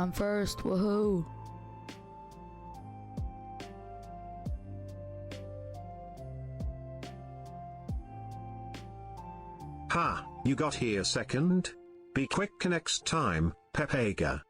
I'm first, woohoo! Ha, you got here second? Be quick next time, Pepega.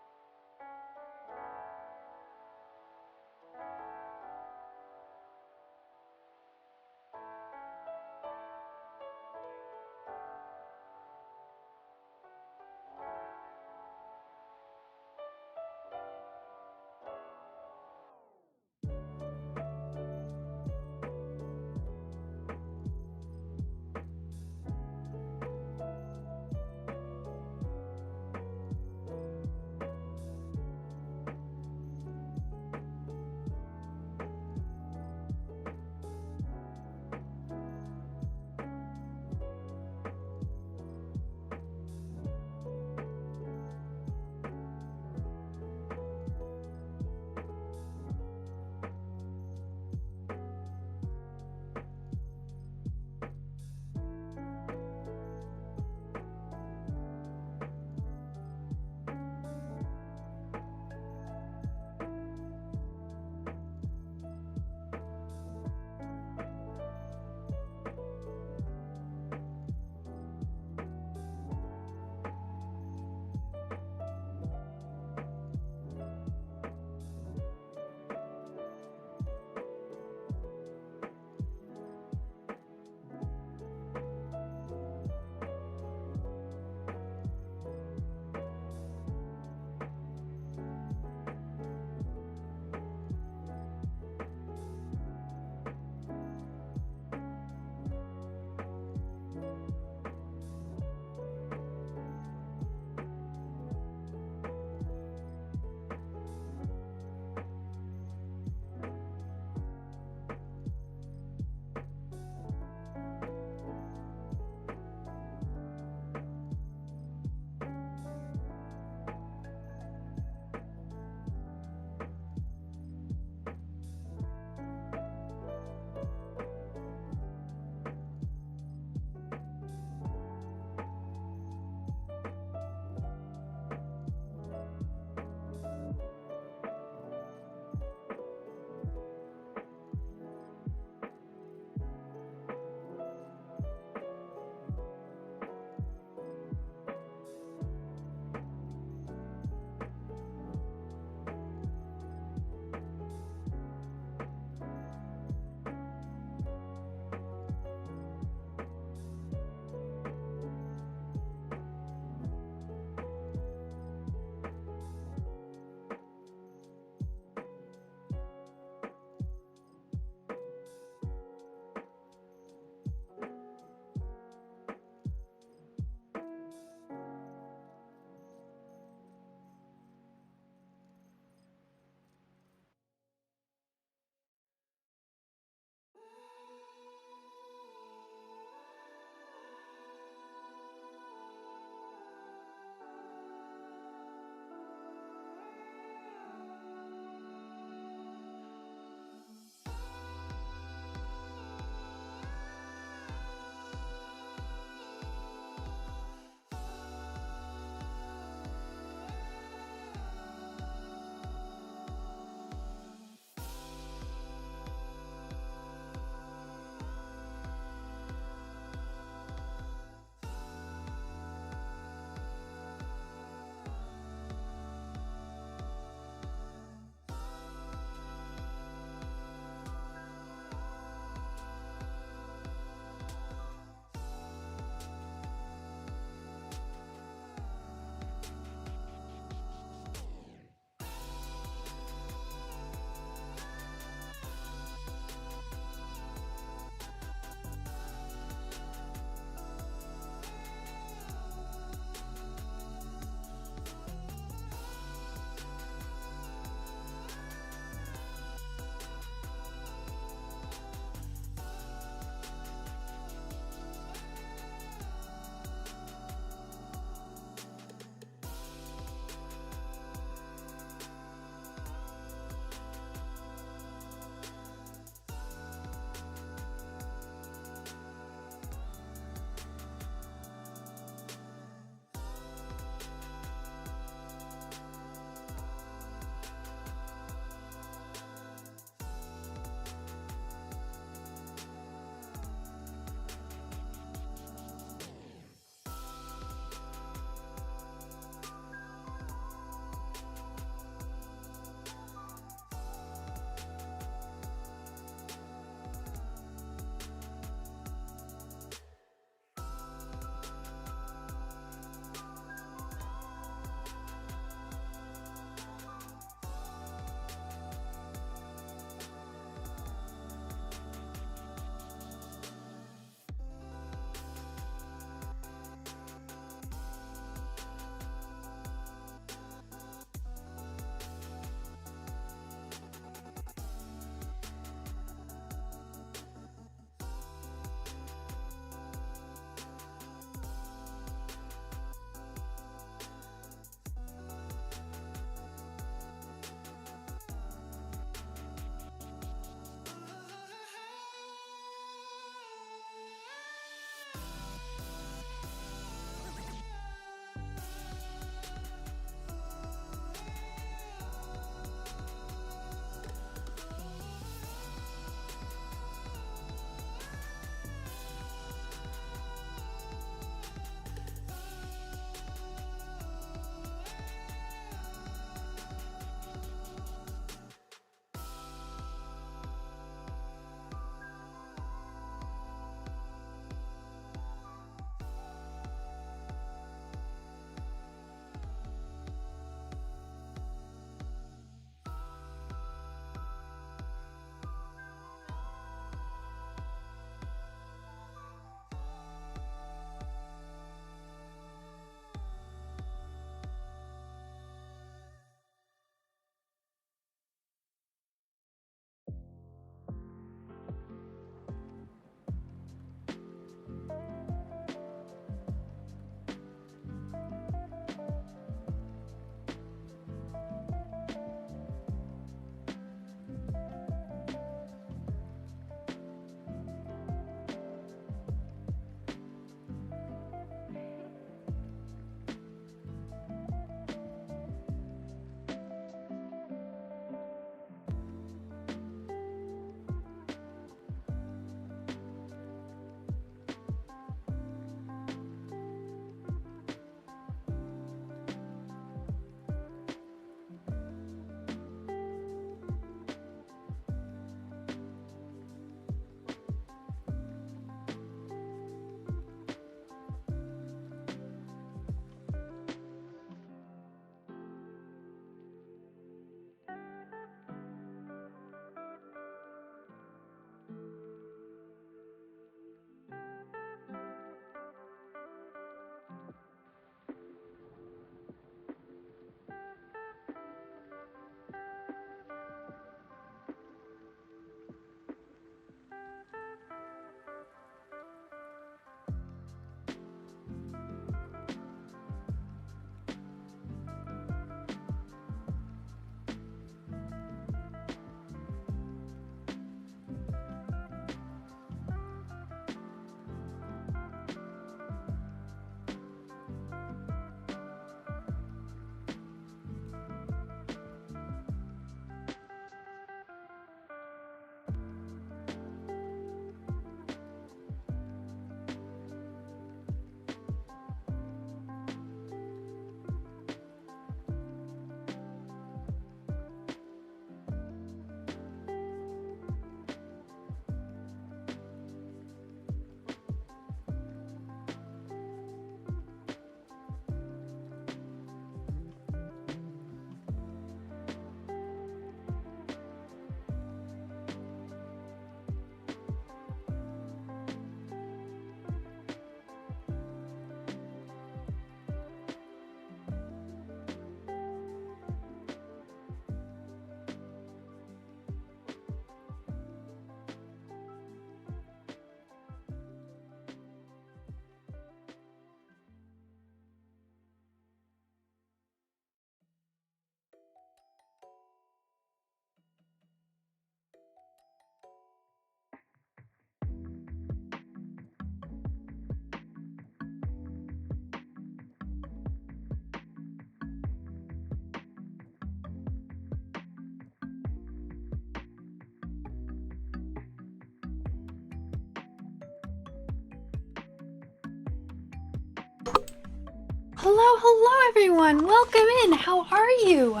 Hello everyone! Welcome in! How are you?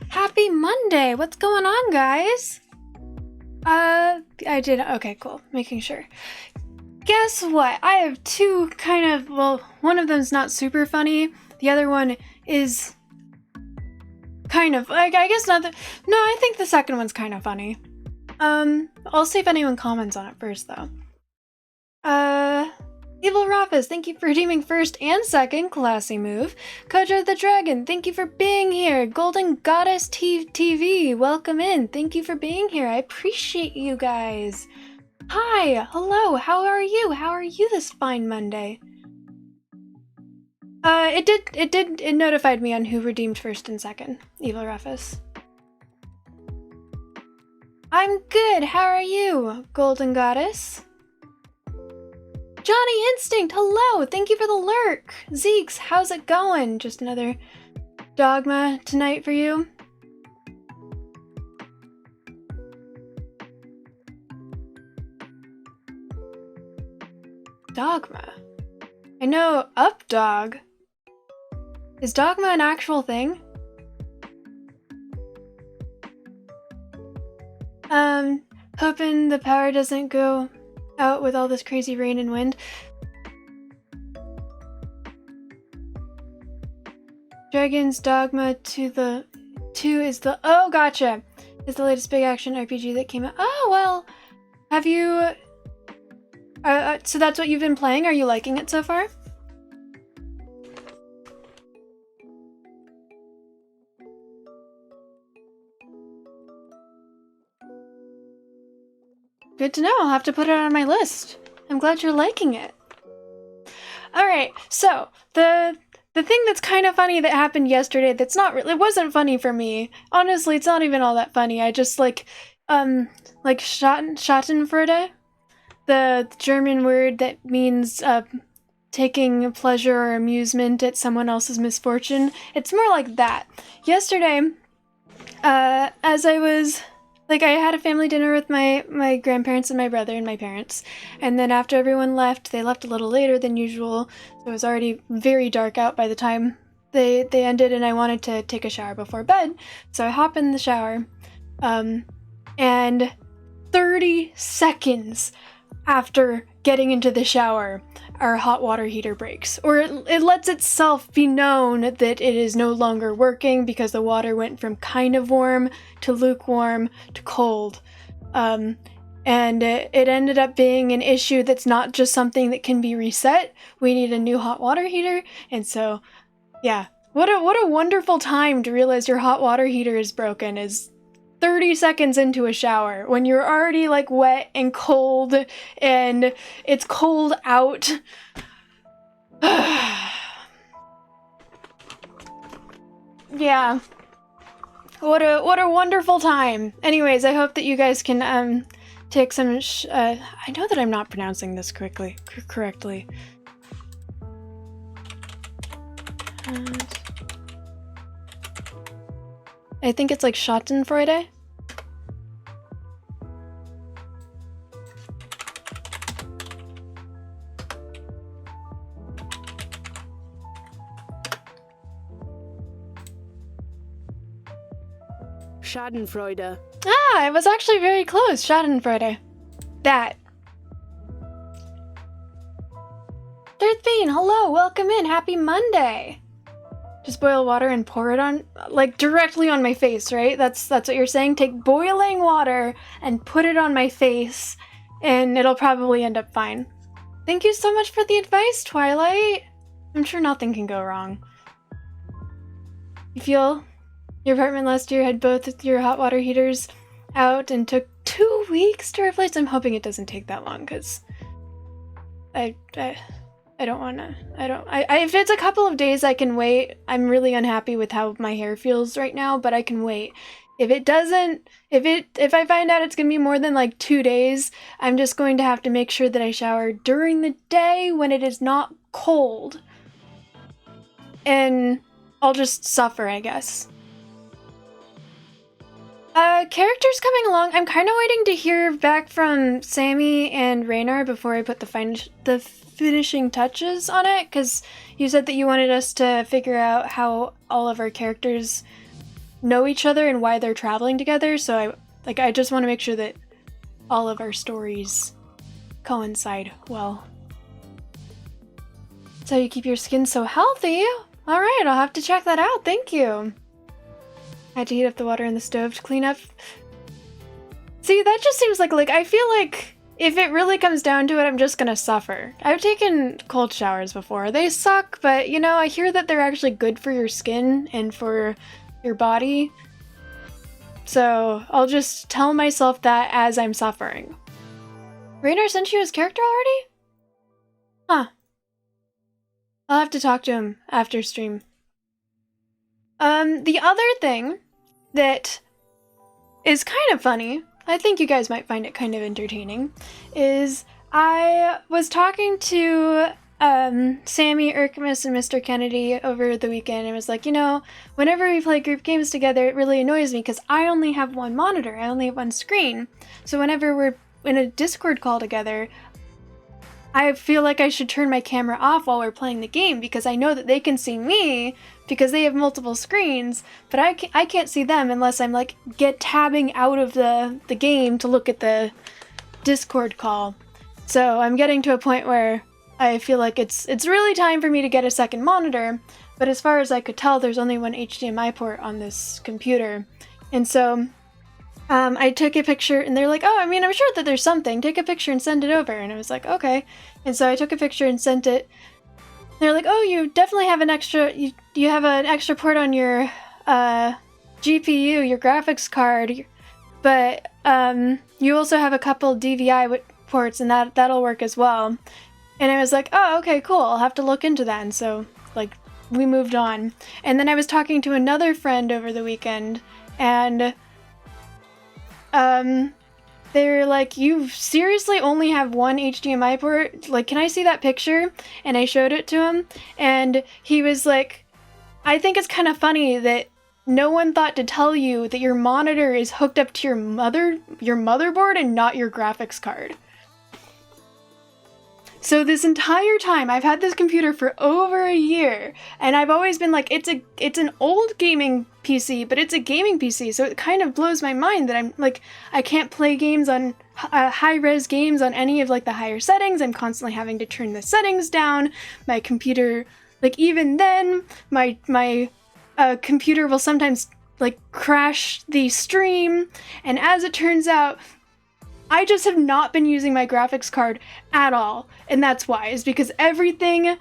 Happy Monday! What's going on, guys? Okay, cool. Making sure. Guess what? I have two one of them's not super funny. The other one is kind of, I guess not. No, I think the second one's kind of funny. I'll see if anyone comments on it first, though. Evil Rafis, thank you for redeeming first and second. Classy move. Kojo the Dragon, thank you for being here. Golden Goddess TV, welcome in. Thank you for being here. I appreciate you guys. Hi, hello, how are you? How are you this fine Monday? It notified me on who redeemed first and second. Evil Rafis. I'm good, how are you, Golden Goddess? Johnny Instinct, hello! Thank you for the lurk! Zeeks, how's it going? Just another dogma tonight for you? Dogma? I know Updog. Is dogma an actual thing? Hoping the power doesn't go out with all this crazy rain and wind. Dragon's Dogma 2 is the oh gotcha is the latest big action RPG that came out. Oh well, have you so that's what you've been playing? Are you liking it so far? Good to know. I'll have to put it on my list. I'm glad you're liking it. Alright, so the thing that's kind of funny that happened yesterday that's not really, it wasn't funny for me. Honestly, it's not even all that funny. I just like Schadenfreude, the German word that means taking pleasure or amusement at someone else's misfortune. It's more like that. Yesterday, as I was... I had a family dinner with my grandparents and my brother and my parents, and then after everyone left, they left a little later than usual, so it was already very dark out by the time they ended, and I wanted to take a shower before bed, so I hop in the shower, and 30 seconds after getting into the shower, our hot water heater breaks, or it lets itself be known that it is no longer working because the water went from kind of warm to lukewarm to cold. And it ended up being an issue that's not just something that can be reset. We need a new hot water heater, and so, yeah. What a wonderful time to realize your hot water heater is broken is 30 seconds into a shower when you're already wet and cold and it's cold out. Yeah. What a wonderful time. Anyways, I hope that you guys can take some I know that I'm not pronouncing this correctly. I think it's like Schadenfreude. Schadenfreude. Ah, it was actually very close. Schadenfreude. That. Darth Bean, hello, welcome in. Happy Monday. Just boil water and pour it on, directly on my face, right? That's what you're saying? Take boiling water and put it on my face, and it'll probably end up fine. Thank you so much for the advice, Twilight. I'm sure nothing can go wrong. You feel your apartment last year had both your hot water heaters out and took 2 weeks to replace? I'm hoping it doesn't take that long, because I don't want to, if it's a couple of days, I can wait. I'm really unhappy with how my hair feels right now, but I can wait. If it doesn't, if I find out it's going to be more than 2 days, I'm just going to have to make sure that I shower during the day when it is not cold. And I'll just suffer, I guess. Characters coming along. I'm kind of waiting to hear back from Sammy and Raynar before I put the finishing touches on it, because you said that you wanted us to figure out how all of our characters know each other and why they're traveling together, so I just want to make sure that all of our stories coincide well. So you keep your skin so healthy? Alright, I'll have to check that out, thank you. I had to heat up the water in the stove to clean up. See, that just seems like I feel like if it really comes down to it, I'm just gonna suffer. I've taken cold showers before. They suck, but you know, I hear that they're actually good for your skin and for your body. So I'll just tell myself that as I'm suffering. Raynor sent you his character already? Huh. I'll have to talk to him after stream. The other thing that is kind of funny, I think you guys might find it kind of entertaining, is I was talking to Sammy, Erkamus, and Mr. Kennedy over the weekend and was like, you know, whenever we play group games together, it really annoys me because I only have one monitor, I only have one screen. So whenever we're in a Discord call together, I feel like I should turn my camera off while we're playing the game because I know that they can see me because they have multiple screens, but I can't see them unless I'm like tabbing out of the game to look at the Discord call. So I'm getting to a point where I feel like it's really time for me to get a second monitor, but as far as I could tell, there's only one HDMI port on this computer. And so I took a picture and they're like, oh, I mean, I'm sure that there's something. Take a picture and send it over. And I was like, okay. And so I took a picture and sent it. They're like, oh, you definitely have an extra, you have an extra port on your GPU, your graphics card, but you also have a couple DVI ports and that'll work as well. And I was like, oh, okay, cool. I'll have to look into that. And so, like, we moved on. And then I was talking to another friend over the weekend and they're like, you seriously only have one HDMI port? Like, can I see that picture? And I showed it to him, and he was like, I think it's kind of funny that no one thought to tell you that your monitor is hooked up to your motherboard and not your graphics card. So this entire time, I've had this computer for over a year, and I've always been like, it's an old gaming PC, but it's a gaming PC, so it kind of blows my mind that I'm like, I can't play games on high-res games on any of like the higher settings. I'm constantly having to turn the settings down. My computer, like even then, my computer will sometimes like crash the stream, and as it turns out, I just have not been using my graphics card at all, and that's why, is because everything,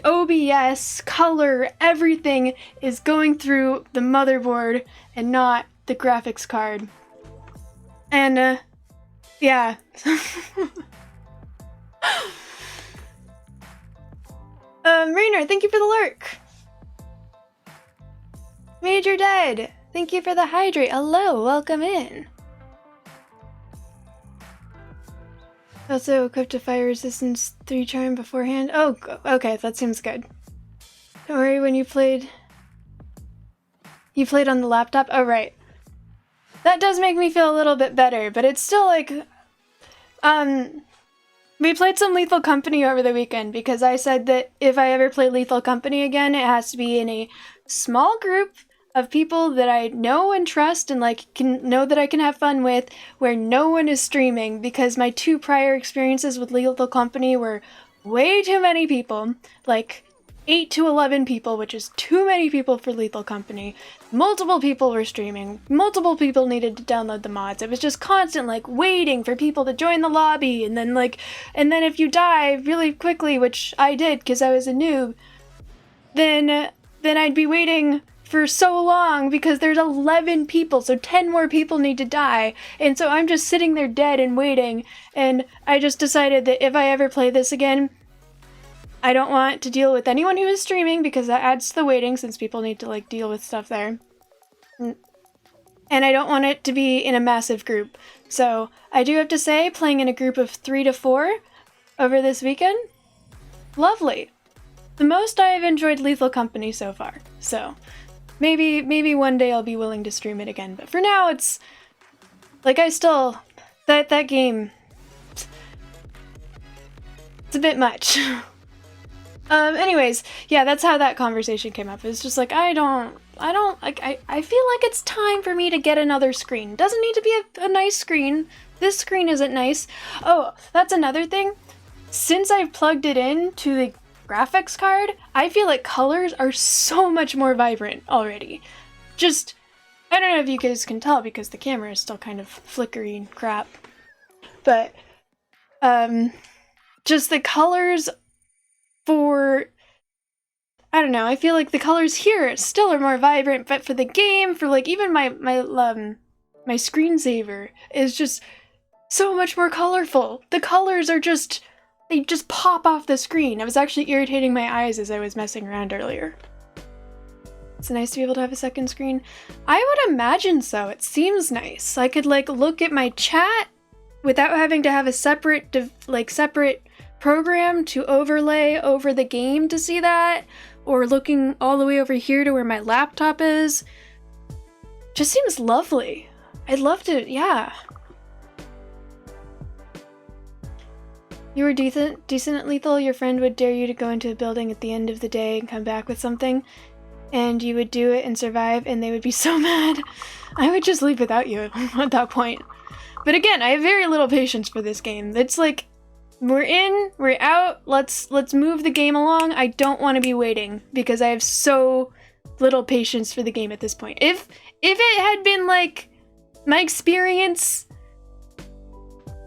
OBS, color, everything is going through the motherboard and not the graphics card. And, yeah. Raynor, thank you for the lurk. Major Dead, thank you for the hydrate. Hello, welcome in. Also equipped a fire resistance 3 charm beforehand. Oh, okay, that seems good. Don't worry, when you played on the laptop? Oh, right. That does make me feel a little bit better, but it's still like, we played some Lethal Company over the weekend because I said that if I ever play Lethal Company again, it has to be in a small group of people that I know and trust and like can know that I can have fun with, where no one is streaming, because my 2 prior experiences with Lethal Company were way too many people, like 8 to 11 people, which is too many people for Lethal Company. Multiple people were streaming, multiple people needed to download the mods. It was just constant like waiting for people to join the lobby, and then if you die really quickly, which I did because I was a noob, then I'd be waiting for so long because there's 11 people, so 10 more people need to die, and so I'm just sitting there dead and waiting, and I just decided that if I ever play this again, I don't want to deal with anyone who is streaming because that adds to the waiting since people need to like deal with stuff there. And I don't want it to be in a massive group. So I do have to say, playing in a group of 3 to 4 over this weekend, lovely. The most I have enjoyed Lethal Company so far, so maybe one day I'll be willing to stream it again, but for now it's like that game, It's a bit much. Anyways, yeah, that's how that conversation came up. It's just like, I feel like it's time for me to get another screen. Doesn't need to be a nice screen. This screen isn't nice. Oh, that's another thing. Since I've plugged it in to the graphics card, I feel like colors are so much more vibrant already. Just, I don't know if you guys can tell because the camera is still kind of flickery and crap. But, just the colors for, I don't know, I feel like the colors here still are more vibrant, but for the game, for like even my screensaver is just so much more colorful. The colors are just, they just pop off the screen. It was actually irritating my eyes as I was messing around earlier. It's nice to be able to have a second screen. I would imagine so. It seems nice. I could like look at my chat without having to have a separate program to overlay over the game to see that, or looking all the way over here to where my laptop is. Just seems lovely. I'd love to, yeah. You were decent at Lethal. Your friend would dare you to go into a building at the end of the day and come back with something, and you would do it and survive, and they would be so mad. I would just leave without you at that point. But again, I have very little patience for this game. It's like, we're in, we're out, let's move the game along. I don't want to be waiting because I have so little patience for the game at this point. If it had been like my experience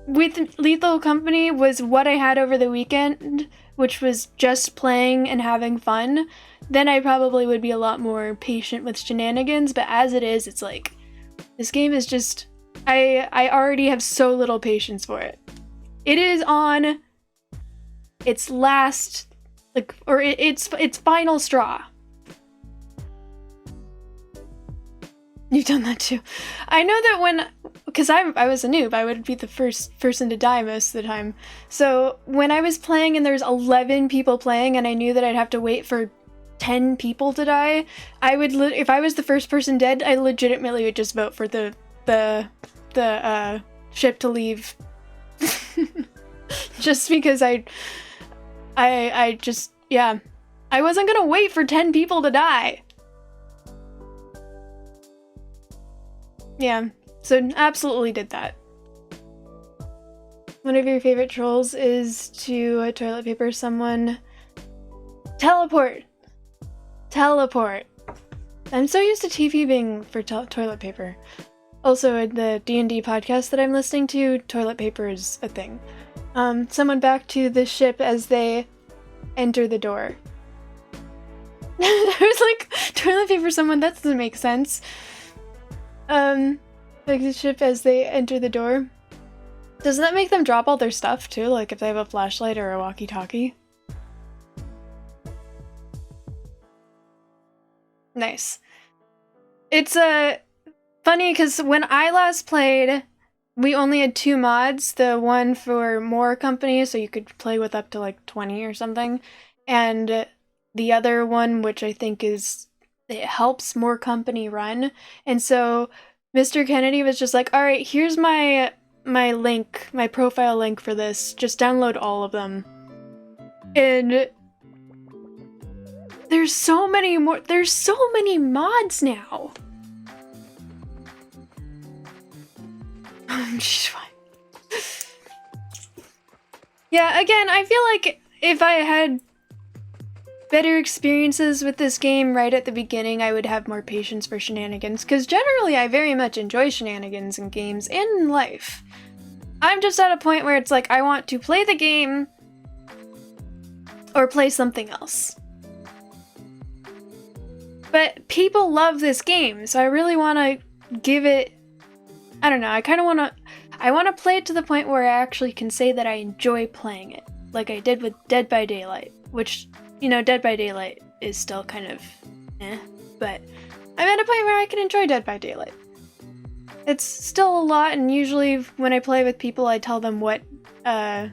with Lethal Company was what I had over the weekend, which was just playing and having fun, then I probably would be a lot more patient with shenanigans. But as it is, it's like, this game is just, I already have so little patience for it. It is on its last, like, or its final straw. You've done that too. I know that because I was a noob, I would be the first person to die most of the time. So when I was playing and there's 11 people playing and I knew that I'd have to wait for 10 people to die, I would, if I was the first person dead, I legitimately would just vote for the ship to leave. Just because I just, yeah, I wasn't gonna wait for 10 people to die. Yeah, so absolutely did that. One of your favorite trolls is to toilet paper someone. Teleport! I'm so used to TV being for toilet paper. Also, in the D&D podcast that I'm listening to, toilet paper is a thing. Someone back to the ship as they enter the door. I was like, toilet paper someone, that doesn't make sense. Like the ship as they enter the door. Doesn't that make them drop all their stuff too? Like if they have a flashlight or a walkie-talkie? Nice. It's funny because when I last played, we only had 2 mods. The one for more companies, so you could play with up to like 20 or something. And the other one, which I think is, it helps more company run. And so Mr. Kennedy was just like, alright, here's my link, my profile link for this. Just download all of them. And there's so many mods now. She's fine. Yeah, again, I feel like if I had better experiences with this game right at the beginning, I would have more patience for shenanigans, because generally I very much enjoy shenanigans in games and in life. I'm just at a point where it's like, I want to play the game or play something else. But people love this game, so I really want to give it, I don't know, I want to play it to the point where I actually can say that I enjoy playing it, like I did with Dead by Daylight, which, you know, Dead by Daylight is still kind of but I'm at a point where I can enjoy Dead by Daylight. It's still a lot, and usually when I play with people, I tell them what the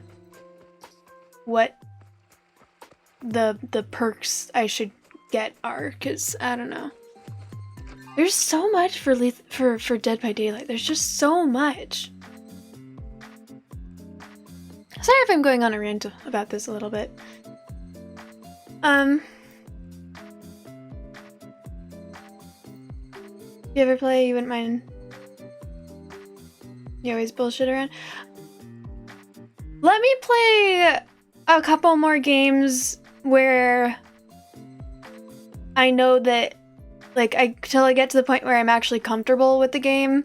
perks I should get are, because I don't know. There's so much for Dead by Daylight. There's just so much. Sorry if I'm going on a rant about this a little bit. You ever play You Wouldn't Mind? You always bullshit around? Let me play a couple more games where I know that, like, till I get to the point where I'm actually comfortable with the game,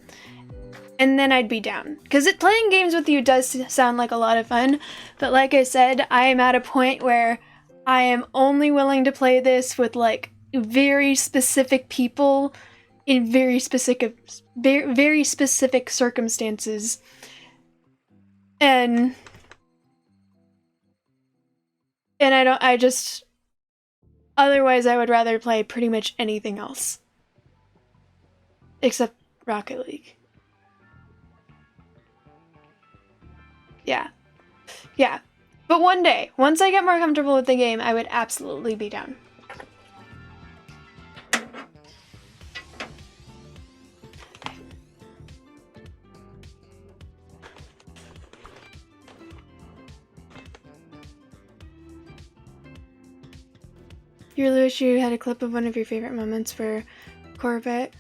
and then I'd be down. Because playing games with you does sound like a lot of fun, but like I said, I am at a point where I am only willing to play this with, like, very specific people in very specific circumstances. And otherwise I would rather play pretty much anything else. Except Rocket League. Yeah. Yeah. But one day, once I get more comfortable with the game, I would absolutely be down. You really wish you had a clip of one of your favorite moments where Corvette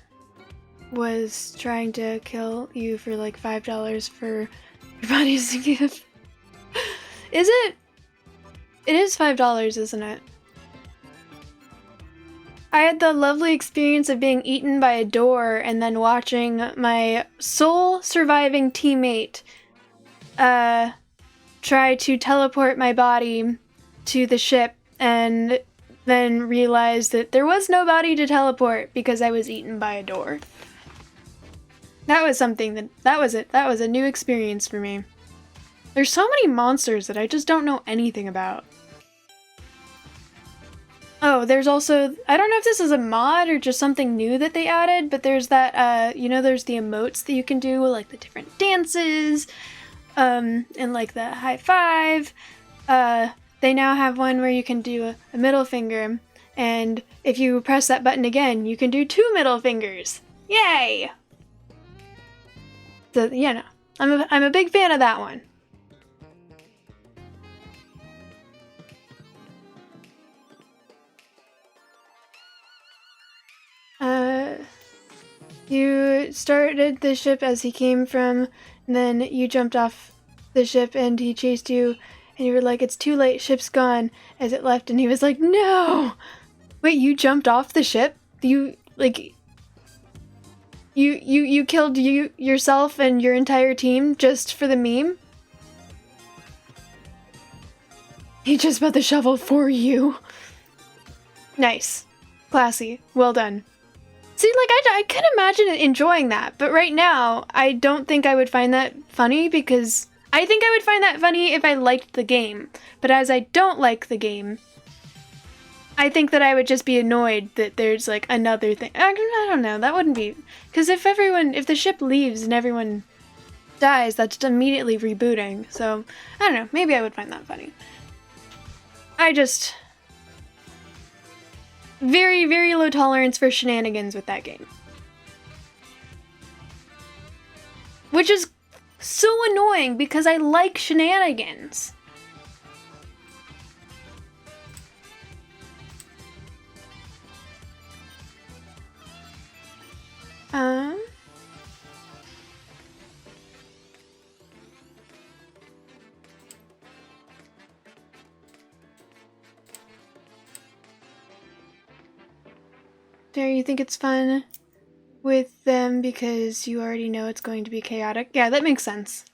was trying to kill you for like $5 for your body's a gift. Is it? It is $5, isn't it? I had the lovely experience of being eaten by a door and then watching my sole surviving teammate try to teleport my body to the ship and then realized that there was no body to teleport because I was eaten by a door. That was something that was it. That was a new experience for me. There's so many monsters that I just don't know anything about. Oh, there's also, I don't know if this is a mod or just something new that they added, but there's that, there's the emotes that you can do, like the different dances, and like the high five. They now have one where you can do a middle finger, and if you press that button again, you can do 2 middle fingers. Yay! So, yeah, no, I'm a big fan of that one. You started the ship as he came from, and then you jumped off the ship and he chased you, and you were like, it's too late, ship's gone, as it left, and he was like, no! Wait, you jumped off the ship? You, like, you killed yourself and your entire team just for the meme? He just bought the shovel for you. Nice. Classy. Well done. See, like, I could imagine enjoying that, but right now, I don't think I would find that funny because I think I would find that funny if I liked the game. But as I don't like the game, I think that I would just be annoyed that there's, like, another thing. I don't know, that wouldn't be... Because if the ship leaves and everyone dies, that's immediately rebooting. So, I don't know, maybe I would find that funny. Very, very low tolerance for shenanigans with that game. Which is so annoying because I like shenanigans. You think it's fun with them because you already know it's going to be chaotic? Yeah, that makes sense.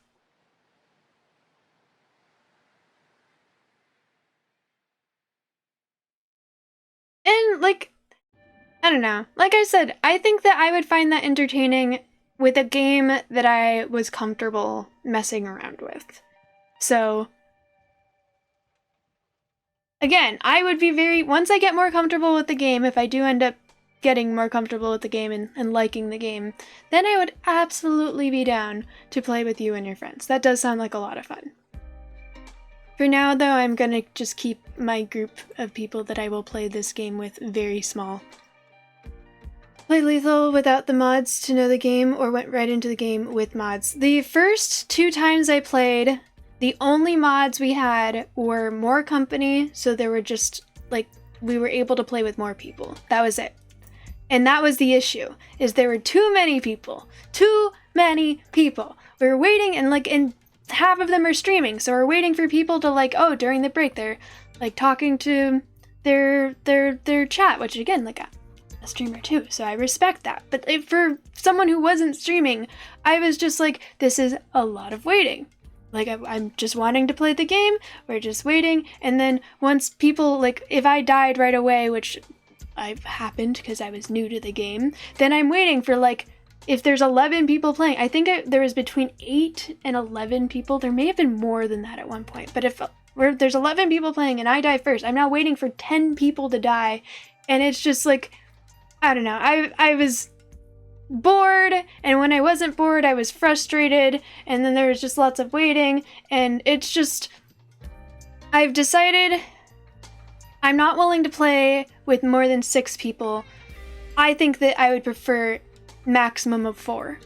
And, like, I don't know. Like I said, I think that I would find that entertaining with a game that I was comfortable messing around with. So, again, I would be once I get more comfortable with the game, if I do end up getting more comfortable with the game and liking the game, then I would absolutely be down to play with you and your friends. That does sound like a lot of fun. For now, though, I'm gonna just keep my group of people that I will play this game with very small. Played Lethal without the mods to know the game, or went right into the game with mods. The first 2 times I played The only mods we had were more company, so there were just, like, we were able to play with more people. That was it. And that was the issue, is there were too many people. Too many people. We were waiting, and half of them are streaming, so we're waiting for people to, like, oh, during the break, they're, like, talking to their chat, which, again, like, a streamer too, so I respect that. But for someone who wasn't streaming, I was just like, this is a lot of waiting. Like, I'm just wanting to play the game, we're just waiting, and then once people, like, if I died right away, which I've happened because I was new to the game, then I'm waiting for, like, if there's 11 people playing, I think there was between 8 and 11 people, there may have been more than that at one point, but if there's 11 people playing and I die first, I'm now waiting for 10 people to die, and it's just like, I don't know, I was bored, and when I wasn't bored, I was frustrated, and then there was just lots of waiting, and it's just, I've decided I'm not willing to play with more than 6 people. I think that I would prefer maximum of 4.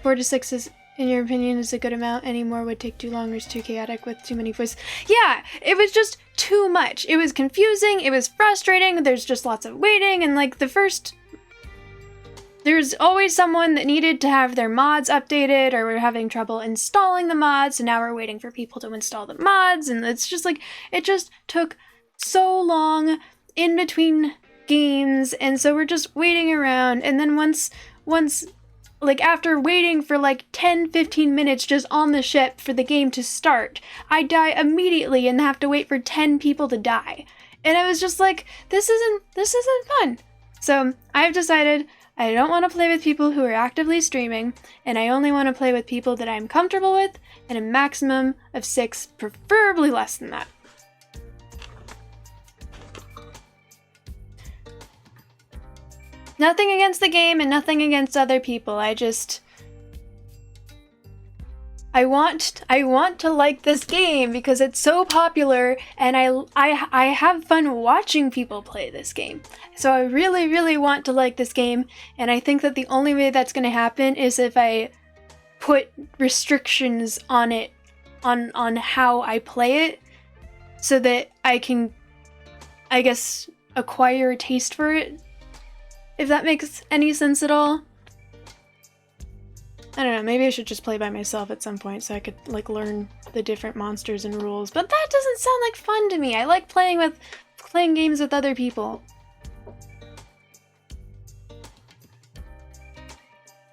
Four to 6 is, in your opinion, is a good amount. Any more would take too long or is too chaotic with too many voices. Yeah, it was just too much. It was confusing, it was frustrating, there's just lots of waiting, and like there's always someone that needed to have their mods updated, or we're having trouble installing the mods, so now we're waiting for people to install the mods, and it's just like, it just took so long in between games, and so we're just waiting around, and then once like, after waiting for like 10-15 minutes just on the ship for the game to start, I die immediately and have to wait for 10 people to die. And I was just like, this isn't fun. So I've decided I don't want to play with people who are actively streaming, and I only want to play with people that I'm comfortable with, and a maximum of 6, preferably less than that. Nothing against the game and nothing against other people. I want to like this game because it's so popular, and I have fun watching people play this game. So I really, really want to like this game, and I think that the only way that's going to happen is if I put restrictions on it, on how I play it, so that I can, I guess, acquire a taste for it. If that makes any sense at all. I don't know, maybe I should just play by myself at some point so I could, like, learn the different monsters and rules. But that doesn't sound like fun to me. I like playing games with other people.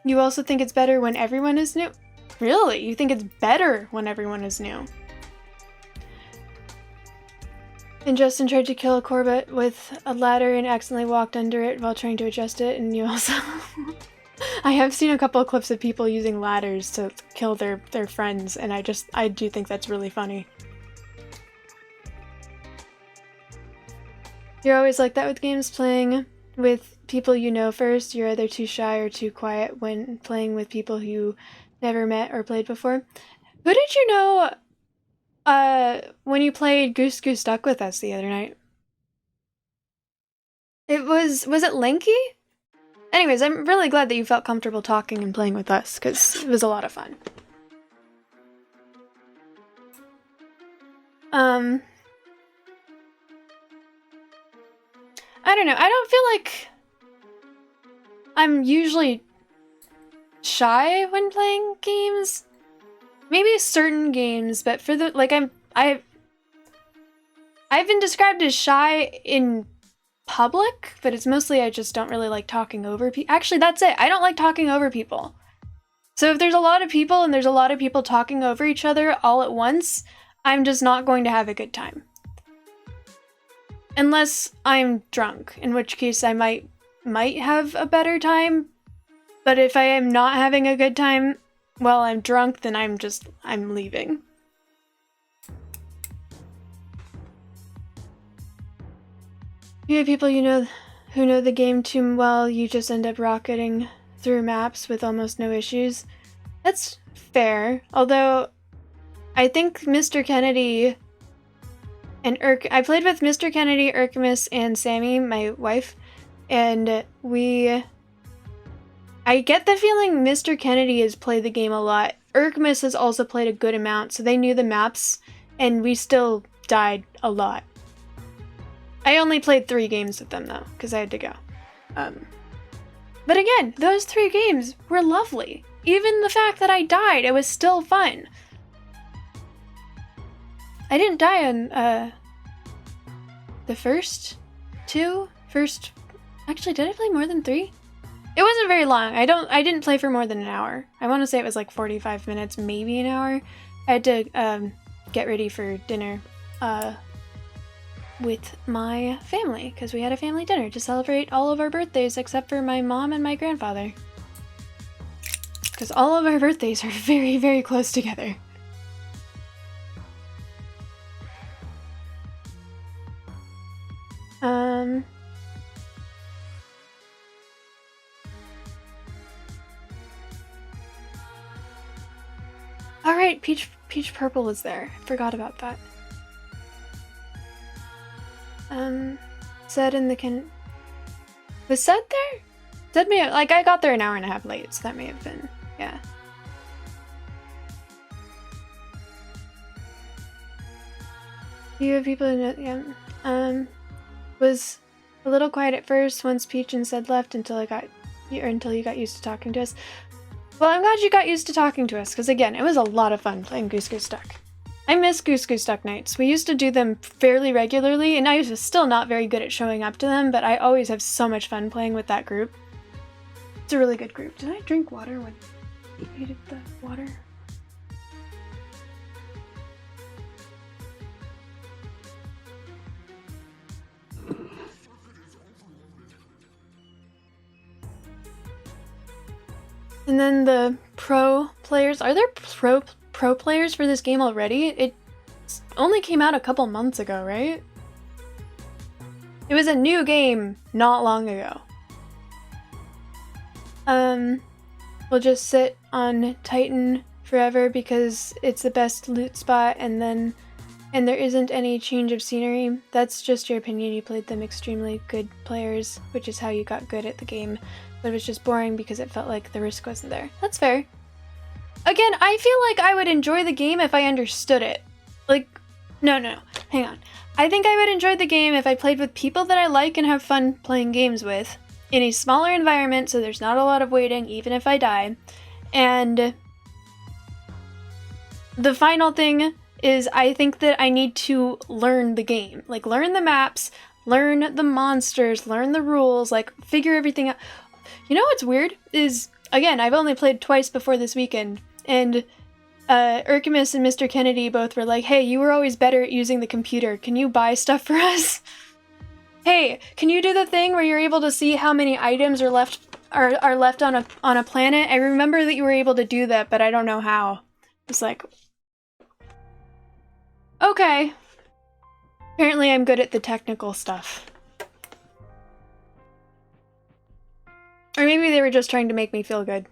You also think it's better when everyone is new? Really? You think it's better when everyone is new? And Justin tried to kill a Corbett with a ladder and accidentally walked under it while trying to adjust it, and you also... I have seen a couple of clips of people using ladders to kill their friends, and I do think that's really funny. You're always like that with games, playing with people you know first. You're either too shy or too quiet when playing with people you never met or played before. Who did you know when you played Goose Goose Duck with us the other night? Was it Linky? Anyways, I'm really glad that you felt comfortable talking and playing with us, because it was a lot of fun. I don't know, I don't feel like I'm usually shy when playing games. Maybe certain games, but for the, like, I've been described as shy in public, but it's mostly I just don't really like talking over people. Actually, that's it. I don't like talking over people. So if there's a lot of people and there's a lot of people talking over each other all at once, I'm just not going to have a good time. Unless I'm drunk, in which case I might have a better time. But if I am not having a good time while I'm drunk, then I'm leaving. You have people you know who know the game too well, you just end up rocketing through maps with almost no issues. That's fair, although I think Mr. Kennedy and I played with Mr. Kennedy, Urk, and Sammy, my wife, and we I get the feeling Mr. Kennedy has played the game a lot. Urkmus has also played a good amount, so they knew the maps, and we still died a lot. I only played 3 games with them, though, because I had to go. But again, those 3 games were lovely. Even the fact that I died, it was still fun. I didn't die on, the first 2? Actually, did I play more than 3? It wasn't very long. I didn't play for more than an hour. I want to say it was like 45 minutes, maybe an hour. I had to, get ready for dinner, with my family, because we had a family dinner to celebrate all of our birthdays except for my mom and my grandfather. Because all of our birthdays are very, very close together. Alright, Peach Purple is there. I forgot about that. Zed in the was Zed there? Zed may have, like, I got there an hour and a half late, so that may have been, yeah. You have people in it, yeah. Was a little quiet at first once Peach and Zed left until you got used to talking to us. Well, I'm glad you got used to talking to us, because again, it was a lot of fun playing Goose Goose Duck. I miss Goose Goose Duck nights. We used to do them fairly regularly, and I was still not very good at showing up to them, but I always have so much fun playing with that group. It's a really good group. Did I drink water when I needed the water? And then the pro players. Are there pro players for this game already? It only came out a couple months ago, right? It was a new game not long ago. We'll just sit on Titan forever because it's the best loot spot, and there isn't any change of scenery. That's just your opinion. You played them extremely good players, which is how you got good at the game. But it was just boring because it felt like the risk wasn't there. That's fair. Again, I feel like I would enjoy the game if I understood it. Like, no, hang on. I think I would enjoy the game if I played with people that I like and have fun playing games with, in a smaller environment so there's not a lot of waiting, even if I die. And the final thing is I think that I need to learn the game. Like, learn the maps, learn the monsters, learn the rules, like, figure everything out. You know what's weird is, again, I've only played twice before this weekend, and Urkimus and Mr. Kennedy both were like, hey, you were always better at using the computer. Can you buy stuff for us? Hey, can you do the thing where you're able to see how many items are left on a planet? I remember that you were able to do that, but I don't know how. It's like, okay. Apparently I'm good at the technical stuff. Or maybe they were just trying to make me feel good.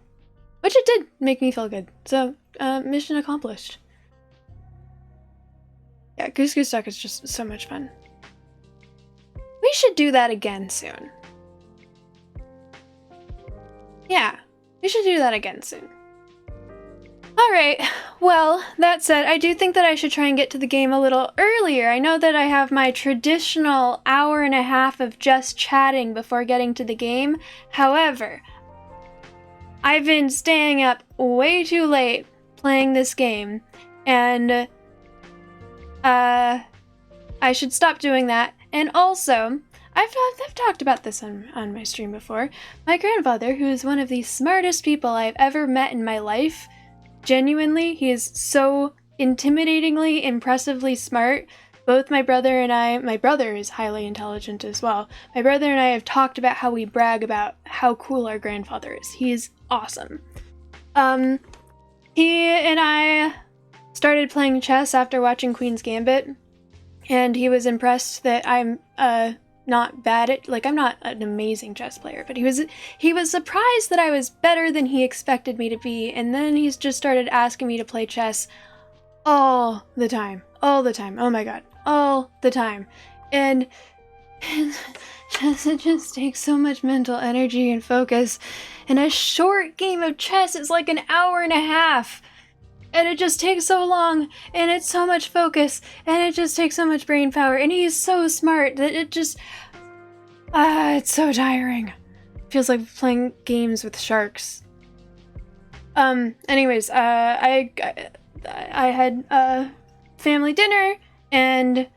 Which it did make me feel good. So, mission accomplished. Yeah, Goose Goose Duck is just so much fun. We should do that again soon. Yeah, we should do that again soon. Alright, well, that said, I do think that I should try and get to the game a little earlier. I know that I have my traditional hour and a half of just chatting before getting to the game. However, I've been staying up way too late playing this game, and I should stop doing that. And also, I've talked about this on my stream before. My grandfather, who is one of the smartest people I've ever met in my life, genuinely, he is so intimidatingly, impressively smart. Both my brother is highly intelligent as well. My brother and I have talked about how we brag about how cool our grandfather is. He is awesome. He and I started playing chess after watching Queen's Gambit, and he was impressed that I'm not bad at, like, I'm not an amazing chess player, but he was surprised that I was better than he expected me to be, and then he's just started asking me to play chess all the time. Oh my god, all the time. And It just takes so much mental energy and focus. And a short game of chess is like an hour and a half. And it just takes so long, and it's so much focus, and it just takes so much brain power, and he's so smart that it just... it's so tiring. Feels like playing games with sharks. Anyways, I had family dinner, and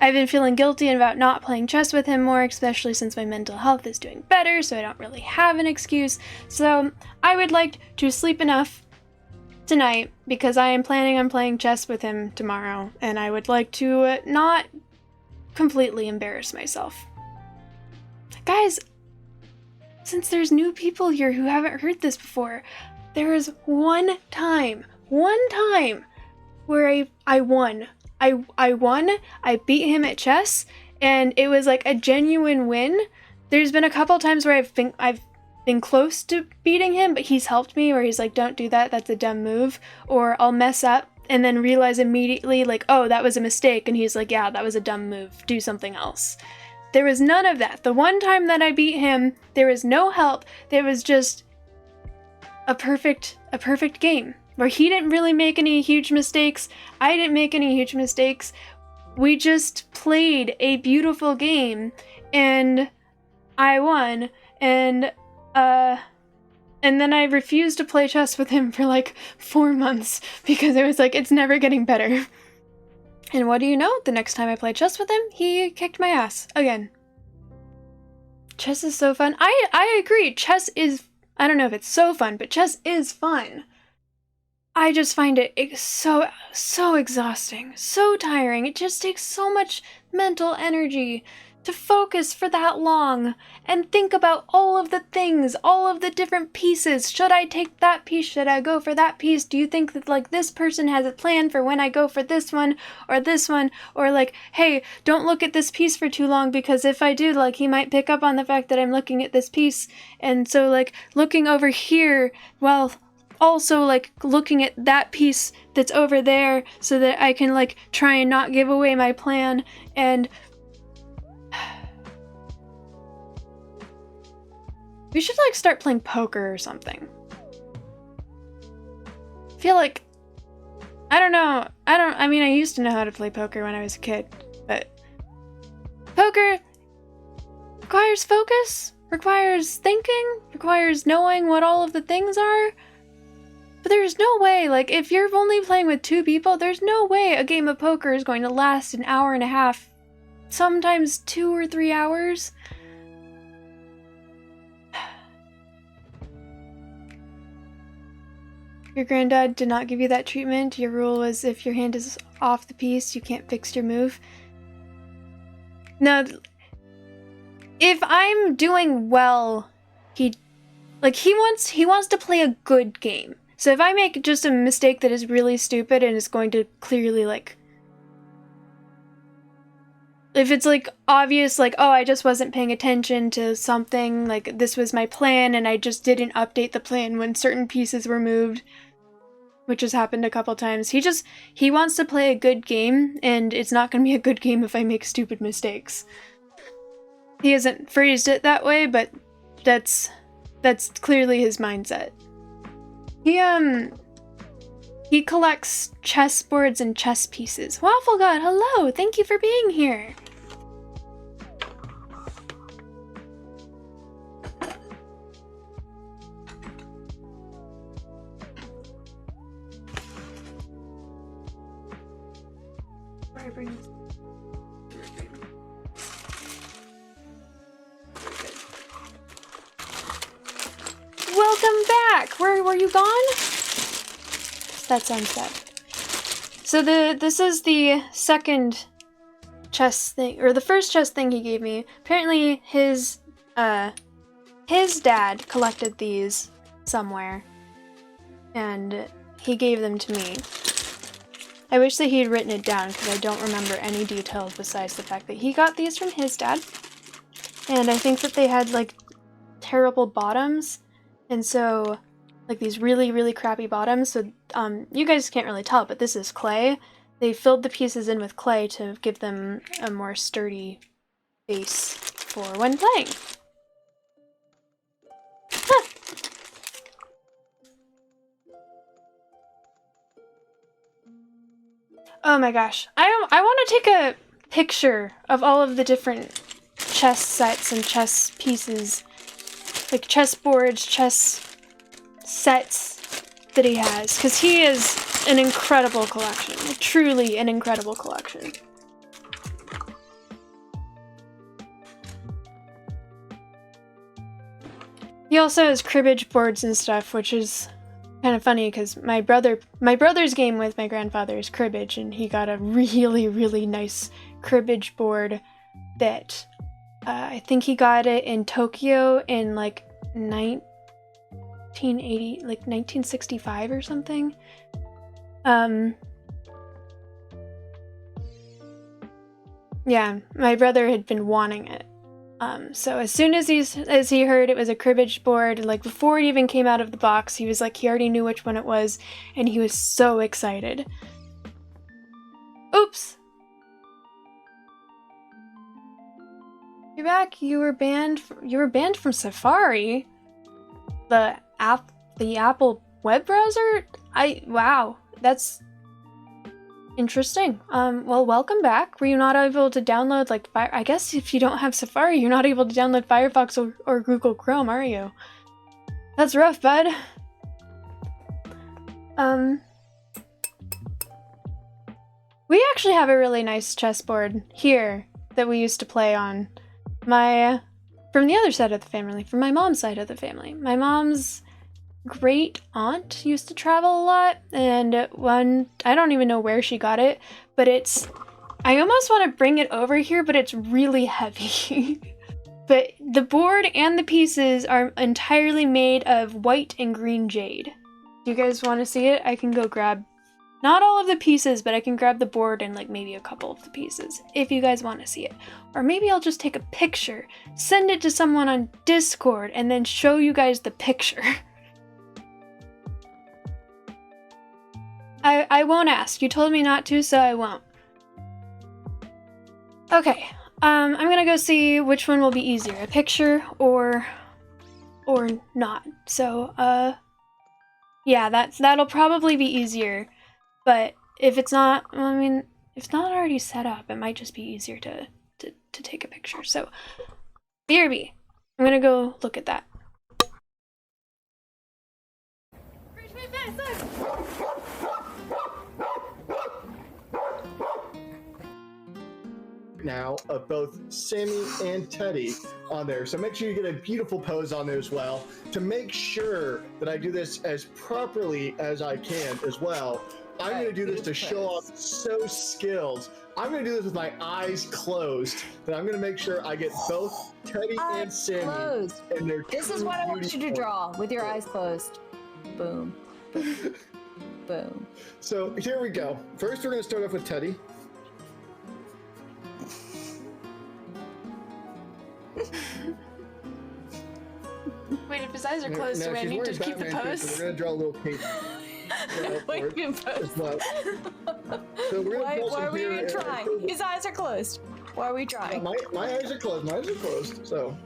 I've been feeling guilty about not playing chess with him more, especially since my mental health is doing better, so I don't really have an excuse. So I would like to sleep enough tonight, because I am planning on playing chess with him tomorrow, and I would like to not completely embarrass myself. Guys, since there's new people here who haven't heard this before, there was one time where I won. I won, I beat him at chess, and it was like a genuine win. There's been a couple times where I've been close to beating him, but he's helped me, where he's like, don't do that, that's a dumb move, or I'll mess up and then realize immediately, like, oh, that was a mistake, and he's like, yeah, that was a dumb move, do something else. There was none of that. The one time that I beat him, there was no help, there was just a perfect game, where he didn't really make any huge mistakes, I didn't make any huge mistakes, we just played a beautiful game, and I won, and then I refused to play chess with him for like 4 months because it was like, it's never getting better. And what do you know? The next time I played chess with him, he kicked my ass again. Chess is so fun. I agree. Chess is, I don't know if it's so fun, but chess is fun. I just find it so exhausting, so tiring. It just takes so much mental energy to focus for that long and think about all of the things, all of the different pieces. Should I take that piece? Should I go for that piece? Do you think that like this person has a plan for when I go for this one? Or like, hey, don't look at this piece for too long, because if I do, like, he might pick up on the fact that I'm looking at this piece. And so like looking over here, well, also like looking at that piece that's over there so that I can like try and not give away my plan. And we should like start playing poker or something. I feel like, I mean, I used to know how to play poker when I was a kid, but poker requires focus, requires thinking, requires knowing what all of the things are. But there's no way, like, if you're only playing with 2 people, there's no way a game of poker is going to last an hour and a half, sometimes 2 or 3 hours. Your granddad did not give you that treatment. Your rule was if your hand is off the piece, you can't fix your move. No, if I'm doing well, he wants to play a good game. So if I make just a mistake that is really stupid and is going to clearly, like, if it's like obvious, like, oh, I just wasn't paying attention to something, like this was my plan and I just didn't update the plan when certain pieces were moved, which has happened a couple times. He wants to play a good game, and it's not going to be a good game if I make stupid mistakes. He hasn't phrased it that way, but that's clearly his mindset. He collects chessboards and chess pieces. Waffle God, hello! Thank you for being here! Where I bring this? Welcome back! Where were you gone? That sounds bad. So this is the second chess thing, or the first chess thing he gave me. Apparently his dad collected these somewhere, and he gave them to me. I wish that he had written it down, because I don't remember any details besides the fact that he got these from his dad. And I think that they had, like, terrible bottoms, and so, like, these really, really crappy bottoms. So, you guys can't really tell, but this is clay. They filled the pieces in with clay to give them a more sturdy base for when playing. Huh. Oh my gosh. I want to take a picture of all of the different chess sets and chess pieces. Like chess boards, chess sets that he has. Because he is an incredible collection. Like, truly an incredible collection. He also has cribbage boards and stuff, which is kind of funny because my brother's game with my grandfather is cribbage, and he got a really, really nice cribbage board that I think he got it in Tokyo in like 1980, like 1965 or something. Yeah, my brother had been wanting it. So as soon as he heard it was a cribbage board, like before it even came out of the box, he was like, he already knew which one it was, and he was so excited. Oops! You're back. You were banned from Safari? The Apple web browser? Wow, that's interesting. Well, welcome back. Were you not able to download, like, I guess if you don't have Safari, you're not able to download Firefox or Google Chrome, are you? That's rough, bud. We actually have a really nice chessboard here that we used to play on. From the other side of the family, from my mom's side of the family. My mom's great aunt used to travel a lot, and I don't even know where she got it, but I almost want to bring it over here, but it's really heavy. But the board and the pieces are entirely made of white and green jade. Do you guys want to see it? I can go grab, not all of the pieces, but I can grab the board and like maybe a couple of the pieces if you guys want to see it. Or maybe I'll just take a picture, send it to someone on Discord, and then show you guys the picture. I won't ask. You told me not to, so I won't. Okay, I'm gonna go see which one will be easier, a picture or not. So, yeah, that'll probably be easier. But if it's not, well, I mean, if it's not already set up, it might just be easier to take a picture. So, BRB, I'm gonna go look at that. Now of both Sammy and Teddy on there, so make sure you get a beautiful pose on there as well. To make sure that I do this as properly as I can as well, I'm going to do this to show off skills. I'm going to do this with my eyes closed, but I'm going to make sure I get both Teddy and Sammy closed. And their This is what I want you to draw with your eyes closed. Boom. Boom. Boom. So here we go. First, we're going to start off with Teddy. Wait, if his eyes are closed, do I need to keep the pose? So we're gonna draw a little cape. Well. So why are we even trying? His eyes are closed. Why are we trying? My eyes are closed. My eyes are closed. So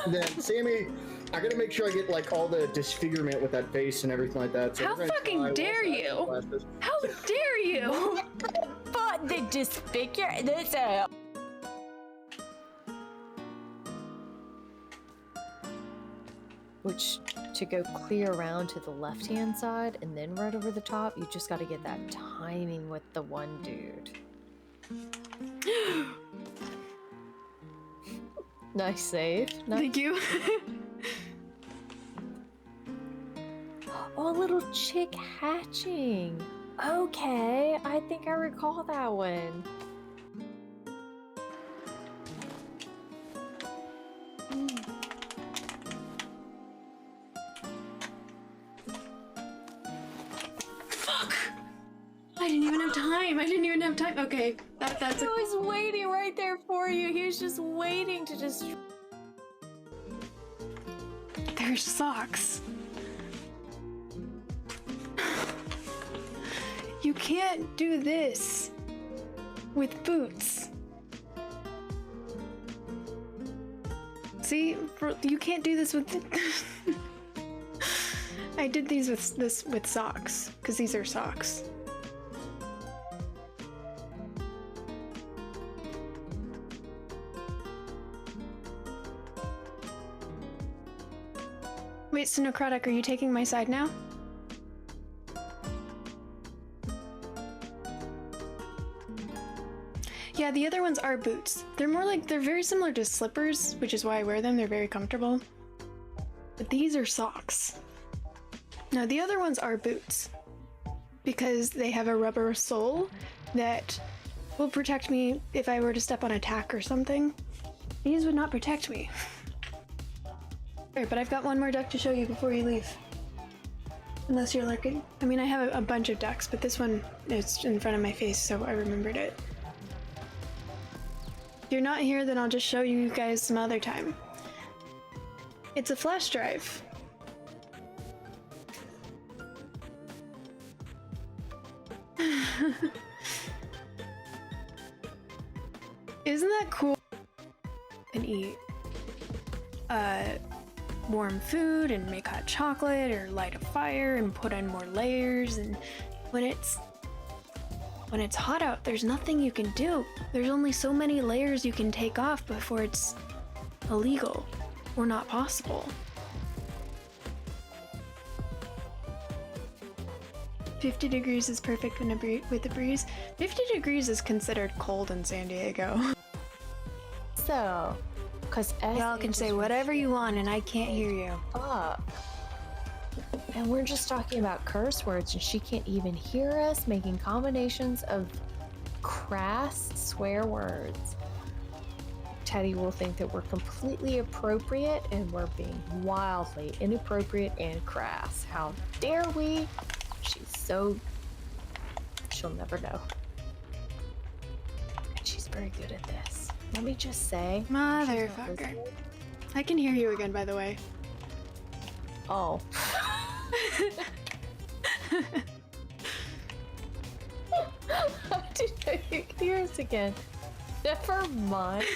then, Sammy, I gotta make sure I get like all the disfigurement with that face and everything like that. So how fucking dare you? How dare you? But the disfigure. Which, to go clear around to the left-hand side and then right over the top, you just got to get that timing with the one dude. Nice save. Nice. Thank you. Oh, a little chick hatching. Okay, I think I recall that one. I didn't even have time. Okay, that's He was waiting right there for you. He was just waiting to just... There's socks. You can't do this with boots. See, you can't do this with. I did these with socks because these are socks. Wait, so Necrotic, are you taking my side now? Yeah, the other ones are boots. They're very similar to slippers, which is why I wear them. They're very comfortable. But these are socks. Now, the other ones are boots because they have a rubber sole that will protect me if I were to step on a tack or something. These would not protect me. But I've got one more duck to show you before you leave. Unless you're lurking. I mean, I have a bunch of ducks, but this one is in front of my face, so I remembered it. If you're not here, then I'll just show you guys some other time. It's a flash drive. Isn't that cool? And eat warm food and make hot chocolate or light a fire and put on more layers, and when it's hot out, there's nothing you can do. There's only so many layers you can take off before it's illegal or not possible. 50 degrees is perfect with a breeze. 50 degrees is considered cold in San Diego. So, because y'all can say whatever you want and I can't hear you. Up. And we're just talking about curse words and she can't even hear us making combinations of crass swear words. Teddy will think that we're completely appropriate and we're being wildly inappropriate and crass. How dare we? She'll never know. And she's very good at this. Let me just say. Motherfucker. I can hear you again, by the way. Oh. How did I hear us again? Never mind.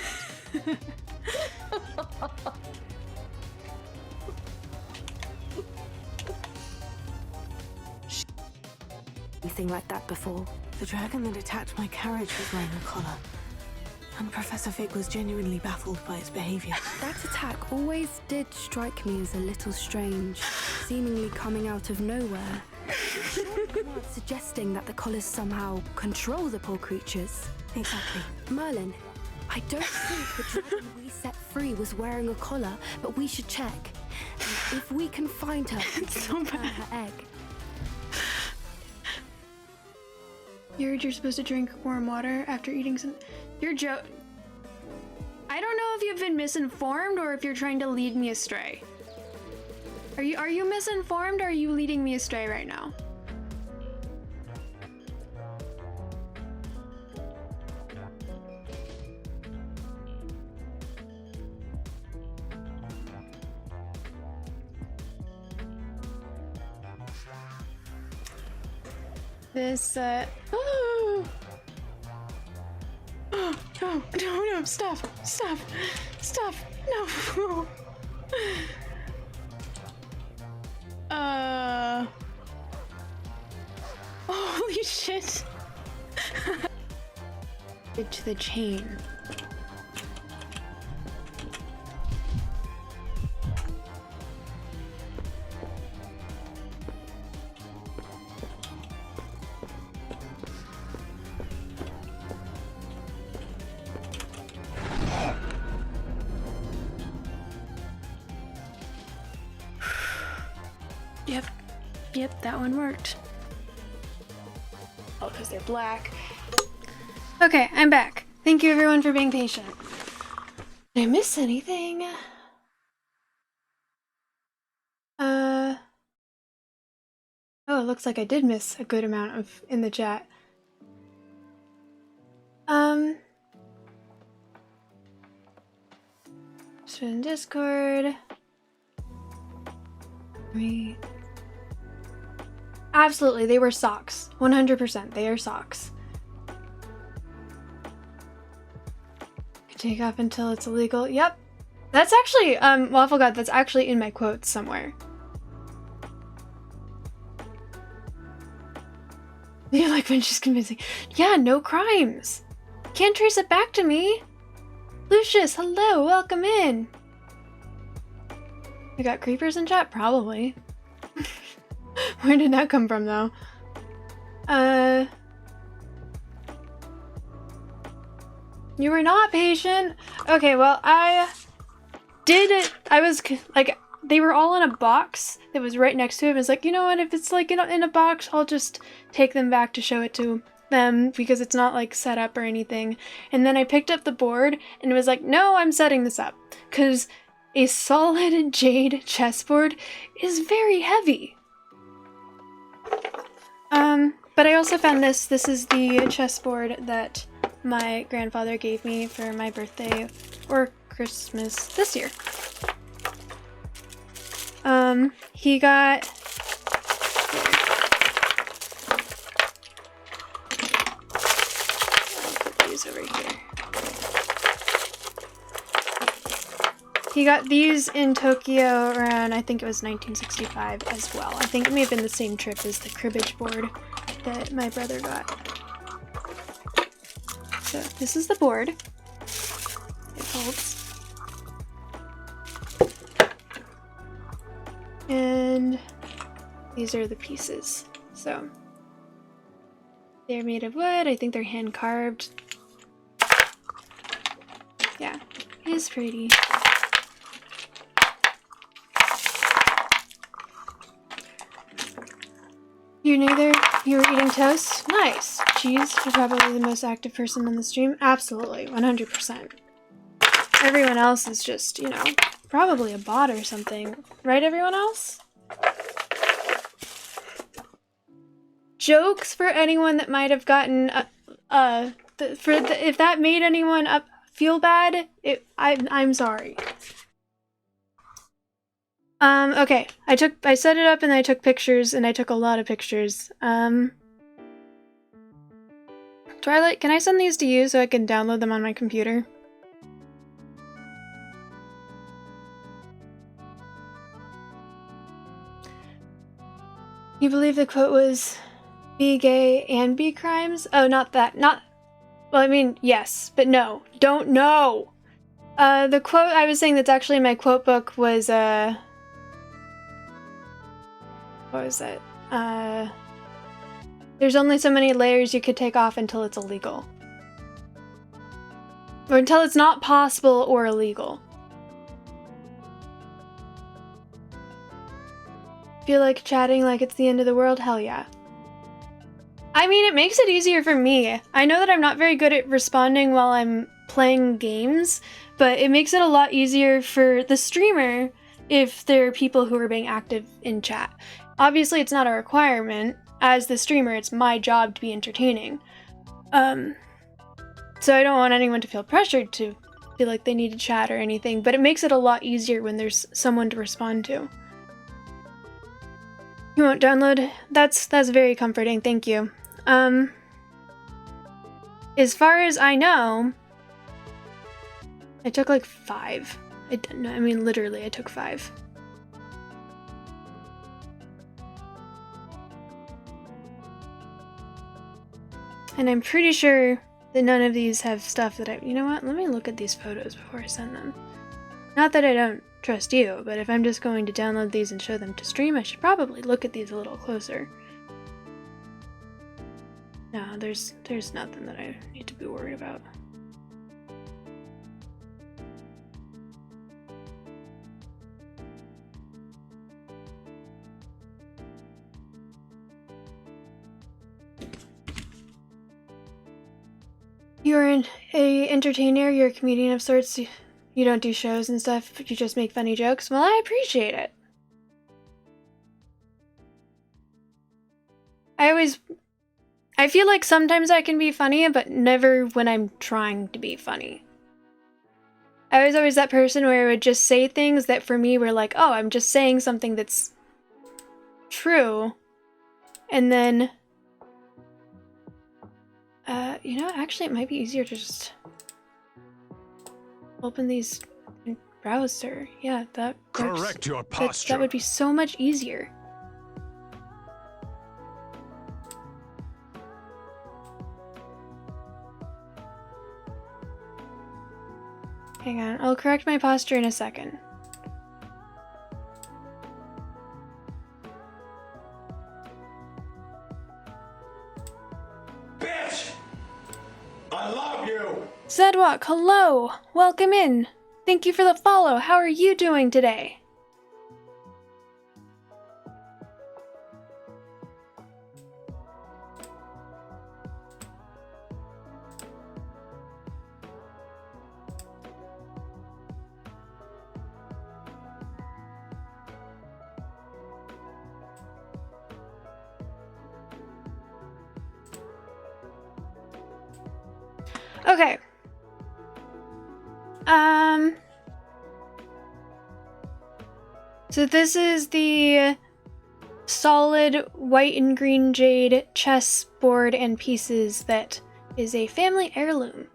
Anything like that before. The dragon that attacked my carriage was wearing a collar, and Professor Fig was genuinely baffled by its behavior. That attack always did strike me as a little strange, seemingly coming out of nowhere. Surely not suggesting that the collars somehow control the poor creatures. Exactly. Merlin, I don't think the dragon we set free was wearing a collar, but we should check. And if we can find her, we can return her egg. You heard you're supposed to drink warm water after eating some. You're I don't know if you've been misinformed or if you're trying to lead me astray. Are you misinformed or are you leading me astray right now? This, oh, no, stop, no. Holy shit. To the chain. Yep, that one worked. Oh, because they're black. Okay, I'm back. Thank you everyone for being patient. Did I miss anything? Oh, it looks like I did miss a good amount of in the chat. So in Discord. Absolutely, they were socks. 100%, they are socks. Could take off until it's illegal. Yep. That's actually, Waffle God, that's actually in my quotes somewhere. You like when she's convincing. Yeah, no crimes. Can't trace it back to me. Lucius, hello, welcome in. We got creepers in chat? Probably. Where did that come from, though? You were not patient? Okay, well, I did it. I was, like, they were all in a box that was right next to it. I was like, you know what, if it's, like, in a box, I'll just take them back to show it to them because it's not, like, set up or anything. And then I picked up the board and it was like, no, I'm setting this up. Because a solid jade chessboard is very heavy. But I also found this. This is the chessboard that my grandfather gave me for my birthday or Christmas this year. He got... I'll put these over here. He got these in Tokyo around, I think it was 1965 as well. I think it may have been the same trip as the cribbage board that my brother got. So this is the board. It holds. And these are the pieces. So they're made of wood. I think they're hand carved. Yeah, it is pretty. You neither? You were eating toast? Nice. Cheese? You're probably the most active person on the stream? Absolutely. 100%. Everyone else is just, you know, probably a bot or something. Right, everyone else? Jokes for anyone that might have gotten, if that made anyone feel bad, I'm sorry. Okay. I set it up and I took pictures and I took a lot of pictures. Twilight, can I send these to you so I can download them on my computer? You believe the quote was, be gay and be crimes? Oh, not that. Well, I mean, yes, but no. Don't know! The quote I was saying that's actually in my quote book was, what was that? There's only so many layers you could take off until it's illegal. Or until it's not possible or illegal. Feel like chatting like it's the end of the world? Hell yeah. I mean, it makes it easier for me. I know that I'm not very good at responding while I'm playing games, but it makes it a lot easier for the streamer if there are people who are being active in chat. Obviously, it's not a requirement. As the streamer, it's my job to be entertaining. So I don't want anyone to feel pressured to feel like they need to chat or anything, but it makes it a lot easier when there's someone to respond to. You won't download? That's very comforting, thank you. As far as I know, I took like 5. I mean, literally, I took 5. And I'm pretty sure that none of these have stuff that you know what? Let me look at these photos before I send them. Not that I don't trust you, but if I'm just going to download these and show them to stream, I should probably look at these a little closer. No, there's nothing that I need to be worried about. You're an entertainer, you're a comedian of sorts. You don't do shows and stuff, but you just make funny jokes. Well, I appreciate it. I feel like sometimes I can be funny, but never when I'm trying to be funny. I was always that person where I would just say things that for me were like, oh, I'm just saying something that's true. And then, you know, actually it might be easier to just open these and browser. Yeah, that works. Correct your That posture. would be so much easier. Hang on, I'll correct my posture in a second. Bitch! I love you! Zedwalk, hello! Welcome in! Thank you for the follow. How are you doing today? Okay. So this is the solid white and green jade chessboard and pieces that is a family heirloom.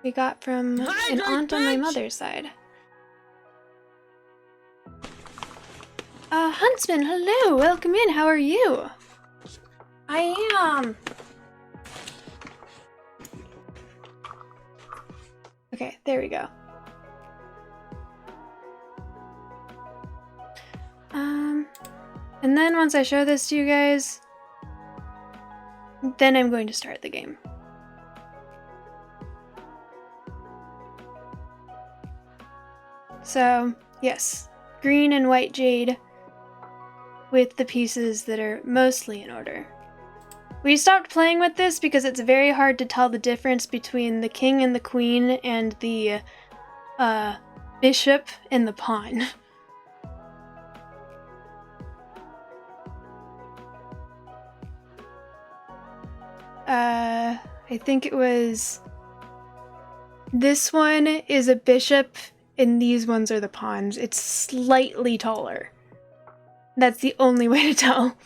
We got from an aunt on my mother's side. Huntsman, hello! Welcome in, how are you? I am. Okay, there we go. And then once I show this to you guys, then I'm going to start the game. So, yes, green and white jade with the pieces that are mostly in order. We stopped playing with this because it's very hard to tell the difference between the king and the queen and the bishop and the pawn. I think it was... This one is a bishop and these ones are the pawns. It's slightly taller. That's the only way to tell.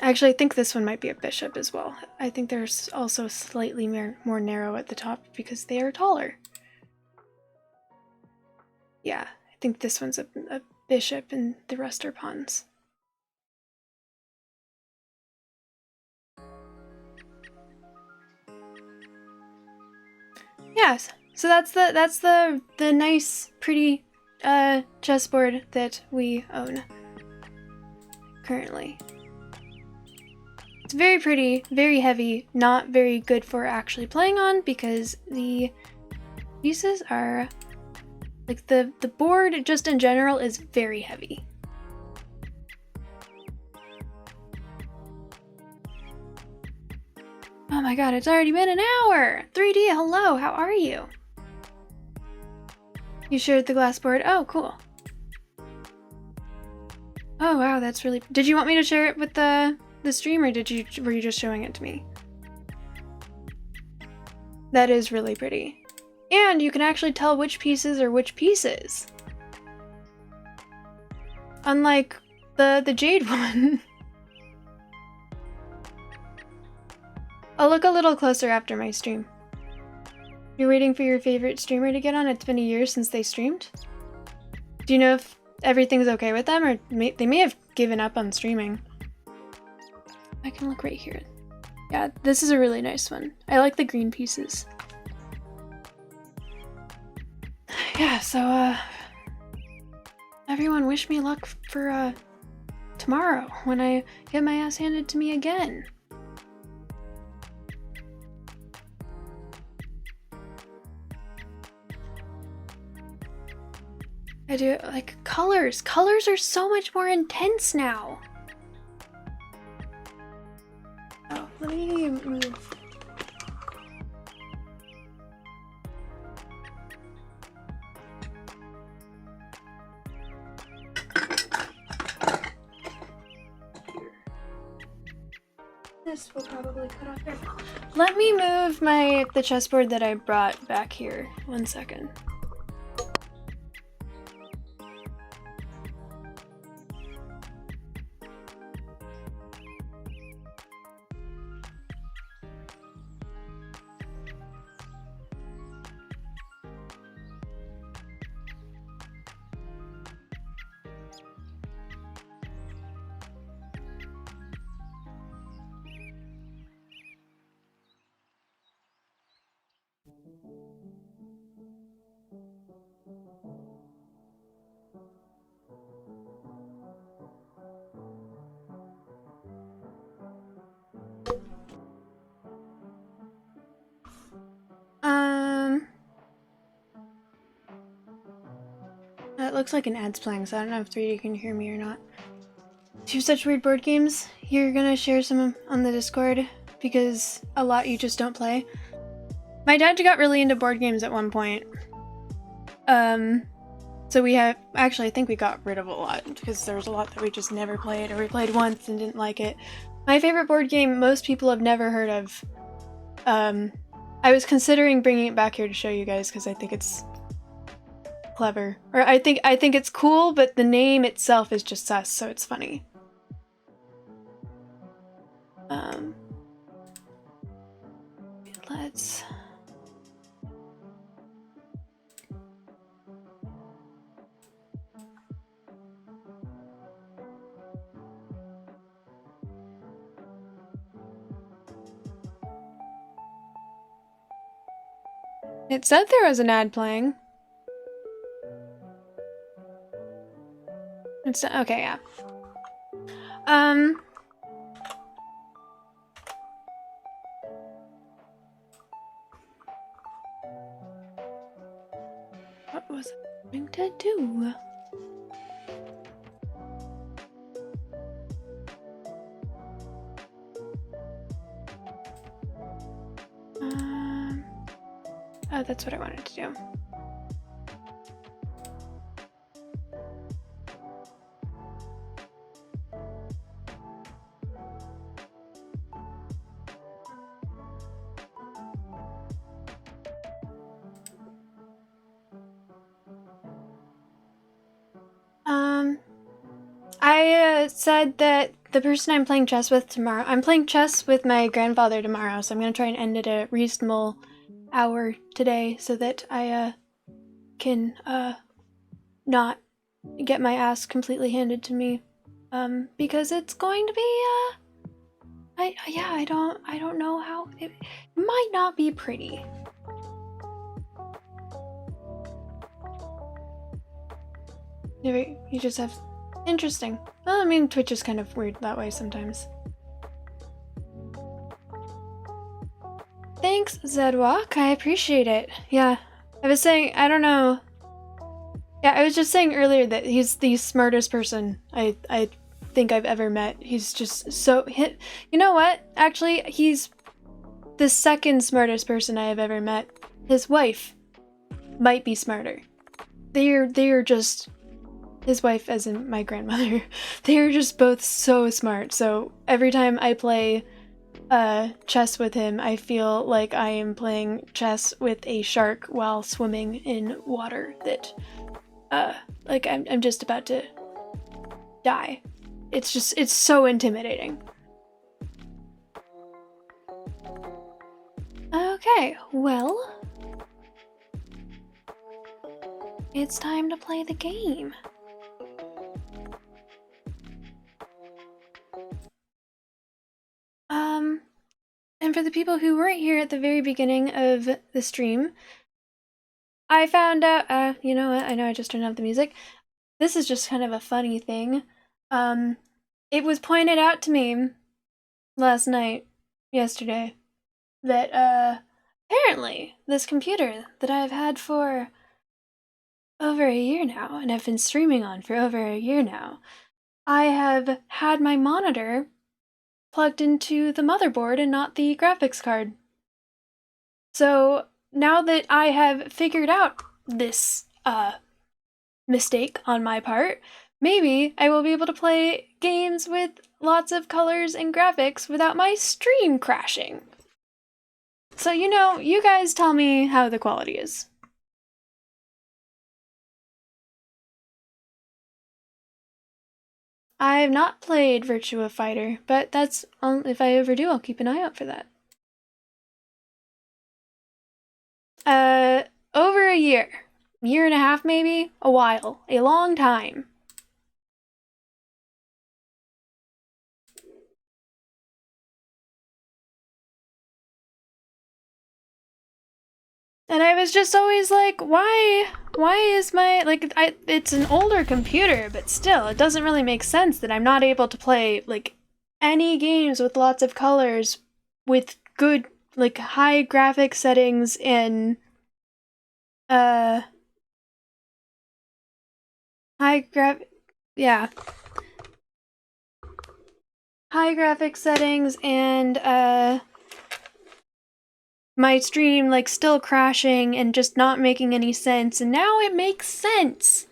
Actually, I think this one might be a bishop as well. I think they're also slightly more narrow at the top because they are taller. Yeah, I think this one's a bishop and the rest are pawns. Yes, so that's the nice, pretty chessboard that we own currently. It's very pretty, very heavy, not very good for actually playing on because the pieces are, like the board just in general is very heavy. Oh my god, it's already been an hour! 3D, hello, how are you? You shared the glass board? Oh, cool. Oh wow, that's really... Did you want me to share it with the stream, or were you just showing it to me? That is really pretty. And you can actually tell which pieces are which pieces. Unlike the jade one. I'll look a little closer after my stream. You're waiting for your favorite streamer to get on? It's been a year since they streamed? Do you know if everything's okay with them, or they may have given up on streaming? I can look right here. Yeah, this is a really nice one. I like the green pieces. Yeah, so, everyone wish me luck for, tomorrow, when I get my ass handed to me again. I do, like, colors. Colors are so much more intense now. Oh, let me move. This will probably cut off here. Let me move the chessboard that I brought back here. 1 second. it looks like an ad's playing, so I don't know if 3D can hear me or not. Two such weird board games. You're gonna share some on the Discord because a lot you just don't play. My dad got really into board games at one point. So we have, actually I think we got rid of a lot because there was a lot that we just never played, or we played once and didn't like it. My favorite board game most people have never heard of. I was considering bringing it back here to show you guys because I think it's clever. Or I think it's cool, but the name itself is just sus, so it's funny. Let's... It said there was an ad playing. It's okay, yeah. What was I going to do? Oh, that's what I wanted to do. I said that the person I'm playing chess with tomorrow, I'm playing chess with my grandfather tomorrow, so I'm gonna try and end at a reasonable hour today so that I can not get my ass completely handed to me, because it's going to be I don't know how it might not be pretty. You just have interesting. Well, I mean, Twitch is kind of weird that way sometimes. Thanks, Zedwalk. I appreciate it. Yeah, I was saying, I don't know. Yeah, I was just saying earlier that he's the smartest person I think I've ever met. He's just so... You know what? Actually, he's the second smartest person I have ever met. His wife might be smarter. They are just... His wife, as in my grandmother, they are just both so smart. So every time I play chess with him, I feel like I am playing chess with a shark while swimming in water that, like I'm just about to die. It's so intimidating. Okay, well, it's time to play the game. And for the people who weren't here at the very beginning of the stream, I found out, you know what, I know I just turned off the music. This is just kind of a funny thing. It was pointed out to me yesterday, that, apparently this computer that I've had for over a year now, and I've been streaming on for over a year now, I have had my monitor plugged into the motherboard and not the graphics card. So now that I have figured out this mistake on my part, maybe I will be able to play games with lots of colors and graphics without my stream crashing. So, you know, you guys tell me how the quality is. I have not played Virtua Fighter, but that's, if I ever do, I'll keep an eye out for that. Over a year and a half maybe, a while, a long time. And I was just always like, why is my, like, it's an older computer, but still, it doesn't really make sense that I'm not able to play, like, any games with lots of colors with good, like, high graphic settings and, yeah. High graphics settings and my stream like still crashing and just not making any sense, and now it makes sense.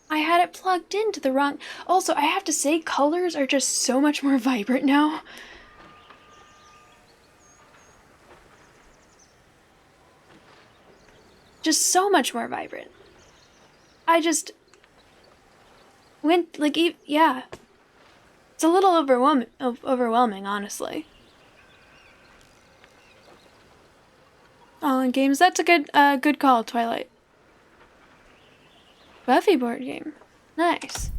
I had it plugged into the wrong. Also, I have to say, colors are just so much more vibrant now. Just so much more vibrant. I just went like, yeah. It's a little overwhelming, honestly. All in games. That's a good call, Twilight. Buffy board game. Nice.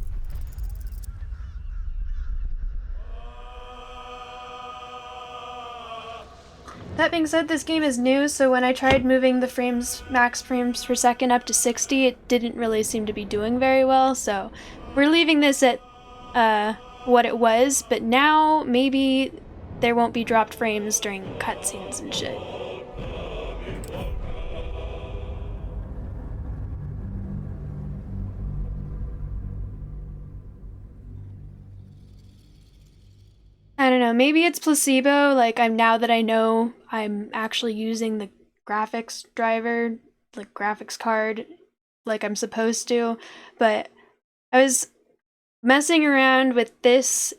That being said, this game is new, so when I tried moving the max frames per second up to 60, it didn't really seem to be doing very well, so we're leaving this at what it was, but now maybe there won't be dropped frames during cutscenes and shit. I don't know, maybe it's placebo, like now that I know I'm actually using the graphics driver, like graphics card, like I'm supposed to, but I was messing around with this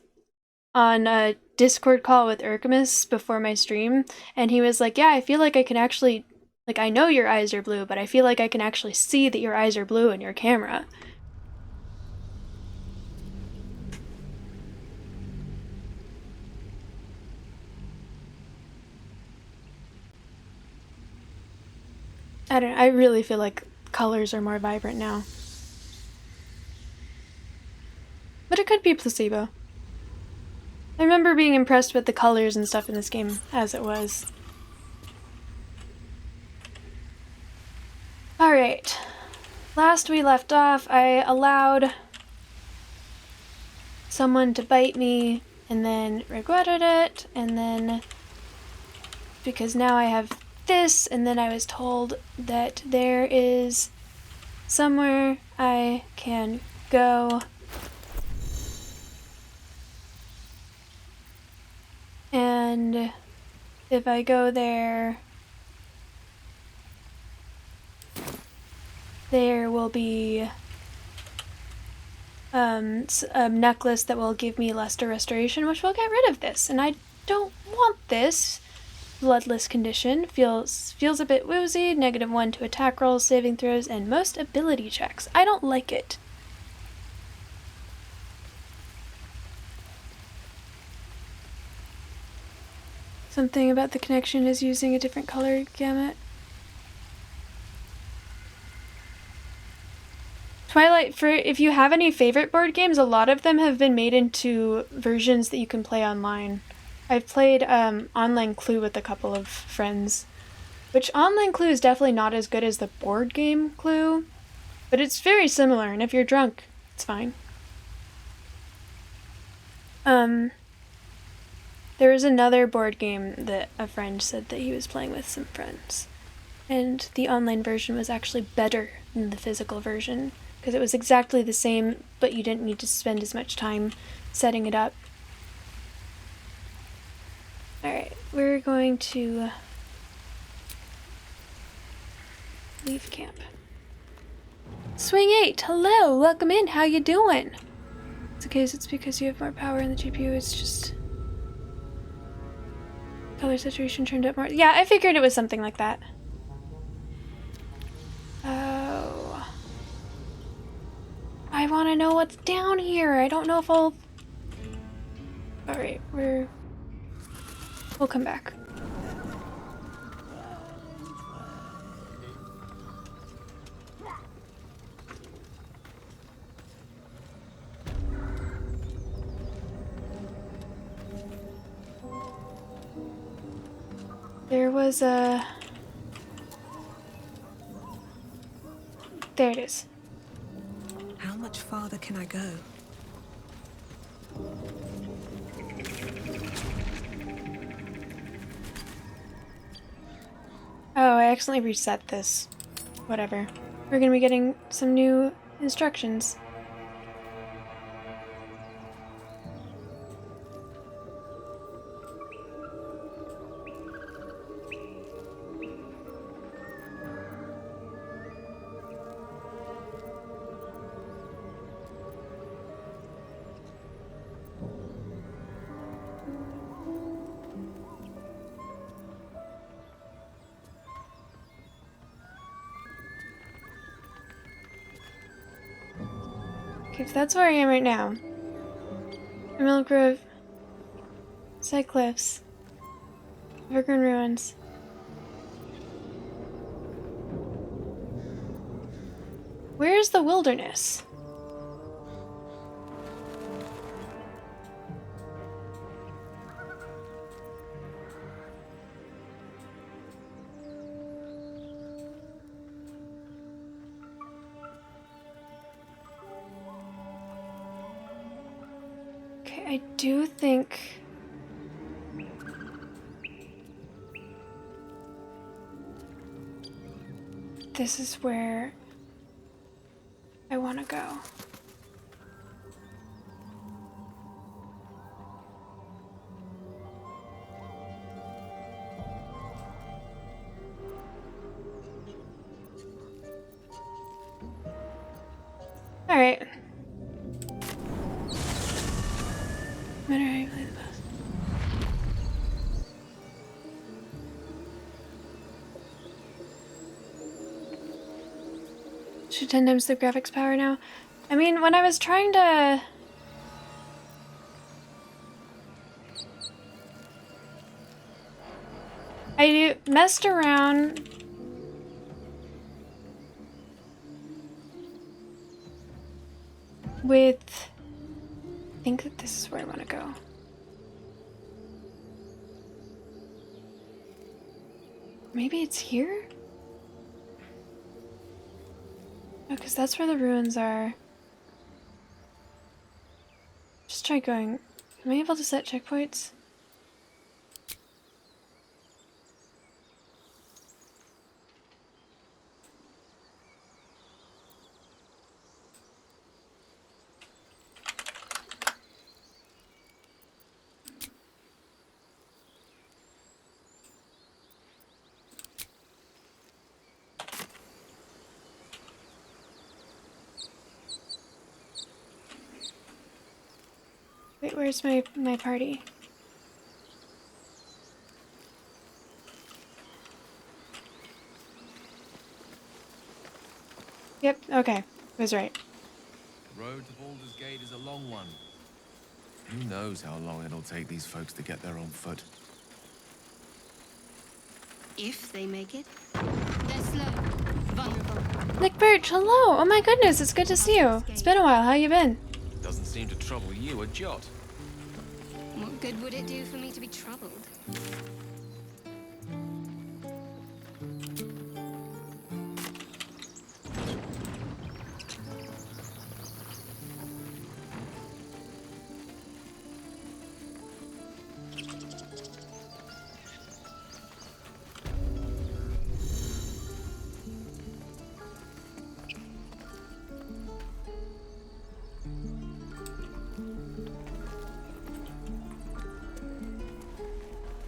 on a Discord call with Urkamus before my stream, and he was like, yeah, I feel like I can actually, like, I know your eyes are blue, but I feel like I can actually see that your eyes are blue in your camera. I don't know, I really feel like colors are more vibrant now. But it could be placebo. I remember being impressed with the colors and stuff in this game as it was. Alright. Last we left off, I allowed someone to bite me and then regretted it, and then because now I have this, and then I was told that there is somewhere I can go and if I go there, there will be a necklace that will give me luster restoration, which will get rid of this, and I don't want this. Bloodless condition feels a bit woozy, -1 to attack rolls, saving throws, and most ability checks. I don't like it. Something about the connection is using a different color gamut. Twilight, if you have any favorite board games, a lot of them have been made into versions that you can play online. I've played Online Clue with a couple of friends, which Online Clue is definitely not as good as the board game Clue, but it's very similar, and if you're drunk, it's fine. There was another board game that a friend said that he was playing with some friends, and the online version was actually better than the physical version, because it was exactly the same, but you didn't need to spend as much time setting it up. Alright, we're going to leave camp. Swing 8, hello, welcome in, how you doing? It's okay, it's because you have more power in the GPU, it's just color saturation turned up more. Yeah, I figured it was something like that. Oh. I want to know what's down here. I don't know if I'll... Alright, we'll come back. There was a... There it is. How much farther can I go? Oh, I accidentally reset this. Whatever. We're gonna be getting some new instructions. Okay, if that's where I am right now. Emerald Grove. Side Cliffs. Evergreen Ruins. Where's the wilderness? Okay, I do think... this is where I want to go. All right. Matter how you play the best. Should 10 times the graphics power now. I mean, when I was trying to... I messed around with... I think that this is where I want to go. Maybe it's here? No, because that's where the ruins are. Just try going. Am I able to set checkpoints? Wait, where's my party? Yep, okay. I was right. The road to Baldur's Gate is a long one. Who knows how long it'll take these folks to get there on foot. If they make it, they're slow, vulnerable. Nick Birch, hello! Oh my goodness, it's good to see you. It's been a while. How you been? Doesn't seem to trouble you a jot. What good would it do for me to be troubled?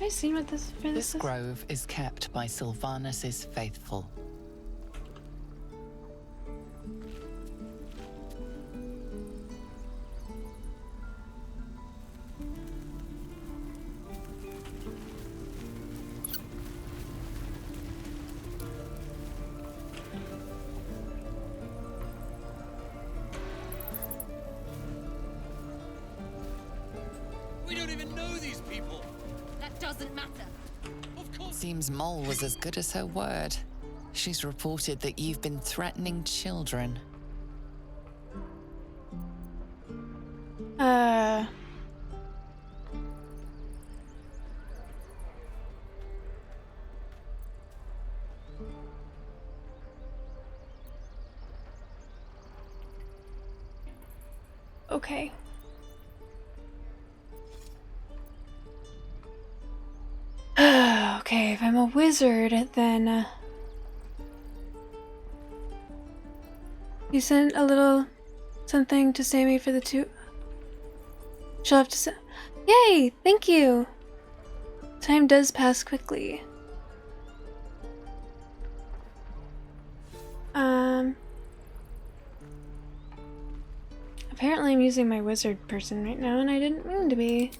Have I seen what this This is? grove is kept by Sylvanus' faithful. We don't even know these people. That doesn't matter. Of course. Seems Mole was as good as her word. She's reported that you've been threatening children. Okay. Okay, if I'm a wizard, then... You sent a little something to Sammy for the two... She'll have to say... Yay! Thank you! Time does pass quickly. Apparently I'm using my wizard person right now, and I didn't mean to be.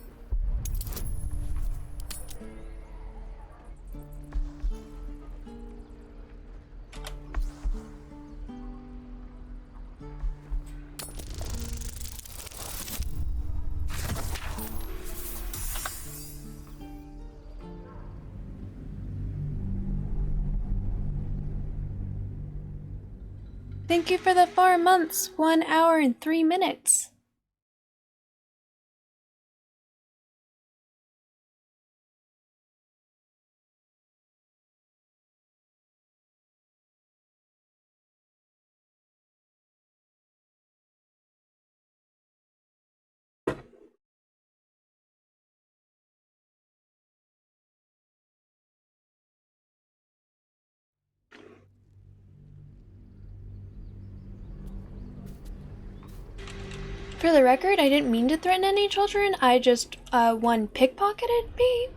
Thank you for the 4 months, 1 hour and 3 minutes. For the record, I didn't mean to threaten any children. I just, one pickpocketed me.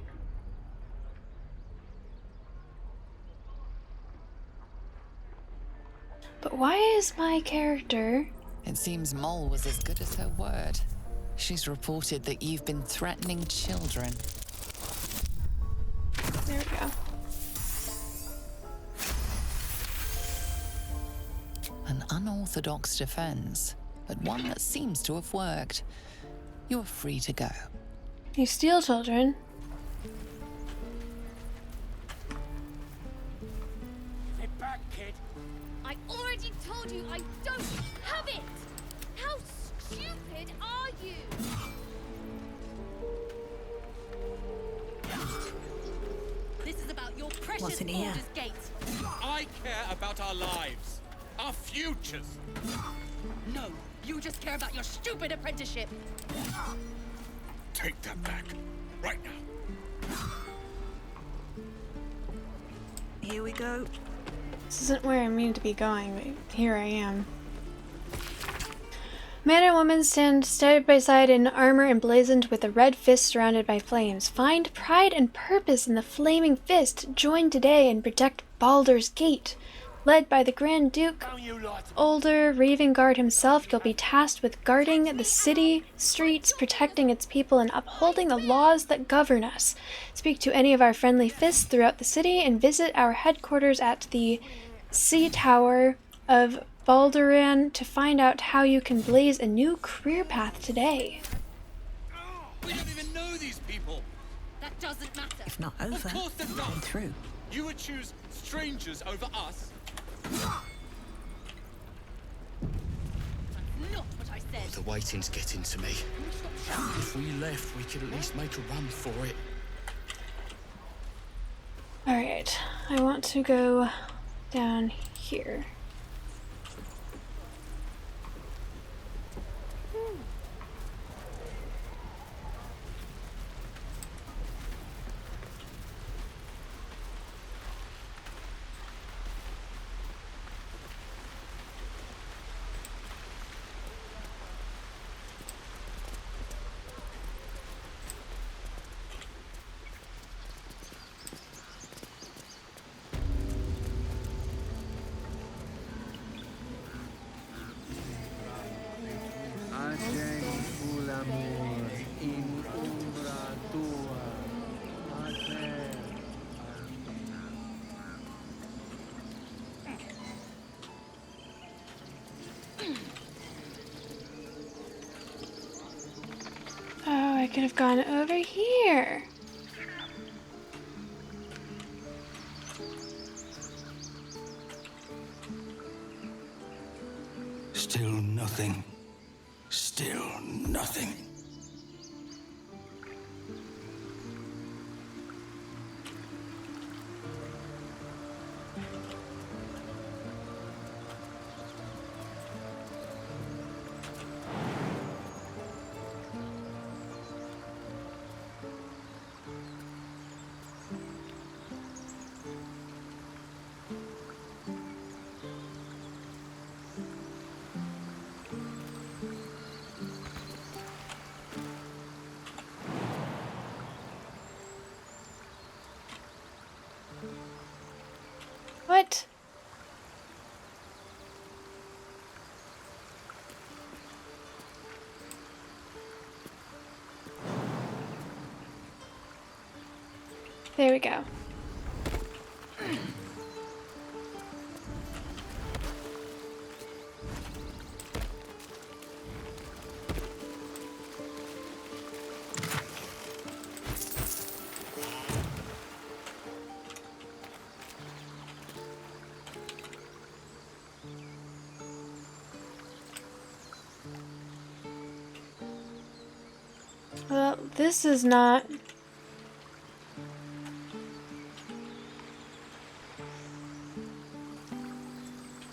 But why is my character... It seems Mole was as good as her word. She's reported that you've been threatening children. There we go. An unorthodox defense, but one that seems to have worked. You're free to go. You steal children. Get back, kid. I already told you I don't have it! How stupid are you? This is about your precious What's in here? Baldur's Gate. I care about our lives, our futures. No, you just care about your stupid apprenticeship. Take that back, right now. Here we go. This isn't where I mean to be going, but here I am. Man and woman stand side by side in armor emblazoned with a red fist surrounded by flames. Find pride and purpose in the flaming fist. Join today and protect Baldur's Gate. Led by the Grand Duke, older Raven Guard himself, you'll be tasked with guarding the city streets, protecting its people, and upholding the laws that govern us. Speak to any of our friendly fists throughout the city and visit our headquarters at the Sea Tower of Baldurs to find out how you can blaze a new career path today. We don't even know these people. That doesn't matter. If not Of over, course they're then not. through. You would choose strangers over us? That's not what I said. The waiting's getting to me. If we left, we could at least make a run for it. Alright, I want to go down here. Oh, I could have gone over here. Still nothing. Still nothing. What? There we go. this is not...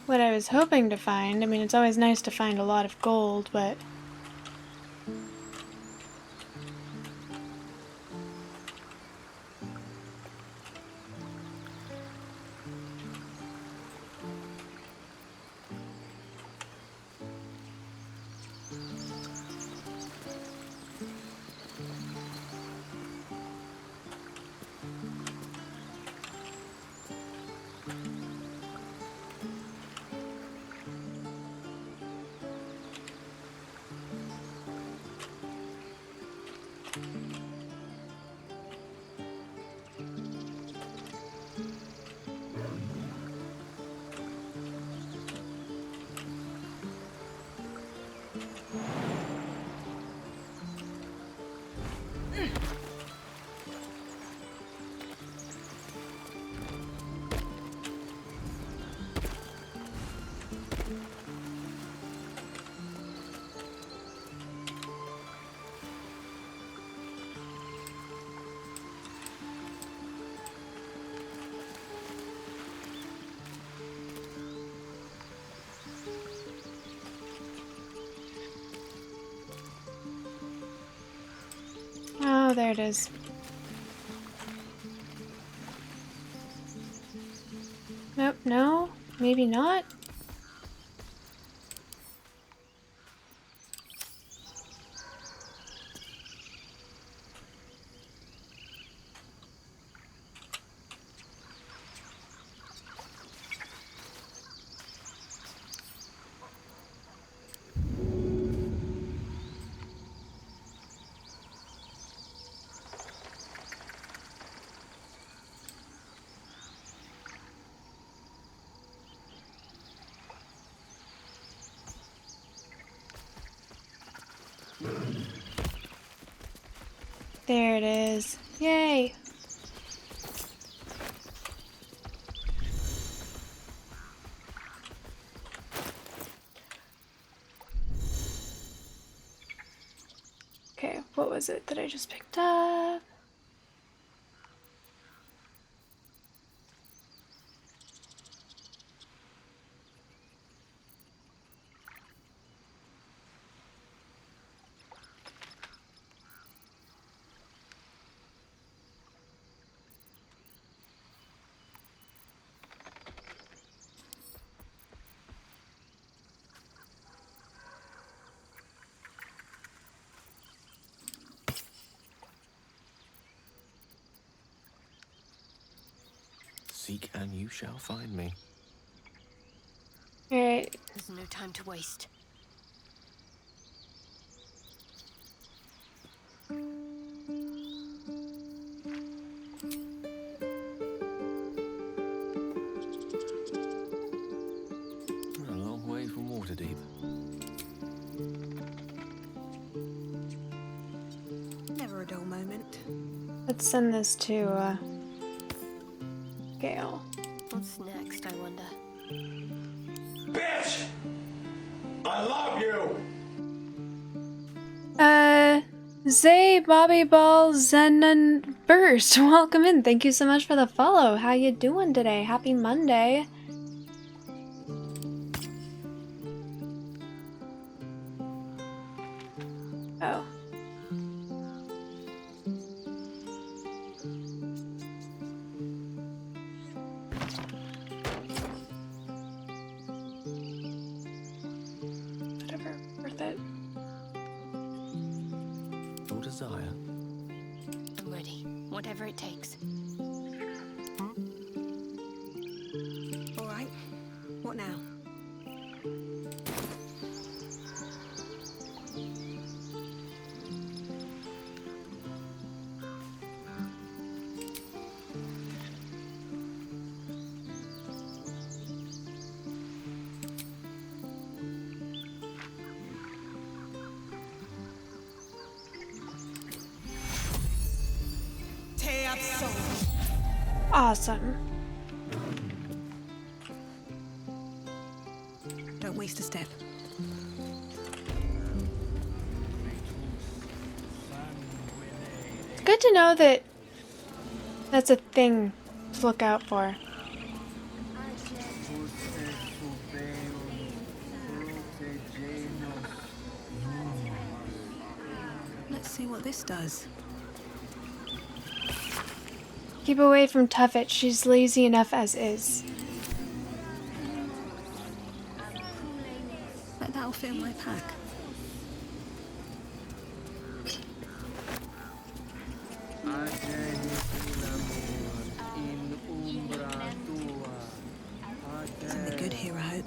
what I was hoping to find. I mean, it's always nice to find a lot of gold, but... Oh, there it is. Nope, no, maybe not. There it is. Yay! Okay, what was it that I just picked up? Seek and you shall find me. Alright. There's no time to waste. We're a long way from Waterdeep. Never a dull moment. Let's send this to, Gale. What's next, I wonder? Bitch! I love you! Zay, Bobby Ball, Zenon Burst, welcome in. Thank you so much for the follow. How you doing today? Happy Monday. Oh. Whatever, worth it. Your desire. I'm ready. Whatever it takes. All right. What now? Awesome. Don't waste a step. good to know that that's a thing to look out for. Let's see what this does. Keep away from Tuffet. She's lazy enough as is. Bet that'll fit in my pack. Something good here, I hope.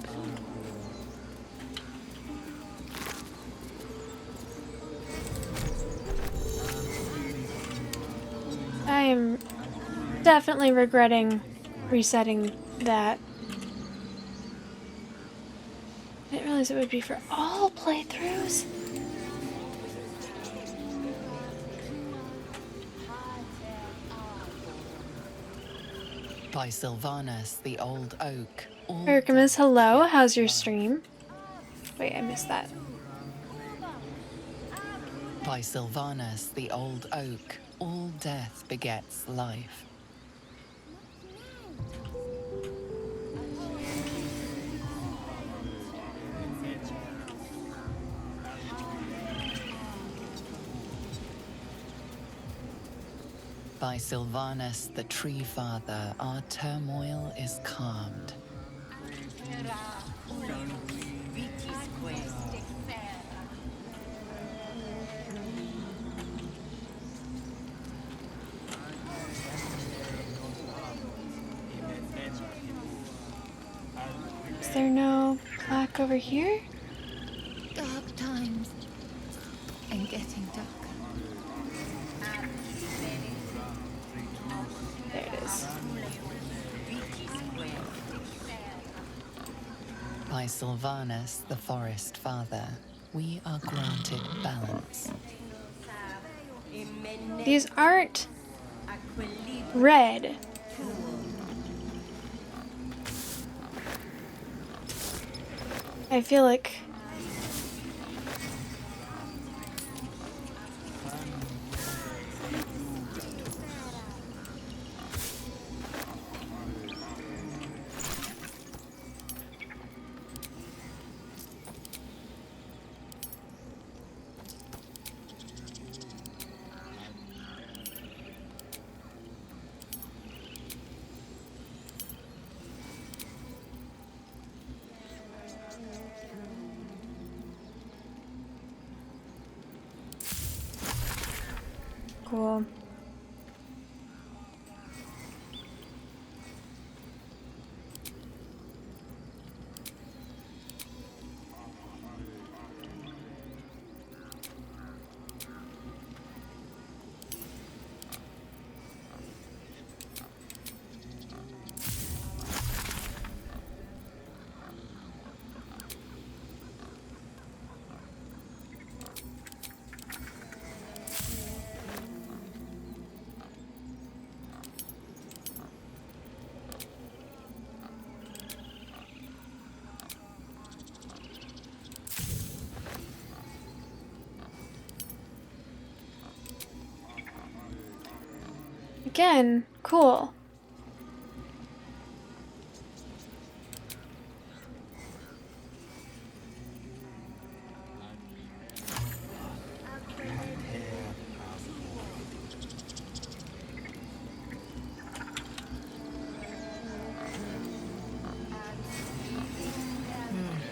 I am definitely regretting resetting that. I didn't realize it would be for all playthroughs. By Sylvanus, the old oak. Erkamus, hello. How's your stream? Wait, I missed that. By Sylvanus, the old oak, all death begets life. By Sylvanus, the tree father, our turmoil is calmed. Is there no plaque over here? Dark times. And getting darker. There it is. By Sylvanus, the forest father, we are granted balance. These aren't red. I feel like cool. Again, cool.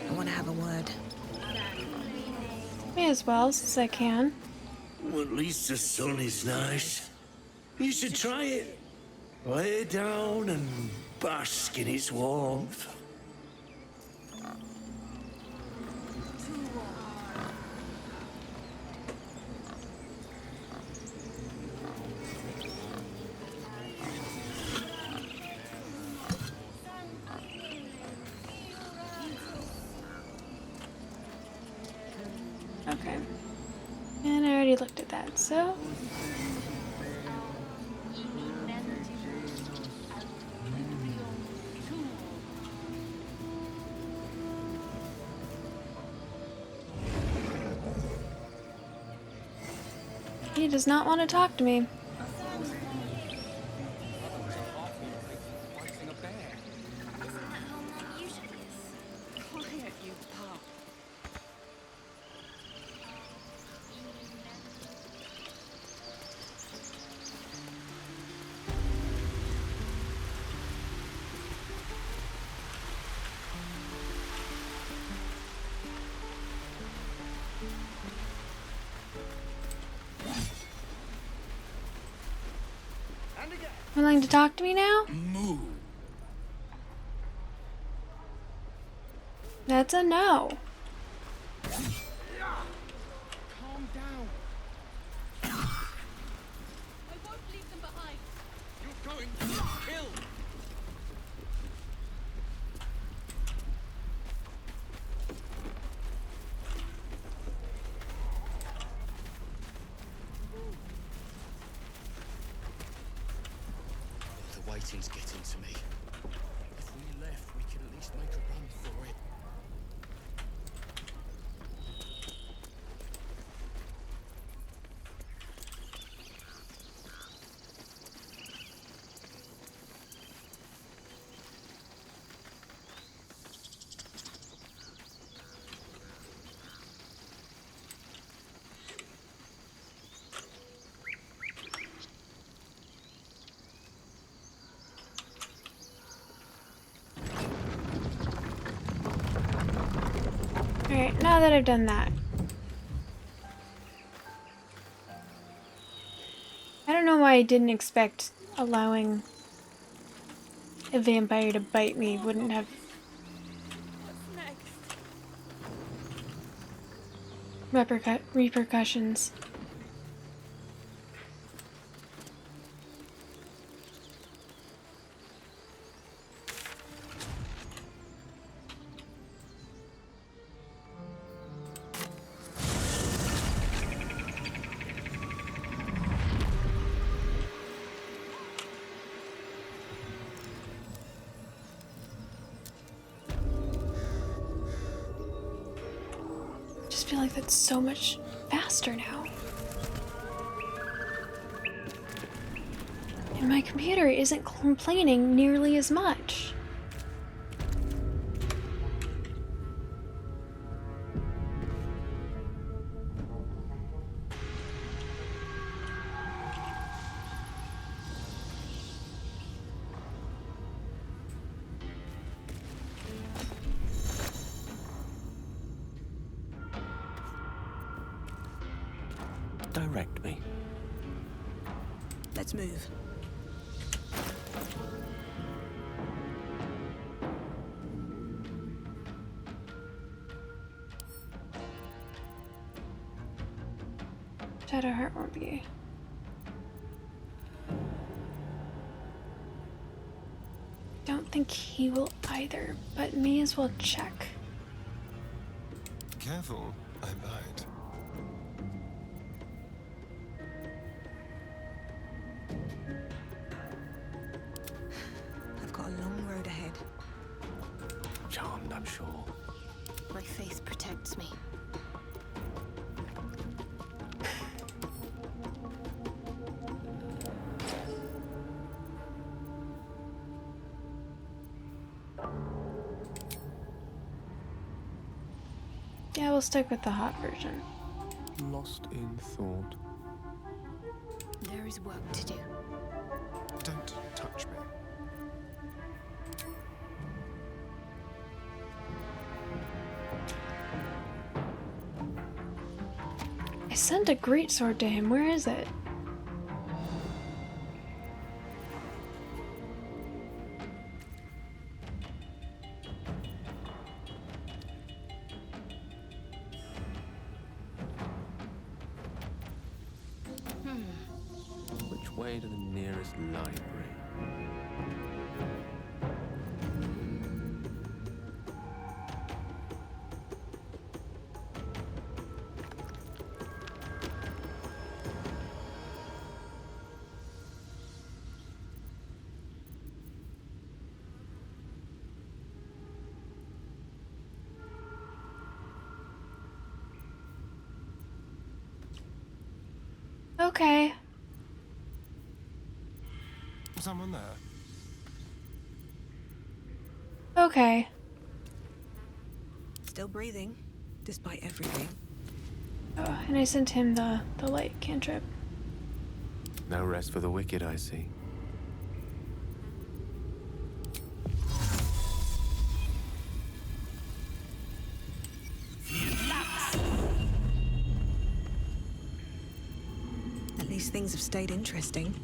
I want to have a word. May as well, since I can. Well, at least the sun is nice. You should try it. Lay down and bask in its warmth. Okay. And I already looked at that, so... He does not want to talk to me. Quiet, you pup. Willing to talk to me now? Moo. That's a no. Calm down. I won't leave them behind. You're going to get killed. The waiting's getting to me. If we left, we could at least make a run for it. Alright, now that I've done that. I don't know why I didn't expect allowing a vampire to bite me wouldn't have repercussions. I feel like that's so much faster now. And my computer isn't complaining nearly as much. Direct me. Let's move. Shadowheart won't be. Don't think he will either, but may as well check. Careful, I might. I've got a long road ahead. Charmed, I'm sure. My faith protects me. Yeah, we'll stick with the hot version. Lost in thought. There is work to do. Don't touch me. I sent a greatsword to him. Where is it? Which way to the nearest library? Okay. Someone there? Okay. Still breathing, despite everything. Oh, and I sent him the light cantrip. No rest for the wicked, I see. At least things have stayed interesting.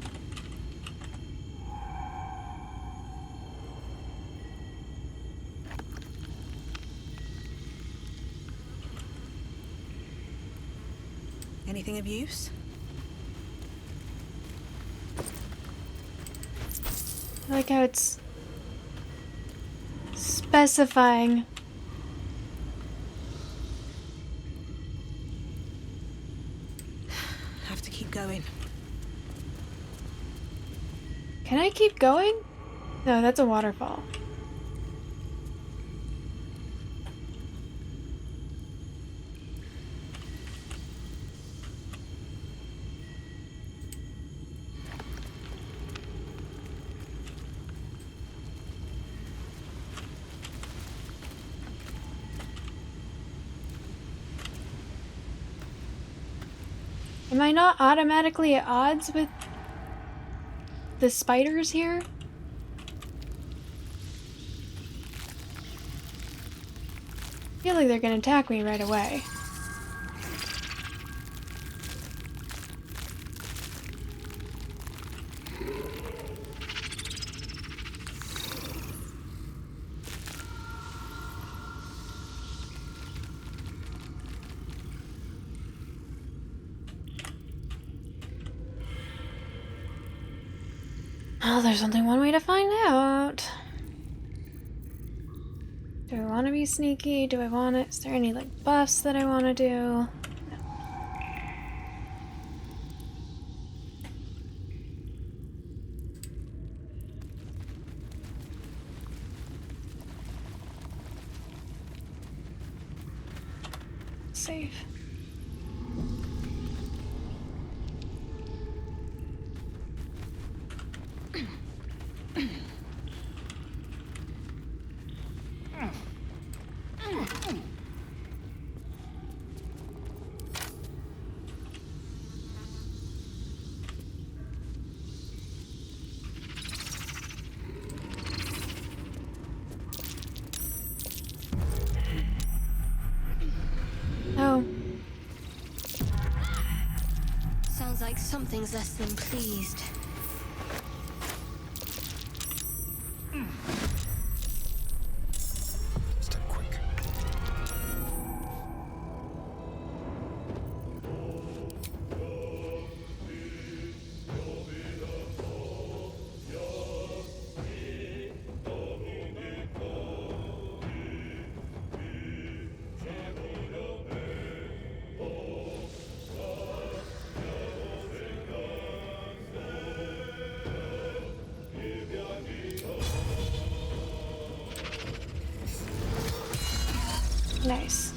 Anything of use? I like how it's specifying. Have to keep going. Can I keep going? No, that's a waterfall. Am I not automatically at odds with the spiders here? I feel like they're gonna attack me right away. Oh, there's only one way to find out. Do I want to be sneaky? Do I want it? Is there any like buffs that I want to do? No. Save. Oh. Sounds like something's less than pleased. Step quick. Nice.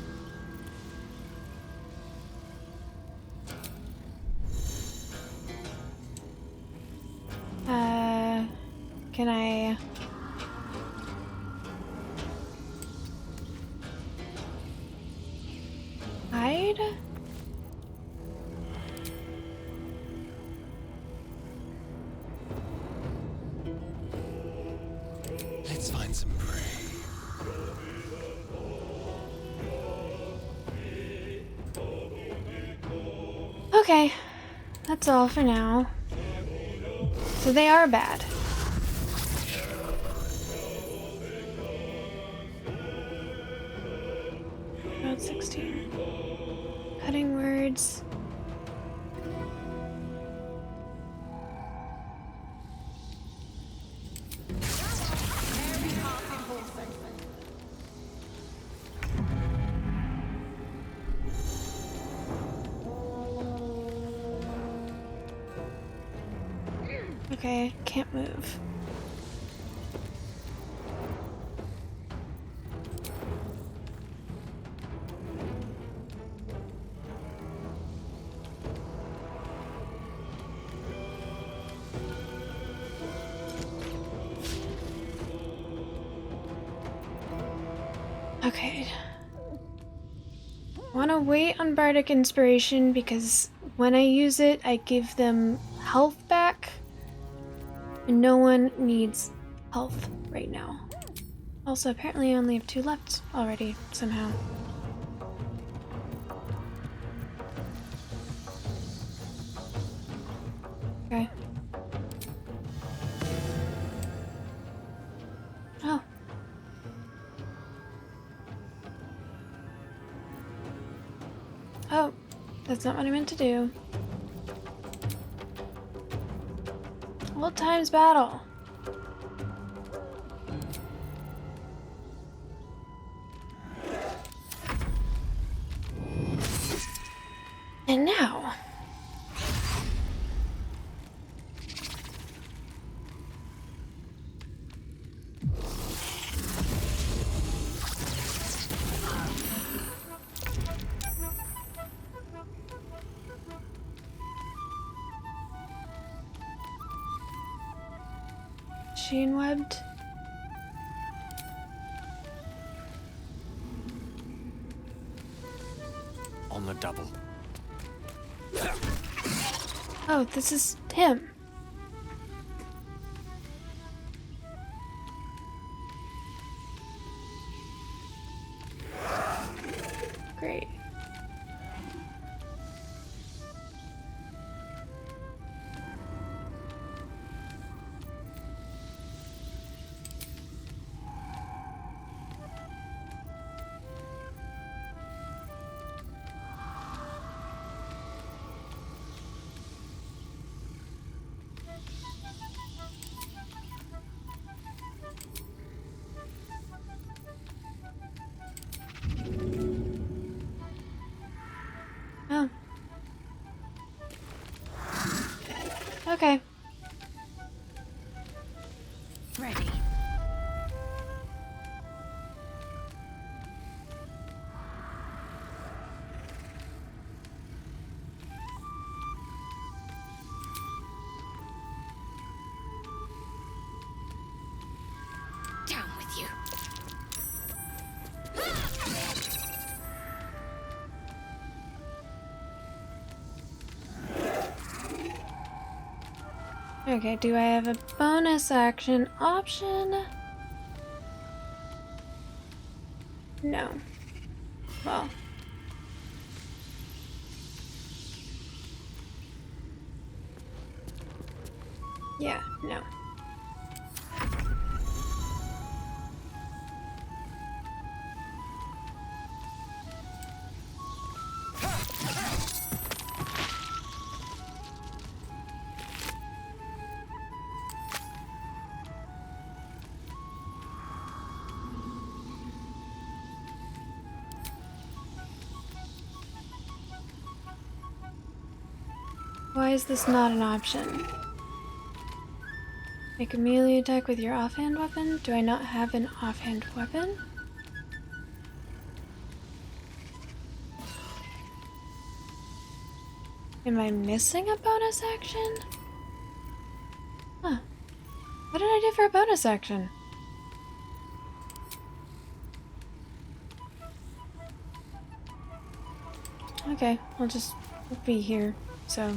Can I... hide? Let's find some prey. Okay, that's all for now. So they are bad. About 16. Cutting words. Okay, can't move. Okay. I want to wait on Bardic Inspiration because when I use it, I give them health back. And no one needs health right now. Also, apparently I only have 2 left already, somehow. Okay. Oh. Oh, that's not what I meant to do. Old times battle. And now. Sheen webbed. On the double. Oh, this is him. Great. Oh. Okay. Ready. Down with you. Okay, do I have a bonus action option? No. Well. Yeah, no. Why is this not an option? Make a melee attack with your offhand weapon? Do I not have an offhand weapon? Am I missing a bonus action? Huh. What did I do for a bonus action? Okay, I'll just be here, so...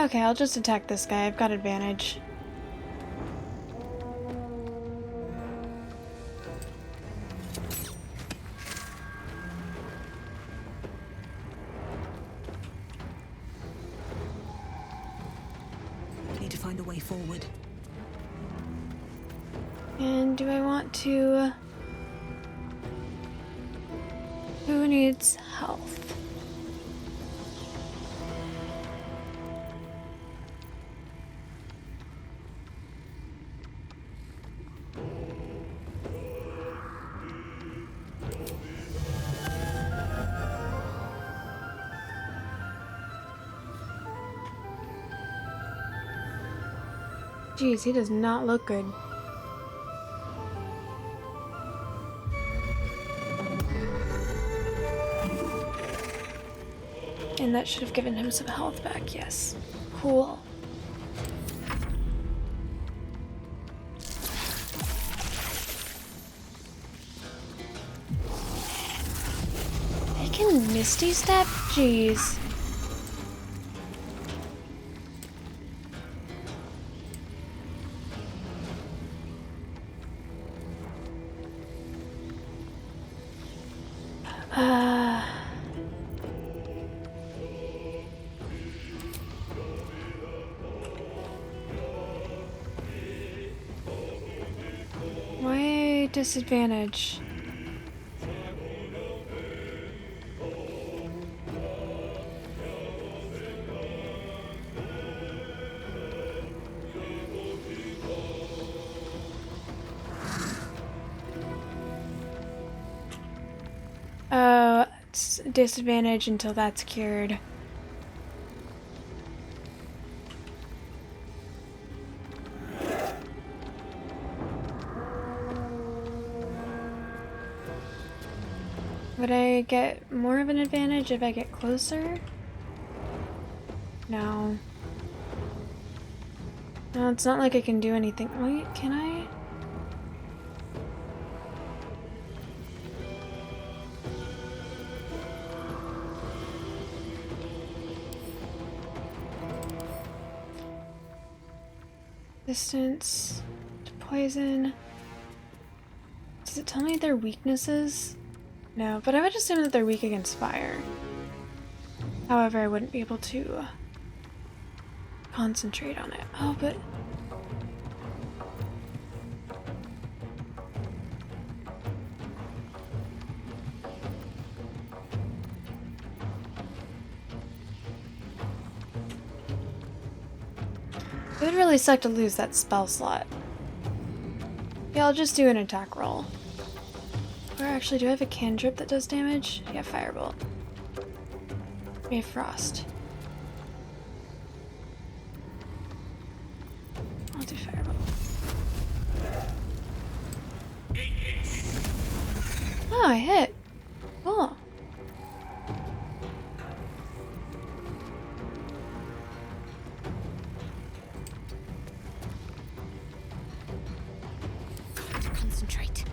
Okay, I'll just attack this guy. I've got advantage. Need to find a way forward. And do I want to... Who needs health? Jeez, he does not look good. And that should have given him some health back, yes. Cool. He can Misty Step? Jeez. Why disadvantage? Oh, it's disadvantage until that's cured. Would I get more of an advantage if I get closer? No. No, it's not like I can do anything. Wait, can I? Distance to poison. Does it tell me their weaknesses? No, but I would assume that they're weak against fire. However, I wouldn't be able to concentrate on it. Oh, but... it would really suck to lose that spell slot. Yeah, I'll just do an attack roll. Or actually, do I have a cantrip that does damage? Yeah, Firebolt. Okay, Frost. I'll do Firebolt. Oh, I hit. Cool. Concentrate.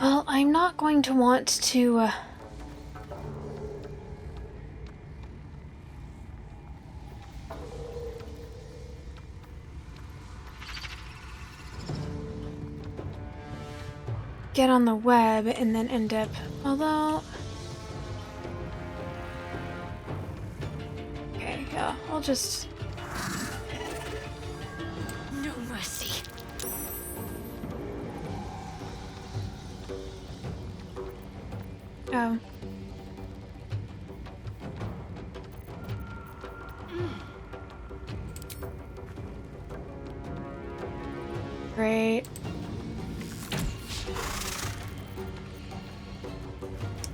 Well, I'm not going to want to get on the web and then end up, although... Okay, yeah, I'll just... No mercy. Oh. Great.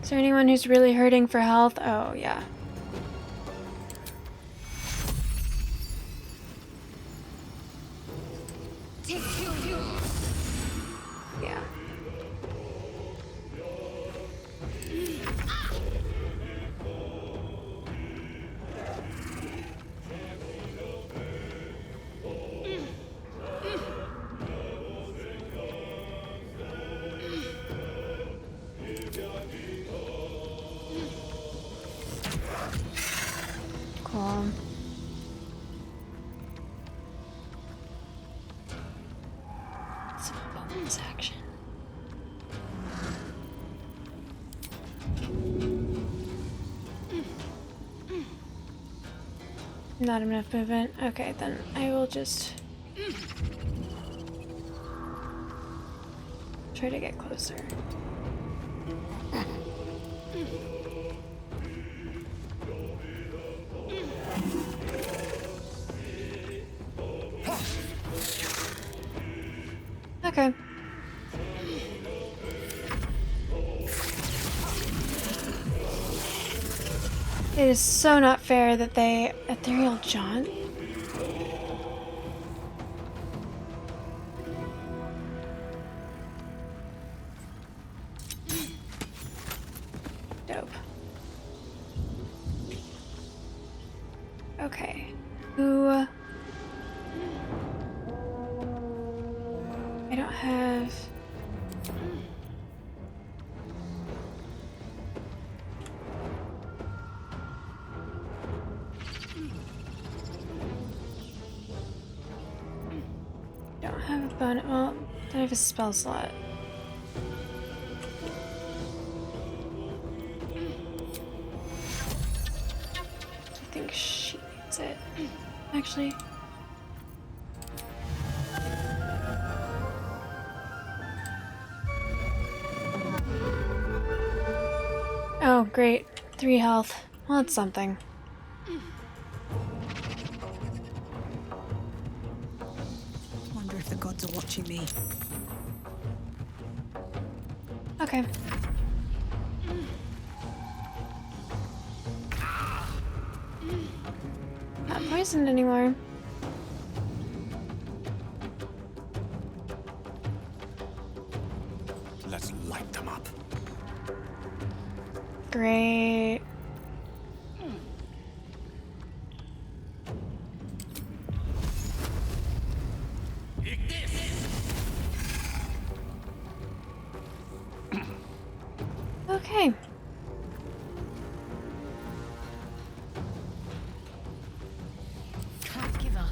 Is there anyone who's really hurting for health? Oh, yeah. Yeah. Cool. It's a bonus action. Not enough movement. Okay, then I will just try to get closer. Okay. It is so not fair that they... Ethereal Jaunt? Dope. Okay. Who... I don't have... Don't have a bonus. Well, I have a spell slot. I think she needs it. Actually. Oh, great. 3 health. Well, that's something. Wonder if the gods are watching me. Okay. Not poisoned anymore. Let's light them up. Great. Okay. Can't give up.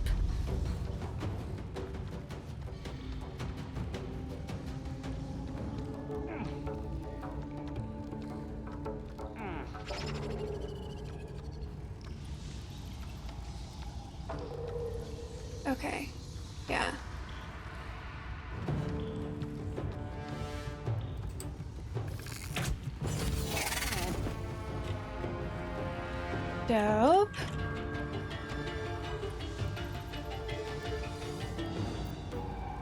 Okay. Yeah. Dope.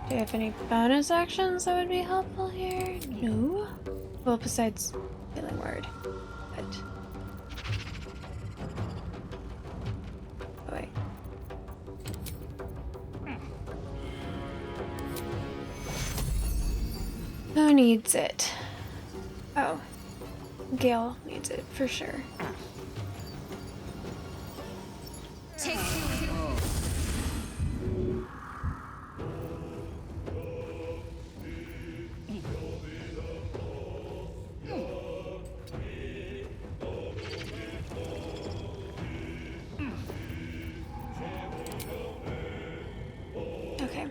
Do you have any bonus actions that would be helpful here? No. Well, besides healing word. But... Oh, wait. Who needs it? Oh. Gale needs it, for sure. Okay.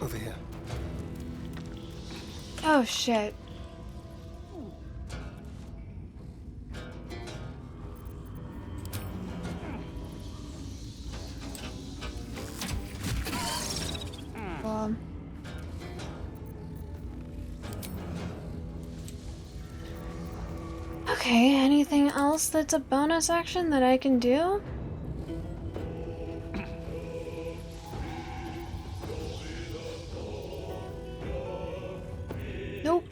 Over here. Oh shit. Well, okay, anything else that's a bonus action that I can do? Nope.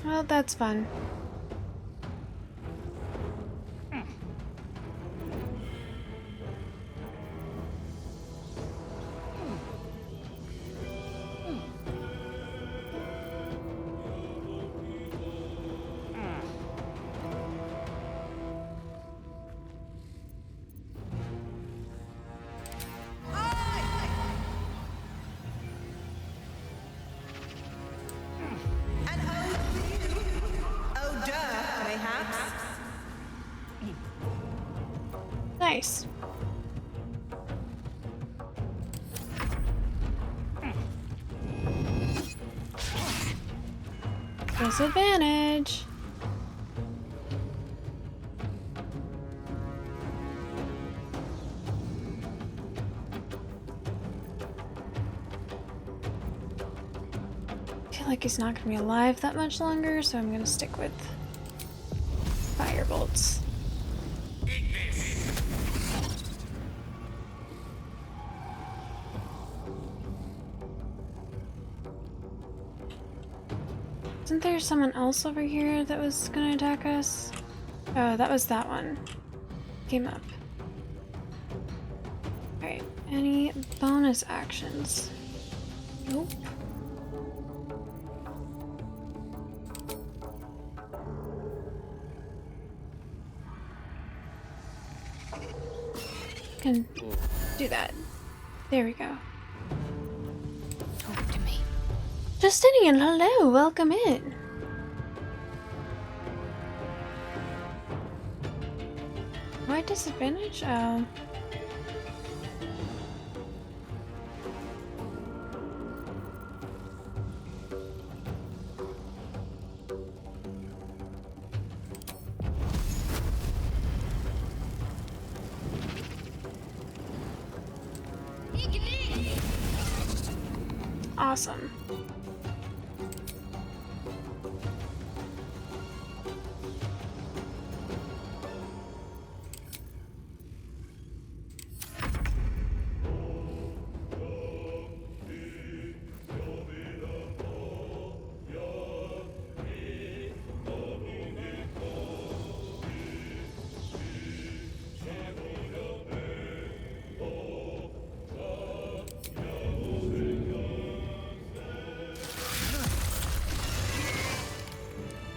Well, that's fun. Nice. Disadvantage. I feel like he's not gonna be alive that much longer, so I'm gonna stick with fire bolts. Isn't there someone else over here that was gonna attack us? Oh, that was that one. Came up. Alright, any bonus actions? Nope. Can do that. There we go. Talk to me. Justinian, hello, welcome in. Why disadvantage? Oh. Awesome.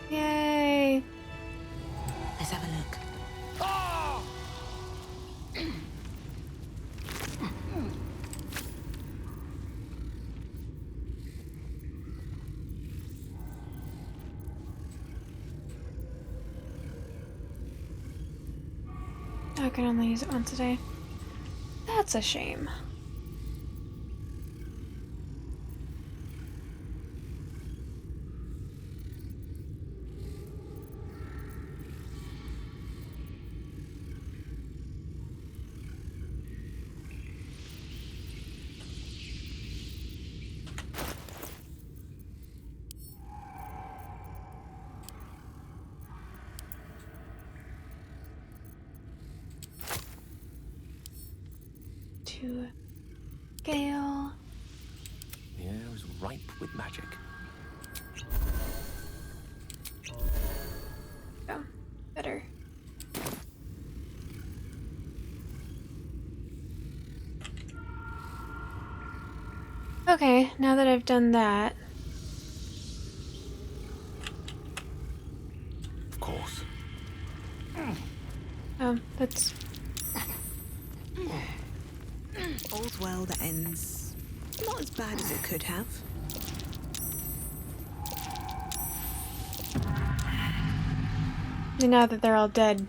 Yay! Let's have a look. I can only use it once a day. That's a shame. To Gale. The air is ripe with magic. Oh, better. Okay, now that I've done that. Of course. That's All's well that ends not as bad as it could have. and now that they're all dead,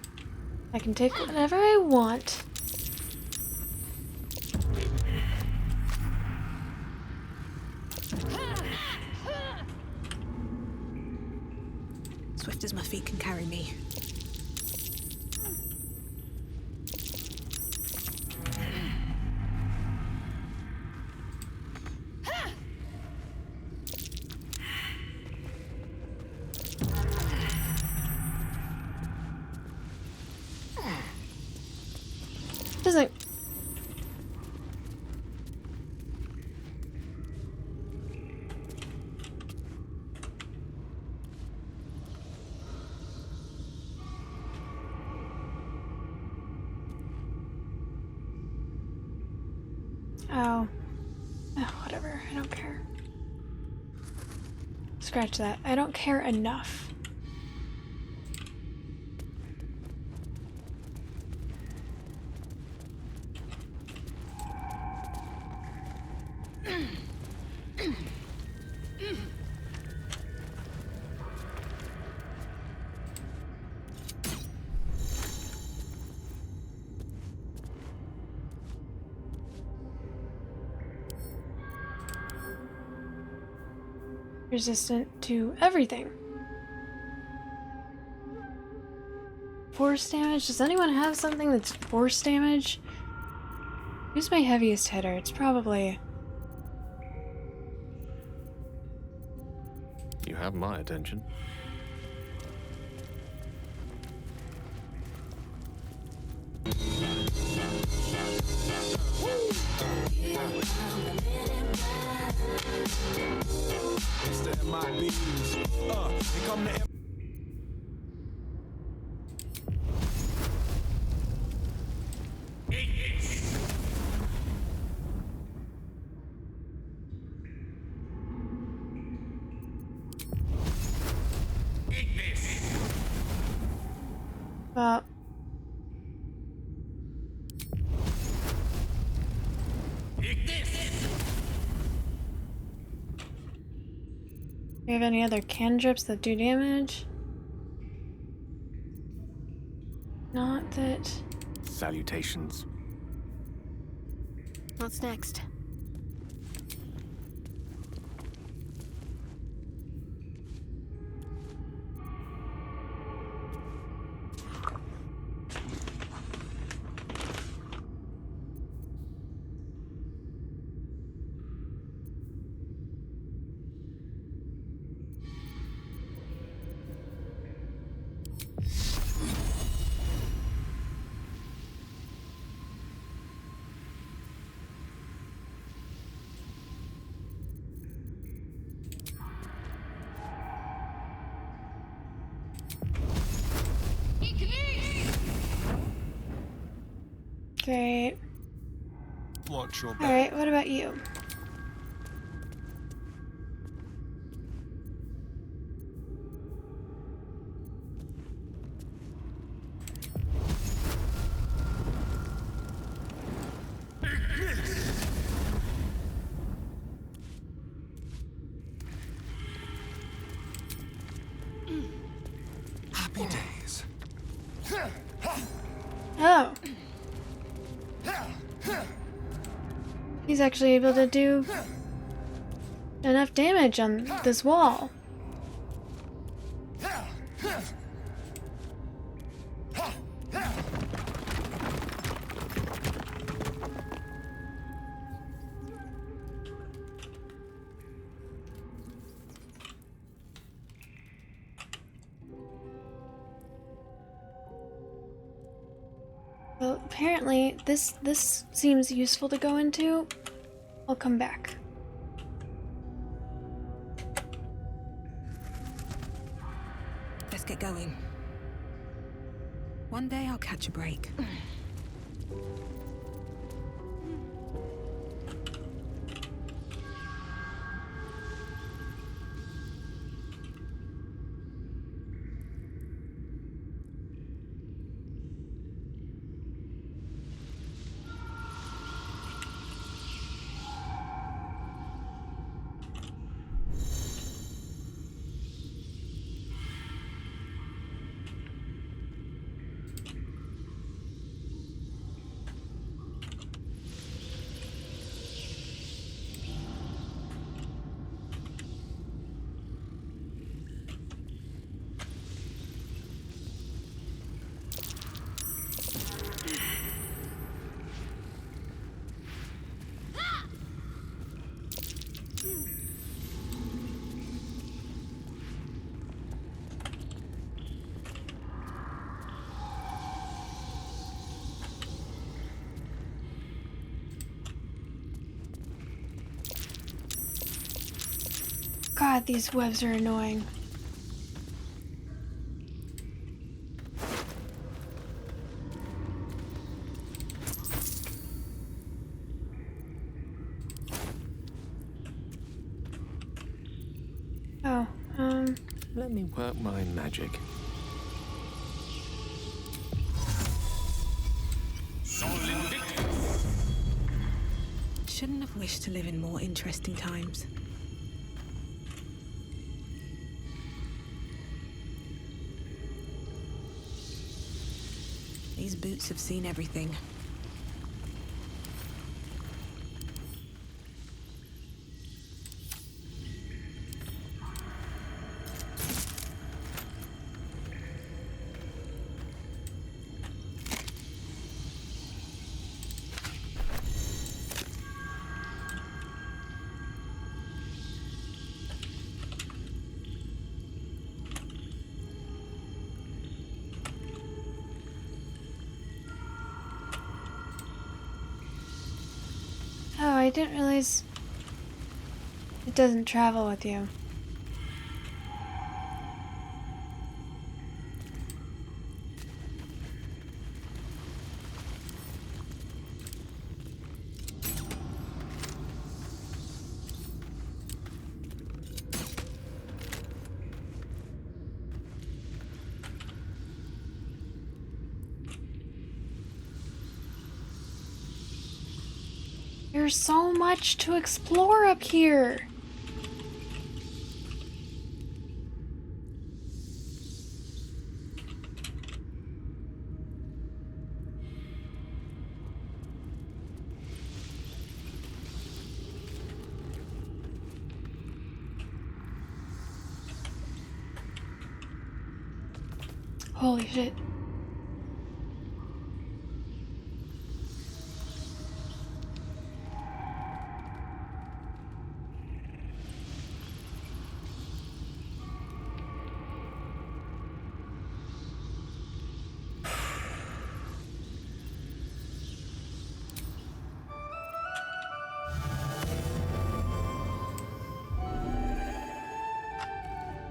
I can take whatever I want. Swift as my feet can carry me. Doesn't. Oh. Oh, whatever. I don't care. Scratch that. I don't care enough. Resistant to everything. Force damage? Does anyone have something that's force damage? Who's my heaviest hitter? It's probably... You have my attention. Well... Do you have any other cantrips that do damage? Not that... Salutations. What's next? Great. Watch your back. Alright, what about you? Happy days. Oh. He's actually able to do enough damage on this wall. Well, apparently this seems useful to go into. I'll come back. Let's get going. One day I'll catch a break. God, these webs are annoying. Oh, Let me work my magic. Shouldn't have wished to live in more interesting times. These boots have seen everything. didn't realize it doesn't travel with you. There's so much to explore up here. Holy shit.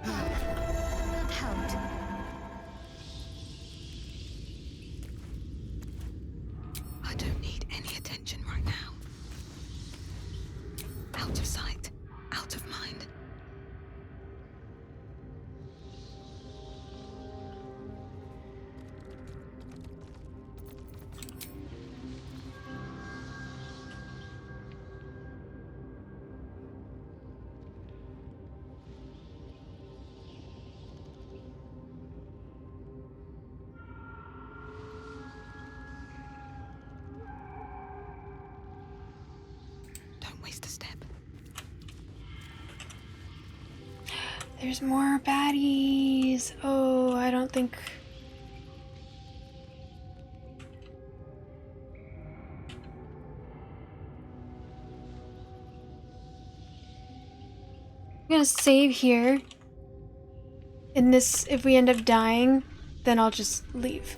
That helped. I don't need any attention right now. Out of sight, out of mind. Don't waste a step. There's more baddies. Oh, I don't think... I'm gonna save here. In this, if we end up dying, then I'll just leave.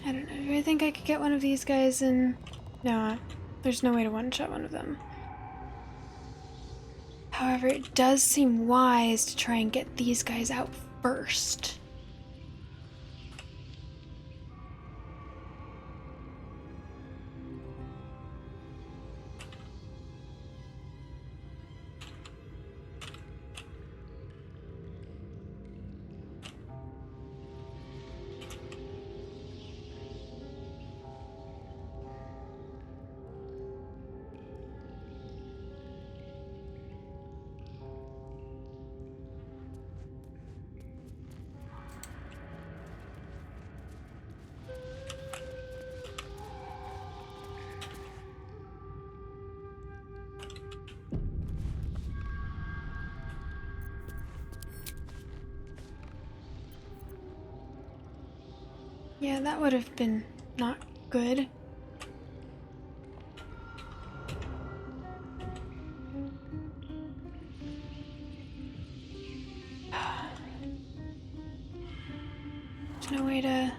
I don't know. Do I think I could get one of these guys in? No, there's no way to one-shot one of them. However, it does seem wise to try and get these guys out first. Yeah, that would have been not good. There's no way to...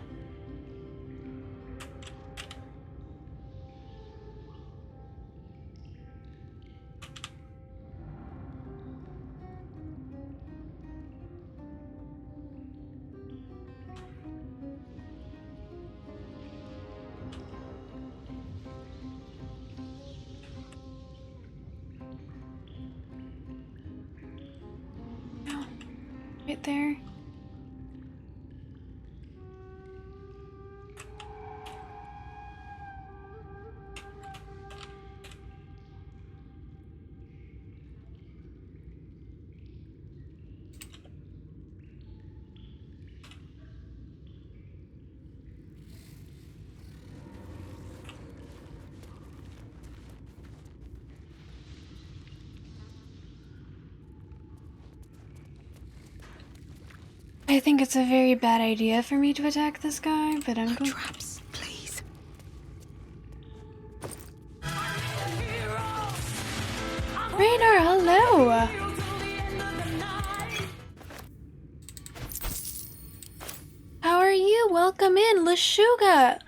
No. Right there. I think it's a very bad idea for me to attack this guy, but I'm going. Traps, please. Raynor, hello! How are you? Welcome in, Lashuga!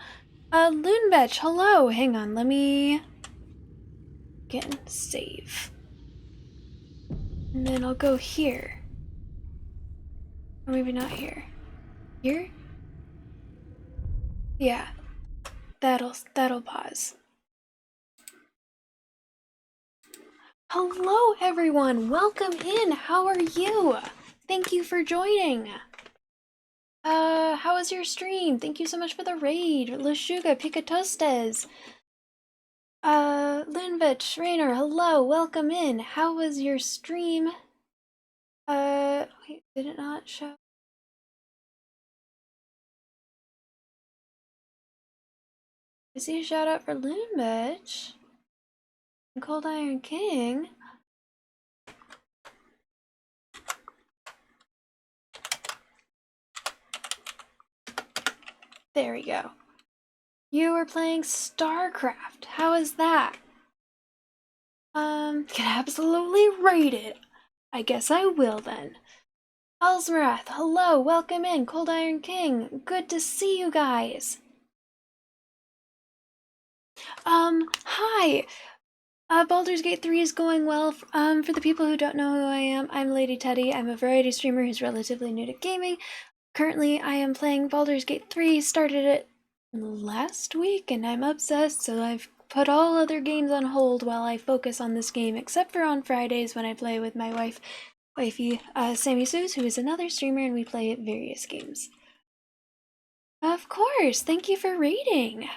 Loonbetch, hello! Hang on, let me... Again, save. And then I'll go here. Or maybe not here. Here? Yeah. That'll pause. Hello everyone! Welcome in! How are you? Thank you for joining! How was your stream? Thank you so much for the raid! Lashuga, Picatostes! Linvich, Raynor, hello! Welcome in! How was your stream? Wait, did it not show? I see a shout out for Loonbitch and Cold Iron King. There we go. You were playing StarCraft. How is that? Can absolutely rate it. I guess I will then. Elsmarath, hello, welcome in. Cold Iron King, good to see you guys. Hi. Baldur's Gate 3 is going well. For the people who don't know who I am, I'm Lady Teddy. I'm a variety streamer who's relatively new to gaming. Currently, I am playing Baldur's Gate 3, started it last week, and I'm obsessed, so I've put all other games on hold while I focus on this game, except for on Fridays when I play with my wifey, Sammy Suze, who is another streamer, and we play various games. Of course, thank you for raiding.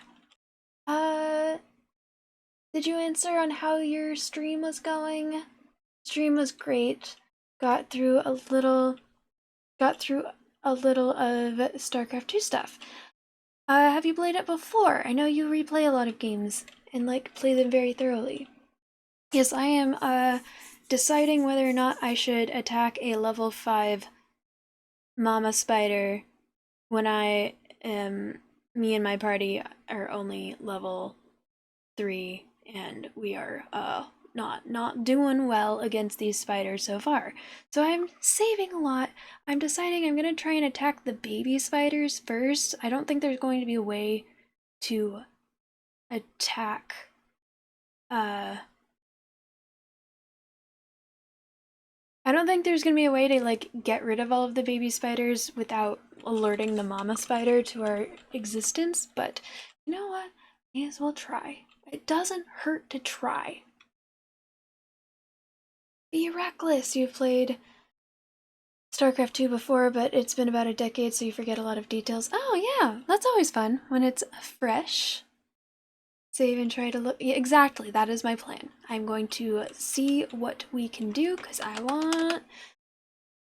Did you answer on how your stream was going? Stream was great. Got through a little of StarCraft 2 stuff. Have you played it before? I know you replay a lot of games and play them very thoroughly. Yes, I am deciding whether or not I should attack a level 5 mama spider when me and my party are only level 3 and we are not doing well against these spiders so far. So I'm saving a lot. I'm deciding I'm gonna try and attack the baby spiders first. I don't think there's going to be a way to attack I don't think there's gonna be a way to get rid of all of the baby spiders without alerting the mama spider to our existence, but you know what? May as well try. It doesn't hurt to try. Be reckless. You've played StarCraft 2 before, but it's been about a decade, so you forget a lot of details. Oh yeah, that's always fun when it's fresh. Save and try to look. Yeah, exactly, that is my plan. I'm going to see what we can do, because I want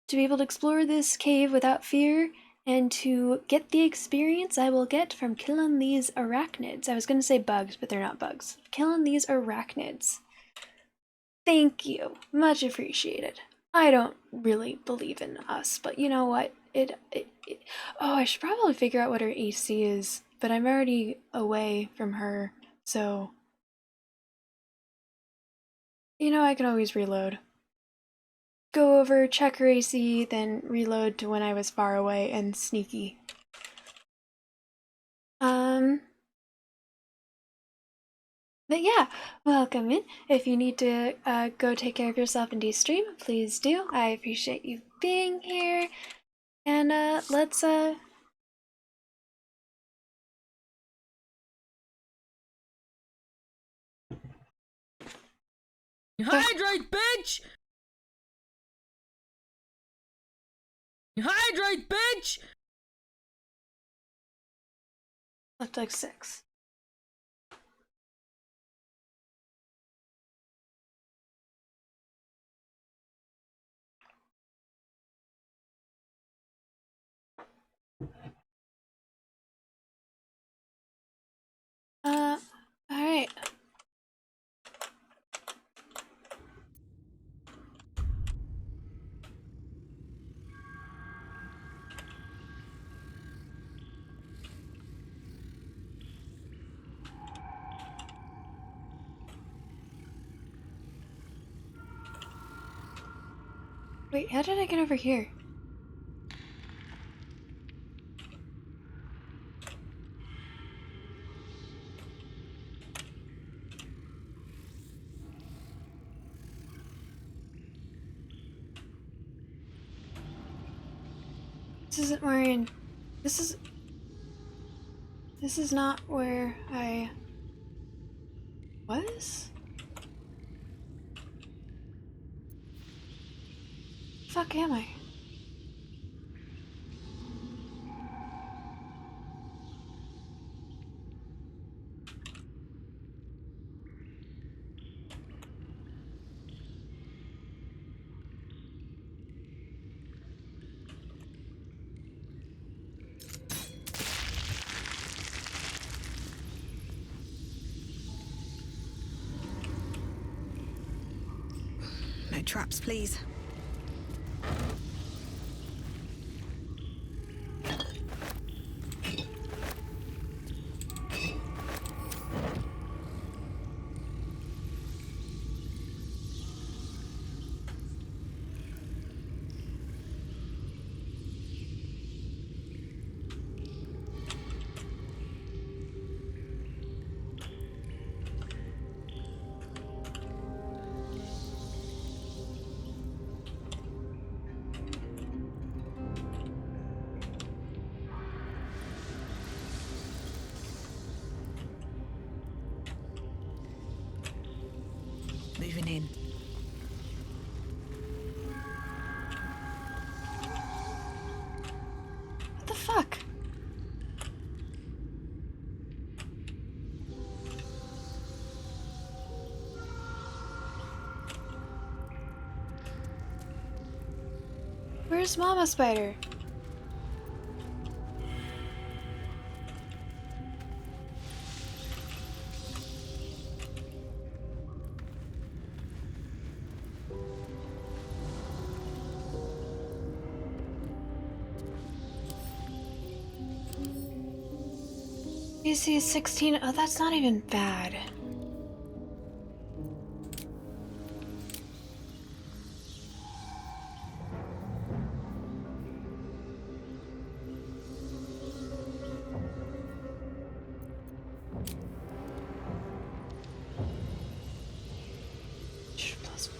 to be able to explore this cave without fear, and to get the experience I will get from killing these arachnids. I was going to say bugs, but they're not bugs. Killing these arachnids. Thank you. Much appreciated. I don't really believe in us, but you know what? Oh, I should probably figure out what her AC is, but I'm already away from her, so... You know, I can always reload. Go over, check her AC, then reload to when I was far away and sneaky. But yeah, welcome in. If you need to go take care of yourself and de-stream, please do. I appreciate you being here. And let's Hydrate, bitch! Hydrate, bitch! left like 6. Alright. Wait, how did I get over here? This isn't where I... This is not where I... was? Fuck am I? No traps, please. Moving in. What the fuck? Where's Mama Spider? AC 16. Oh, that's not even bad. +4.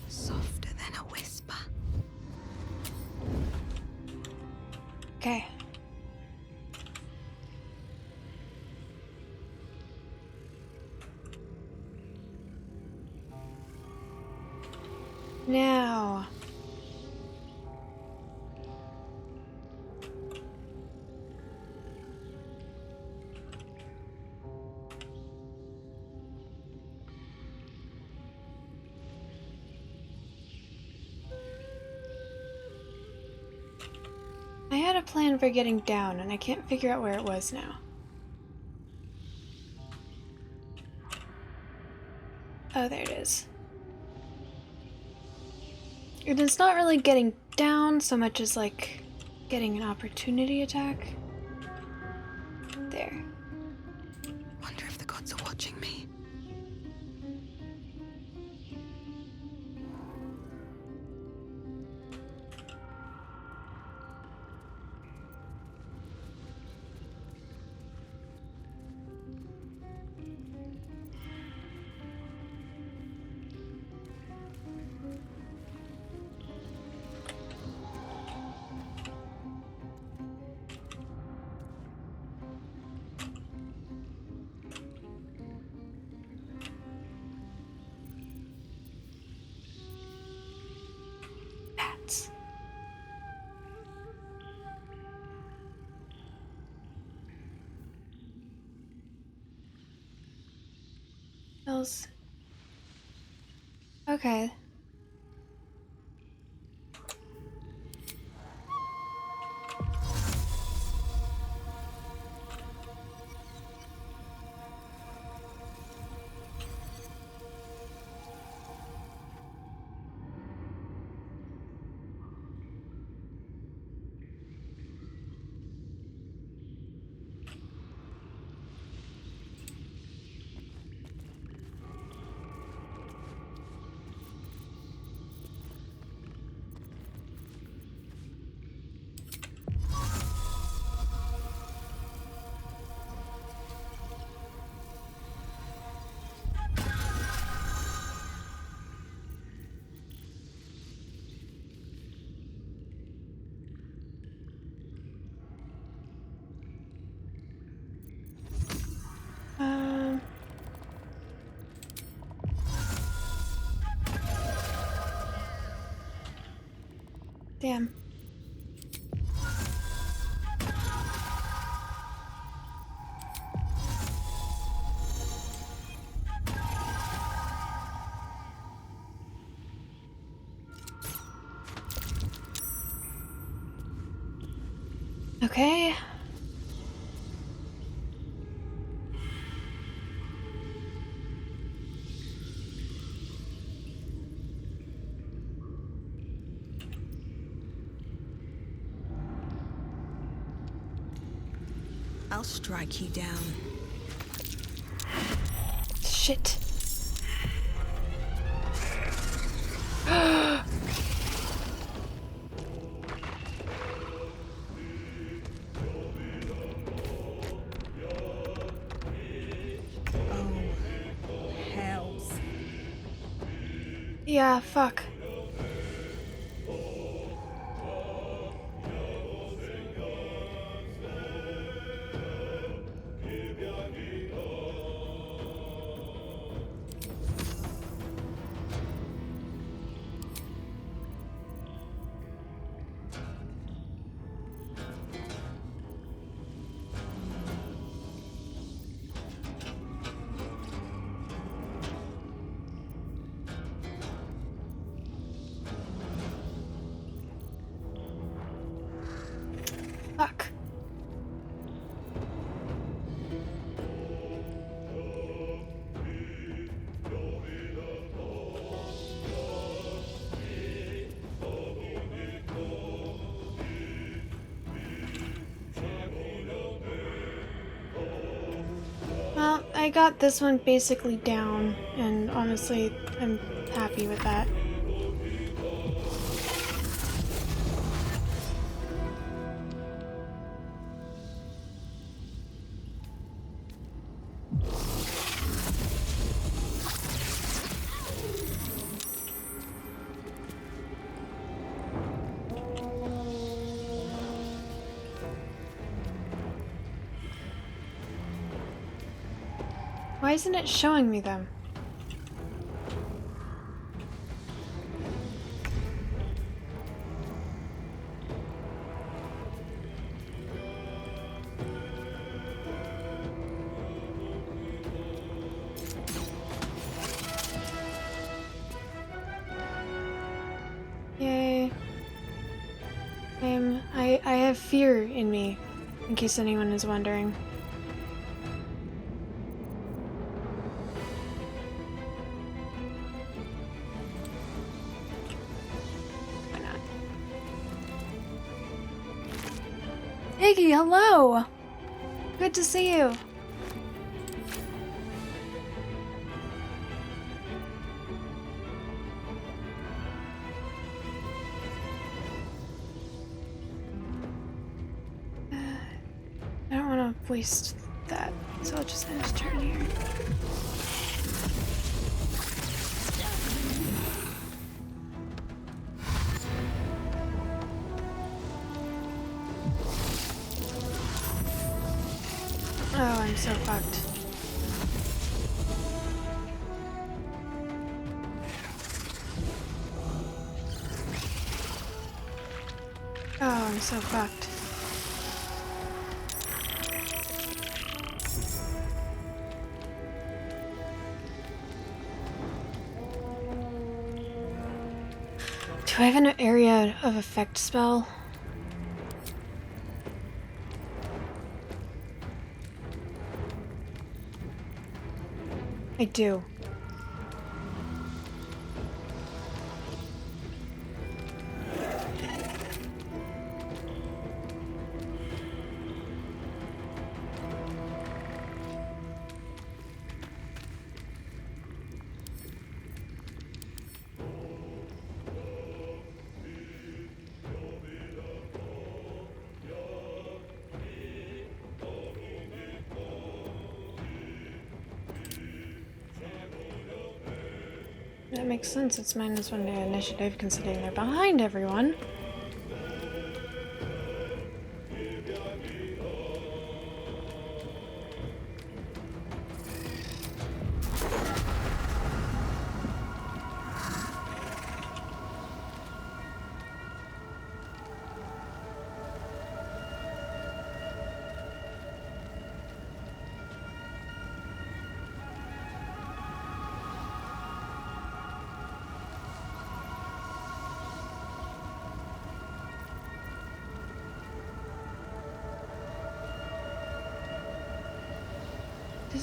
Softer than a whisper. Okay. Now. I had a plan for getting down, and I can't figure out where it was now. Oh, there it is. And it's not really getting down so much as like getting an opportunity attack. There. Wonder if the gods are watching me. Bats. Feels... Okay. Damn. Okay. I'll strike you down. Shit. Hells. Yeah, fuck. Fuck. Well, I got this one basically down, and honestly, I'm happy with that. Why isn't it showing me them? Yay. I have fear in me, in case anyone is wondering. Iggy, hello! Good to see you. I don't want to waste that, so I'll just end turn here. Oh, I'm so fucked. Oh, I'm so fucked. Do I have an area of effect spell? I do. That makes sense. It's -1 to initiative considering they're behind everyone.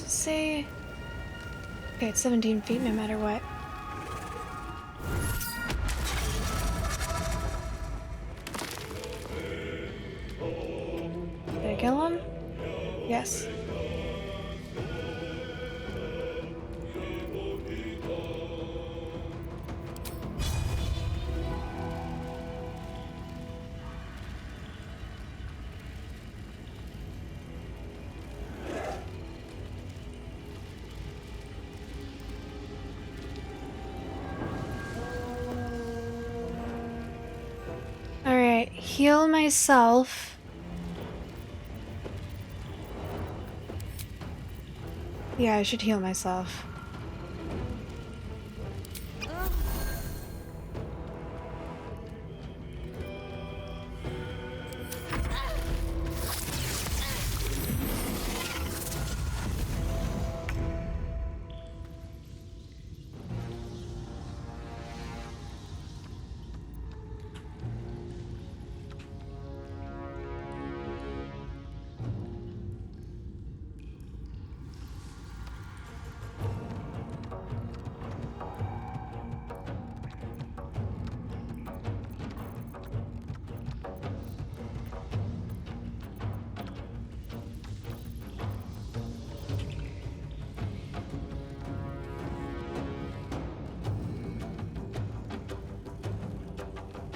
Does it say? Okay, it's 17 feet no matter what. Did I kill him? Yes. Alright, heal myself. Yeah, I should heal myself.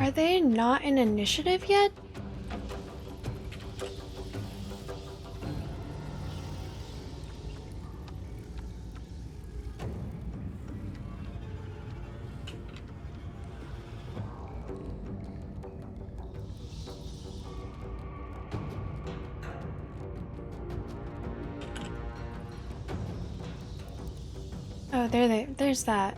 Are they not in initiative yet? Oh, there's that.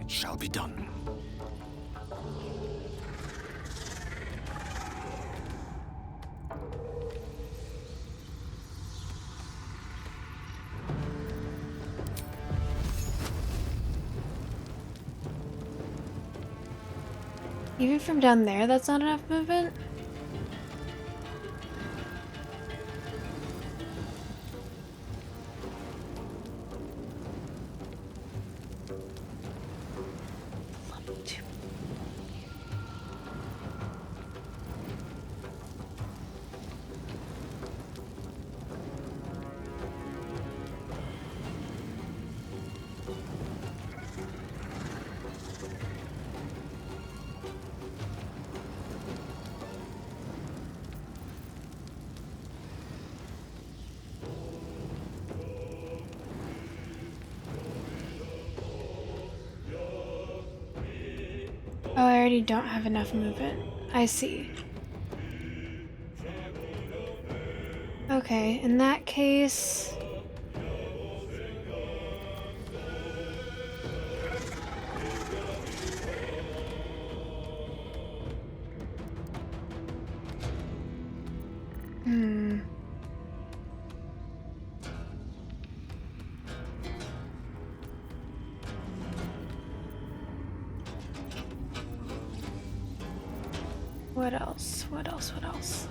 It shall be done. Even from down there, that's not enough movement? Oh, I already don't have enough movement. I see. Okay, in that case... What else? What else? What else?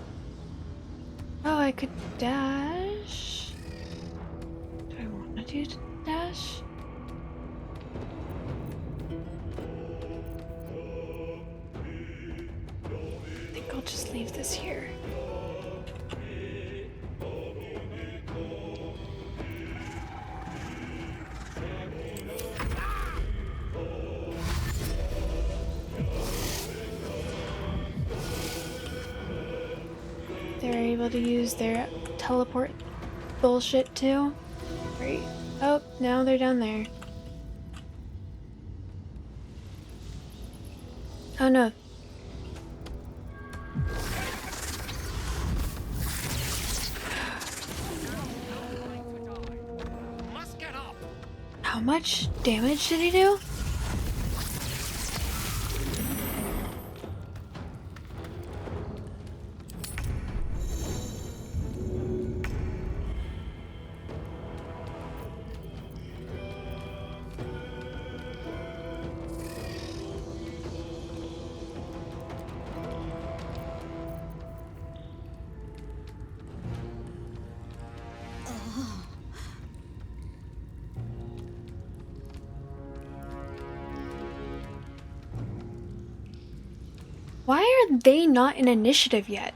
Oh, I could dash. Do I want to do dash? I think I'll just leave this here. They're able to use their teleport bullshit too. Great. Oh, now they're down there. Oh no. How much damage did he do? Why are they not in initiative yet?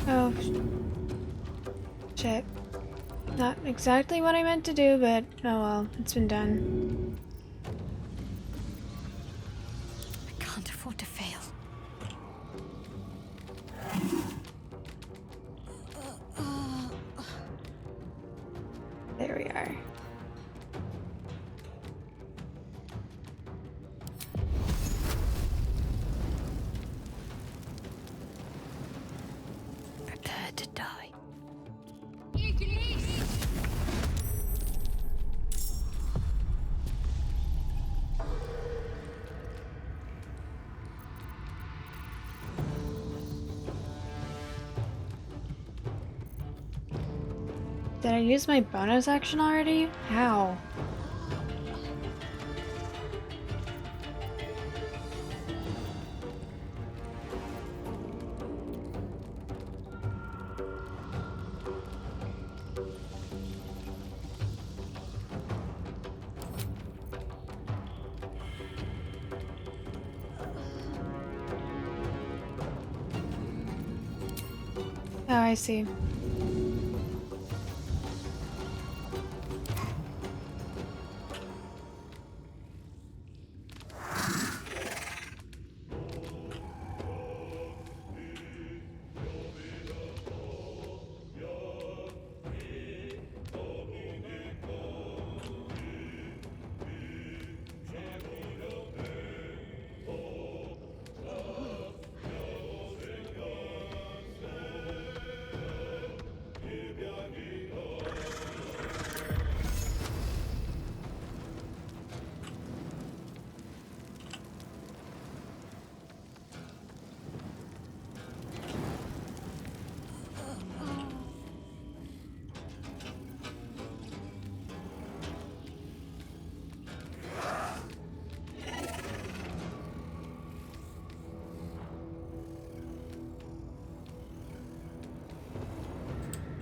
Oh, shit. Not exactly what I meant to do, but oh well, it's been done. I can't afford to fail. There we are. Prepare to die. Did I use my bonus action already? How? Oh, I see.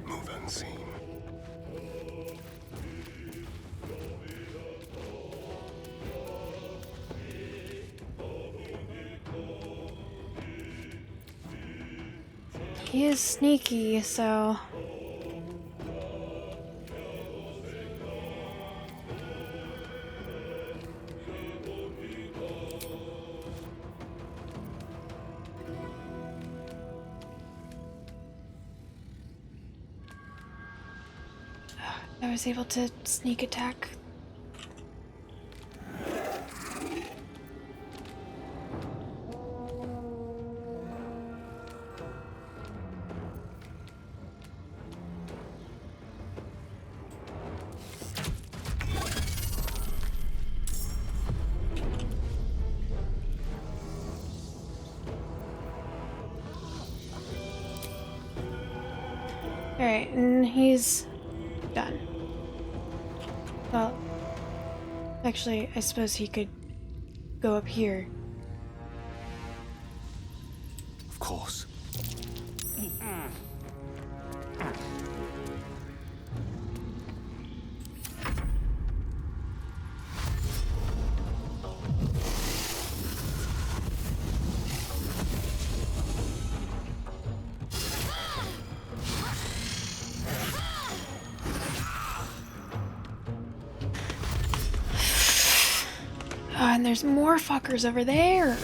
Move unseen. He is sneaky, so... I was able to sneak attack. Alright, and he's done. Well, actually, I suppose he could go up here. Of course. Oh, and there's more fuckers over there.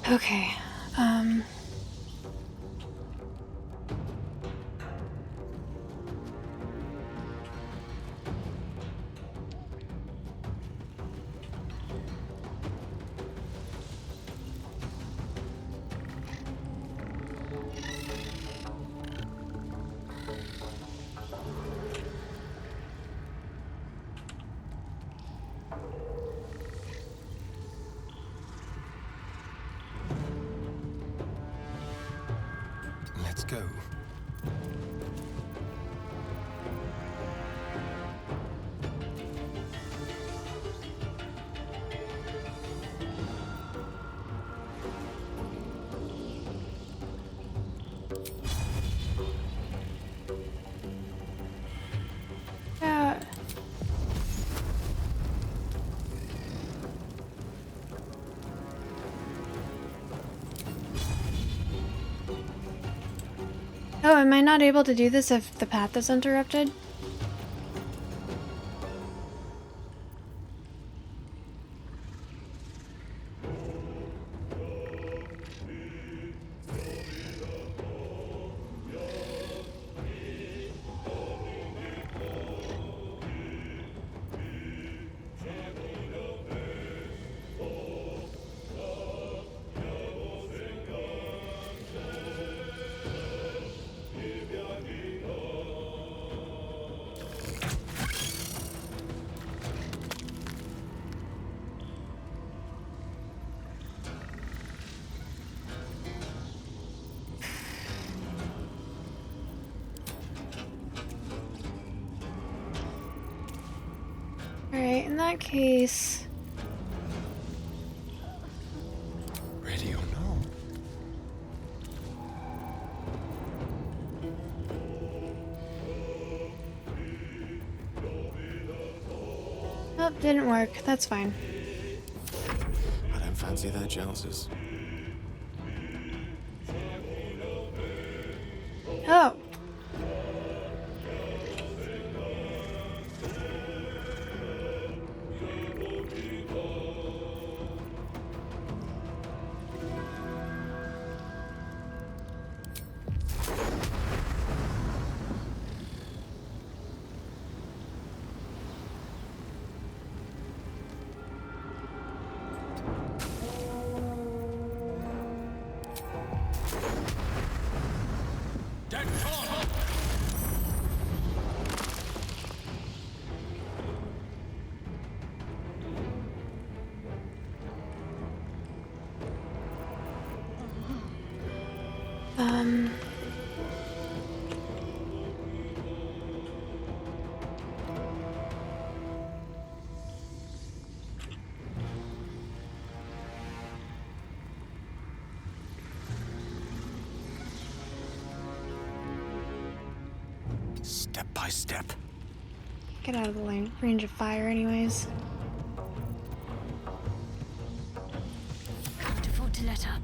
Okay, go. Oh, am I not able to do this if the path is interrupted? Alright, in that case... Ready or no? Oh, didn't work. That's fine. I don't fancy their chances. Oh! Step by step. Get out of the range of fire anyways. Can't afford to let up.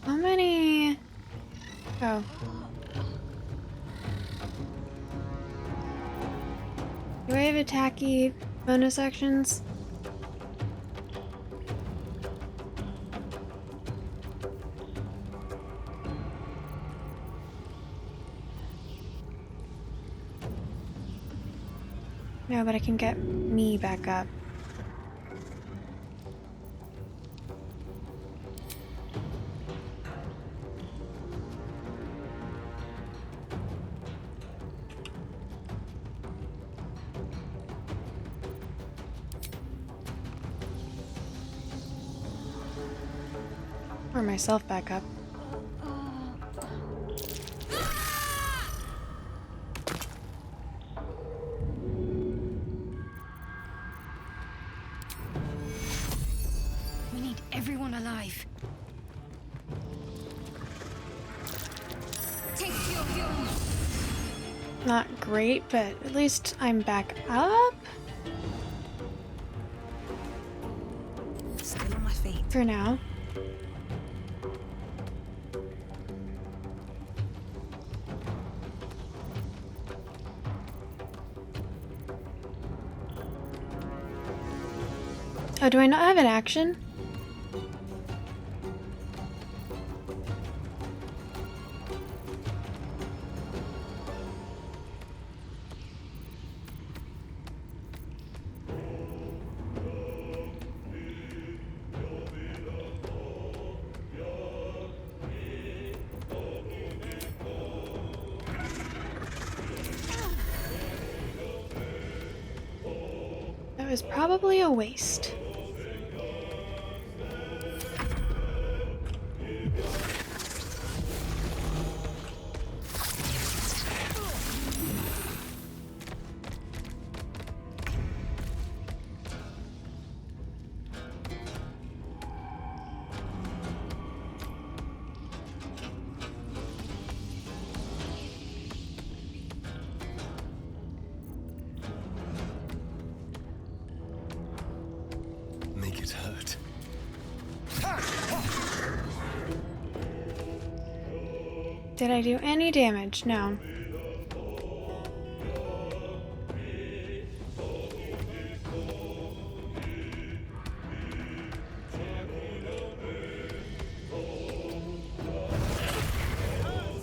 How many... Oh. Do I have attacky bonus actions? No, but I can get me back up. Or myself back up. We need everyone alive. Take your fuel. Not great, but at least I'm back up Still on my feet. for now. Oh, do I not have an action? That was probably a waste. Did I do any damage? No.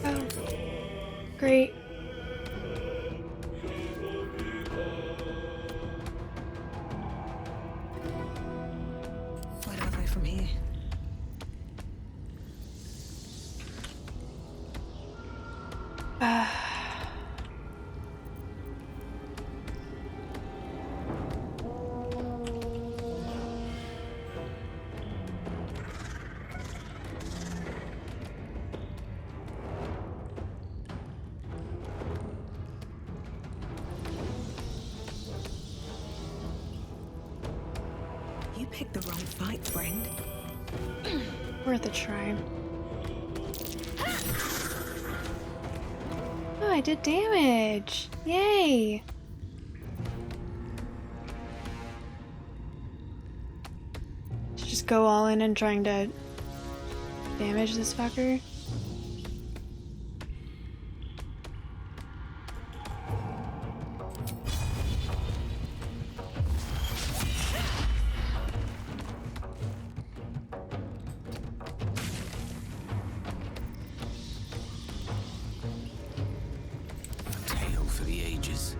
Oh. Great. Where do I go from here? You picked the wrong fight, friend. Worth a try. Oh, I did damage! Yay! Just go all in and trying to damage this fucker. Tale for the ages.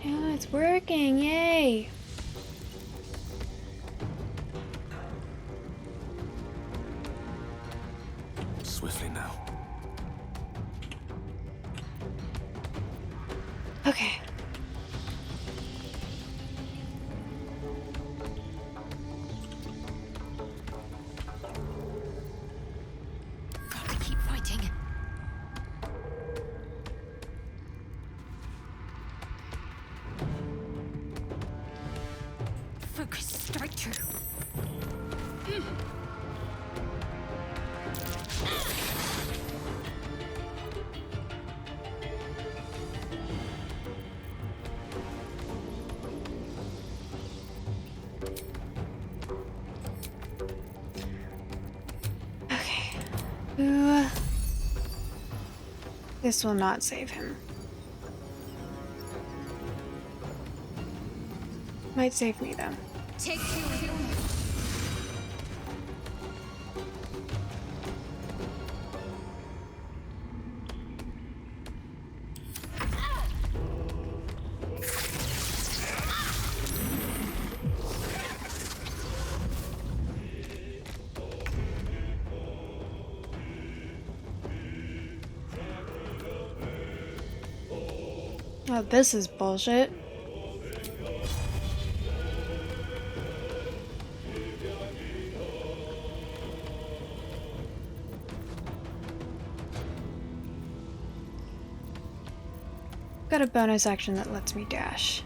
Yeah, it's working! Yay! Swiftly now. Okay. Gotta keep fighting. Focus, strike true. Okay. Ooh. This will not save him. Might save me though. Take two. Oh, this is bullshit. Got a bonus action that lets me dash.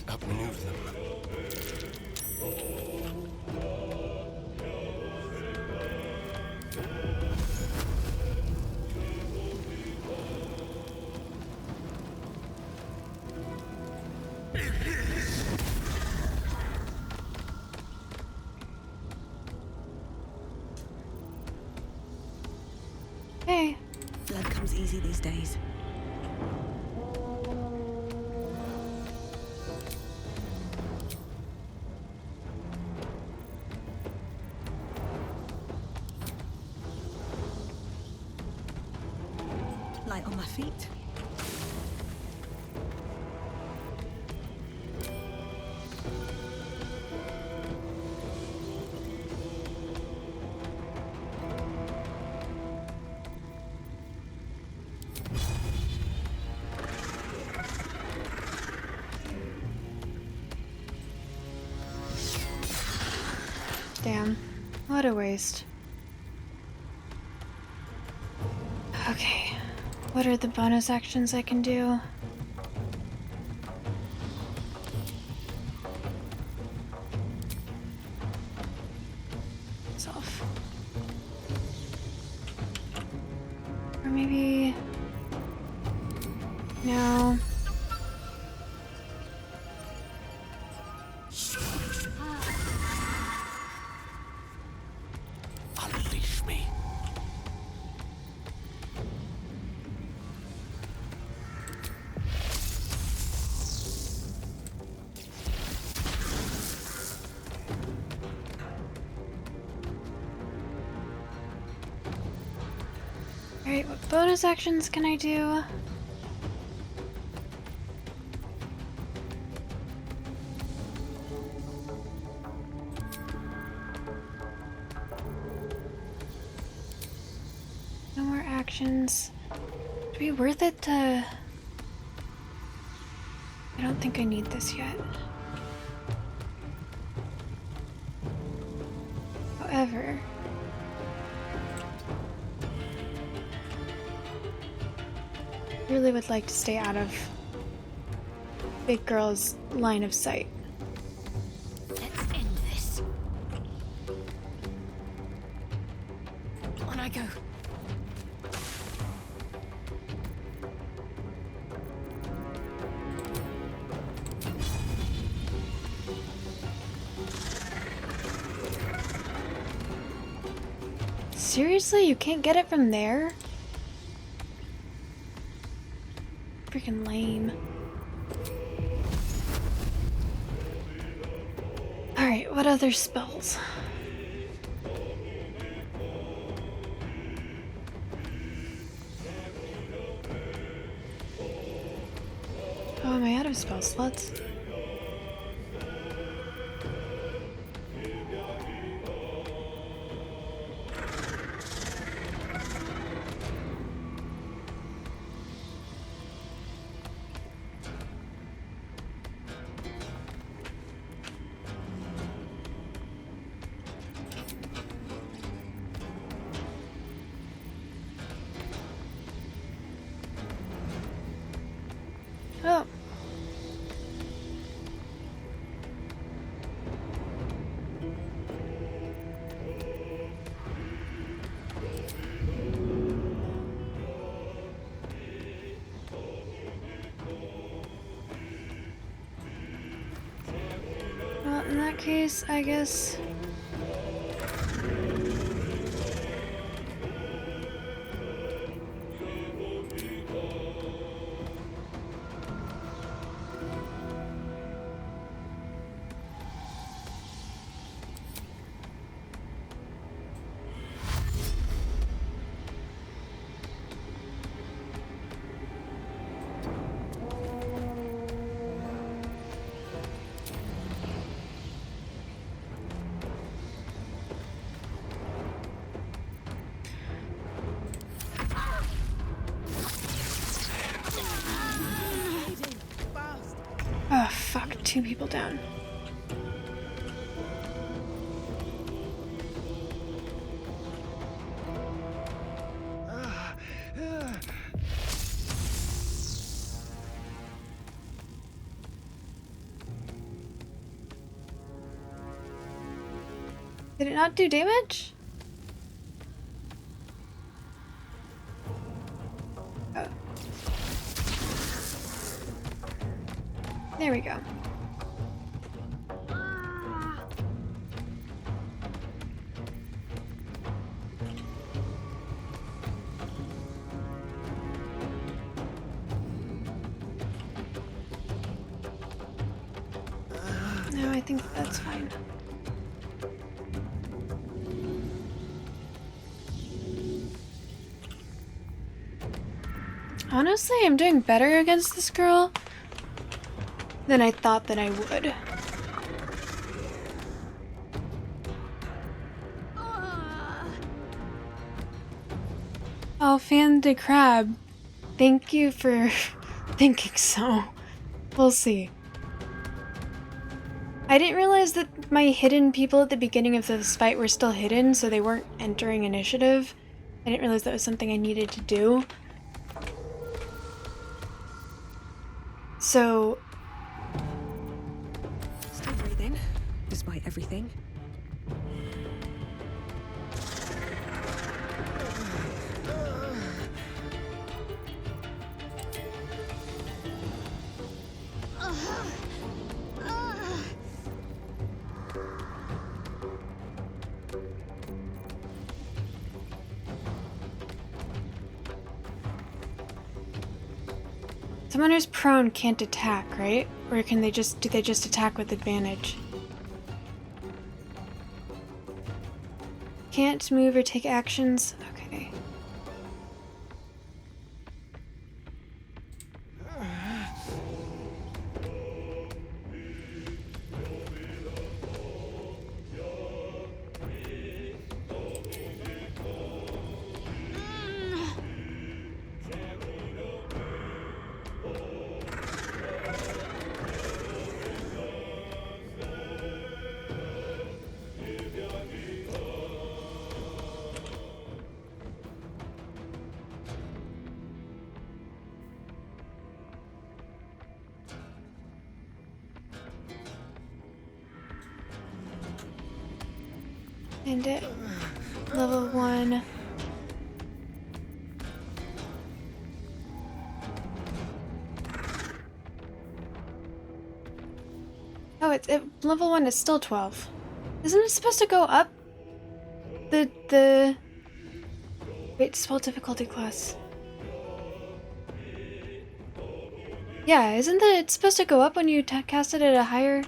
Outmaneuver them. Hey. Blood comes easy these days. Light on my feet. What a waste. Okay. What are the bonus actions I can do? Self. Or maybe... No. Unleash me. Alright, what bonus actions can I do? No more actions. Would it be worth it to... I don't think I need this yet. However... I really would like to stay out of Big Girl's line of sight. Let's end this. On I go. Seriously? You can't get it from there? Freaking lame. Alright, what other spells? Oh, am I out of spell slots? Oh. Well, in that case, I guess... Oh, fuck. 2 people down. Did it not do damage? Oh. There we go. No, I think that's fine. Honestly, I'm doing better against this girl than I thought that I would. Oh, Fan de Crab, thank you for thinking so. We'll see. I didn't realize that if my hidden people at the beginning of this fight were still hidden, so they weren't entering initiative. I didn't realize that was something I needed to do. So... Still breathing, despite everything. Someone who's prone can't attack, right? Or can they just, do they just attack with advantage? Can't move or take actions? Okay. And it, level 1. Oh, level 1 is still 12. Isn't it supposed to go up? Wait, spell difficulty class. Yeah, isn't it supposed to go up when you cast it at a higher...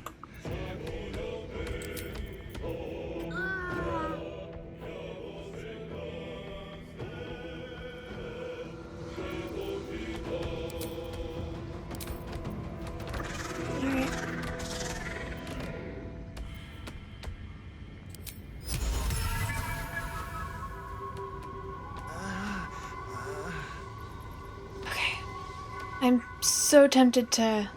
I'm so tempted to...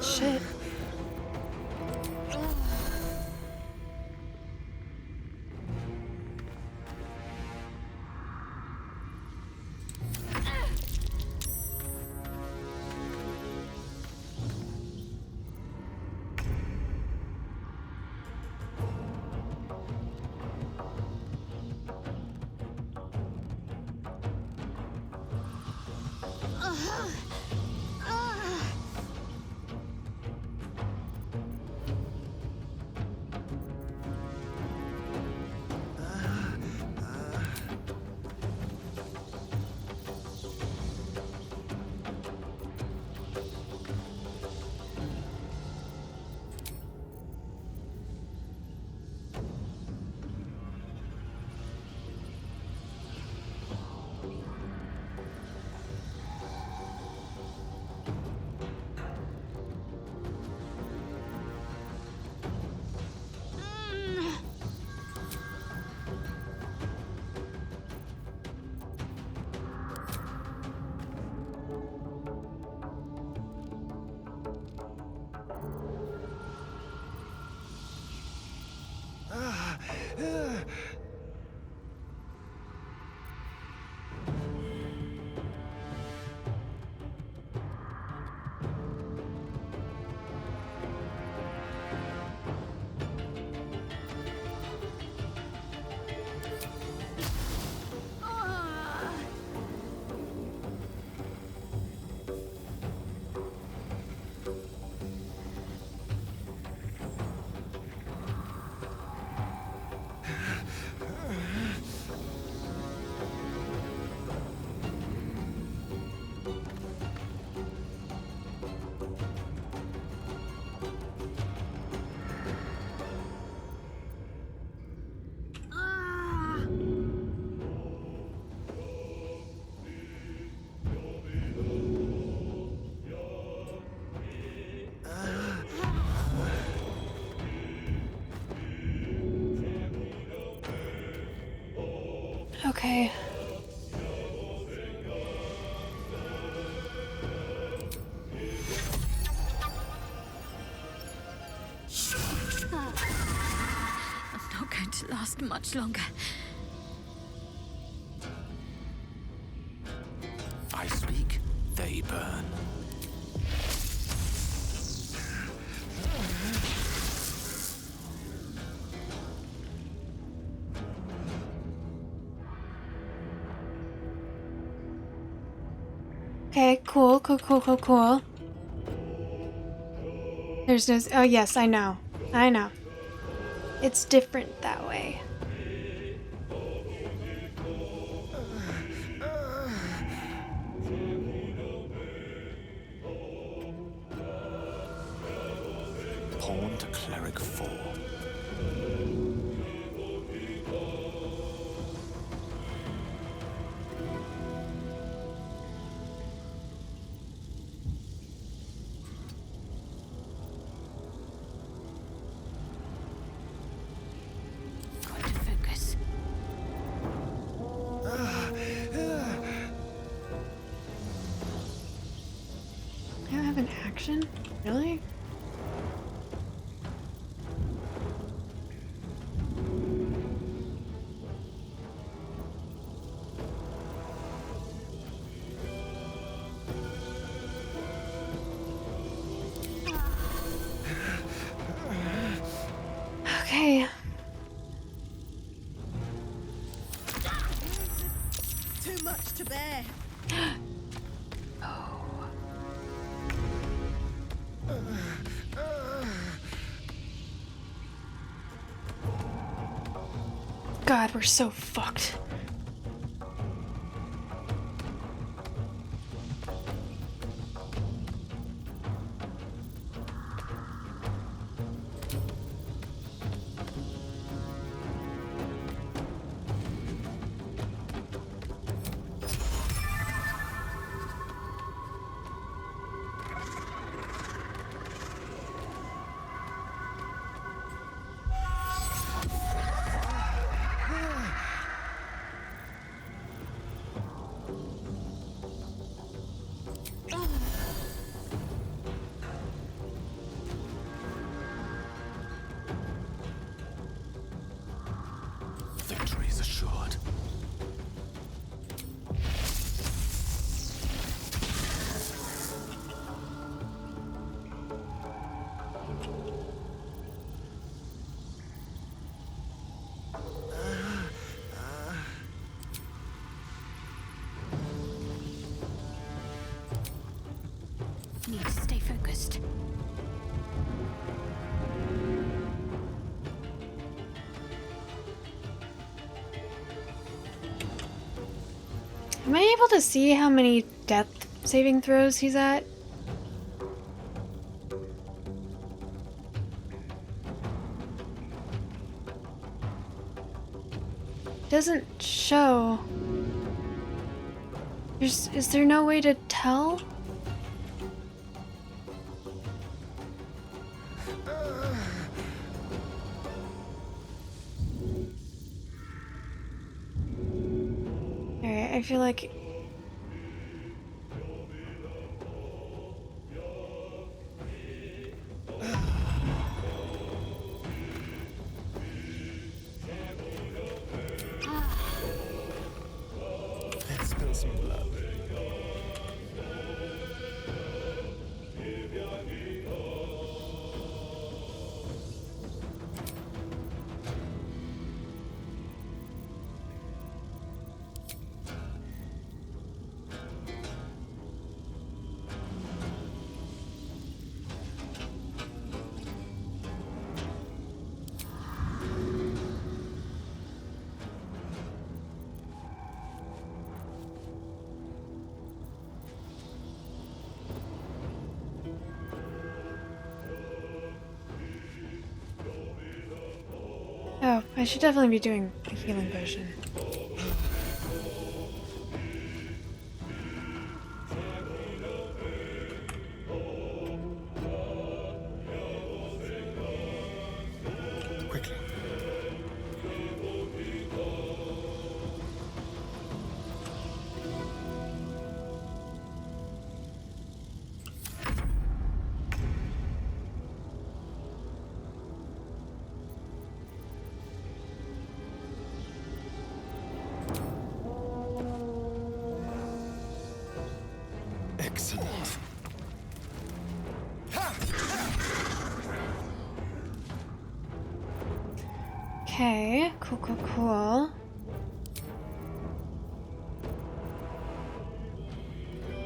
Shit. Okay. I'm not going to last much longer. I speak, they burn. Okay, cool. There's no... Oh, yes, I know. It's different that way. Pawn to cleric 4. Going to focus. I don't have an action? Really? Okay. Too much to bear. God, we're so fucked. Victory is assured. Need to stay focused. Am I able to see how many death saving throws he's at? Doesn't show. Is there no way to tell? Alright, I feel like... Let's spill some blood. Oh, I should definitely be doing a healing potion. Quickly. Excellent. Okay, cool.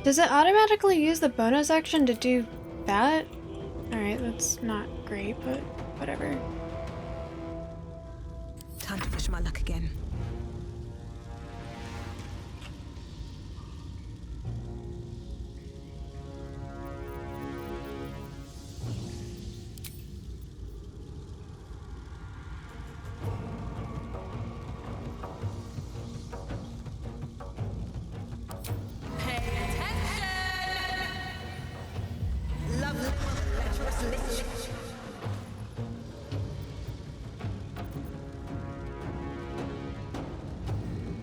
Does it automatically use the bonus action to do that? Alright, that's not great, but whatever. Time to push my luck again.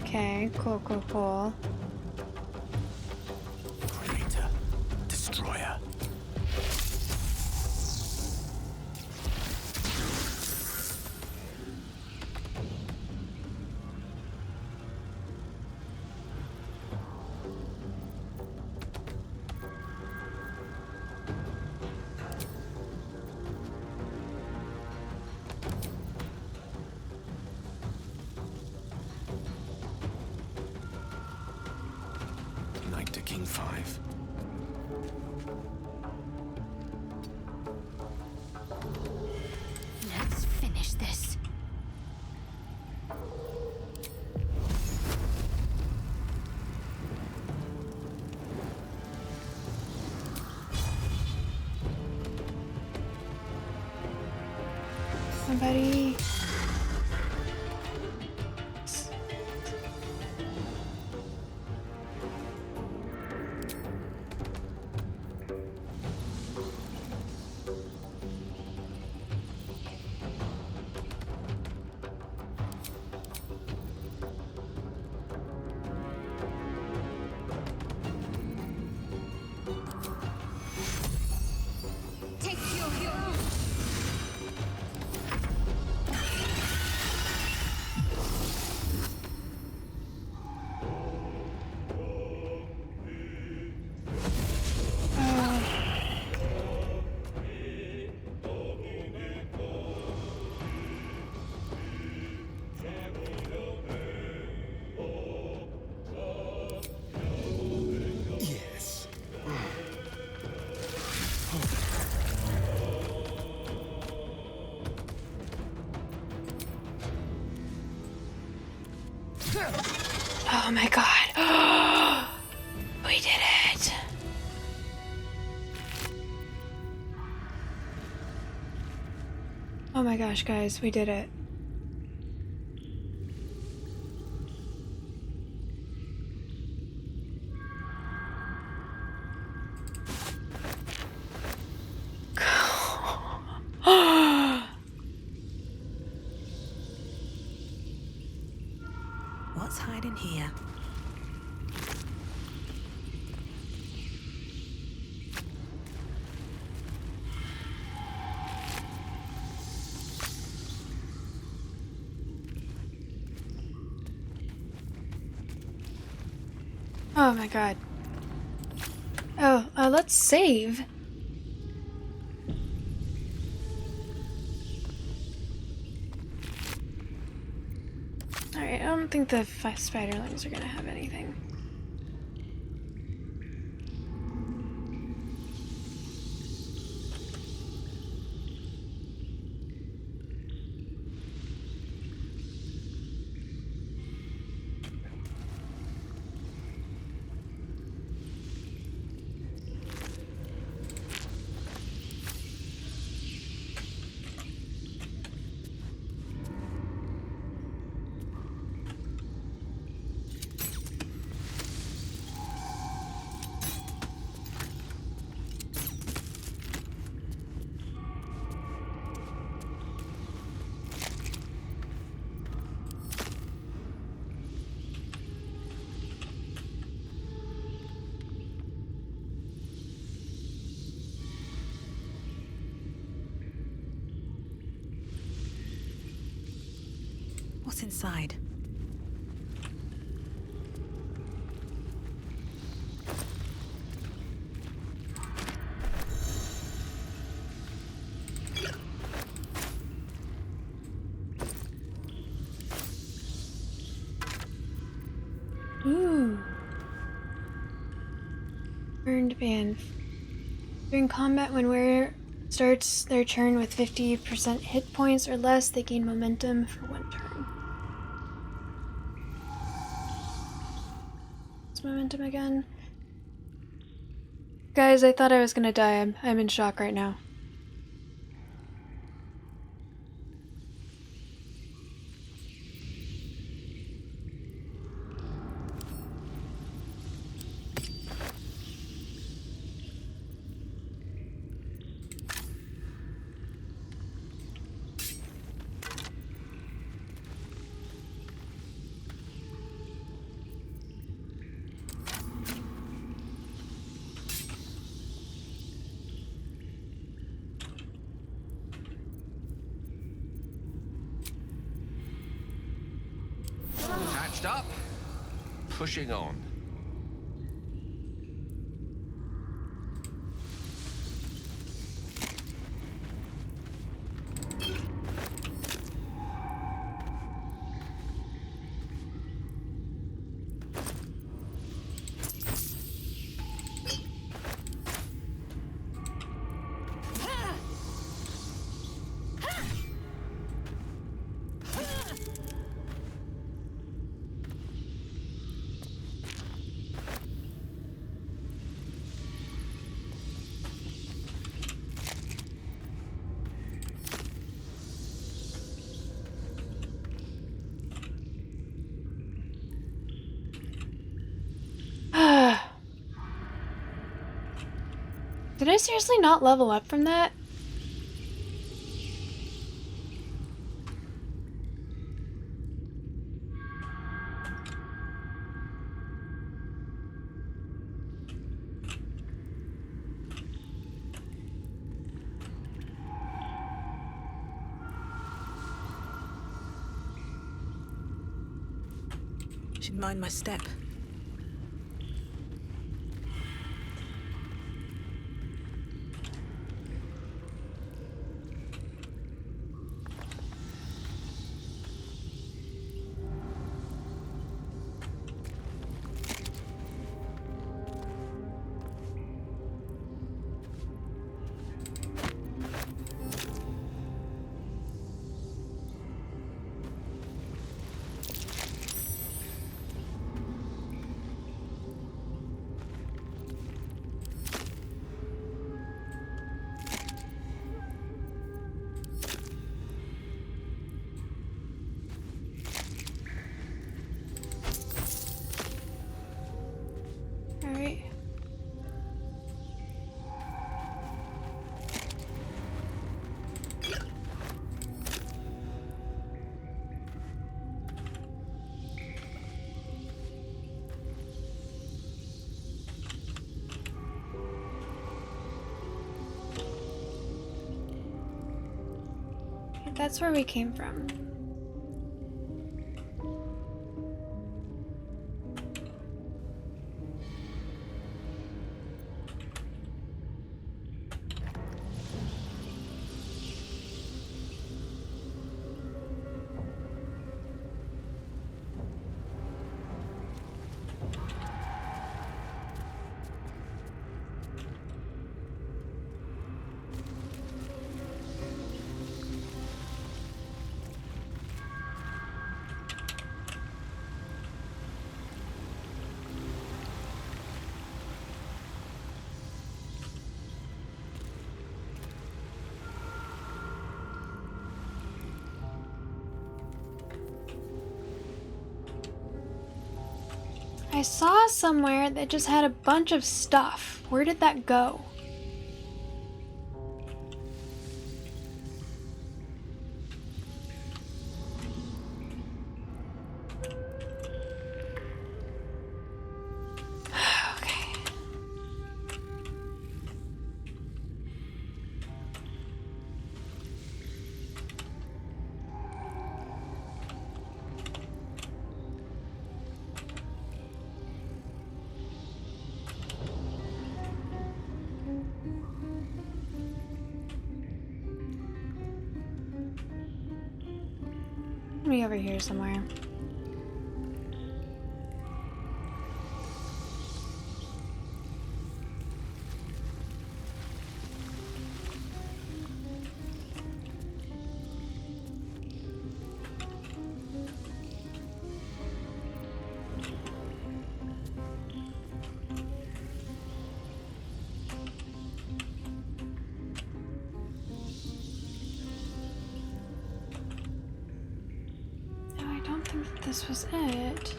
Okay, cool. Creator. Destroyer. Knight to King 5. Let's finish this. Somebody. Take your hero. Yes. Oh my god. We did it. Oh my gosh, guys, we did it. What's hiding here? Oh my god. Oh, let's save. Alright, I don't think the spiderlings are gonna have anything. What's inside? Ooh. Earned band. During combat, when wearer starts their turn with 50% hit points or less, they gain momentum for 1 turn. What's momentum again? Guys, I thought I was gonna die. I'm in shock right now. Patched up, pushing on. Did I seriously not level up from that? Should mind my step. Alright. That's where we came from. I saw somewhere that just had a bunch of stuff. Where did that go? Me over here somewhere. this was it.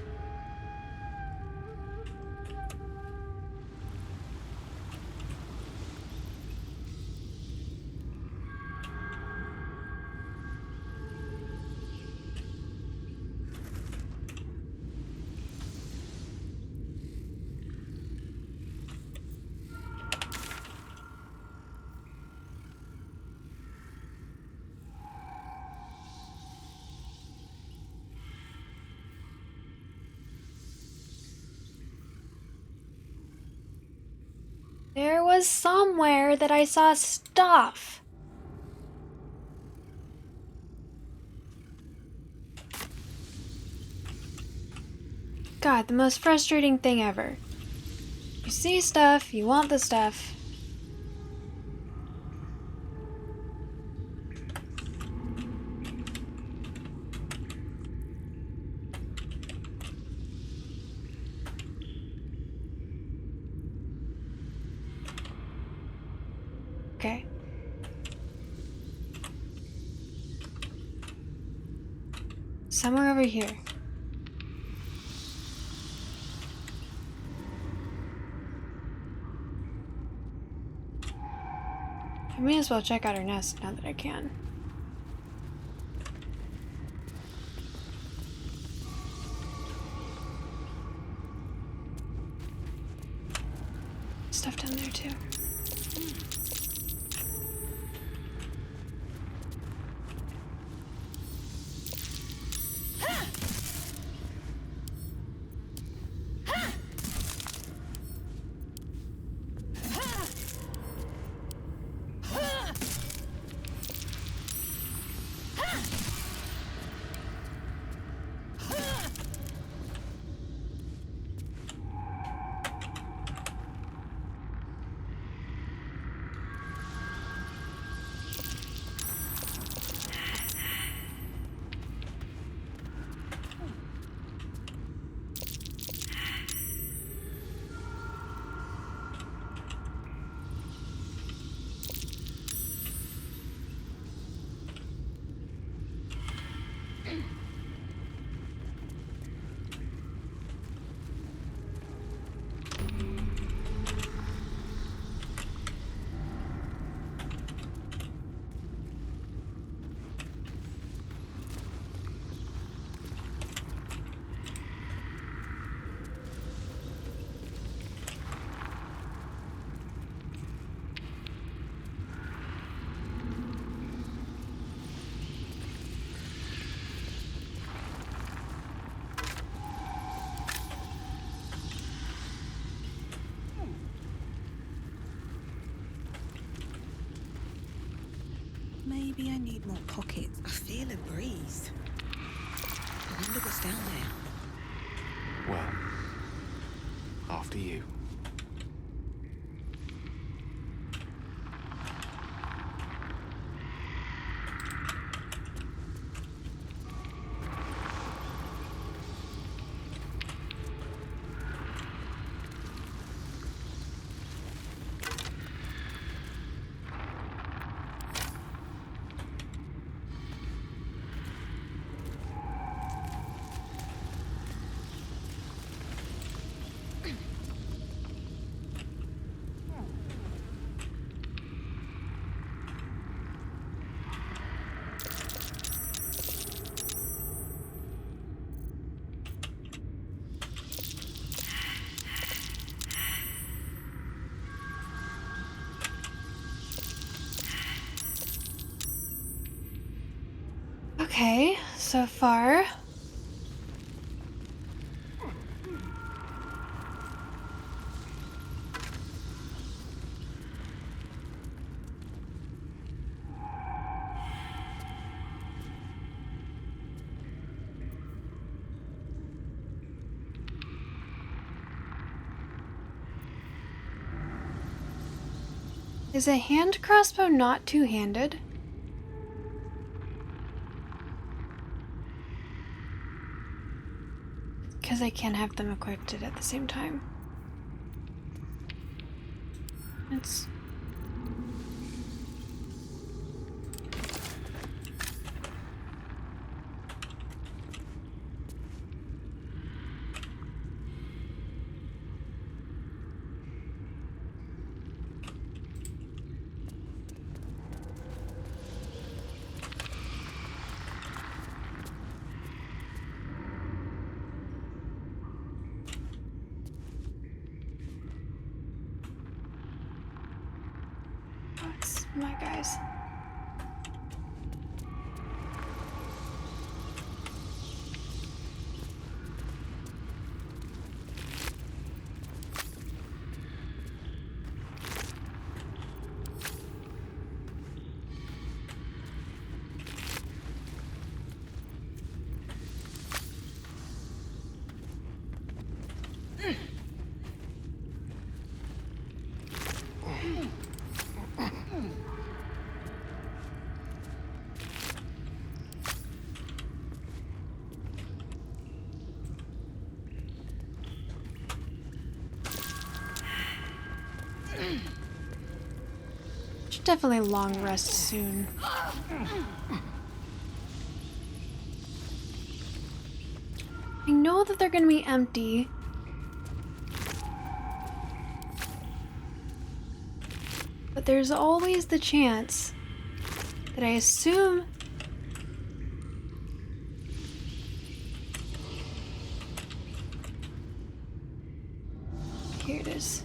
There was somewhere that I saw stuff. God, the most frustrating thing ever. You see stuff, you want the stuff. Okay. Somewhere over here. I may as well check out her nest now that I can. Stuff down there too. Maybe I need more pockets. I feel a breeze. I wonder what's down there. Well, after you. Okay, so far. Is a hand crossbow not two-handed? Because I can't have them equipped at the same time. It's... My guys. Should definitely long rest soon. I know that they're gonna be empty. But there's always the chance that I assume here it is.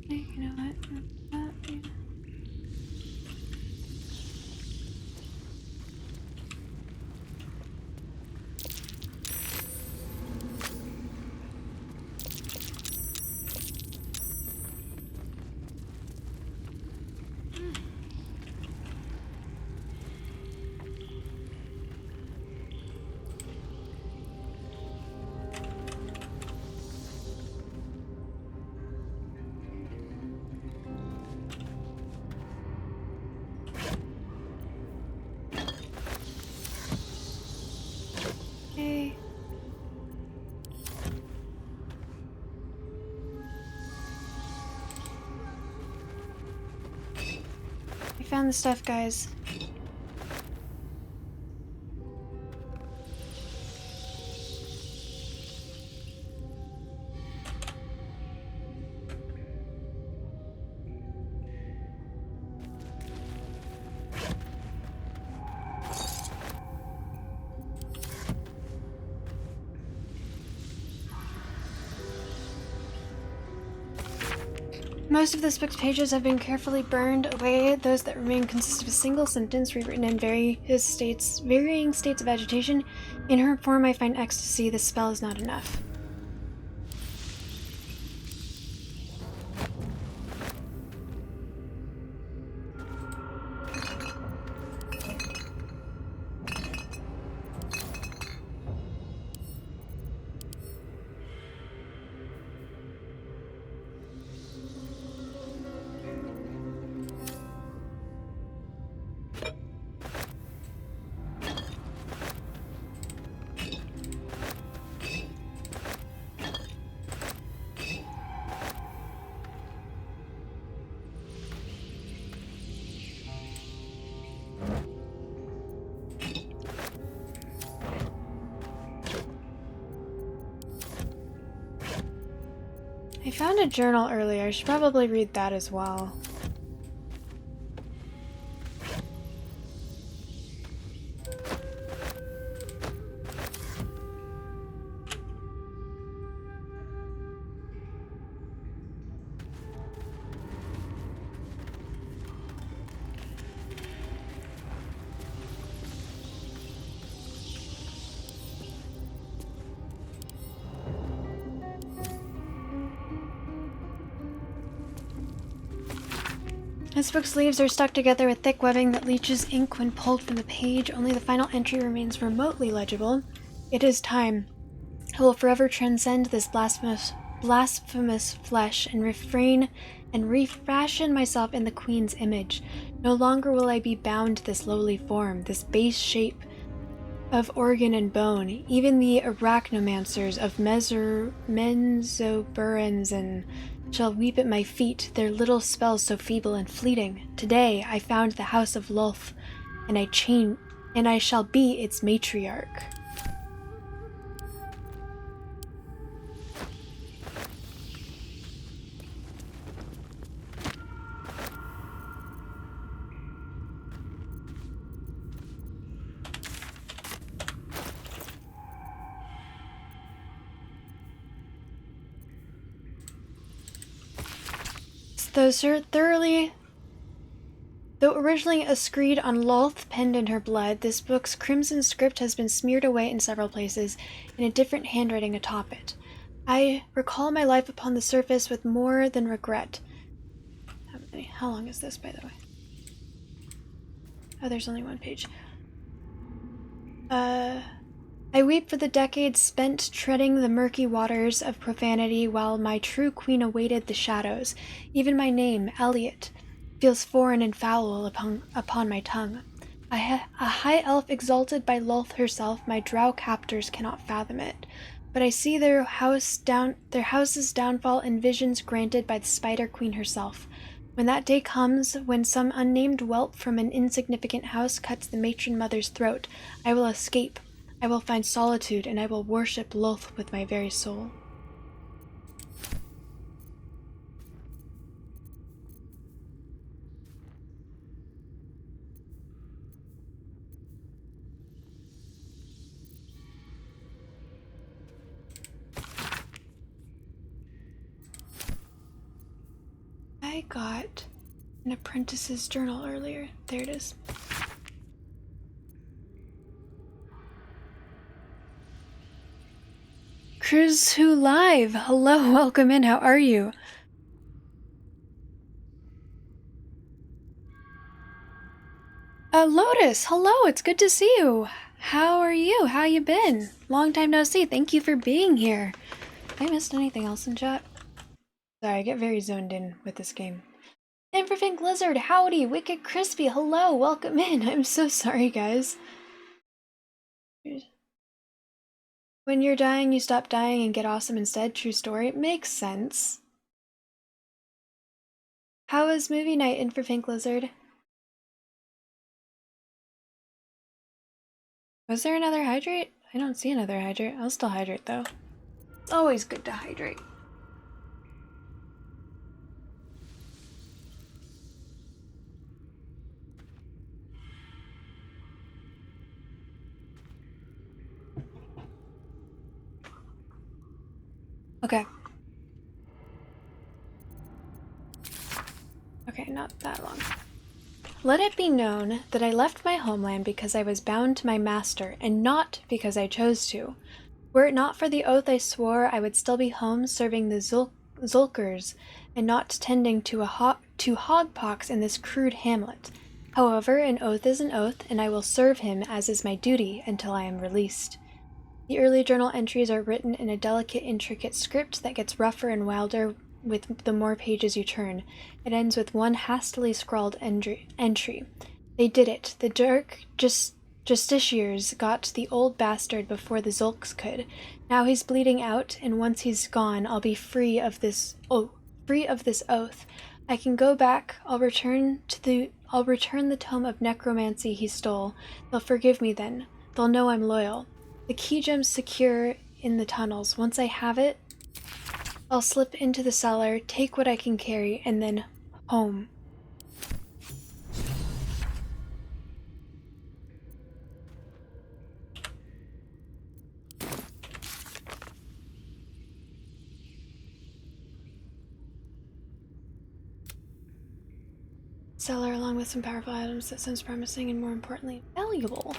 Hey, you know what? Okay. I found the stuff, guys. Most of this book's pages have been carefully burned away. Those that remain consist of a single sentence rewritten in varying states of agitation. In her form, I find ecstasy. This spell is not enough. I found a journal earlier. I should probably read that as well. This book's leaves are stuck together with thick webbing that leaches ink when pulled from the page. Only the final entry remains remotely legible. It is time. I will forever transcend this blasphemous flesh and refrain and refashion myself in the Queen's image. No longer will I be bound to this lowly form, this base shape of organ and bone. Even the arachnomancers of Menzoberranzan shall weep at my feet, their little spells so feeble and fleeting. Today I found the house of Lolth, and I shall be its matriarch. Though originally a screed on Lolth penned in her blood, this book's crimson script has been smeared away in several places, and a different handwriting atop it. I recall my life upon the surface with more than regret. How long is this, by the way? Oh, there's only one page. I weep for the decades spent treading the murky waters of profanity while my true queen awaited the shadows. Even my name, Elliot, feels foreign and foul upon my tongue. A high elf exalted by Lolth herself, my drow captors cannot fathom it. But I see their house's downfall in visions granted by the Spider Queen herself. When that day comes, when some unnamed whelp from an insignificant house cuts the matron mother's throat, I will escape. I will find solitude, and I will worship Lolth with my very soul. I got an apprentice's journal earlier. There it is. Chris Who Live! Hello, welcome in, how are you? Lotus, hello, it's good to see you. How are you? How you been? Long time no see, thank you for being here. Have I missed anything else in chat? Sorry, I get very zoned in with this game. Imperfect Lizard, howdy! Wicked Crispy, hello, welcome in. I'm so sorry, guys. When you're dying, you stop dying and get awesome instead. True story. It makes sense. How was movie night, Imperfect Lizard? Was there another hydrate? I don't see another hydrate. I'll still hydrate, though. It's always good to hydrate. Okay. Okay, not that long. Let it be known that I left my homeland because I was bound to my master, and not because I chose to. Were it not for the oath I swore, I would still be home serving the Zulkers, and not tending to hogpox in this crude hamlet. However, an oath is an oath, and I will serve him as is my duty until I am released. The early journal entries are written in a delicate, intricate script that gets rougher and wilder with the more pages you turn. It ends with one hastily scrawled entry. They did it. The dark justiciars got the old bastard before the Zulks could. Now he's bleeding out, and once he's gone, I'll be free of this oath. I can go back. I'll return the tome of necromancy he stole. They'll forgive me then. They'll know I'm loyal. The key gem's secure in the tunnels. Once I have it, I'll slip into the cellar, take what I can carry, and then home. Cellar along with some powerful items that sounds promising and, more importantly, valuable.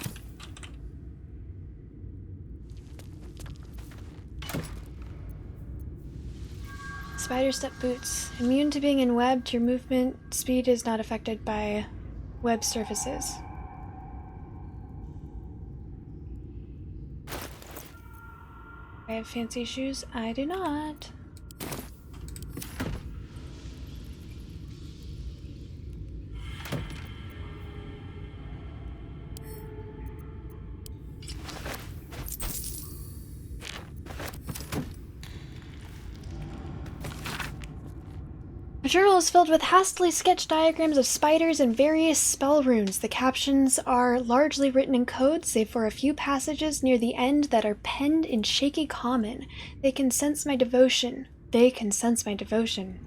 Spider step boots. Immune to being enwebbed, your movement speed is not affected by web surfaces. I have fancy shoes. I do not. The journal is filled with hastily sketched diagrams of spiders and various spell runes. The captions are largely written in code, save for a few passages near the end that are penned in shaky common. They can sense my devotion.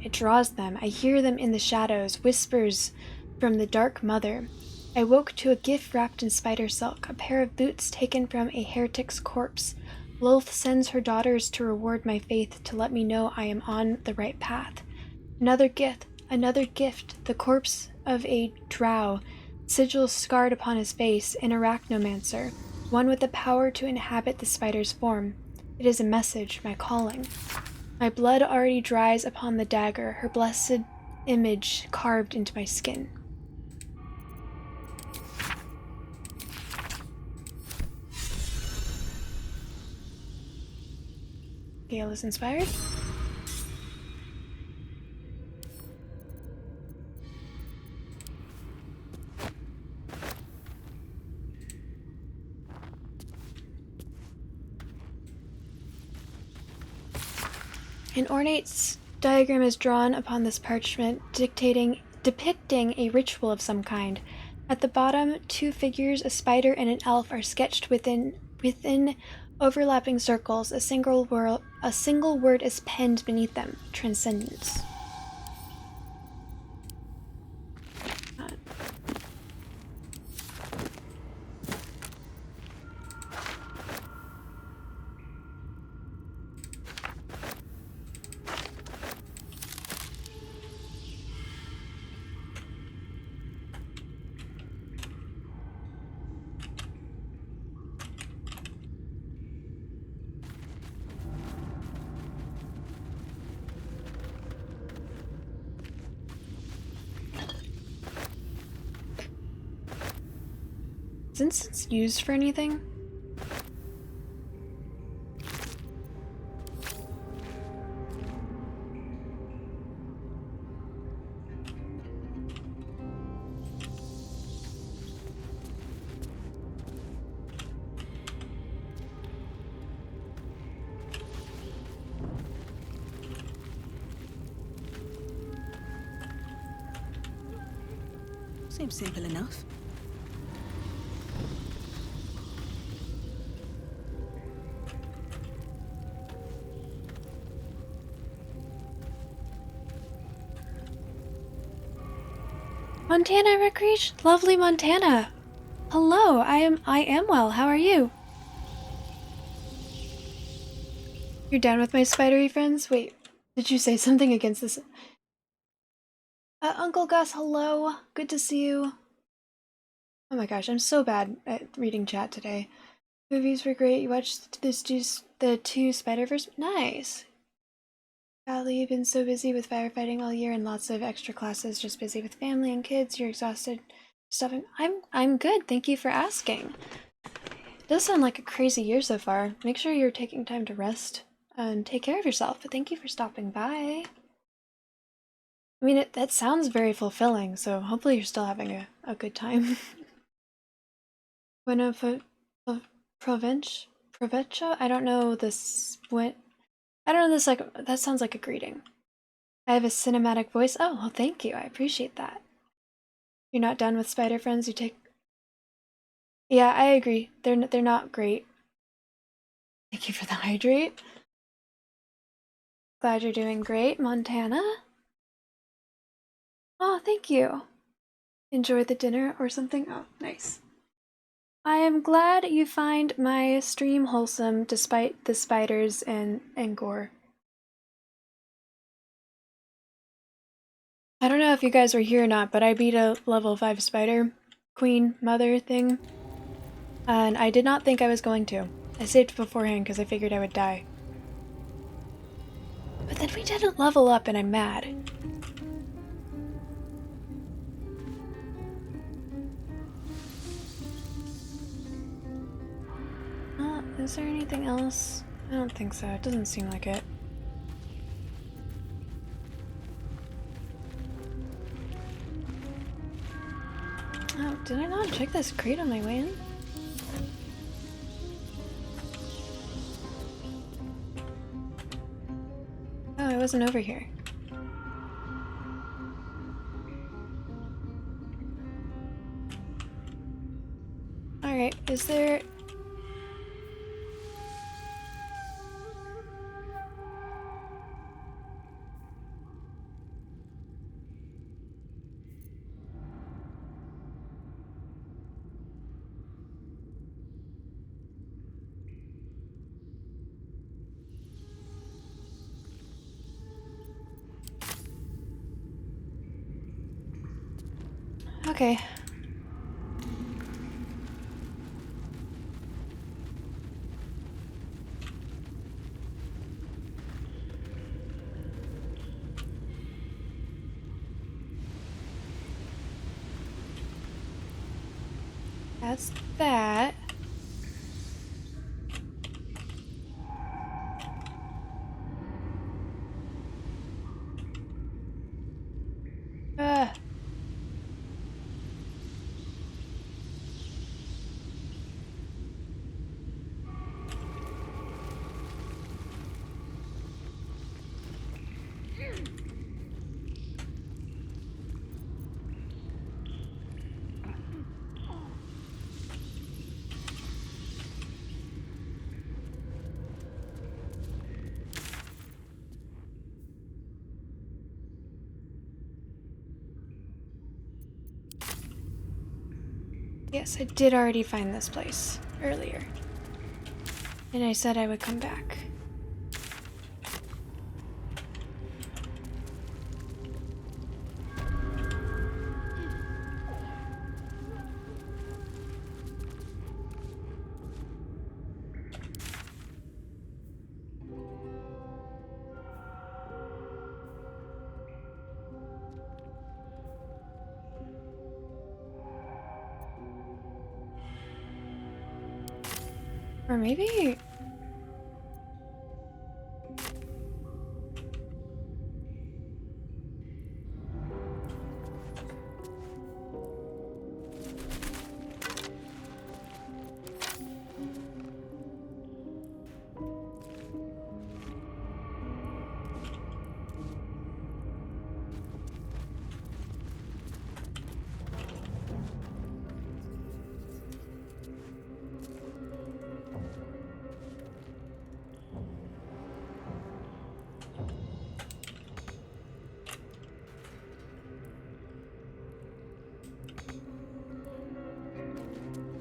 It draws them. I hear them in the shadows, whispers from the dark mother. I woke to a gift wrapped in spider silk, a pair of boots taken from a heretic's corpse. Lolth sends her daughters to reward my faith, to let me know I am on the right path. Another gift, Another gift, the corpse of a drow, sigils scarred upon his face, an arachnomancer, one with the power to inhabit the spider's form. It is a message, my calling. My blood already dries upon the dagger, her blessed image carved into my skin. Gale is inspired. An ornate diagram is drawn upon this parchment, depicting a ritual of some kind. At the bottom, two figures, a spider and an elf, are sketched within overlapping circles. A single word is penned beneath them: transcendence. Is incense used for anything? Seems simple enough. Montana Recreation, lovely Montana. Hello, I am well. How are you? You're down with my spidery friends? Wait, did you say something against this? Uncle Gus, hello. Good to see you. Oh my gosh, I'm so bad at reading chat today. Movies were great. You watched the two Spider-Verse? Nice. Golly, you've been so busy with firefighting all year and lots of extra classes, just busy with family and kids. You're exhausted. Stopping. I'm good. Thank you for asking. It does sound like a crazy year so far. Make sure you're taking time to rest and take care of yourself. But thank you for stopping by. I mean, that sounds very fulfilling, so hopefully you're still having a good time. Buena Provencia? I don't know this. What? I don't know this, like, that sounds like a greeting. I have a cinematic voice. Oh, well, thank you. I appreciate that. You're not done with spider friends? You take... Yeah, I agree. They're not great. Thank you for the hydrate. Glad you're doing great, Montana. Oh, thank you. Enjoy the dinner or something? Oh, nice. I am glad you find my stream wholesome despite the spiders and gore. I don't know if you guys were here or not, but I beat a level 5 spider queen mother thing, and I did not think I was going to. I saved beforehand because I figured I would die. But then we didn't level up and I'm mad. Is there anything else? I don't think so. It doesn't seem like it. Oh, did I not check this crate on my way in? Oh, I wasn't over here. Alright, is there... Okay. That's that. Yes, I did already find this place earlier. And I said I would come back. Or maybe...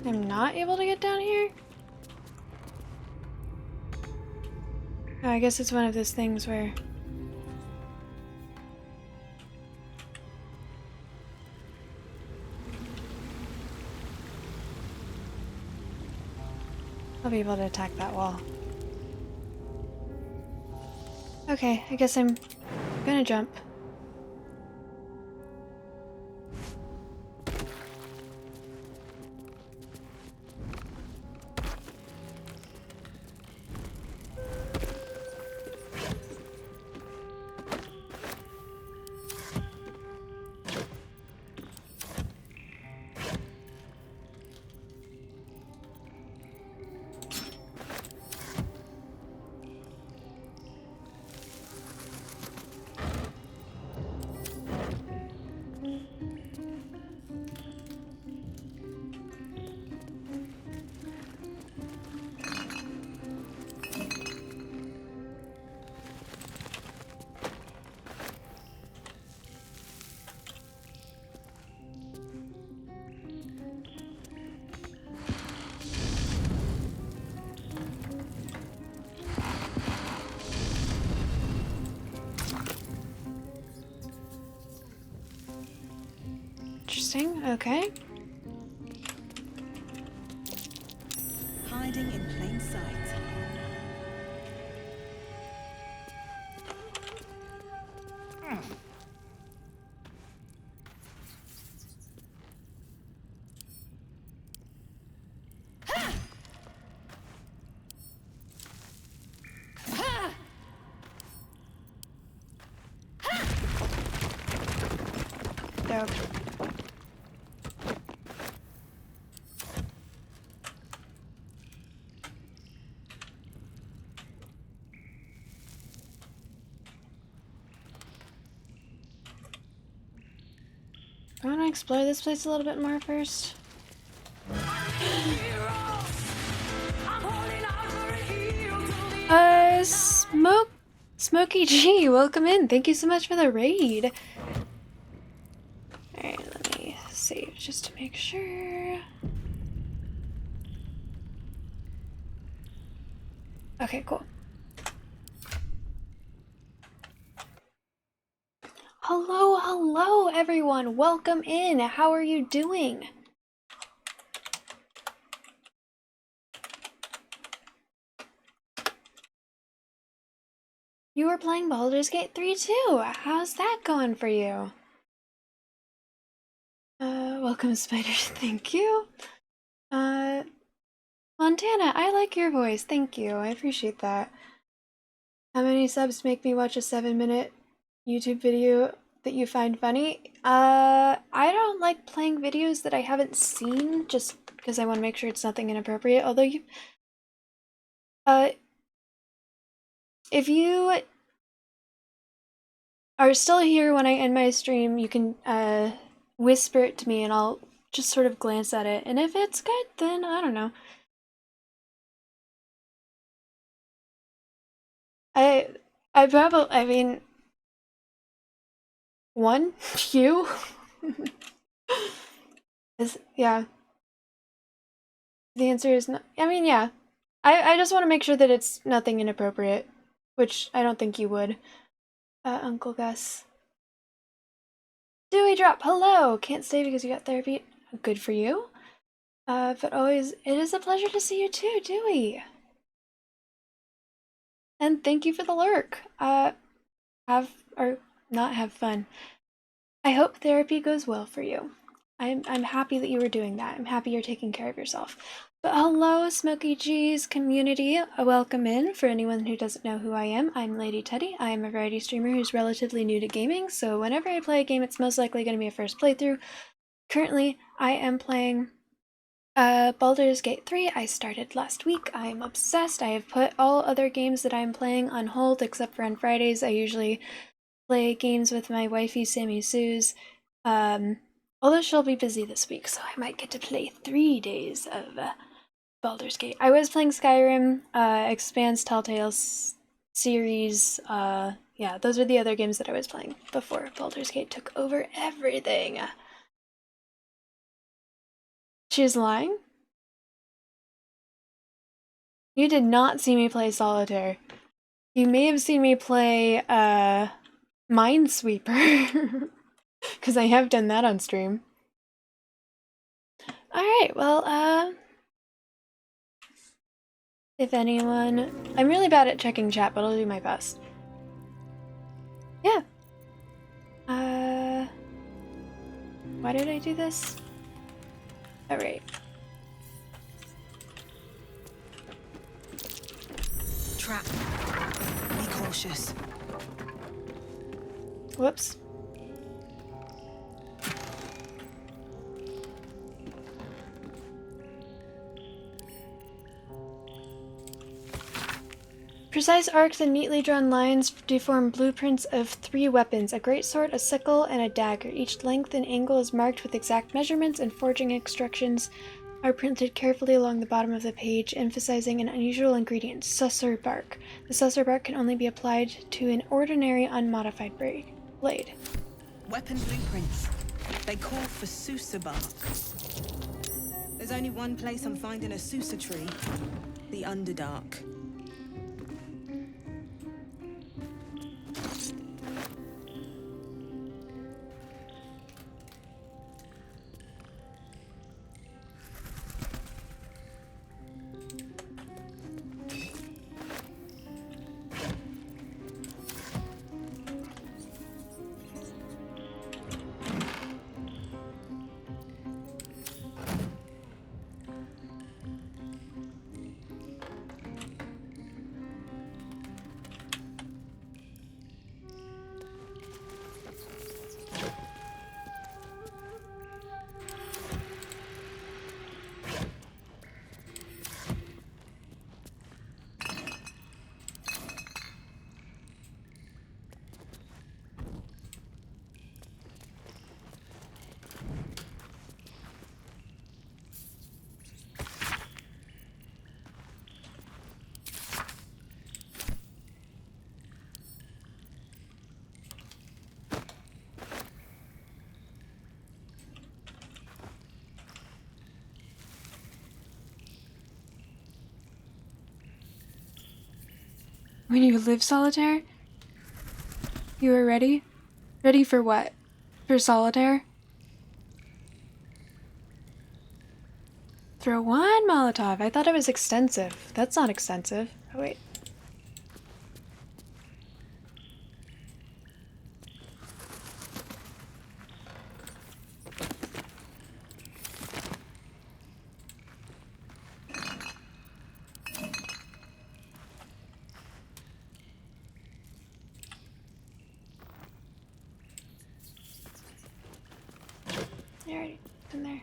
I'm not able to get down here? Oh, I guess it's one of those things where... I'll be able to attack that wall. Okay, I guess I'm gonna jump. Interesting, okay. Hiding in plain sight. Dope. I want to explore this place a little bit more first. Smokey G, welcome in. Thank you so much for the raid. Alright, let me save just to make sure. Okay, cool. Hello, hello everyone, welcome in. How are you doing? You were playing Baldur's Gate 3 too. How's that going for you? Welcome Spiders, thank you. Montana, I like your voice, thank you, I appreciate that. How many subs make me watch a 7-minute YouTube video that you find funny? I don't like playing videos that I haven't seen, just because I want to make sure it's nothing inappropriate, although you... if you are still here when I end my stream, you can, whisper it to me and I'll just sort of glance at it, and if it's good, then I don't know. I mean, one? You? Yeah. The answer is no. I mean, yeah. I just want to make sure that it's nothing inappropriate, which I don't think you would. Uncle Gus. Dewey Drop, hello! Can't stay because you got therapy. Good for you. But always, it is a pleasure to see you too, Dewey. And thank you for the lurk. Have, or not have fun. I hope therapy goes well for you. I'm happy that you were doing that. I'm happy you're taking care of yourself. But hello, Smokey G's community. Welcome in. For anyone who doesn't know who I am, I'm Lady Teddy. I am a variety streamer who's relatively new to gaming, so whenever I play a game, it's most likely going to be a first playthrough. Currently, I am playing Baldur's Gate 3. I started last week. I am obsessed. I have put all other games that I'm playing on hold, except for on Fridays. I usually play games with my wifey, Sammy Suze. Although she'll be busy this week, so I might get to play 3 days of Baldur's Gate. I was playing Skyrim, Expanse, Telltale's series. Yeah, those are the other games that I was playing before Baldur's Gate took over everything. She's lying? You did not see me play Solitaire. You may have seen me play, Minesweeper. Because I have done that on stream. Alright, well, if anyone... I'm really bad at checking chat, but I'll do my best. Yeah. Why did I do this? Alright. Trap. Be cautious. Whoops. Precise arcs and neatly drawn lines do form blueprints of 3 weapons, a greatsword, a sickle, and a dagger. Each length and angle is marked with exact measurements, and forging instructions are printed carefully along the bottom of the page, emphasizing an unusual ingredient, susur bark. The susur bark can only be applied to an ordinary unmodified blade. Weapon blueprints. They call for Sousa bark. There's only one place I'm finding a Sousa tree. The Underdark. When you live solitaire? You were ready? Ready for what? For solitaire? Throw one Molotov. I thought it was extensive. That's not extensive. Oh, wait. Alright, in there.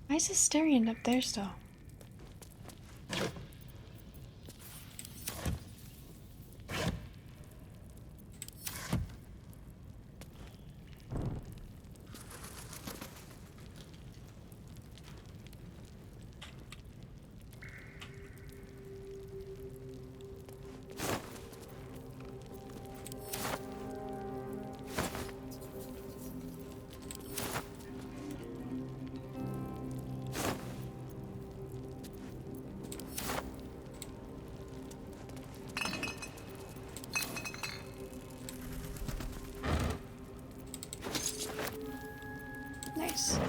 Why is Asterion up there still? Nice.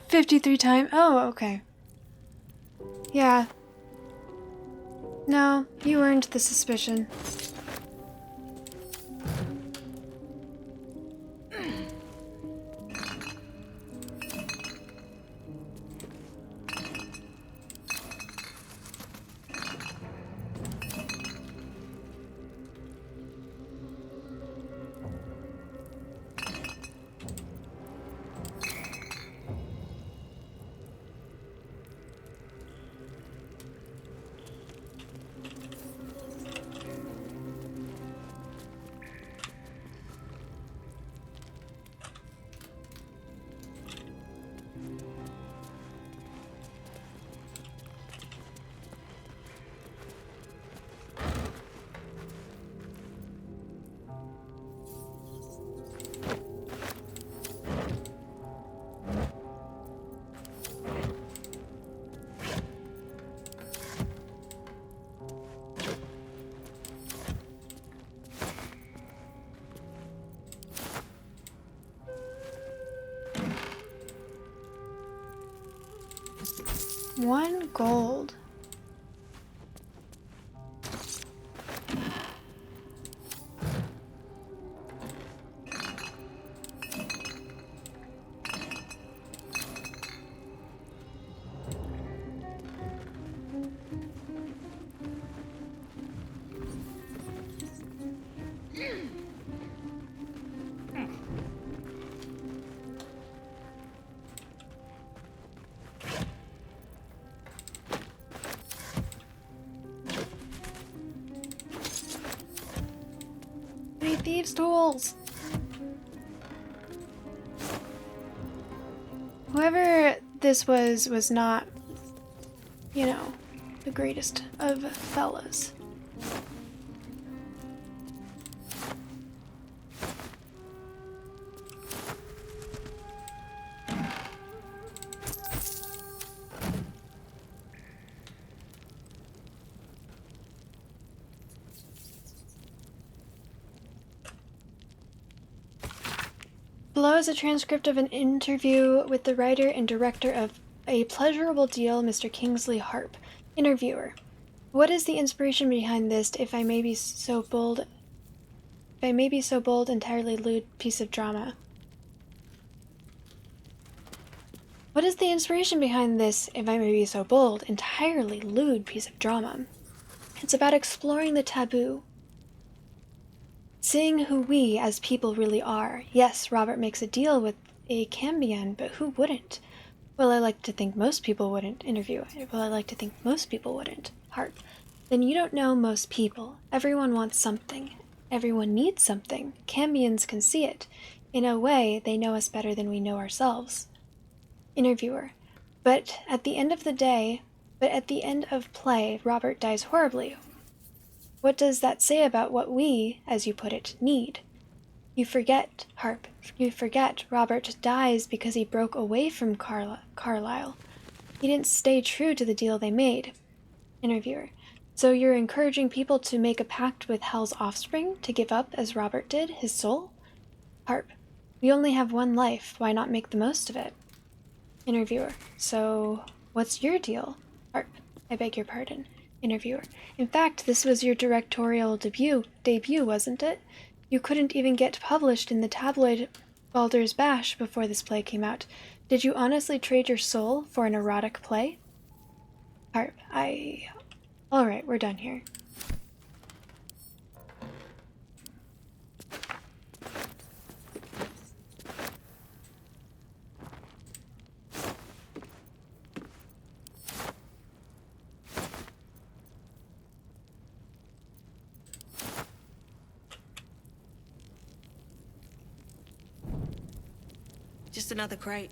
$53 times. Oh, okay. Yeah. No, you earned the suspicion. One gold. Thieves' tools. Whoever this was not, you know, the greatest of fellas. Below is a transcript of an interview with the writer and director of A Pleasurable Deal, Mr. Kingsley Harp. Interviewer: what is the inspiration behind this, if I may be so bold If I may be so bold, entirely lewd piece of drama. What is the inspiration behind this, if I may be so bold, entirely lewd piece of drama? It's about exploring the taboo. Seeing who we as people really are. Yes, Robert makes a deal with a Cambion, but who wouldn't? Well, I like to think most people wouldn't. Interview. Well, I like to think most people wouldn't. Harp. Then you don't know most people. Everyone wants something. Everyone needs something. Cambions can see it. In a way, they know us better than we know ourselves. Interviewer. But at the end of play, Robert dies horribly. What does that say about what we, as you put it, need? You forget, Harp. You forget Robert dies because he broke away from Carlisle. He didn't stay true to the deal they made. Interviewer. So you're encouraging people to make a pact with Hell's offspring to give up, as Robert did, his soul? Harp. We only have one life. Why not make the most of it? Interviewer. So, what's your deal? Harp. I beg your pardon. Interviewer. In fact, this was your directorial debut, wasn't it? You couldn't even get published in the tabloid Baldurs Bash before this play came out. Did you honestly trade your soul for an erotic play? Harp. Alright, we're done here. Just another crate.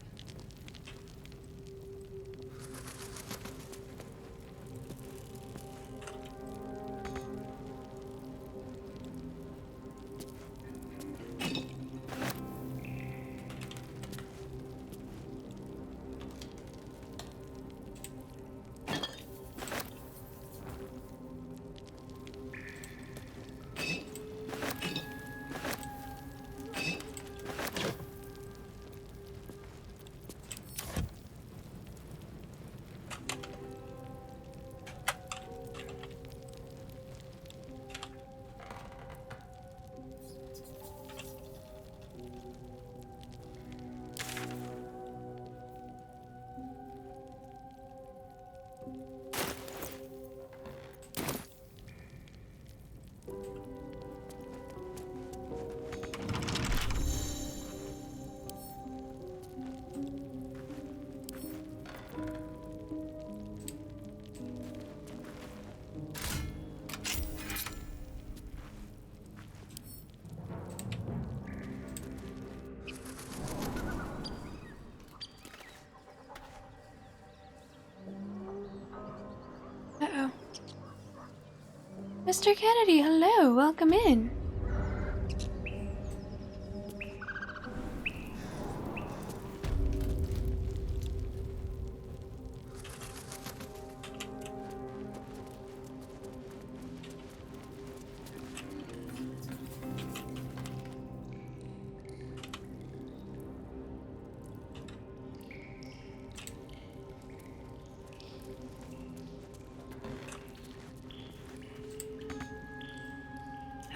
Uh-oh. Mr. Kennedy, hello, welcome in.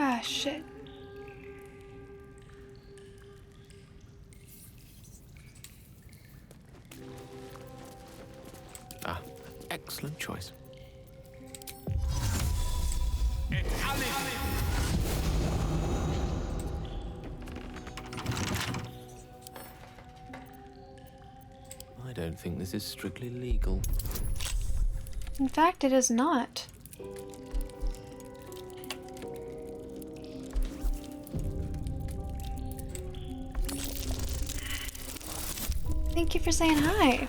Ah, shit. Ah, excellent choice. I don't think this is strictly legal. In fact, it is not. Thank you for saying hi.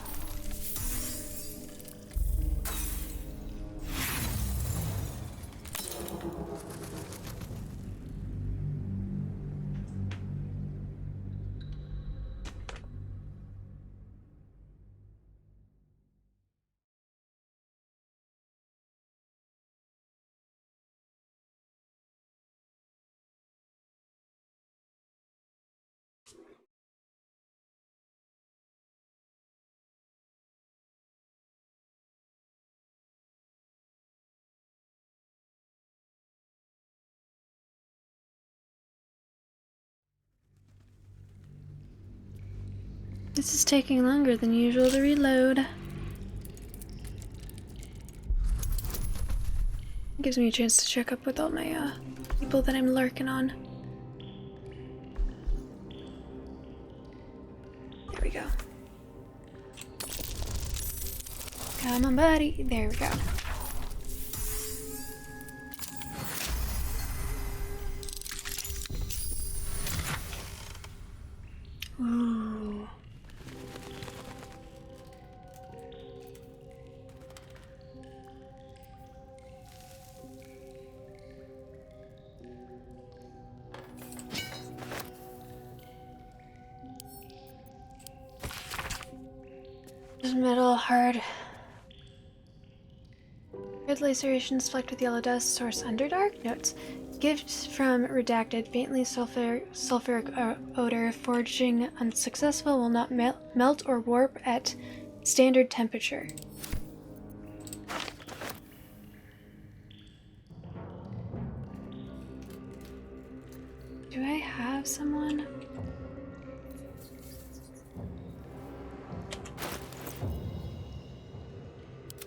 This is taking longer than usual to reload. Gives me a chance to check up with all my people that I'm lurking on. There we go. Come on, buddy. There we go. Ooh. Just metal hard. Red lacerations flecked with yellow dust. Source Underdark. Notes. Gift from redacted. Faintly sulfuric odor. Forging unsuccessful. Will not melt or warp at standard temperature. Do I have someone?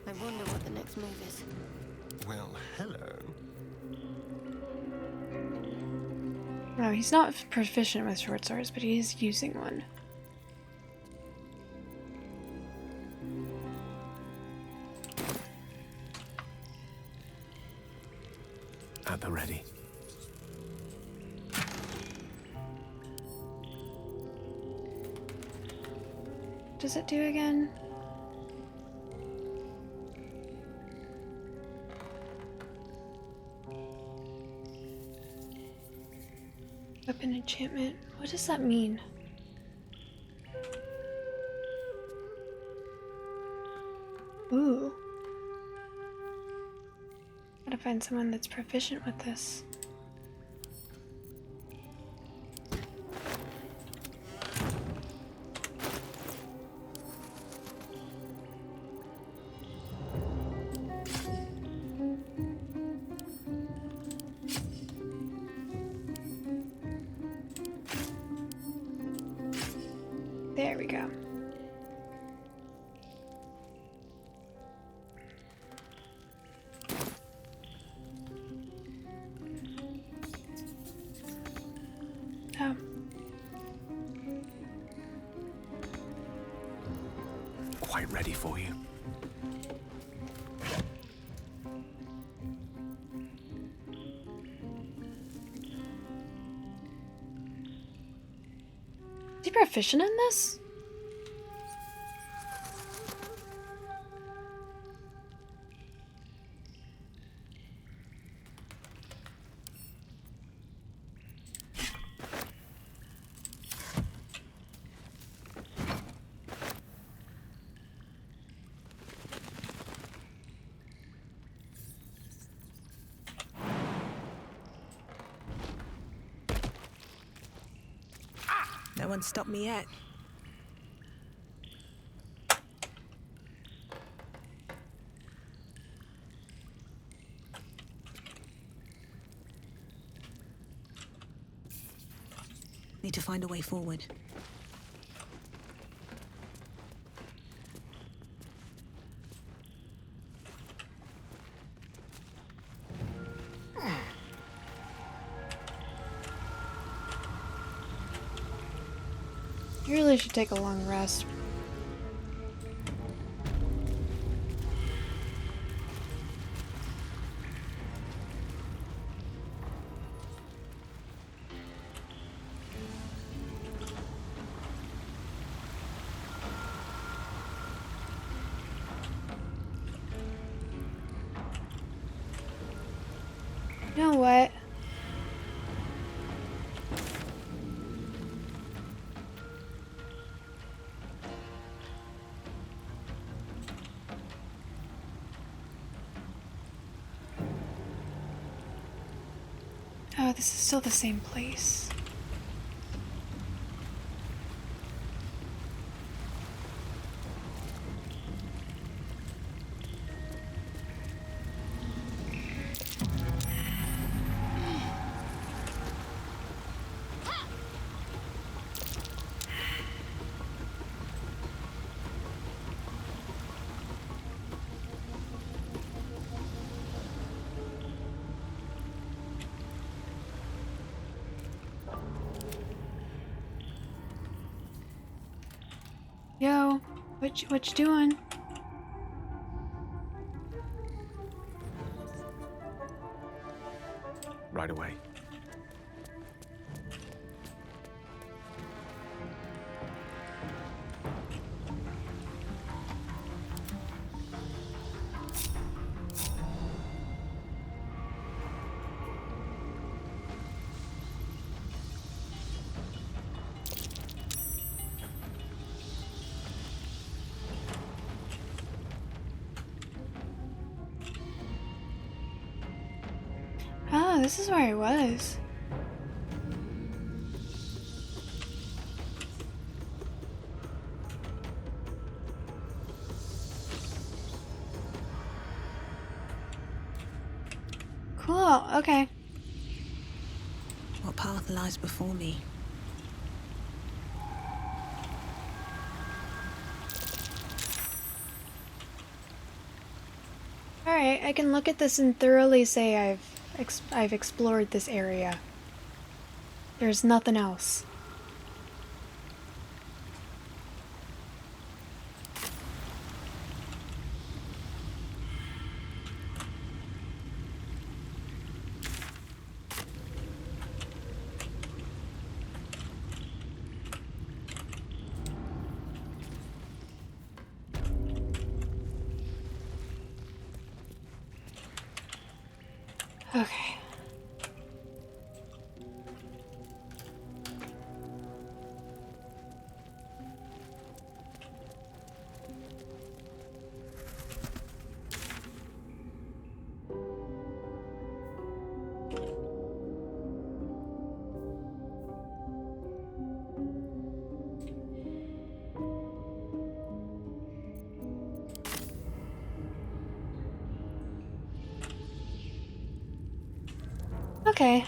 I wonder what the next move is. Well, hello. No, he's not proficient with short swords, but he is using one. At the ready. What does it do again? Weapon enchantment. What does that mean? Ooh. Gotta find someone that's proficient with this. There we go. Oh. Quite ready for you. Is he proficient in this? No one stopped me yet. Need to find a way forward. You really should take a long rest. You know what? Oh, this is still the same place. Yo, what you doing? Right away. Oh, this is where I was. Cool, okay. What path lies before me? Alright, I can look at this and thoroughly say I've explored this area. There's nothing else. Okay. Okay.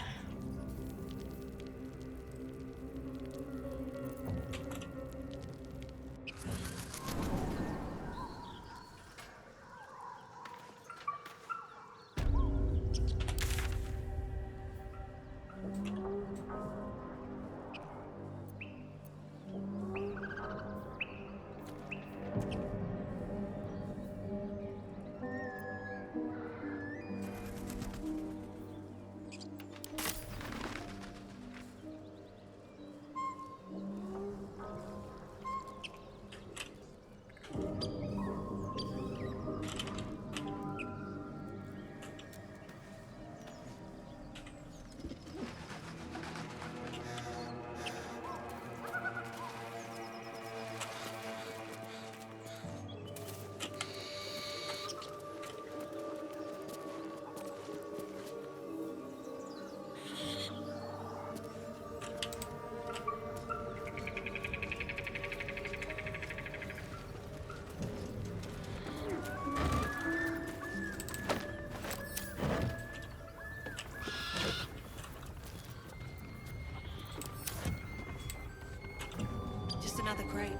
Just another crate.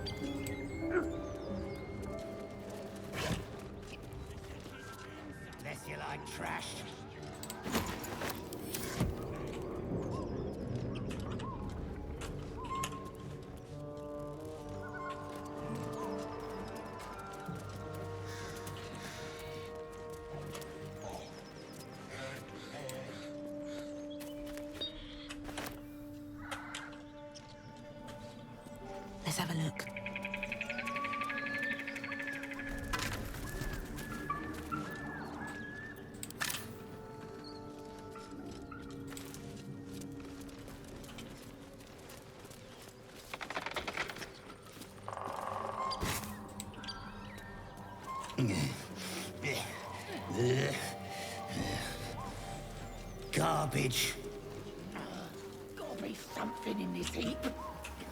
Unless you like trash. Let's have a look. Garbage. Gotta be something in this heap.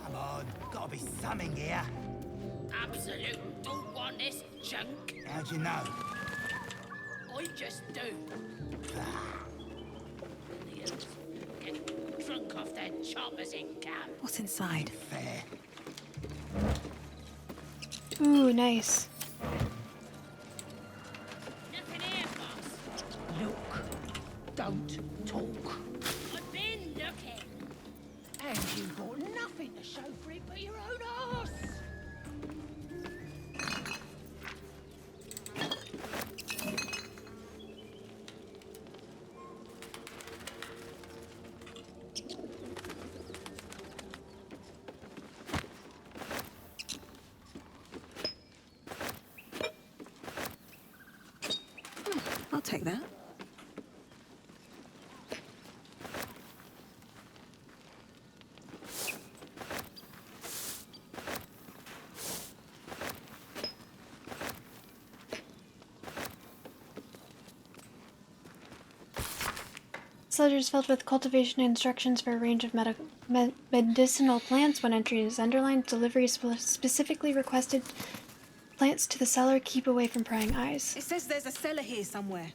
Come on, gotta be something here. Absolute don't want this junk. How'd you know? I just do. Idiots. Get drunk off their choppers in camp. What's inside? Fair. Ooh, nice. Nothing here, boss. Look. Don't talk. I've been looking. And you've got nothing to show for it but your own arse. take that. This letter is filled with cultivation instructions for a range of medicinal plants. When entering is underlined. Delivery specifically requested plants to the cellar. Keep away from prying eyes. It says there's a cellar here somewhere.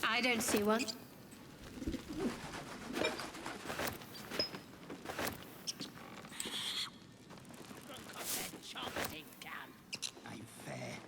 I don't see one. Drunk off their choppers in camp. Ain't fair.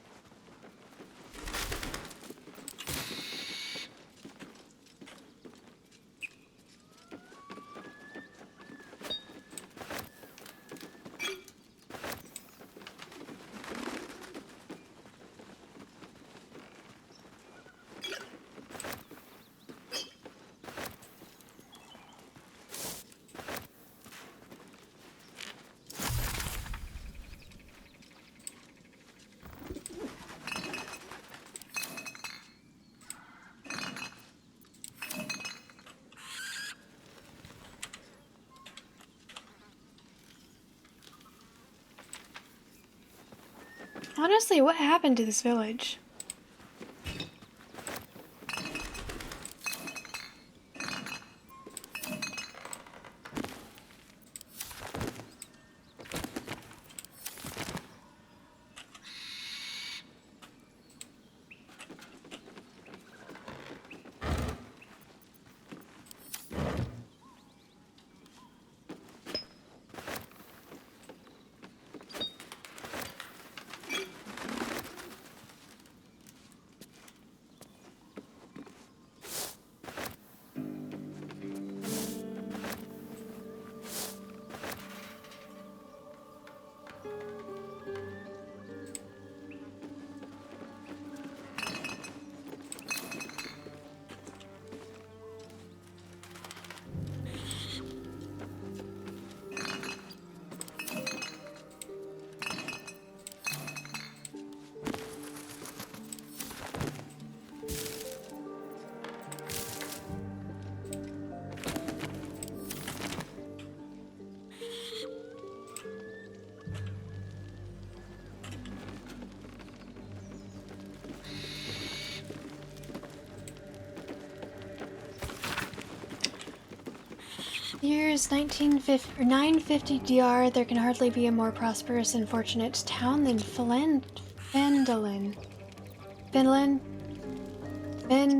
Honestly, what happened to this village? Years 1950 or 950 DR. There can hardly be a more prosperous and fortunate town than Phandalin.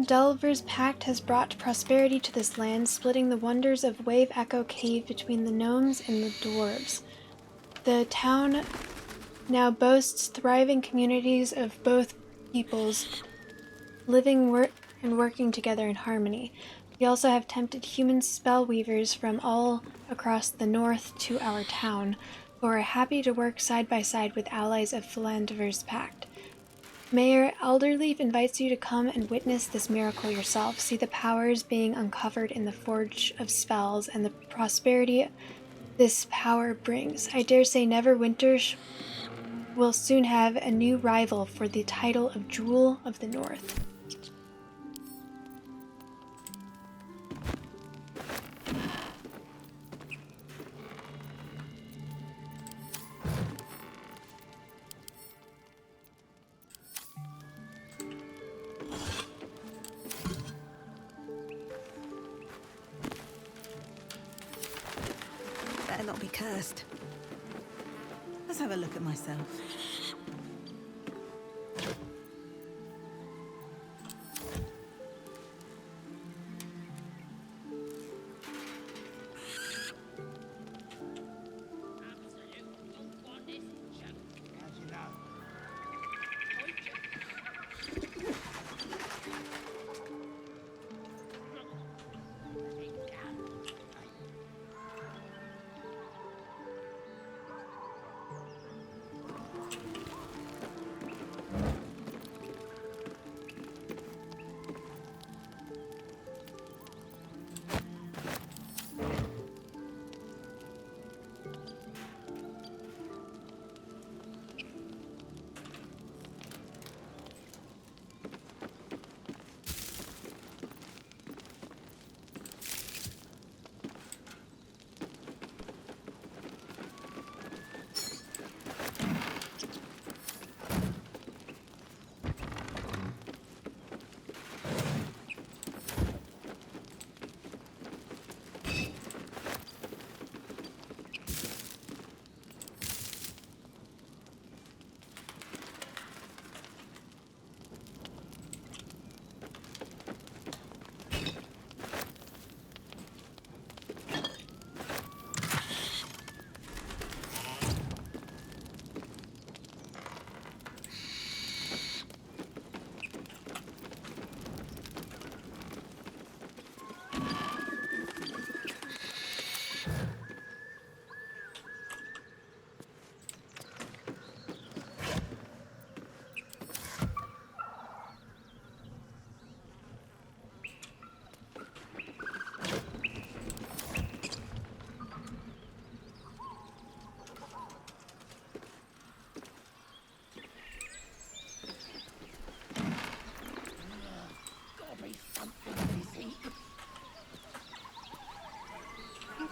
Delver's Pact has brought prosperity to this land, splitting the wonders of Wave Echo Cave between the gnomes and the dwarves. The town now boasts thriving communities of both peoples, living and working together in harmony. We also have tempted human spellweavers from all across the north to our town, who are happy to work side by side with allies of Philander's Pact. Mayor Alderleaf invites you to come and witness this miracle yourself. See the powers being uncovered in the Forge of Spells and the prosperity this power brings. I dare say Neverwinter will soon have a new rival for the title of Jewel of the North. Better not be cursed. Let's have a look at myself.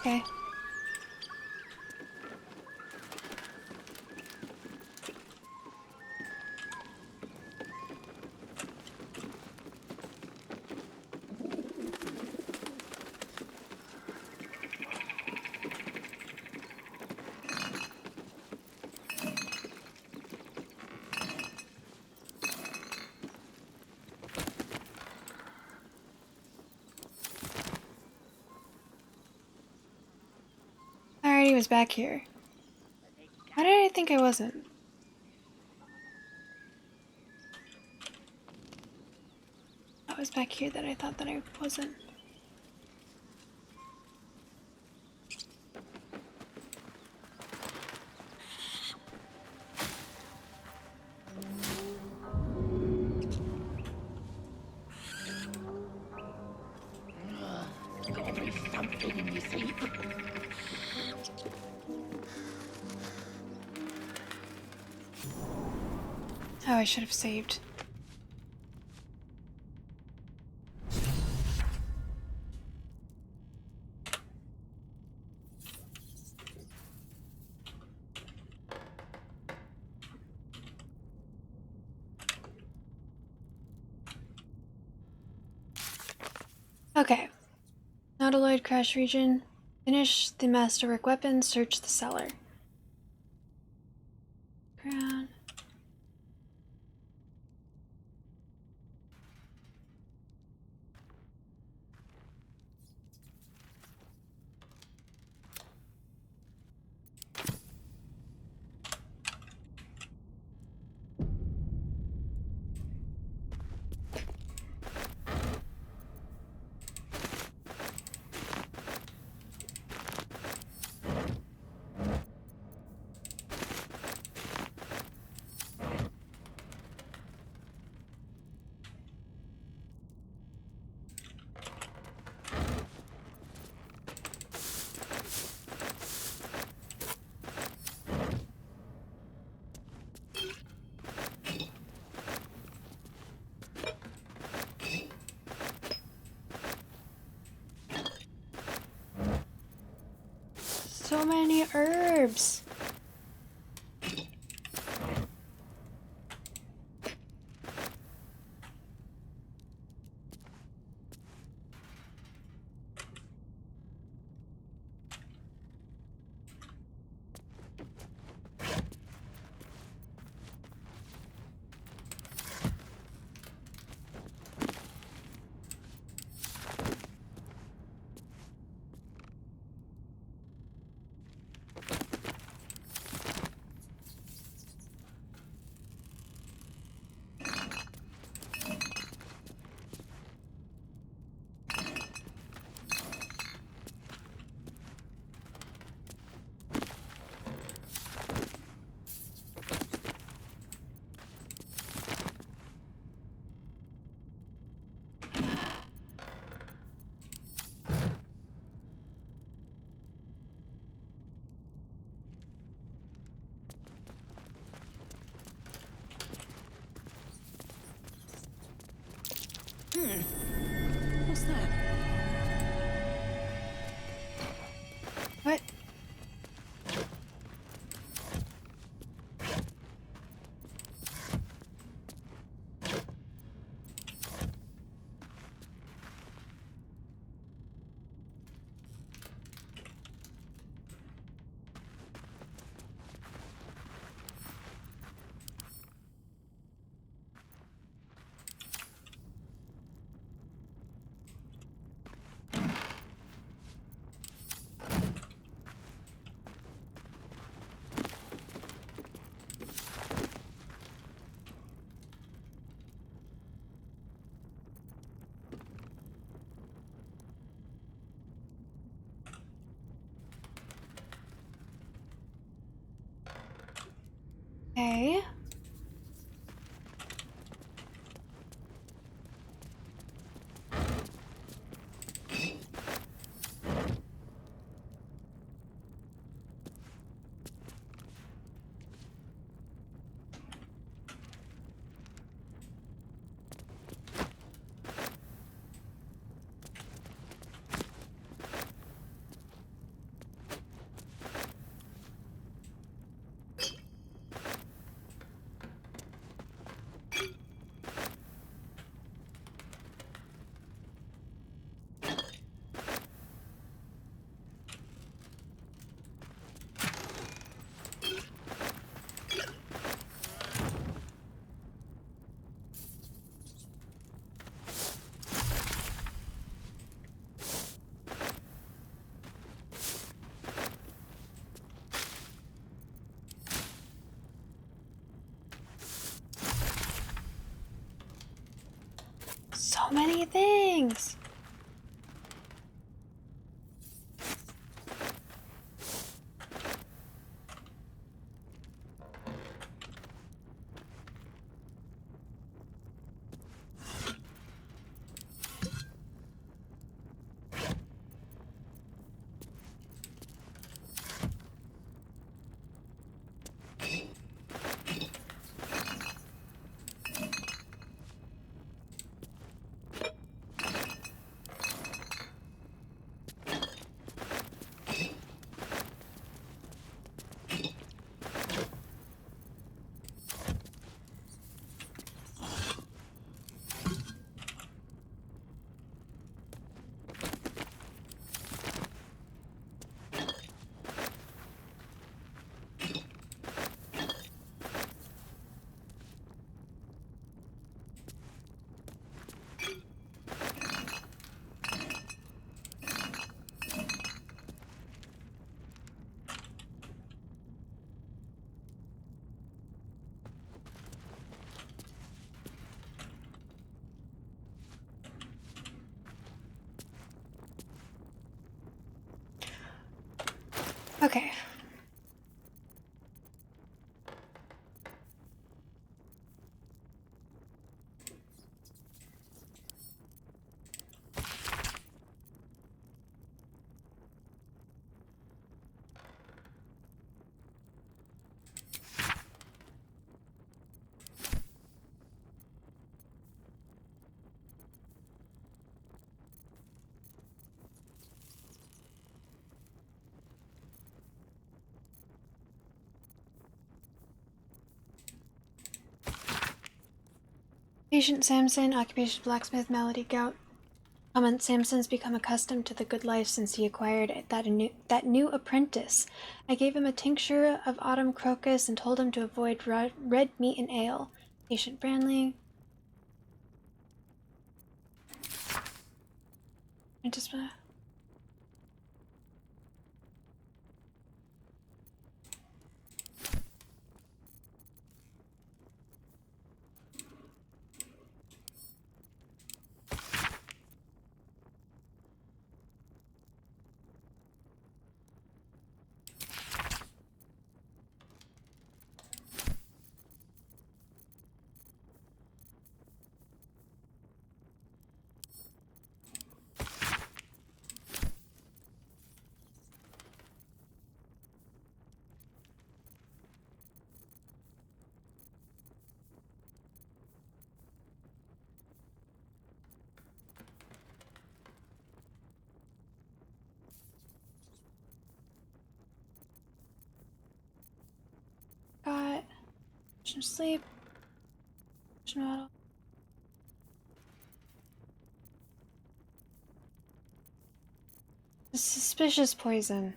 Okay. I already was back here. Why did I think I wasn't? I was back here that I thought that I wasn't. Gotta be something in your sleep. Oh, I should have saved. Okay. Nautiloid crash region. Finish the masterwork weapon. Search the cellar. Crown. So many herbs. What's that? What? Okay. So many things. Okay. Patient Samson, occupation blacksmith, malady gout. Comment: Samson's become accustomed to the good life since he acquired that new apprentice. I gave him a tincture of autumn crocus and told him to avoid red meat and ale. Patient Branley. I just got some sleep. Model. Suspicious poison.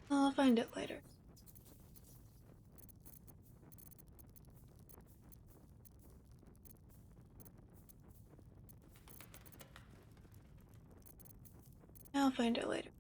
I'll find it later. I'll find it later.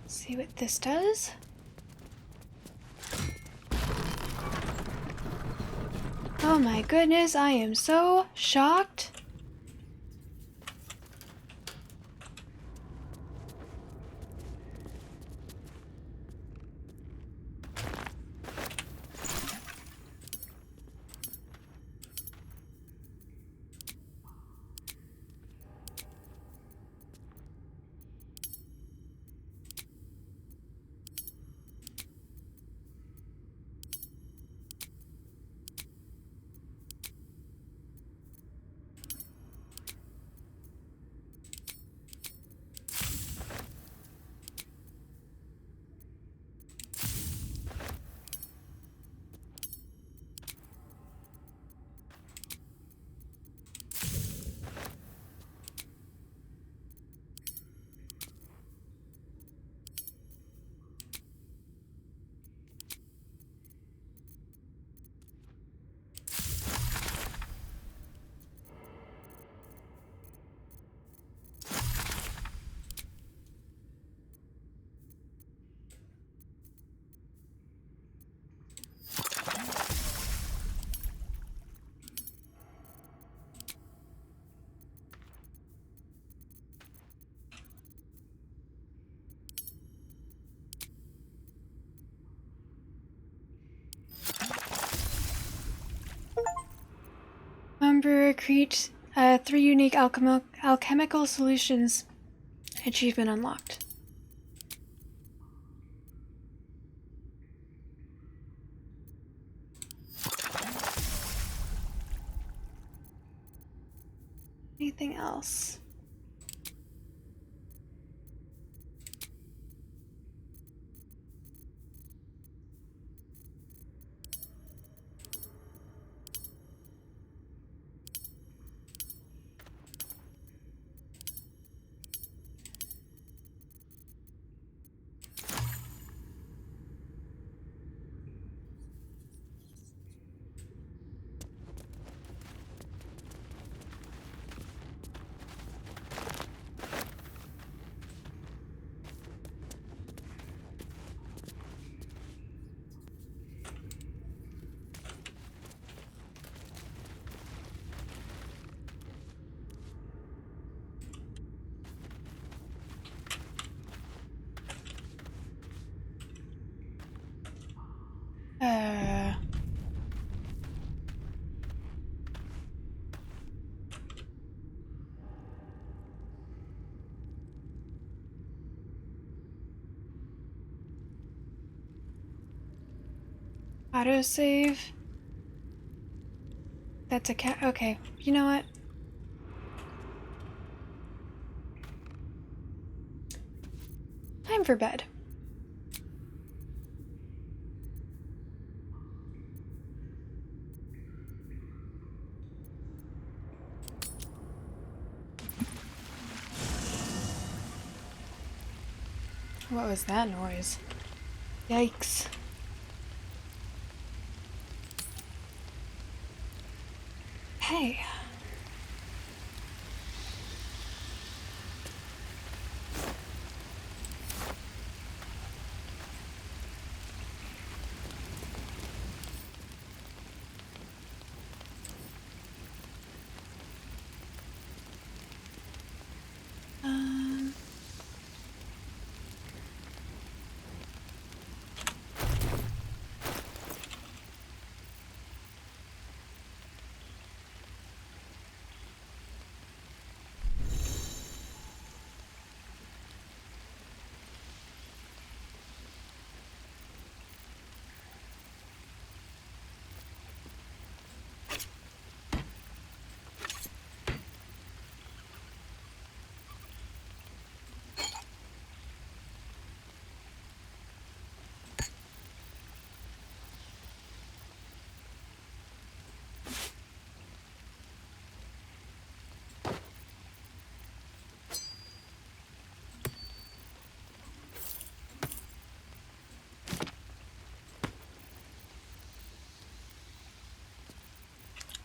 See what this does. Oh my goodness, I am so shocked. Homebrewer create 3 unique alchemical solutions. Achievement unlocked. Anything else? Autosave. That's a cat. Okay, you know what? Time for bed. What was that noise? Yikes. Hey.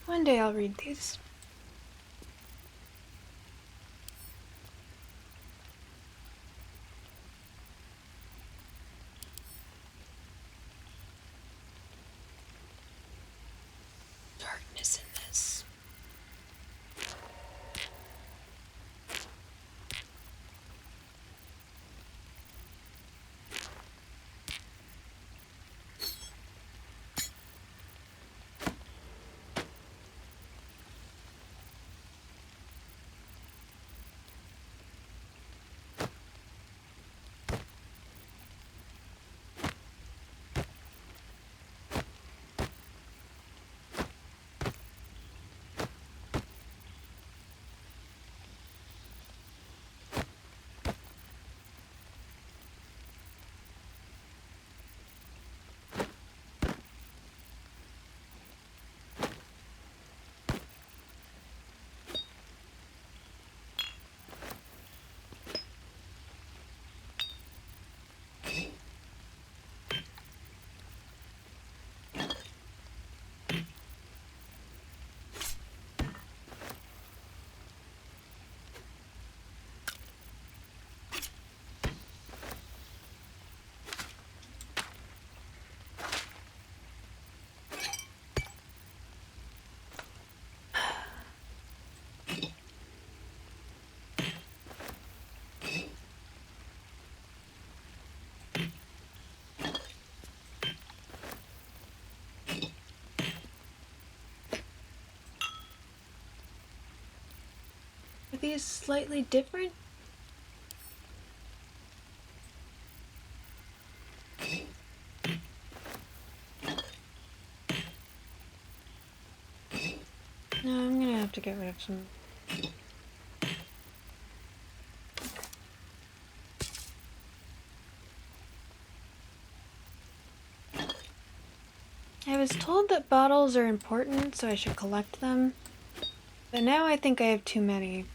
One day I'll read these. Darkness in this. these slightly different? No, I'm gonna have to get rid of some. I was told that bottles are important, so I should collect them. But now I think I have too many.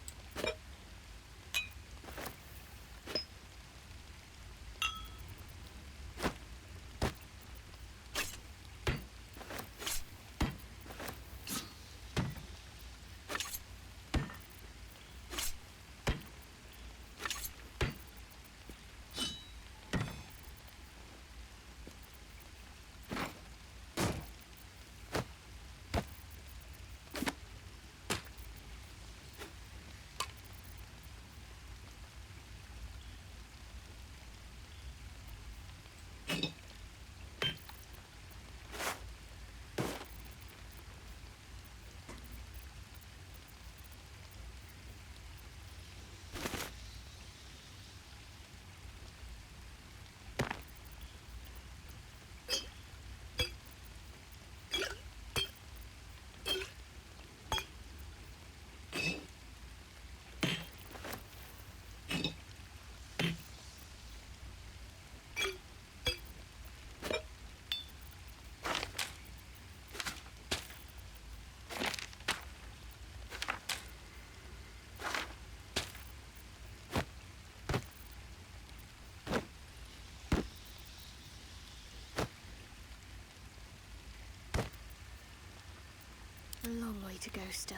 A long way to go still.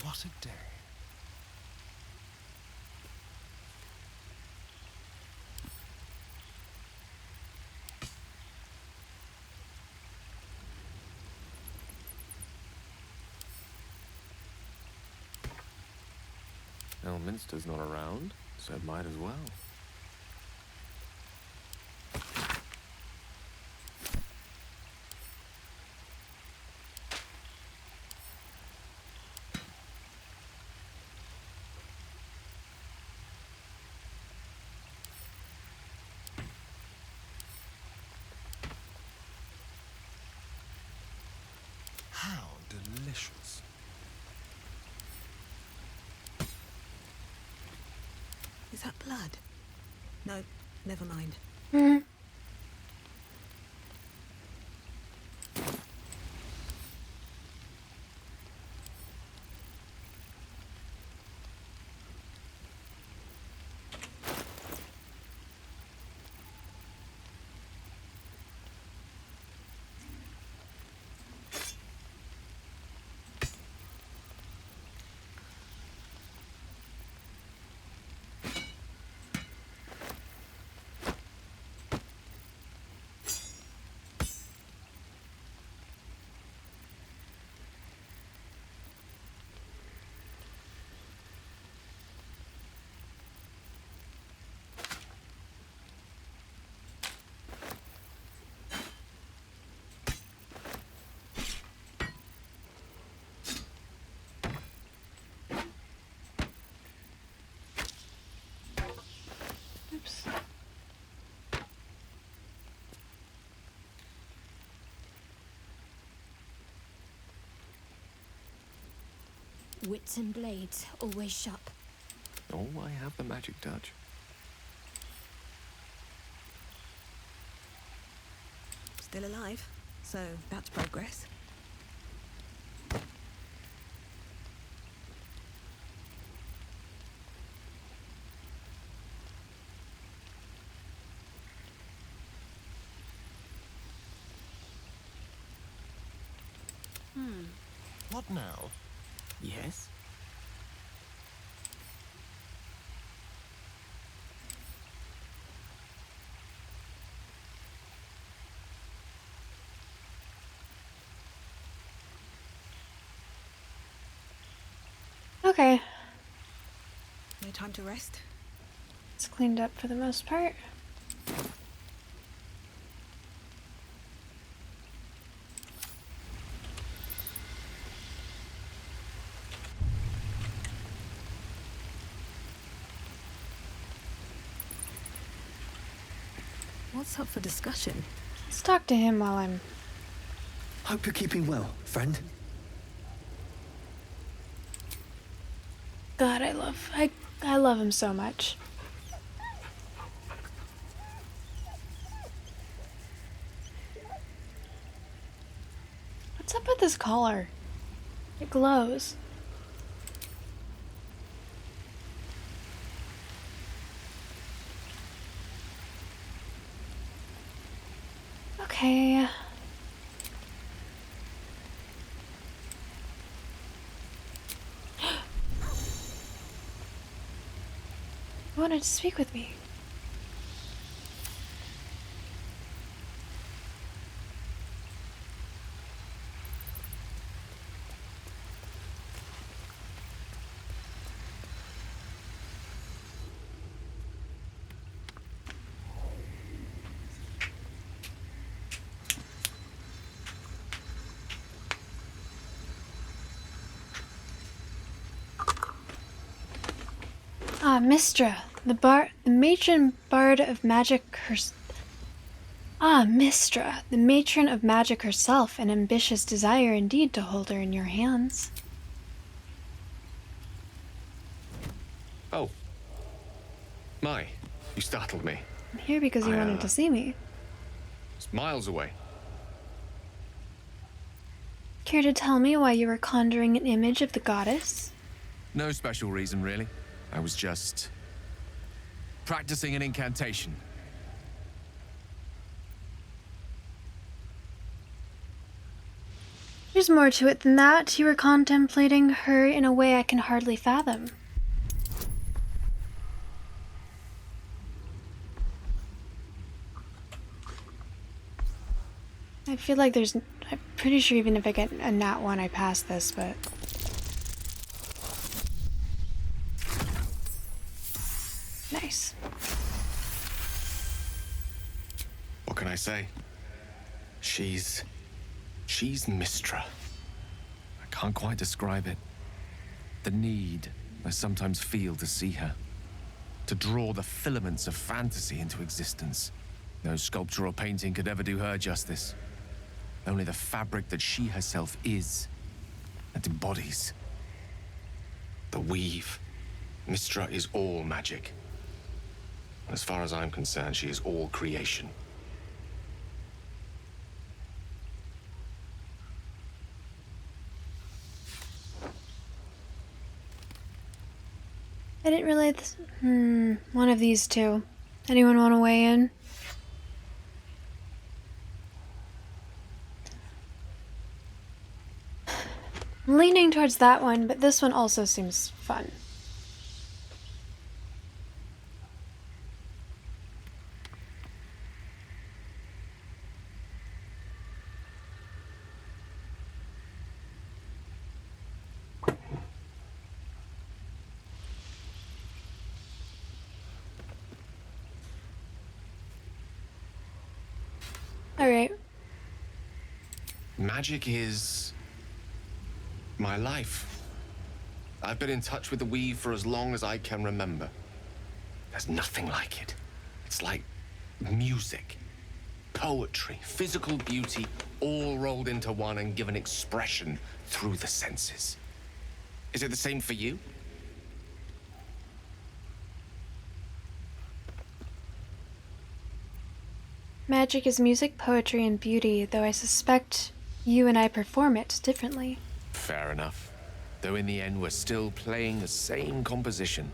What a day. Elminster's not around, so might as well. How delicious. Is that blood? No, never mind. Oops. Wits and blades, always sharp. Oh, I have the magic touch. Still alive, so that's progress. What now? Yes? Okay. No time to rest? It's cleaned up for the most part. What's up for discussion? Let's talk to him while I'm... Hope you're keeping well, friend. God, I love him so much. What's up with this collar? It glows. Okay. He wanted to speak with me. Ah, Mistra, the matron bard of magic Mistra, the matron of magic herself, an ambitious desire indeed to hold her in your hands. Oh. My, you startled me. I'm here because you wanted to see me. It's miles away. Care to tell me why you were conjuring an image of the goddess? No special reason, really. I was just practicing an incantation. There's more to it than that. You were contemplating her in a way I can hardly fathom. I feel like I'm pretty sure even if I get a nat 1, I pass this, but... Nice. What can I say? She's Mistra. I can't quite describe it. The need I sometimes feel to see her. To draw the filaments of fantasy into existence. No sculpture or painting could ever do her justice. Only the fabric that she herself is and embodies. The weave. Mistra is all magic. As far as I'm concerned, she is all creation. I didn't really... one of these two. Anyone want to weigh in? I'm leaning towards that one, but this one also seems fun. Alright. Magic is my life. I've been in touch with the weave for as long as I can remember. There's nothing like it. It's like music, poetry, physical beauty, all rolled into one and given expression through the senses. Is it the same for you? Magic is music, poetry, and beauty, though I suspect you and I perform it differently. Fair enough. Though in the end, we're still playing the same composition.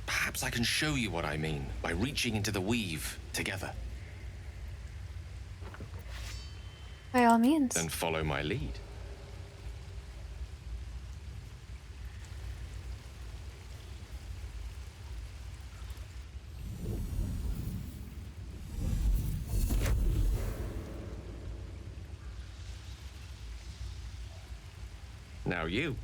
Perhaps I can show you what I mean by reaching into the weave together. By all means. Then follow my lead. Now you.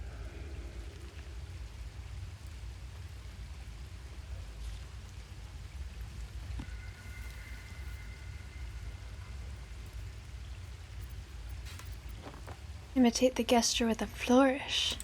Imitate the gesture with a flourish.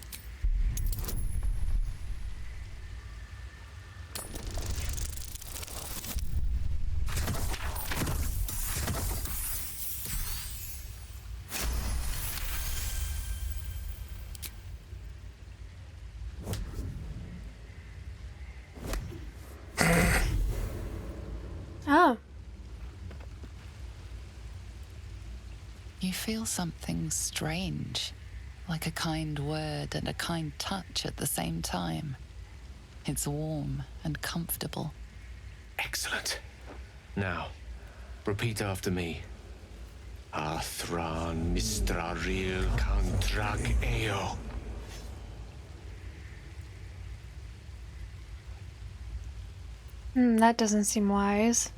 Oh. You feel something strange, like a kind word and a kind touch at the same time. It's warm and comfortable. Excellent. Now, repeat after me. Athran mistraril kantrak eo. That doesn't seem wise.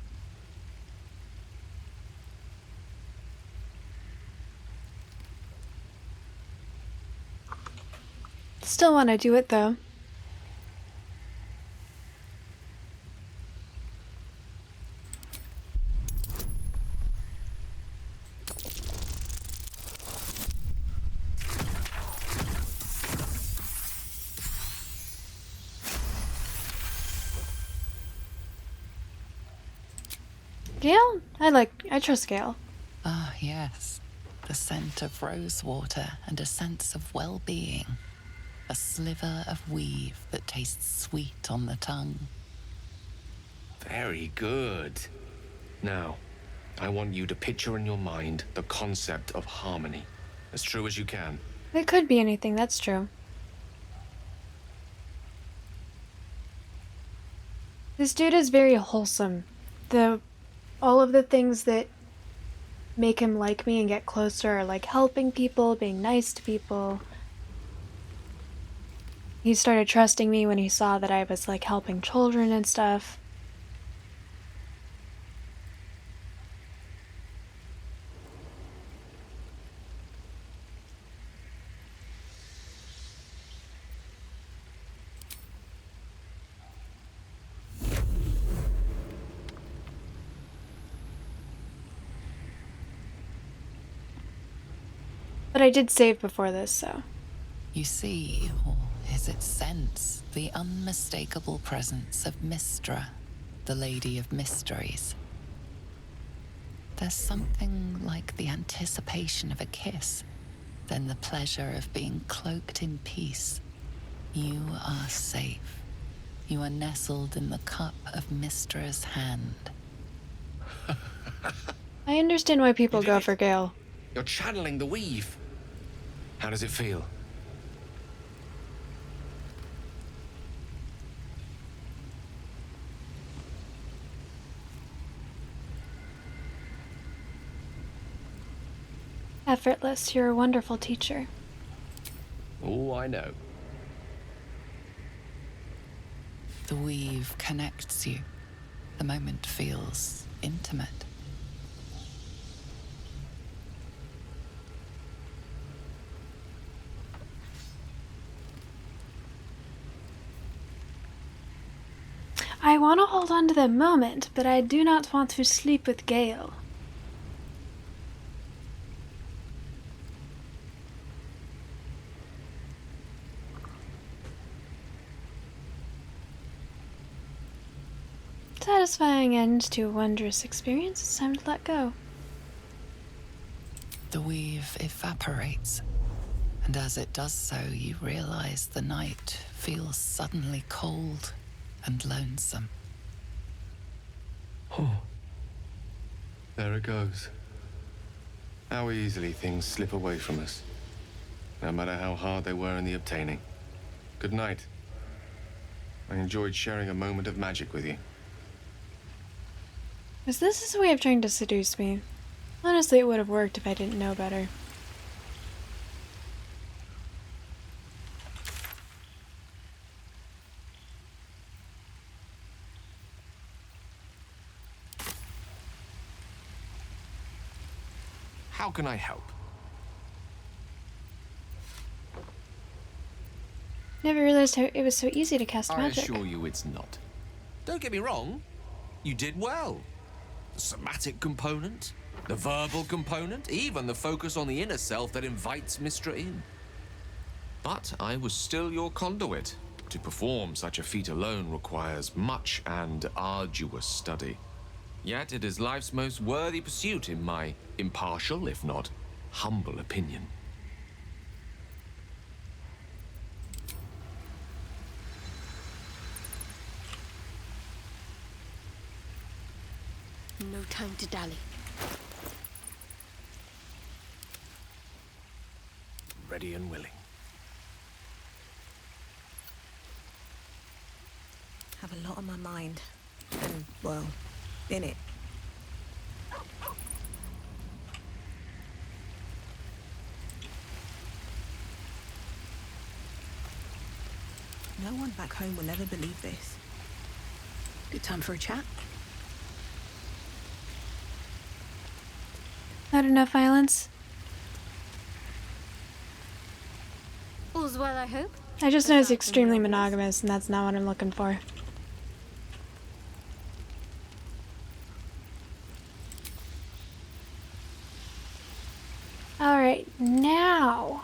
Still want to do it though. Gale? I trust Gale. Ah, yes. The scent of rose water and a sense of well-being. A sliver of weave that tastes sweet on the tongue. Very good. Now, I want you to picture in your mind the concept of harmony, as true as you can. It could be anything, that's true. This dude is very wholesome. All of the things that make him like me and get closer are like helping people, being nice to people. He started trusting me when he saw that I was like helping children and stuff. But I did save before this, so. You see, or is it sense, the unmistakable presence of Mystra, the Lady of Mysteries. There's something like the anticipation of a kiss, then the pleasure of being cloaked in peace. You are safe. You are nestled in the cup of Mystra's hand. I understand why people go for Gale. You're channeling the weave. How does it feel? Effortless, you're a wonderful teacher. Oh, I know. The weave connects you. The moment feels intimate. I want to hold on to the moment, but I do not want to sleep with Gale. Satisfying end to a wondrous experience. It's time to let go. The weave evaporates, and as it does so, you realize the night feels suddenly cold and lonesome. Oh. There it goes. How easily things slip away from us, no matter how hard they were in the obtaining. Good night. I enjoyed sharing a moment of magic with you. Is this his way of trying to seduce me? Honestly, it would have worked if I didn't know better. How can I help? Never realized how it was so easy to cast magic. I assure you it's not. Don't get me wrong. You did well. The somatic component, the verbal component, even the focus on the inner self that invites Mystra in. But I was still your conduit. To perform such a feat alone requires much and arduous study. Yet it is life's most worthy pursuit in my impartial, if not humble opinion. No time to dally. Ready and willing. Have a lot on my mind. And, well, in it. No one back home will ever believe this. Good time for a chat? Not enough violence. All's well, I hope. I just know it's extremely monogamous, and that's not what I'm looking for. Alright, now.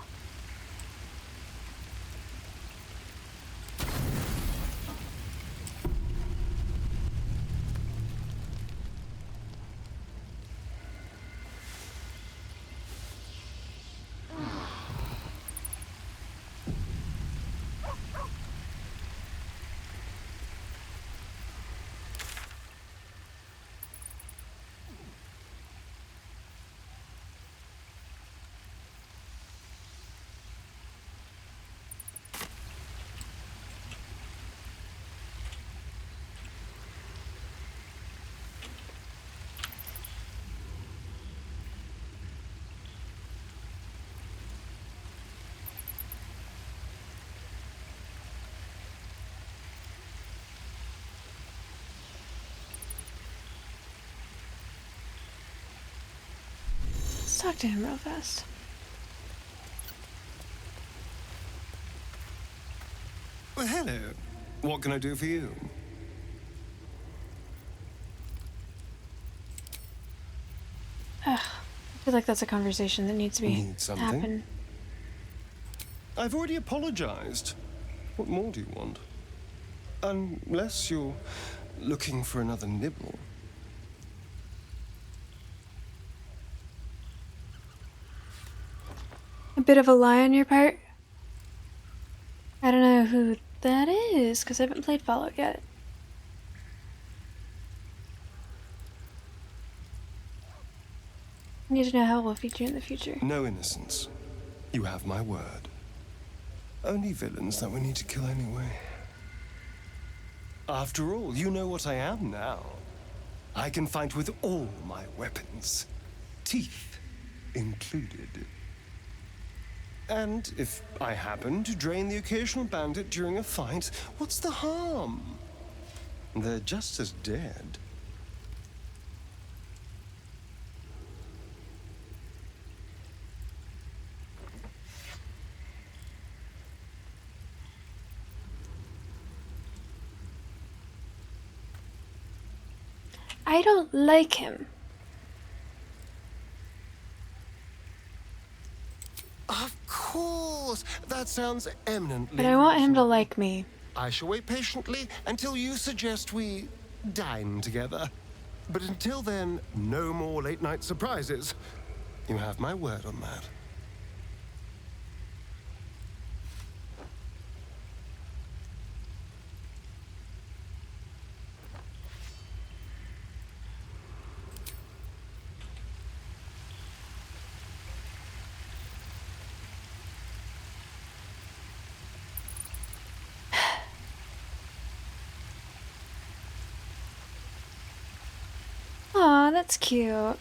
Let's talk to him real fast. Well, hello. What can I do for you? Ugh, I feel like that's a conversation that needs to be Need something? happen. I've already apologized. What more do you want? Unless you're looking for another nibble. A bit of a lie on your part. I don't know who that is, because I haven't played Fallout yet. I need to know how we'll feature in the future. No innocence. You have my word. Only villains that we need to kill anyway. After all, you know what I am now. I can fight with all my weapons. Teeth included. And if I happen to drain the occasional bandit during a fight, what's the harm? They're just as dead. I don't like him. Of course! That sounds eminently But I want him to like me. I shall wait patiently until you suggest we dine together. But until then, no more late-night surprises. You have my word on that. Aw, that's cute.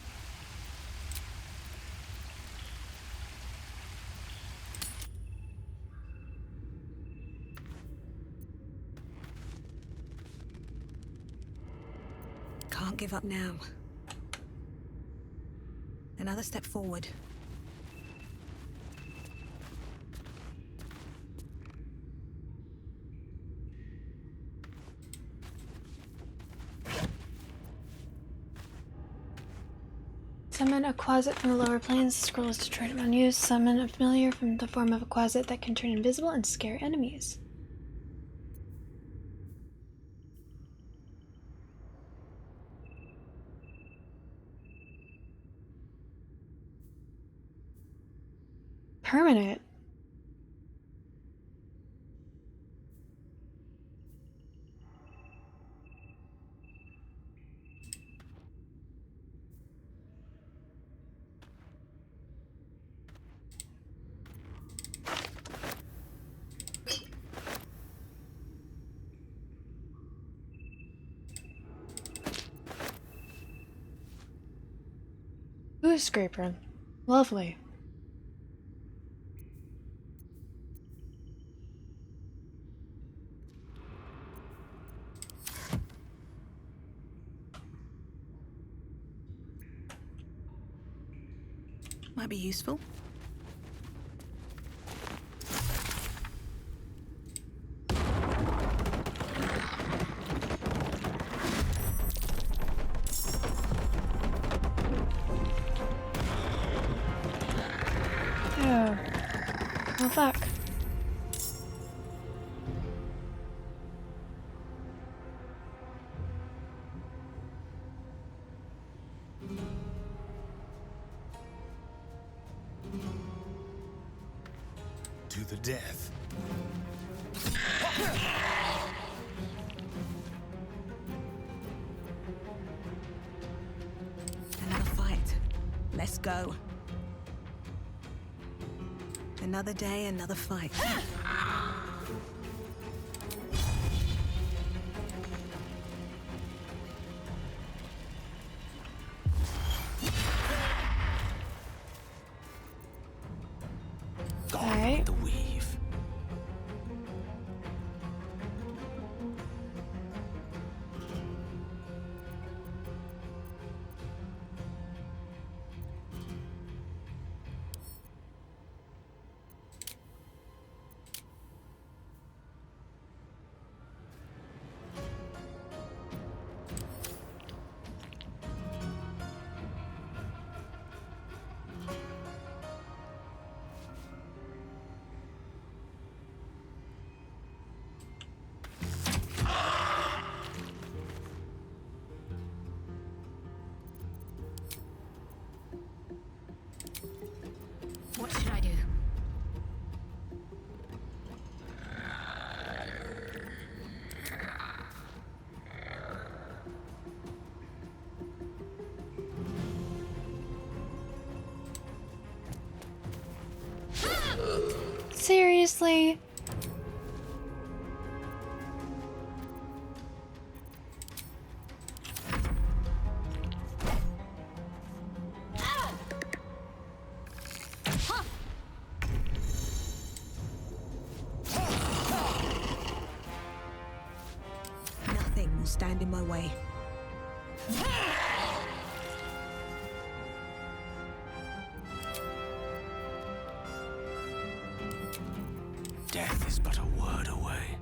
Can't give up now. Another step forward. Summon a Quasit from the lower planes. The scroll is to try it on use. Summon a familiar from the form of a Quasit that can turn invisible and scare enemies. Permanent. scraper. Lovely. Might be useful. Oh. Oh, fuck. To the death. Another fight. Let's go. Another day, another fight. Alright. The weave. What should I do? Seriously? Nothing will stand in my way. Death is but a word away.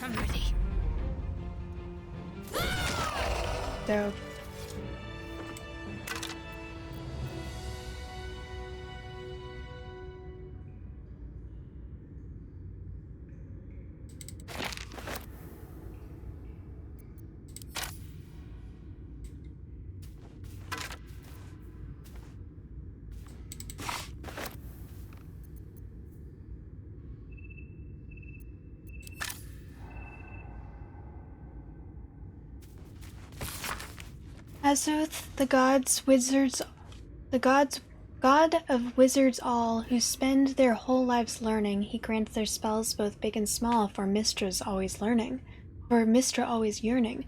I'm ready. Dope. Azoth, god of wizards all, who spend their whole lives learning, he grants their spells both big and small, for Mystra's always learning, for Mystra always yearning.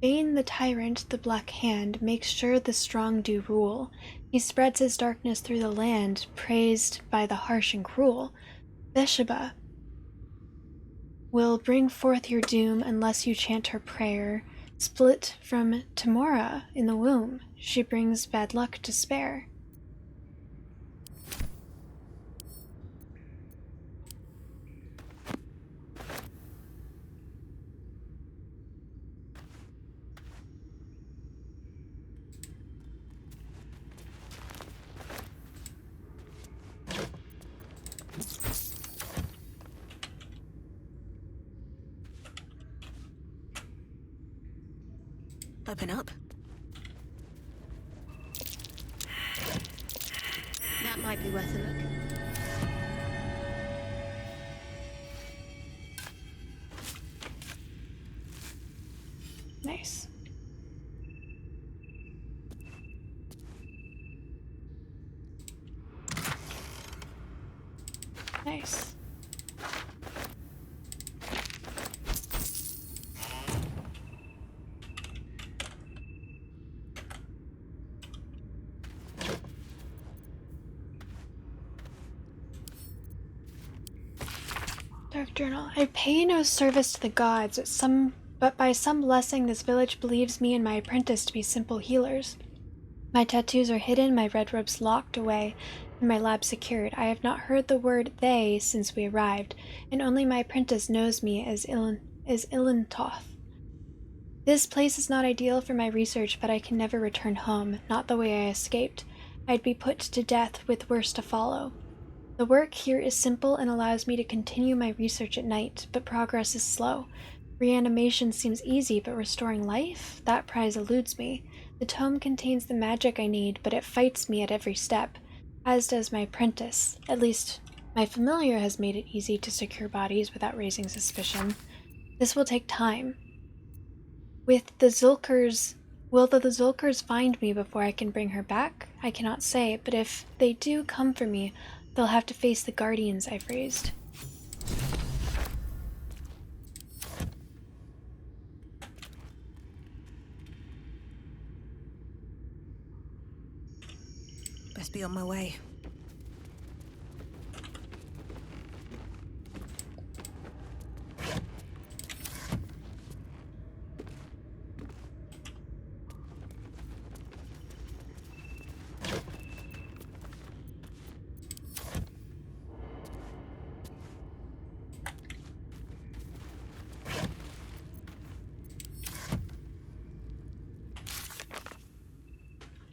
Bane the tyrant, the black hand, makes sure the strong do rule. He spreads his darkness through the land, praised by the harsh and cruel. Besheba will bring forth your doom unless you chant her prayer. Split from Tamora in the womb, she brings bad luck to spare. Open up. That might be worth a look. Nice. Nice. Dark Journal. I pay no service to the gods, but by some blessing this village believes me and my apprentice to be simple healers. My tattoos are hidden, my red robes locked away, and my lab secured. I have not heard the word they since we arrived, and only my apprentice knows me as Ilintoth. This place is not ideal for my research, but I can never return home, not the way I escaped. I'd be put to death with worse to follow. The work here is simple and allows me to continue my research at night, but progress is slow. Reanimation seems easy, but restoring life? That prize eludes me. The tome contains the magic I need, but it fights me at every step, as does my apprentice. At least, my familiar has made it easy to secure bodies without raising suspicion. This will take time. Will the Zulkers find me before I can bring her back? I cannot say, but if they do come for me, they'll have to face the guardians I've raised. Best be on my way.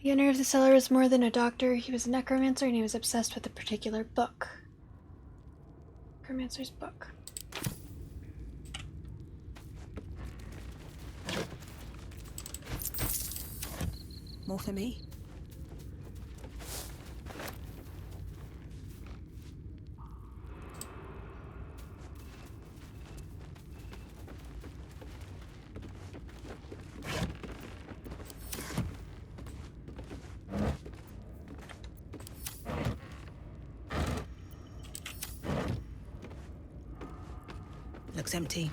The owner of the cellar was more than a doctor. He was a necromancer, and he was obsessed with a particular book. Necromancer's book. More for me? Looks empty.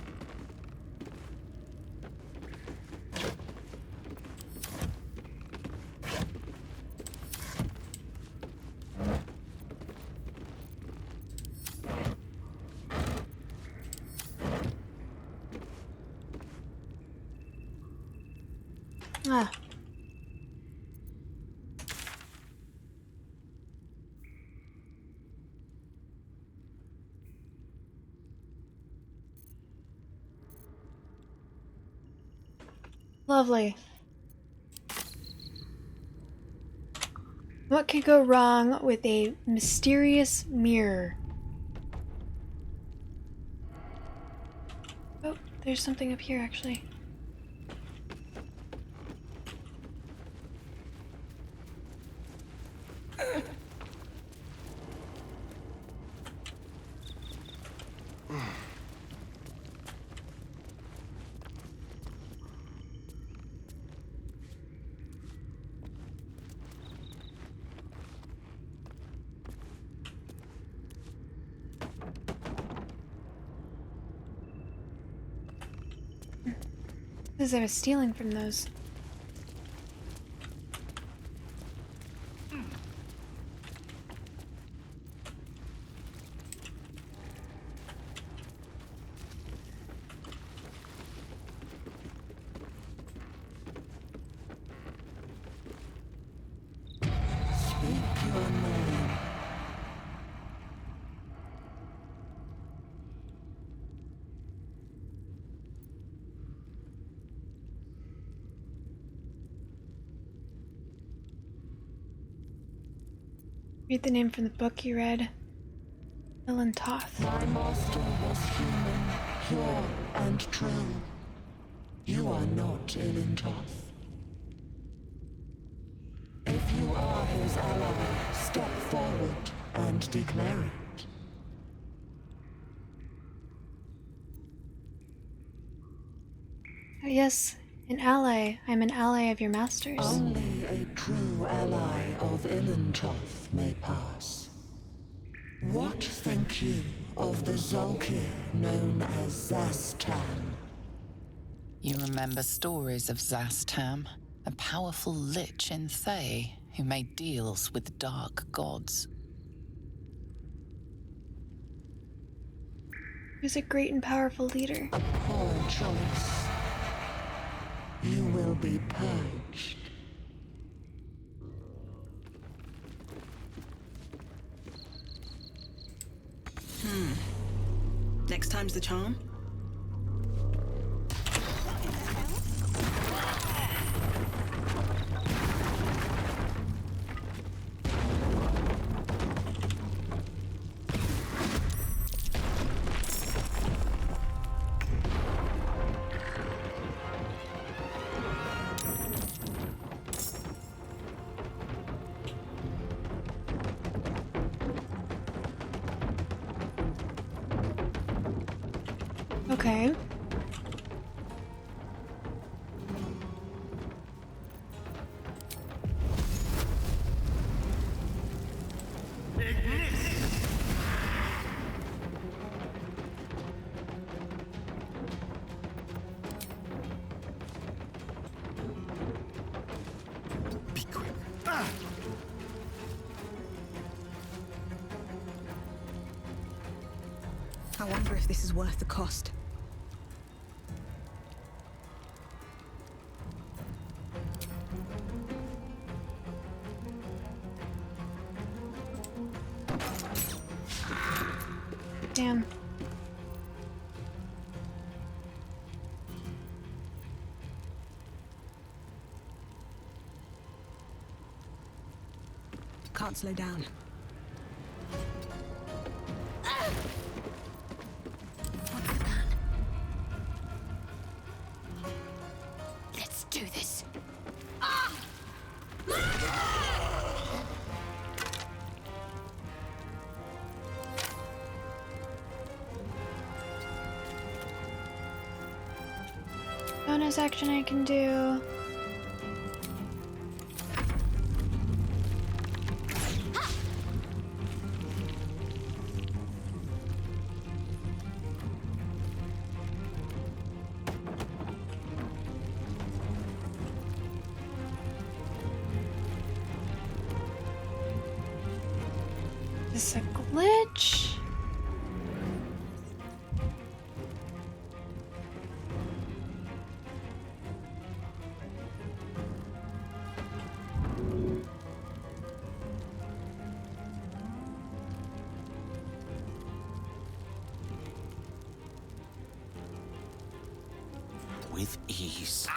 Ah. Lovely. What could go wrong with a mysterious mirror? Oh, there's something up here, actually. As I was stealing from those. Read the name from the book you read. Ilintoth. My master was human, pure and true. You are not Ilintoth. If you are his ally, step forward and declare it. Oh, yes, an ally. I'm an ally of your master's. Only a true ally of Ilintoth may pass. What think you of the Zolkir known as Zastam? You remember stories of Zastam, a powerful lich in Thay who made deals with dark gods. Who's a great and powerful leader. Poor choice. You will be purged. Next time's the charm? Okay. Be quick. I wonder if this is worth the cost. Damn. Can't slow down. What's the plan? Let's do this. Bonus action I can do. Is this a glitch? With ease.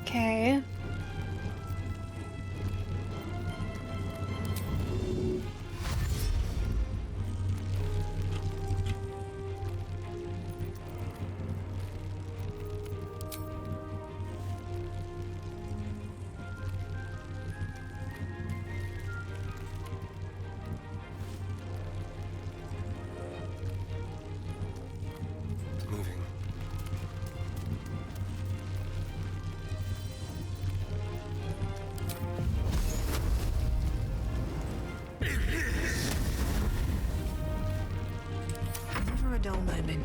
Okay. Moving. Never a dull moment.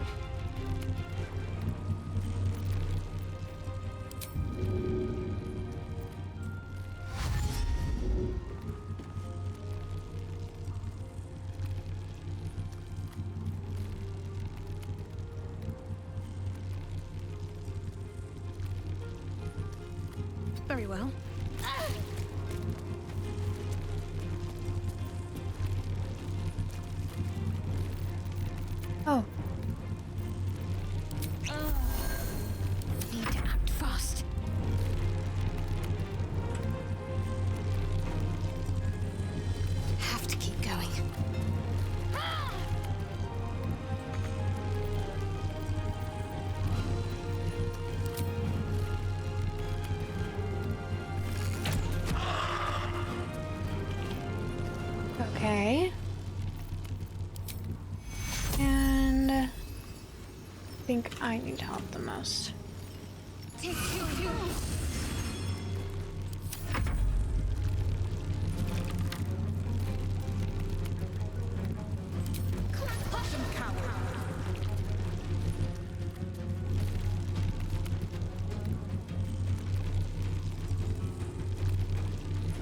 Very well. Oh. Need to act fast. think I need help the most.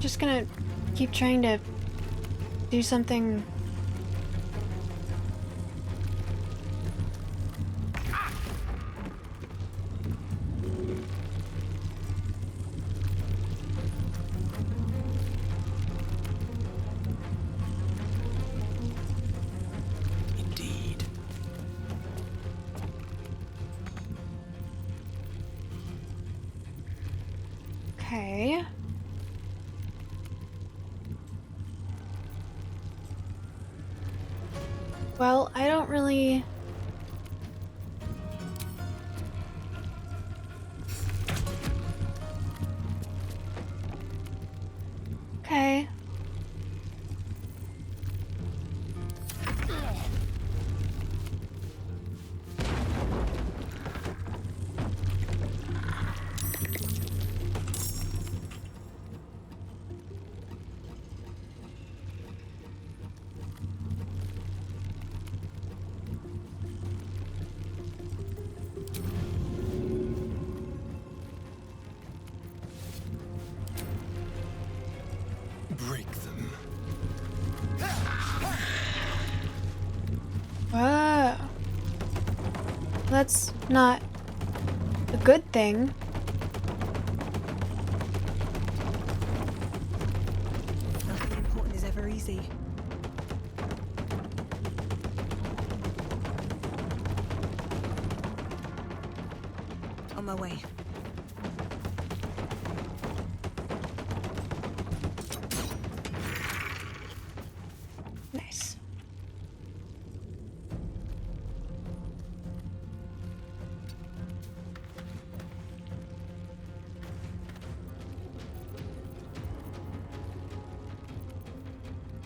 Just gonna keep trying to do something. Indeed. Okay. Well, I don't really... Okay. Break them. Whoa. That's not a good thing. Nothing important is ever easy. On my way. Nice.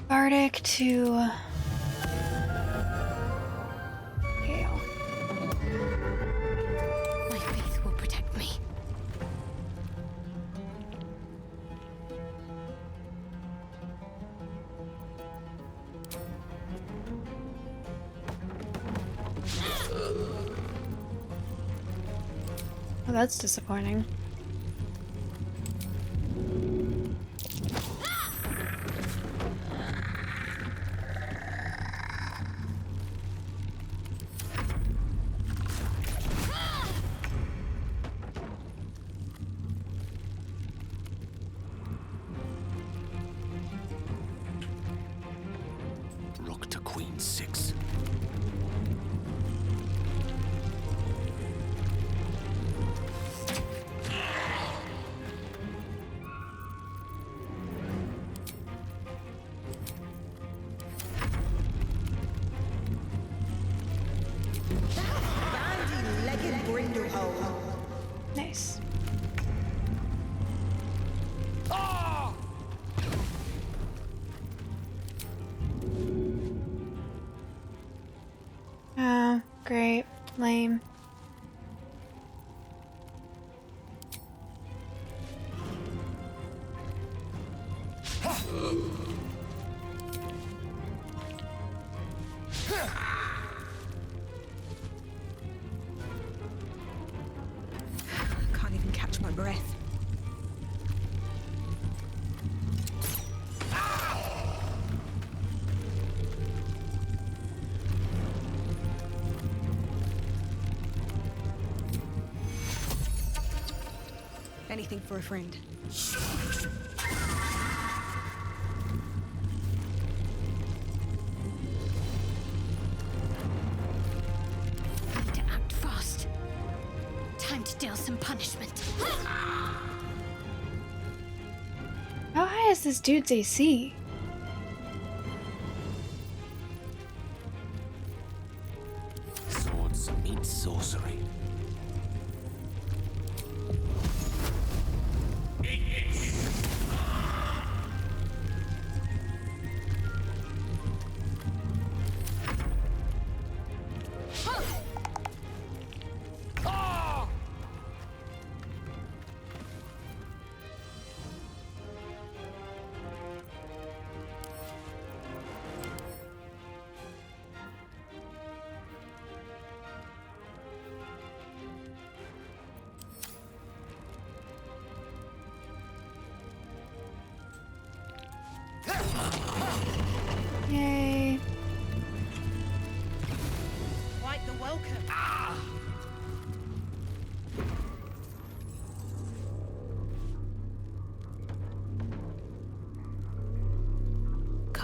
Bardic to Gale. My faith will protect me. Oh, that's disappointing. Rook to Queen 6. Bandy-legged brindlehole. Nice. Oh, great. Lame. Can't even catch my breath. Anything for a friend. Need to act fast. Time to deal some punishment. How high is this dude's AC? Swords meet sorcery.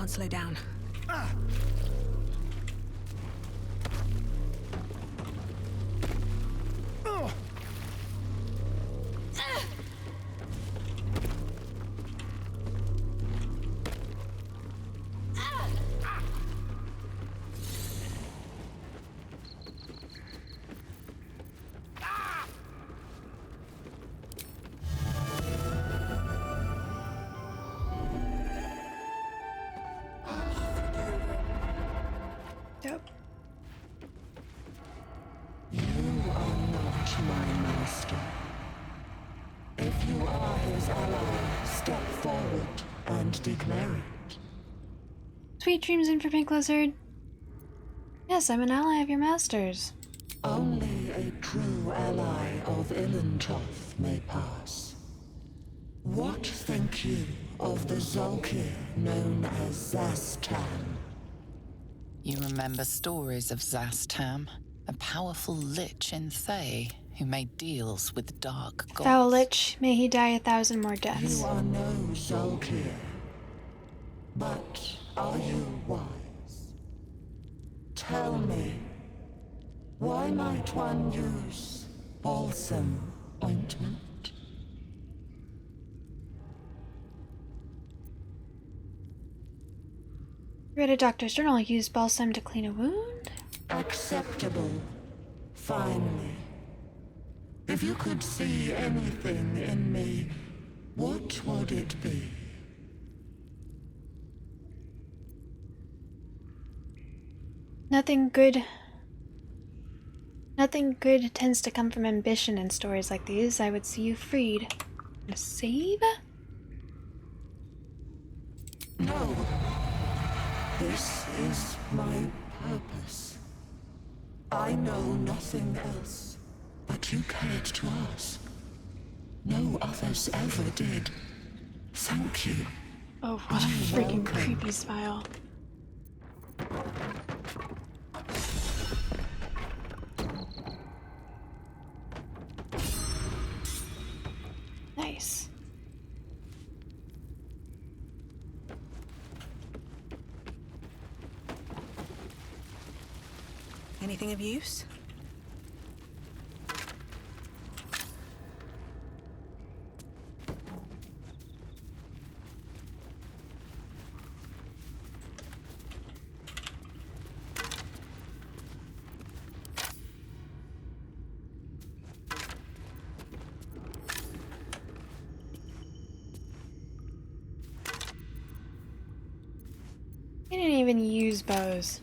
can't slow down. Yep. You are not my master. If you are his ally, step forward and declare it. Sweet dreams in for Pink Lizard. Yes, I'm an ally of your master's. Only a true ally of Ilintoth may pass. What think you of the Zolkir known as Zastan? You remember stories of Zastam, a powerful lich in Thay who made deals with dark gods. Foul lich, may he die 1,000 more deaths. You are no Zolkir, but are you wise? Tell me, why might one use balsam ointment? Read a doctor's journal. Use balsam to clean a wound. Acceptable. Finally. If you could see anything in me, what would it be? Nothing good tends to come from ambition in stories like these. I would see you freed. A save? No. This is my purpose. I know nothing else, but you cared to ask. No others ever did. Thank you. Oh, what a freaking creepy smile. Nice. Anything of use? I didn't even use bows.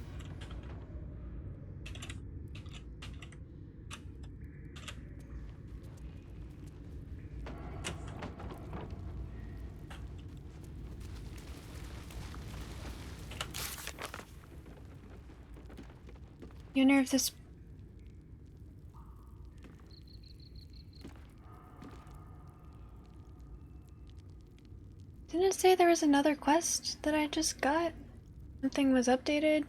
You wonder if this... Didn't it say there was another quest that I just got? Something was updated?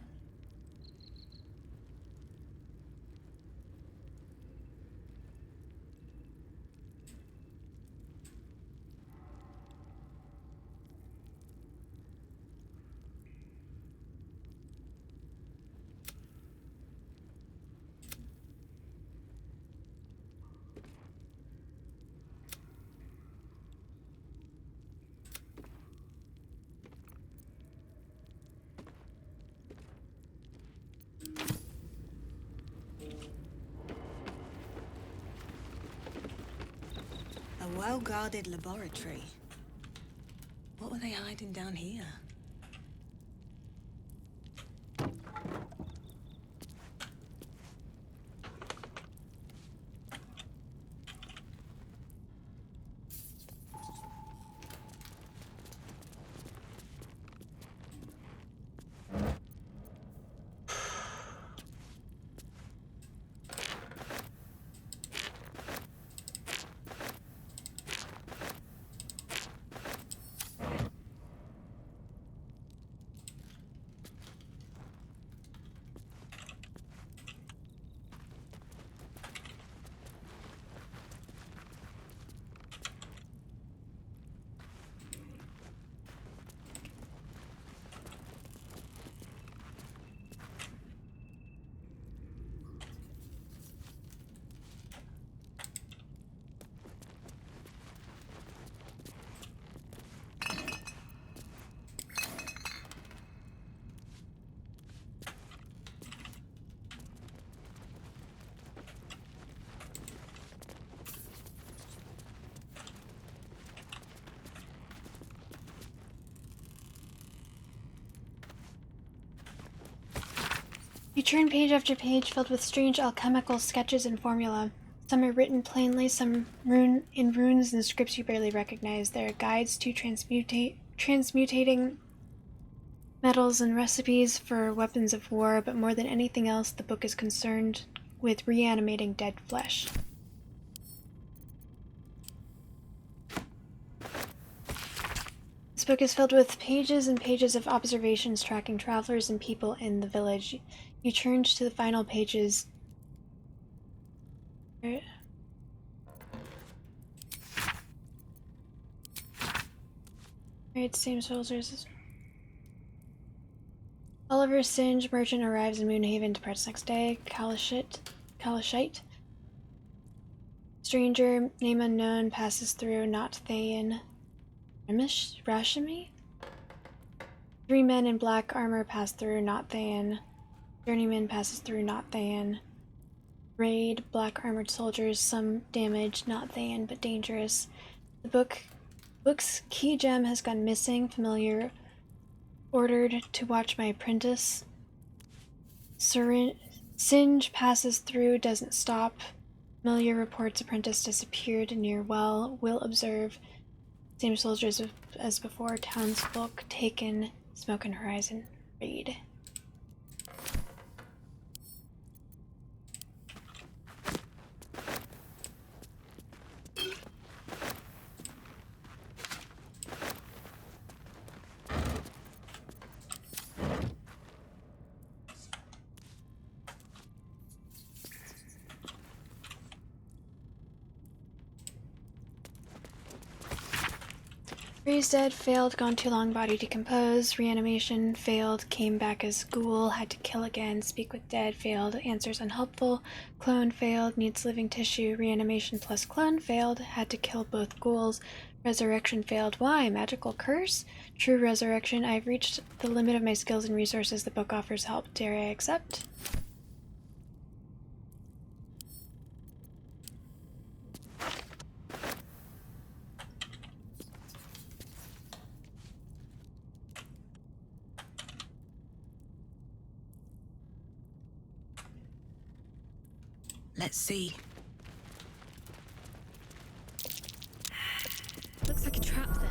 A well-guarded laboratory. What were they hiding down here? turn page after page filled with strange alchemical sketches and formula. Some are written plainly, some in runes and scripts you barely recognize. There are guides to transmutating metals and recipes for weapons of war, but more than anything else, the book is concerned with reanimating dead flesh. This book is filled with pages and pages of observations tracking travelers and people in the village. You turn to the final pages. Right, same soldiers. Oliver Singe, merchant, arrives in Moonhaven, departs next day. Kalashite. Stranger, name unknown, passes through, not Thayan. Rashimi? 3 men in black armor pass through, not Thayan. Journeyman passes through, not Thayan. Raid, black armored soldiers, some damage, not Thayan, but dangerous. The book's key gem has gone missing. Familiar ordered to watch my apprentice. Singe passes through, doesn't stop. Familiar reports apprentice disappeared near well. Will observe. Same soldiers as before. Townsfolk taken. Smoke and Horizon. Raid. Raised dead, failed, gone too long, body decompose, reanimation, failed, came back as ghoul, had to kill again, speak with dead, failed, answers unhelpful, clone, failed, needs living tissue, reanimation plus clone, failed, had to kill both ghouls, resurrection, failed. Why? Magical curse? True resurrection, I've reached the limit of my skills and resources, the book offers help, dare I accept? Let's see. Looks like a trap there.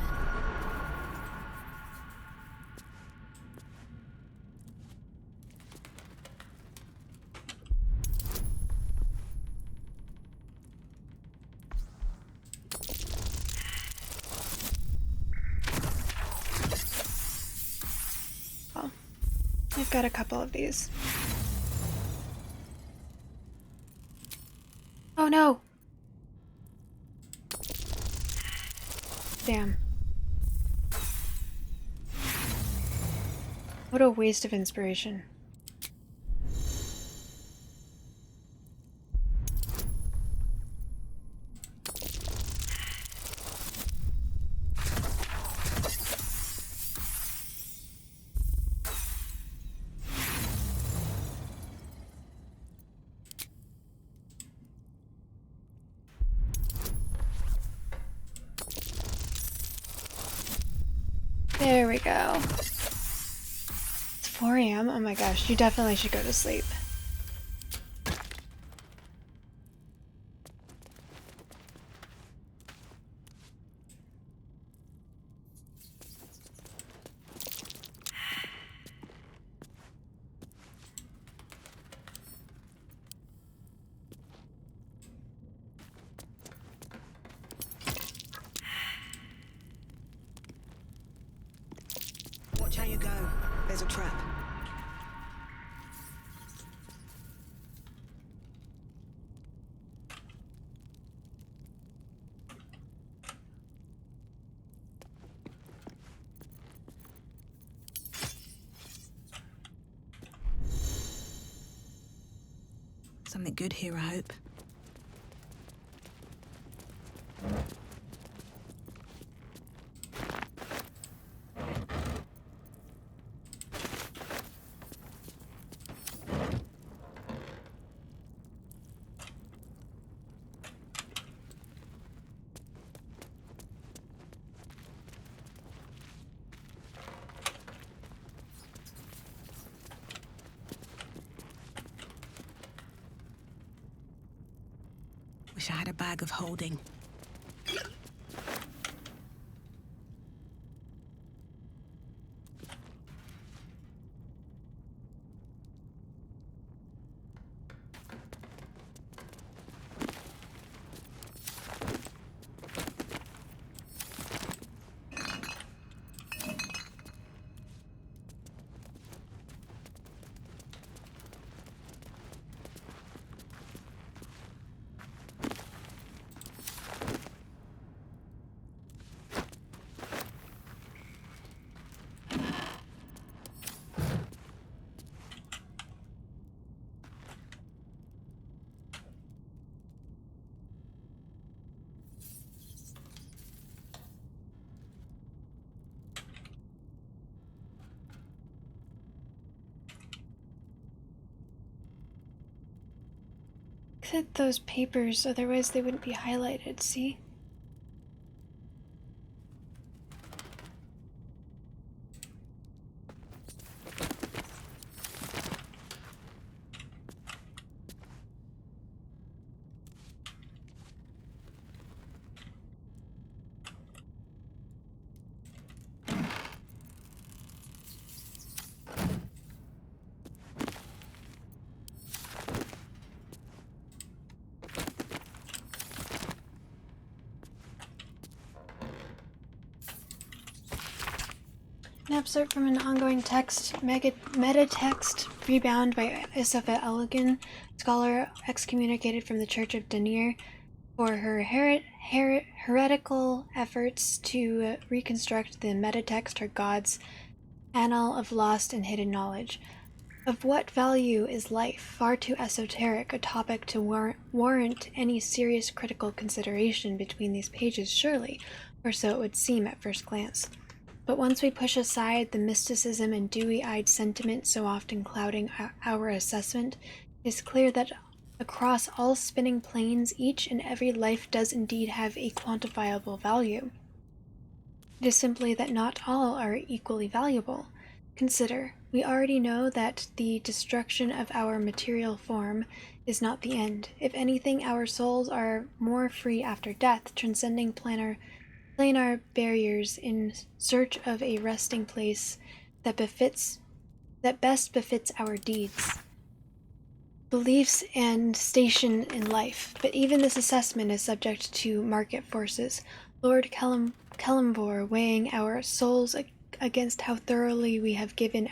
Well, I've got a couple of these. Oh no! Damn. What a waste of inspiration. There we go. It's 4 a.m. Oh my gosh, you definitely should go to sleep. Watch how you go. There's a trap. Something good here, I hope. Wish I had a bag of holding. Look at those papers, otherwise they wouldn't be highlighted, see? An excerpt from an ongoing text, meta text, rebound by Isafa Elegin, scholar excommunicated from the Church of Denier for her heretical efforts to reconstruct the metatext, her gods, annal of lost and hidden knowledge. Of what value is life? Far too esoteric a topic to warrant any serious critical consideration between these pages, surely, or so it would seem at first glance. But once we push aside the mysticism and dewy-eyed sentiment so often clouding our assessment, it is clear that across all spinning planes, each and every life does indeed have a quantifiable value. It is simply that not all are equally valuable. Consider, we already know that the destruction of our material form is not the end. If anything, our souls are more free after death, transcending planar barriers in search of a resting place that best befits our deeds, beliefs, and station in life. But even this assessment is subject to market forces. Lord Kellamvor weighing our souls against how thoroughly we have given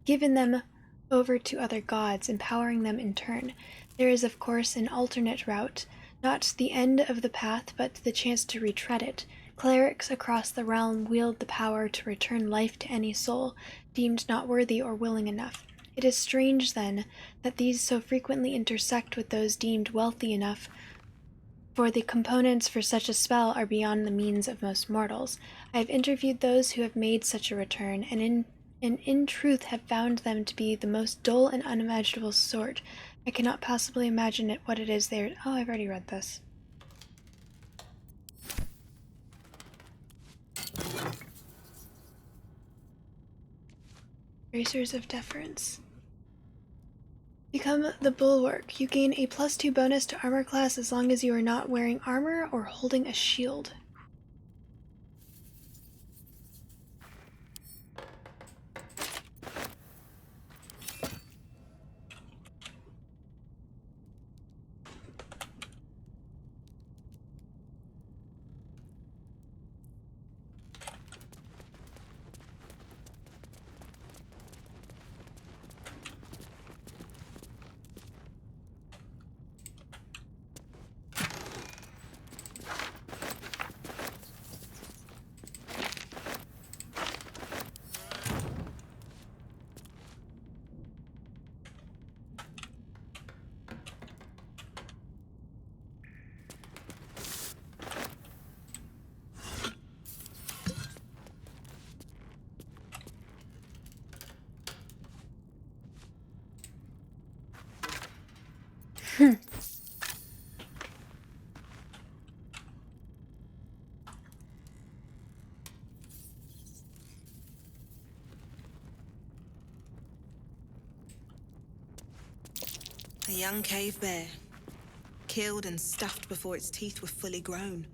them over to other gods, empowering them in turn. There is, of course, an alternate route, not the end of the path, but the chance to retread it. Clerics across the realm wield the power to return life to any soul deemed not worthy or willing enough. It is strange, then, that these so frequently intersect with those deemed wealthy enough, for the components for such a spell are beyond the means of most mortals. I have interviewed those who have made such a return, and in truth have found them to be the most dull and unimaginable sort. I cannot possibly imagine what it is they are— oh, I've already read this. Bracers of Deference. Become the Bulwark. You gain a +2 bonus to armor class as long as you are not wearing armor or holding a shield. A young cave bear. killed and stuffed before its teeth were fully grown.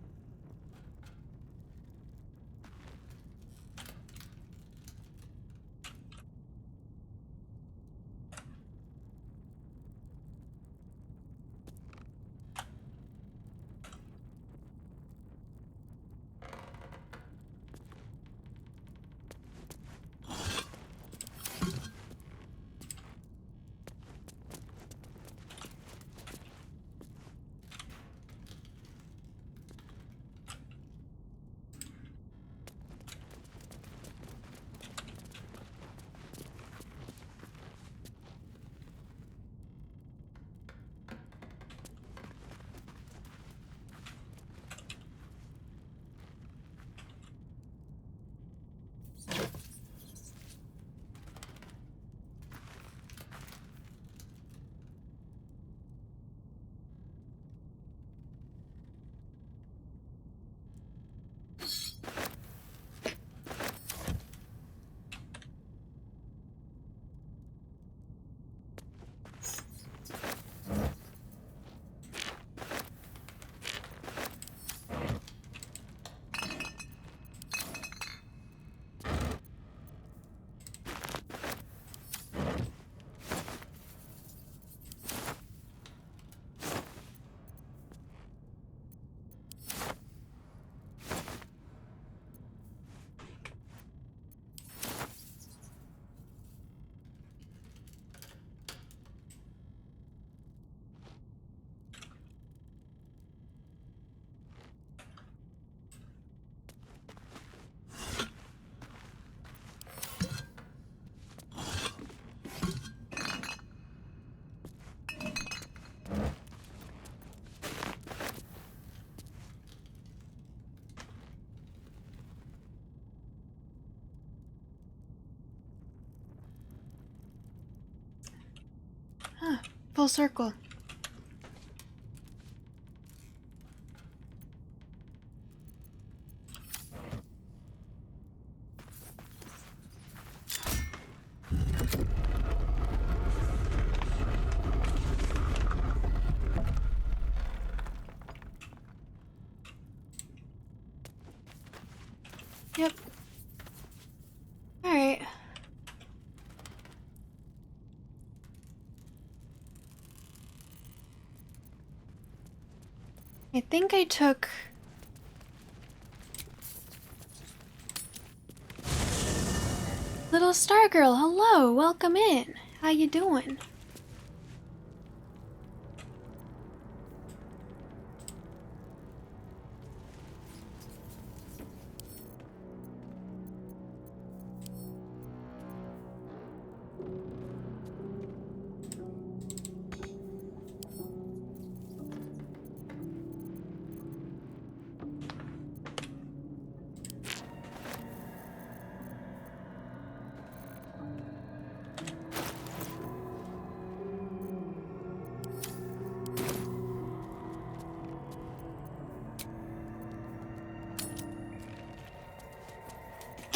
Huh, full circle. Yep. All right. I think I took Little Star Girl, hello, welcome in. How you doing?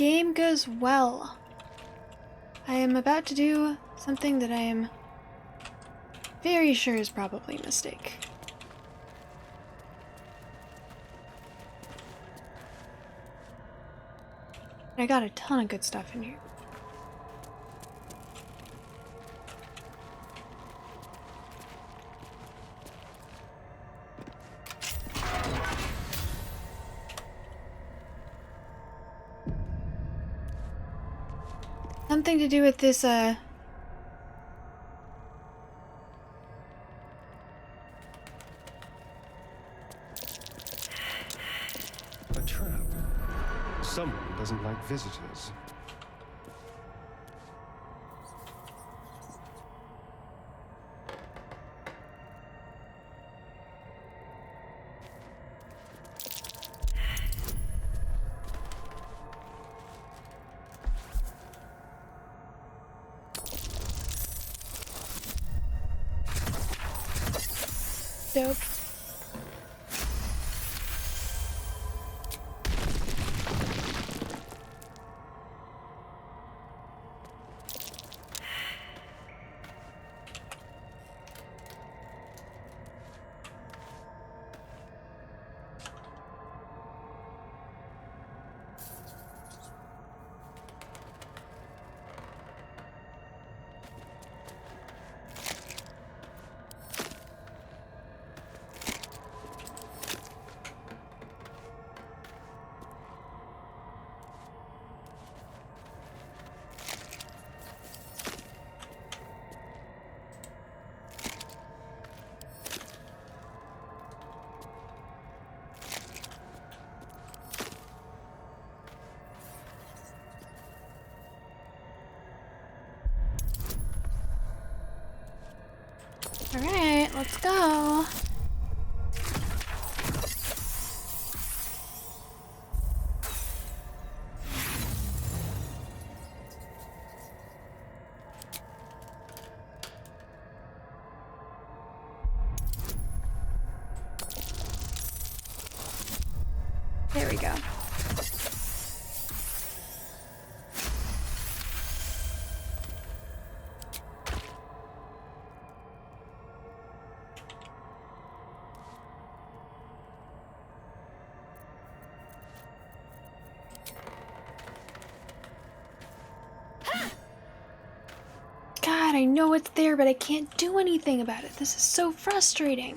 Game goes well. I am about to do something that I am very sure is probably a mistake. I got a ton of good stuff in here. Something to do with this, A trap. Someone doesn't like visitors. dope. let's go. There we go. God, I know it's there, but I can't do anything about it. This is so frustrating.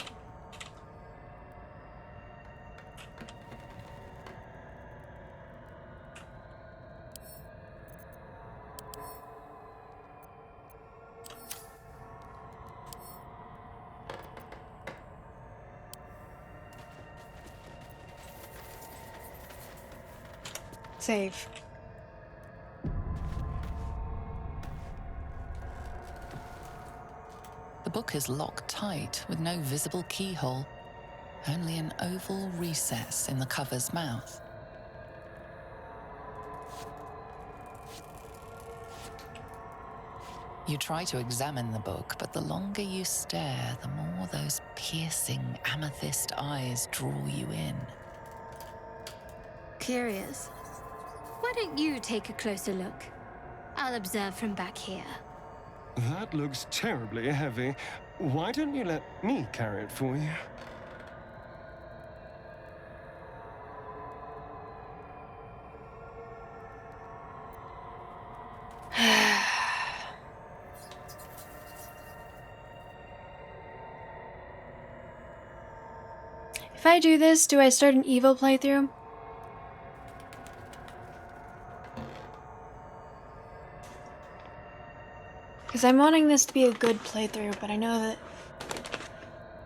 Save. The book is locked tight with no visible keyhole, only an oval recess in the cover's mouth. You try to examine the book, but the longer you stare, the more those piercing amethyst eyes draw you in. Curious. Why don't you take a closer look? I'll observe from back here. That looks terribly heavy. Why don't you let me carry it for you? If I do this, do I start an evil playthrough? Because I'm wanting this to be a good playthrough, but I know that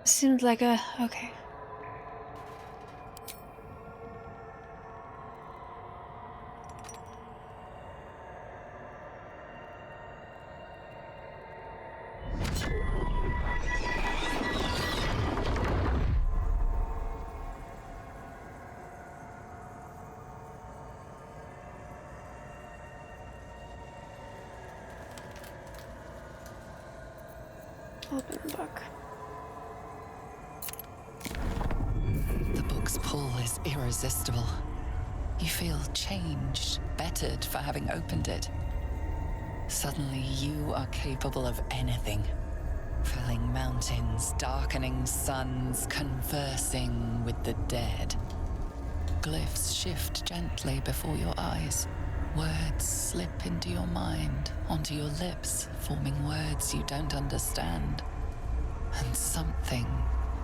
it seems like a... okay. Open the book. The book's pull is irresistible. You feel changed, bettered for having opened it. Suddenly you are capable of anything. Felling mountains, darkening suns, conversing with the dead. Glyphs shift gently before your eyes. Words slip into your mind, onto your lips, forming words you don't understand. And something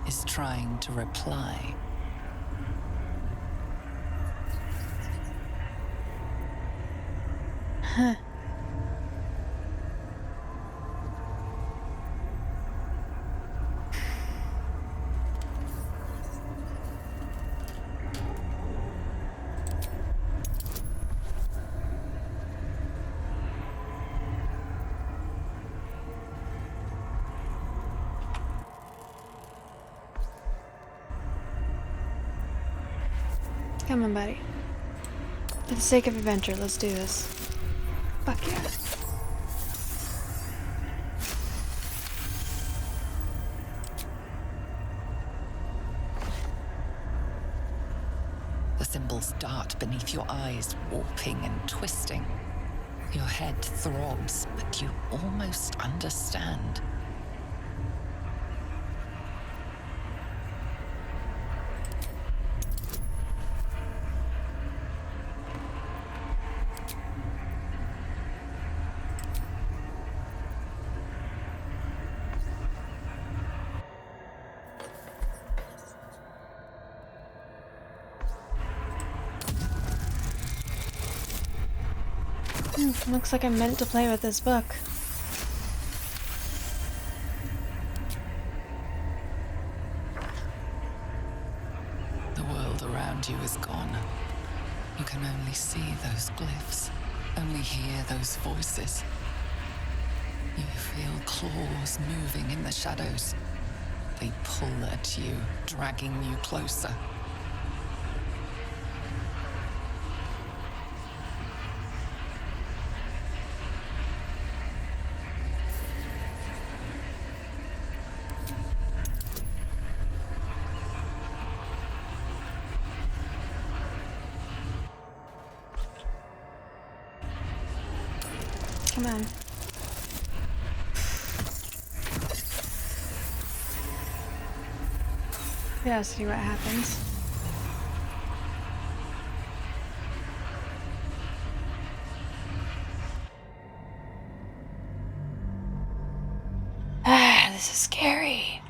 is trying to reply. Huh. Come on, buddy. For the sake of adventure, let's do this. Fuck yeah. The symbols dart beneath your eyes, warping and twisting. Your head throbs, but you almost understand. Looks like I'm meant to play with this book. The world around you is gone. You can only see those glyphs, only hear those voices. You feel claws moving in the shadows. They pull at you, dragging you closer. Come on. Yeah, see what happens. Ah, this is scary.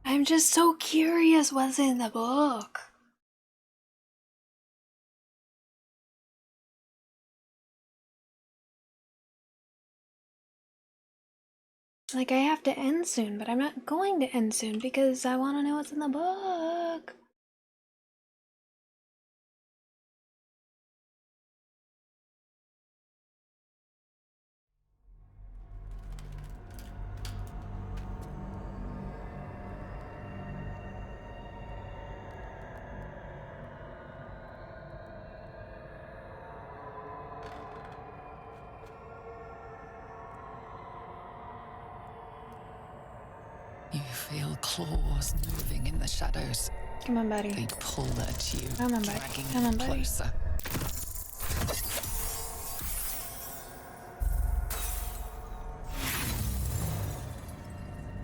I'm just so curious what's in the book. Like, I have to end soon, but I'm not going to end soon because I want to know what's in the book. You feel claws moving in the shadows. Come on, buddy. They pull at you, Come on, buddy. dragging Come on, you buddy. closer.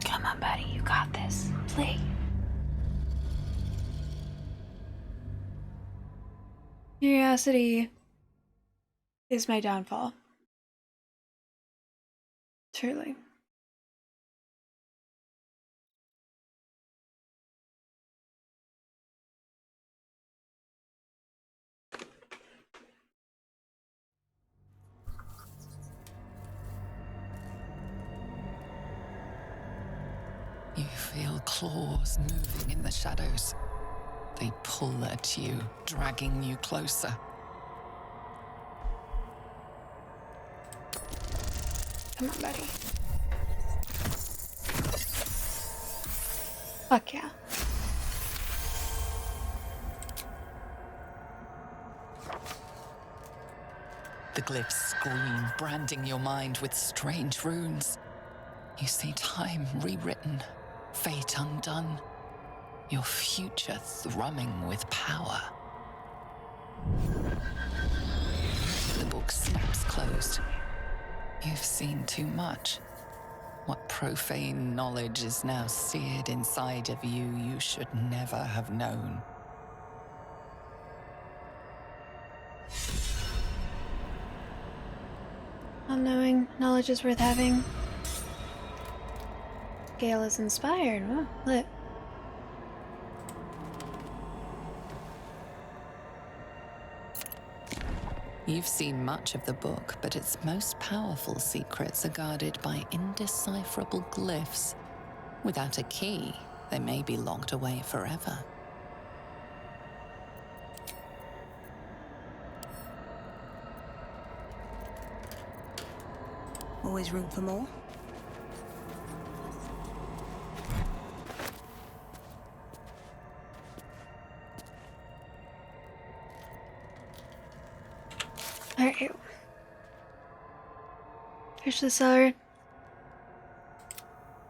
Come on, buddy. You got this. Play. Curiosity is my downfall. Truly. You feel claws moving in the shadows. They pull at you, dragging you closer. Come on, buddy. Fuck yeah. The glyphs scream, branding your mind with strange runes. You see time rewritten, fate undone, your future thrumming with power. The book snaps closed. You've seen too much. What profane knowledge is now seared inside of you you should never have known. Unknowing knowledge is worth having. Gale is inspired. Oh, lit. You've seen much of the book, but its most powerful secrets are guarded by indecipherable glyphs. Without a key, they may be locked away forever. Always room for more? Alright. Fish the cellar.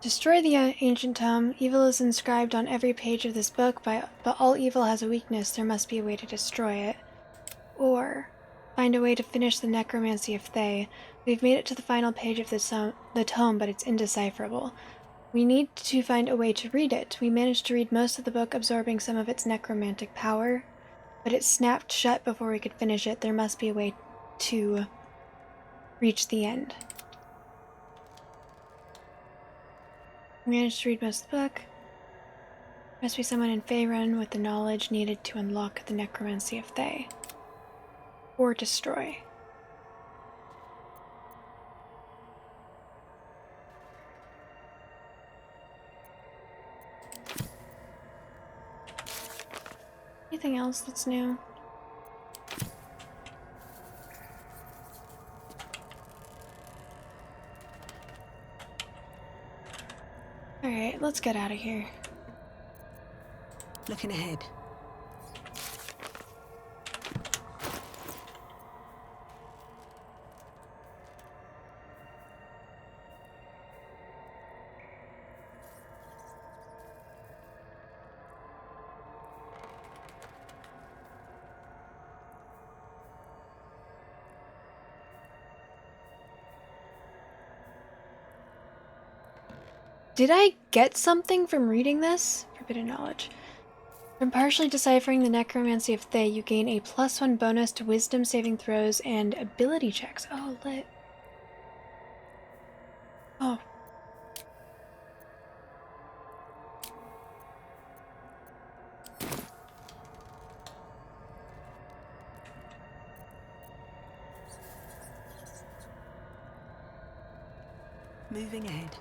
Destroy the ancient tome. Evil is inscribed on every page of this book, but all evil has a weakness. There must be a way to destroy it. Or find a way to finish the necromancy of Thay. We've made it to the final page of the tome, but it's indecipherable. We need to find a way to read it. We managed to read most of the book, absorbing some of its necromantic power, but it snapped shut before we could finish it. There must be a way to reach the end. We managed to read most of the book. Must be someone in Faerun with the knowledge needed to unlock the necromancy of Thay. Or destroy. Anything else that's new? Alright, let's get out of here. Looking ahead. Did I get something from reading this? Forbidden knowledge. From partially deciphering the necromancy of Thay, you gain a +1 bonus to wisdom saving throws and ability checks. Oh, lit. Oh. Moving ahead.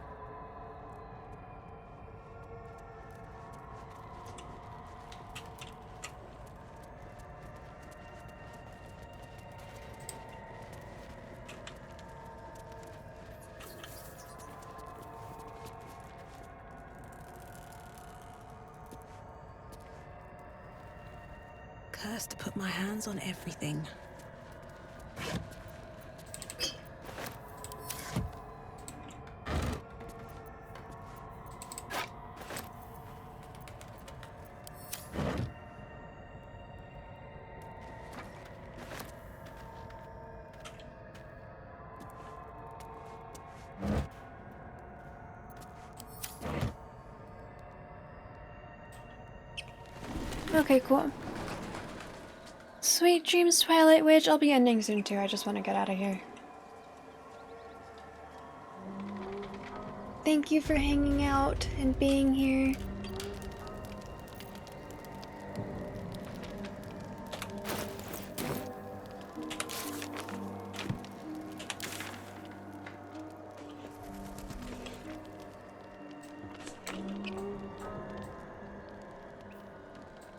Cursed to put my hands on everything. Okay, cool. Sweet dreams, Twilight Witch. I'll be ending soon too. I just want to get out of here. Thank you for hanging out and being here.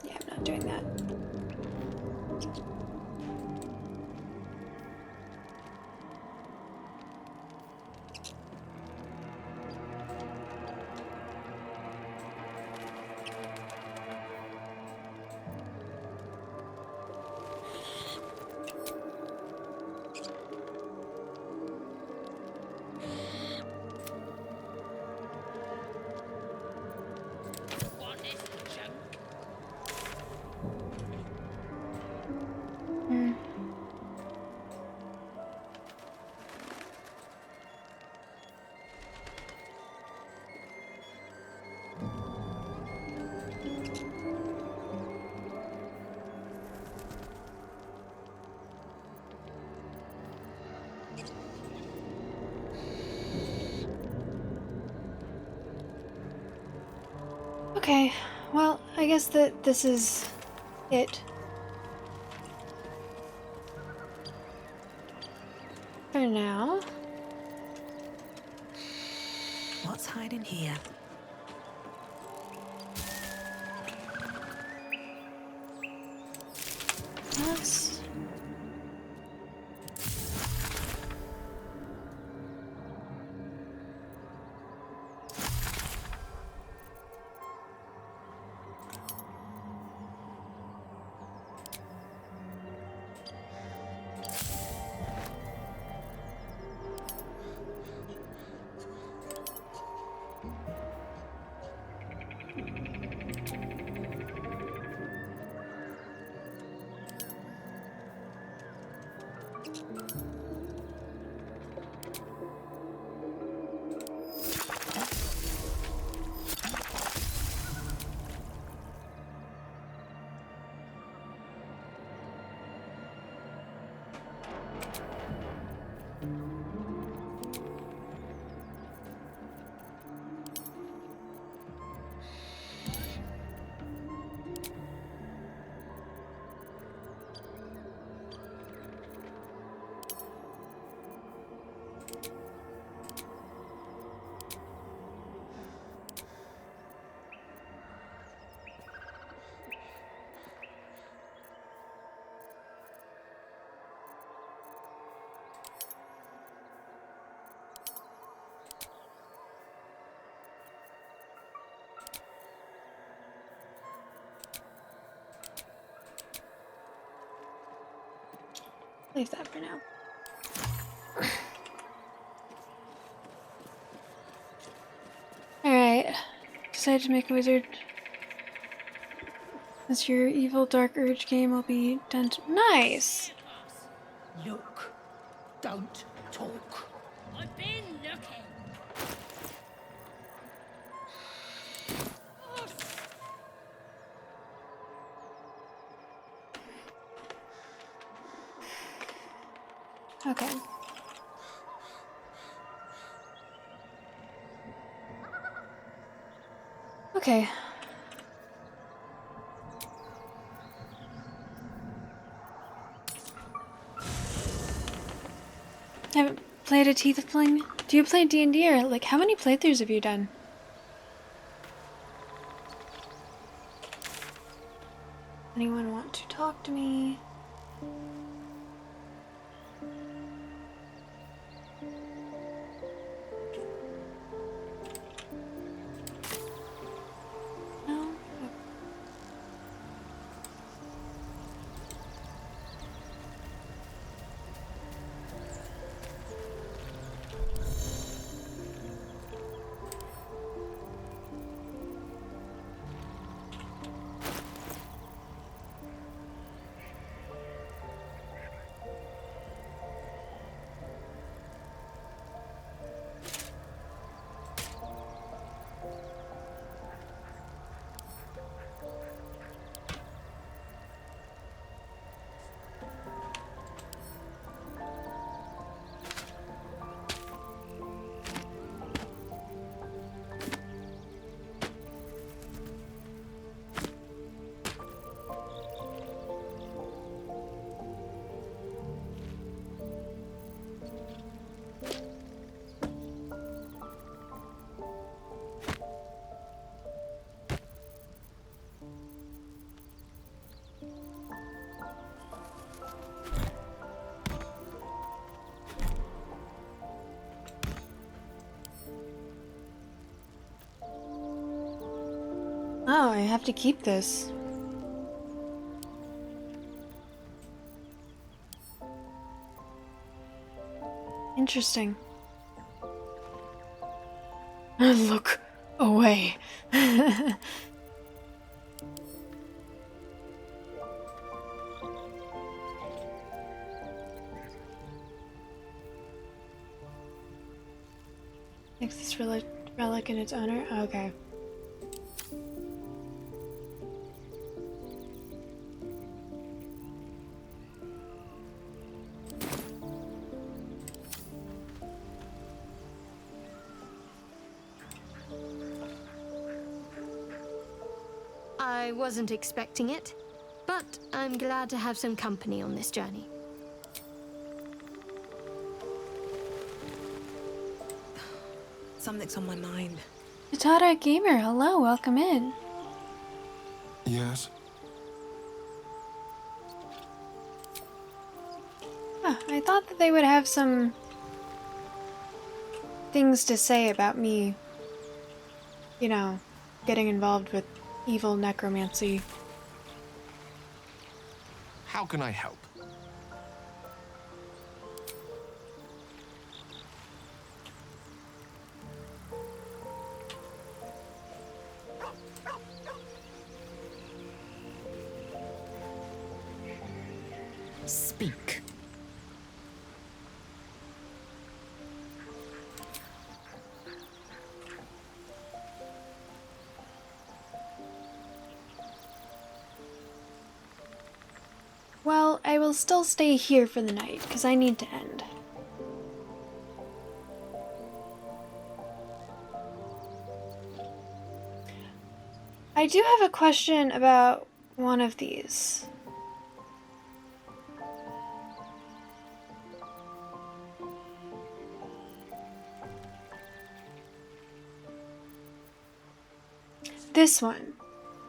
Yeah, I'm not doing that. Okay, well, I guess that this is it. For now. What's hiding here? Let's... Leave that for now. Alright. Decided to make a wizard. As your evil dark urge game will be done to— Nice! Look. Don't talk. I've been looking. Okay. Okay. Haven't played a Tiefling? Do you play D&D, or like how many playthroughs have you done? Anyone want to talk to me? No? Oh, I have to keep this. Interesting. Look away. Makes this relic in its owner? Okay. I wasn't expecting it, but I'm glad to have some company on this journey. Something's on my mind. Katara Gamer, hello, welcome in. Yes? I thought that they would have some things to say about me, you know, getting involved with evil necromancy. How can I help? Speak. Well, I will still stay here for the night, because I need to end. I do have a question about one of these. This one.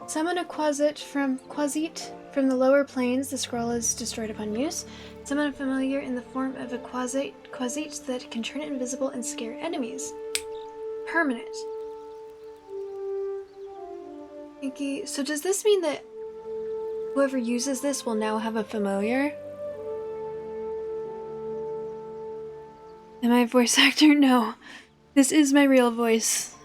Summon a Quasit from the lower planes. The scroll is destroyed upon use. Summon a familiar in the form of a Quasit that can turn invisible and scare enemies. Permanent. Okay, so does this mean that whoever uses this will now have a familiar? Am I a voice actor? No. This is my real voice.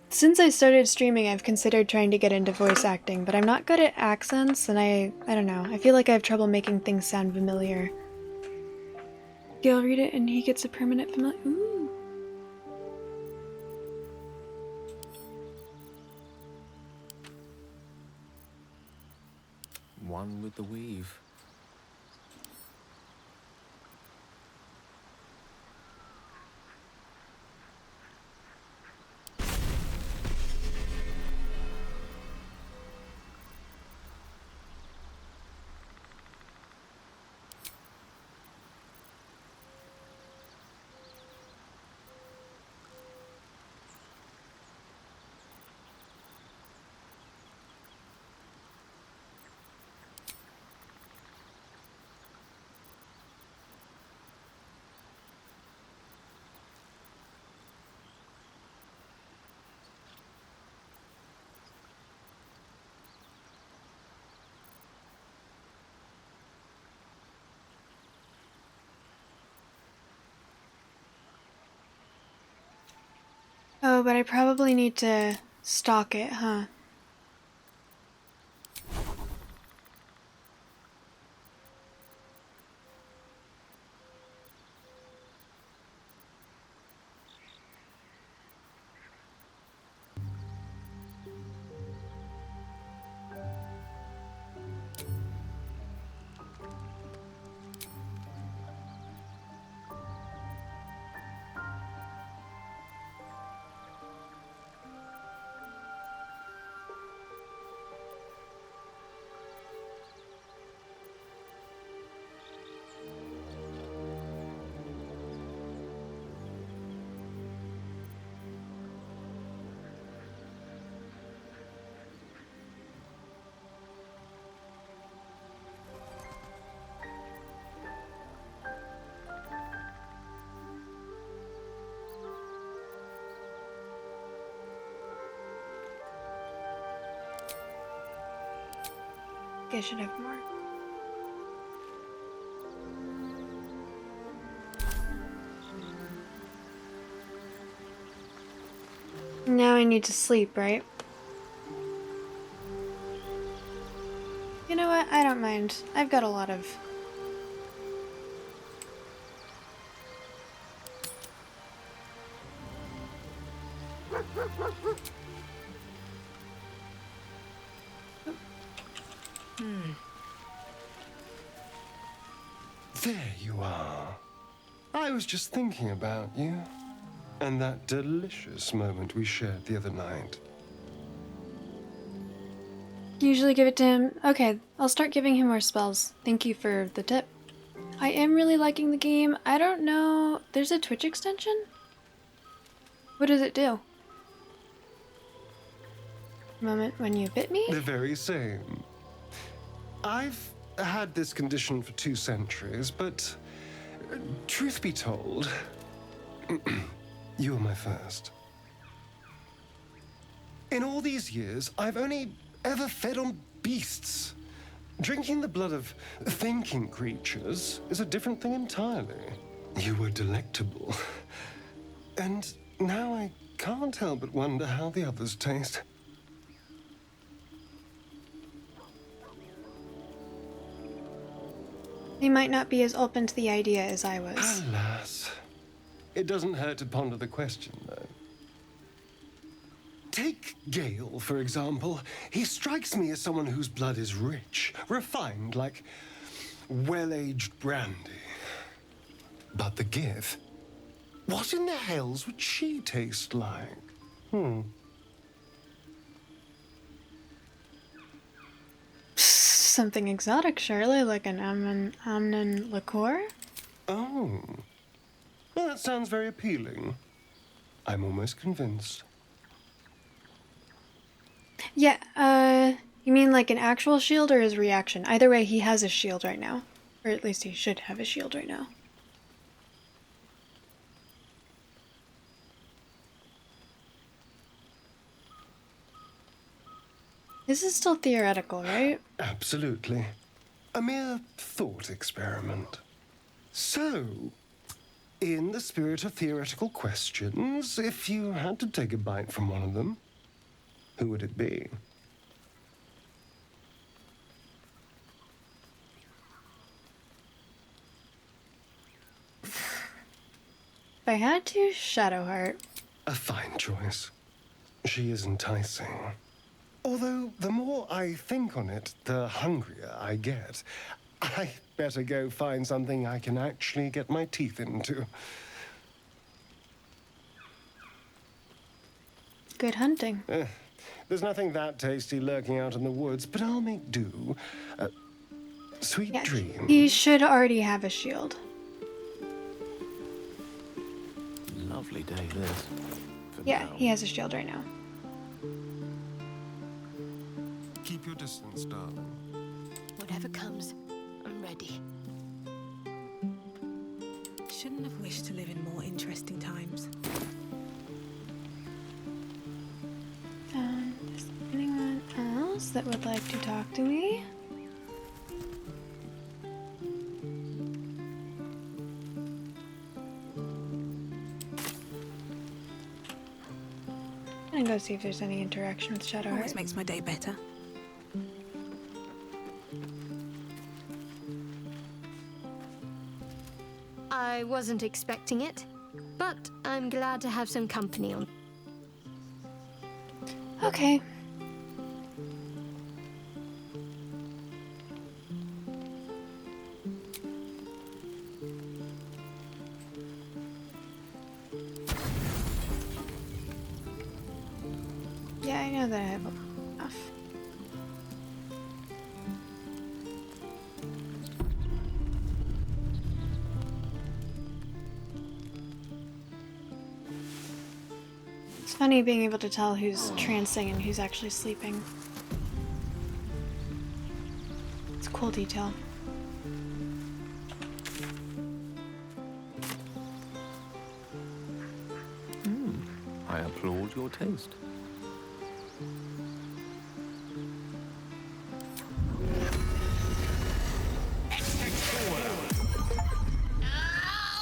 Since I started streaming, I've considered trying to get into voice acting, but I'm not good at accents, and I don't know. I feel like I have trouble making things sound familiar. Gil read it and he gets a permanent familiar. Ooh. One with the weave. Oh, but I probably need to stalk it, huh? I should have more. Now I need to sleep, right? You know what? I don't mind. I've got a lot of... There you are. I was just thinking about you. And that delicious moment we shared the other night. Usually give it to him. Okay, I'll start giving him more spells. Thank you for the tip. I am really liking the game. I don't know... There's a Twitch extension? What does it do? Moment when you bit me? The very same. I've had this condition for 2 centuries, but truth be told, you were my first. In all these years, I've only ever fed on beasts. Drinking the blood of thinking creatures is a different thing entirely. You were delectable. And now I can't help but wonder how the others taste. They might not be as open to the idea as I was. Alas. It doesn't hurt to ponder the question, though. Take Gale, for example. He strikes me as someone whose blood is rich, refined, like well-aged brandy. But the Gith? What in the hells would she taste like? Something exotic, surely, like an Amnon liqueur? Oh. Well, that sounds very appealing. I'm almost convinced. Yeah, you mean like an actual shield or his reaction? Either way, he has a shield right now. Or at least he should have a shield right now. This is still theoretical, right? Absolutely. A mere thought experiment. So, in the spirit of theoretical questions, if you had to take a bite from one of them, who would it be? If I had to, Shadowheart. A fine choice. She is enticing. Although, the more I think on it, the hungrier I get. I better go find something I can actually get my teeth into. Good hunting. There's nothing that tasty lurking out in the woods, but I'll make do. Sweet dreams. He should already have a shield. Lovely day, this. Yeah, he has a shield right now. Keep your distance, darling. Whatever comes, I'm ready. Shouldn't have wished to live in more interesting times. Is anyone else that would like to talk to me? I'm gonna go see if there's any interaction with Shadowheart. Always makes my day better. I wasn't expecting it, but I'm glad to have some company on. Okay. Yeah, I know that I have enough. It's funny being able to tell who's trancing and who's actually sleeping. It's a cool detail. I applaud your taste.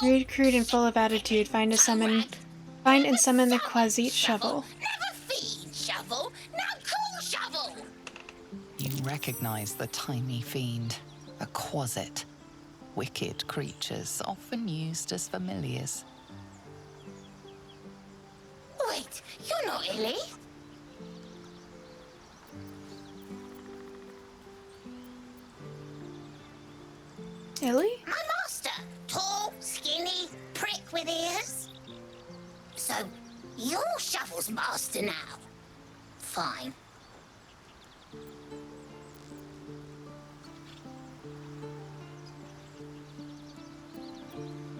Rude, crude, and full of attitude. Find and summon the Quasit shovel. Never feed shovel, now cool shovel. You recognize the tiny fiend, a quasit. Wicked creatures, often used as familiars. Wait, you're not Illy? Illy? My master. Tall, skinny, prick with ears. So, you're Shovel's master now. Fine.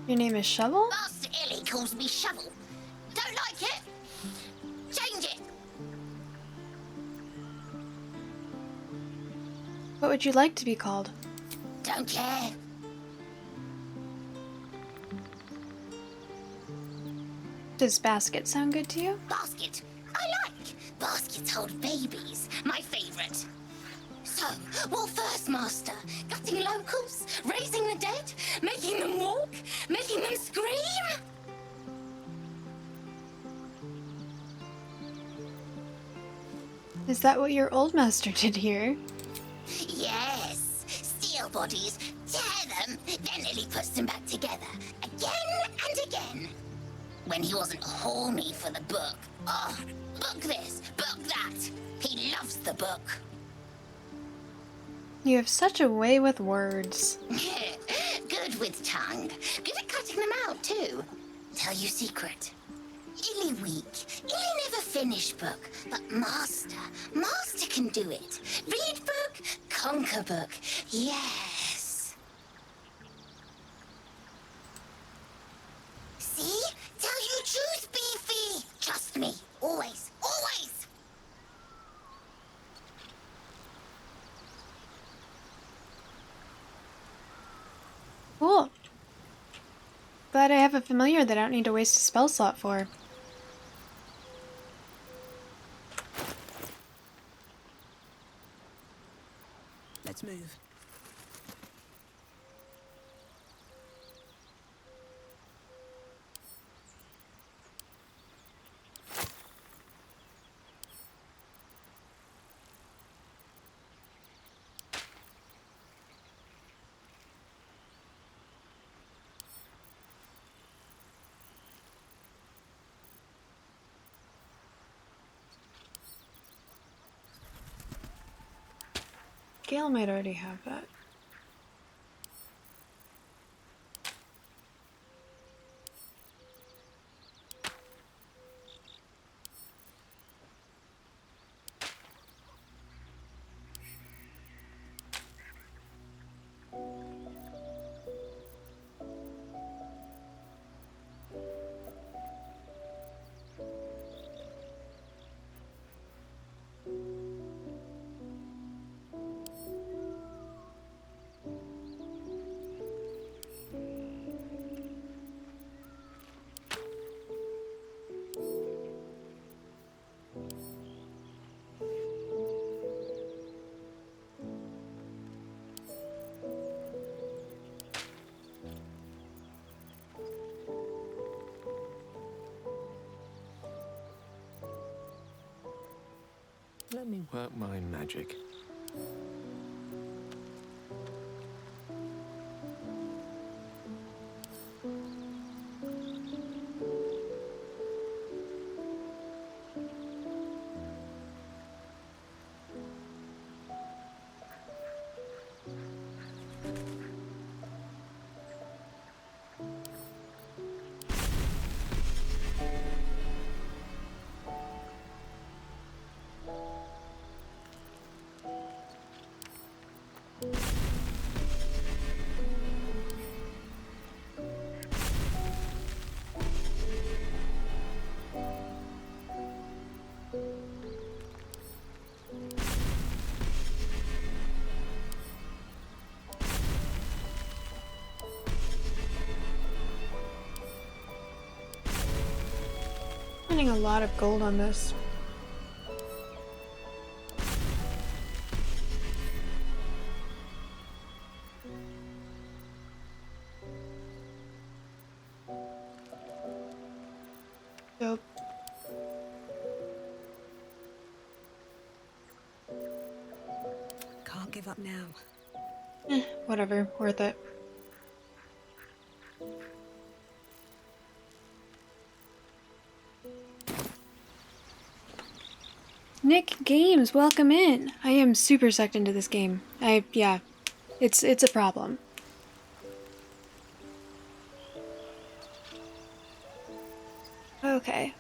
Your name is Shovel? Master Illy calls me Shovel. Don't like it? Change it. What would you like to be called? Don't care. Does Basket sound good to you? Basket. I like. Baskets hold babies. My favorite. So, what first, Master? Gutting locals? Raising the dead? Making them walk? Making them scream? Is that what your old master did here? Yes. Steal bodies, tear them, then Illy puts them back together. Again and again. When he wasn't horny for the book. Oh, book this, book that. He loves the book. You have such a way with words. Good with tongue. Good at cutting them out, too. Tell you secret. Illy weak. Illy never finish book. But Master can do it. Read book, conquer book. Yes. See? Tell you truth, Beefy. Trust me. Always. Always. Cool. Glad I have a familiar that I don't need to waste a spell slot for. Let's move. Gale might already have that. Let me work my magic. Spending a lot of gold on this. Dope. Can't give up now. Whatever, worth it. Nick Games, welcome in. I am super sucked into this game. Yeah, it's a problem. Okay.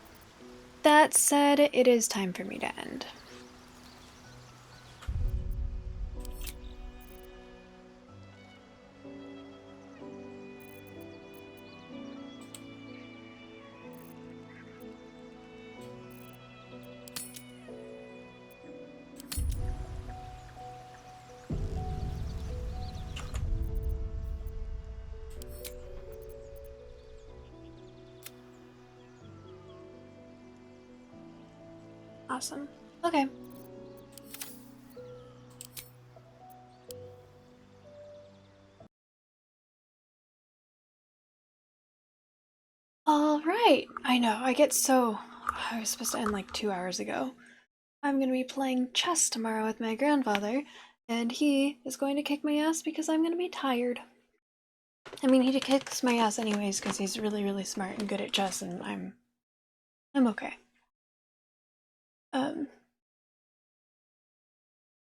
That said, it is time for me to end. Awesome. Okay. All right. I know. I was supposed to end like 2 hours ago. I'm gonna be playing chess tomorrow with my grandfather, and he is going to kick my ass because I'm gonna be tired. I mean, he kicks my ass anyways because he's really, really smart and good at chess, and I'm okay.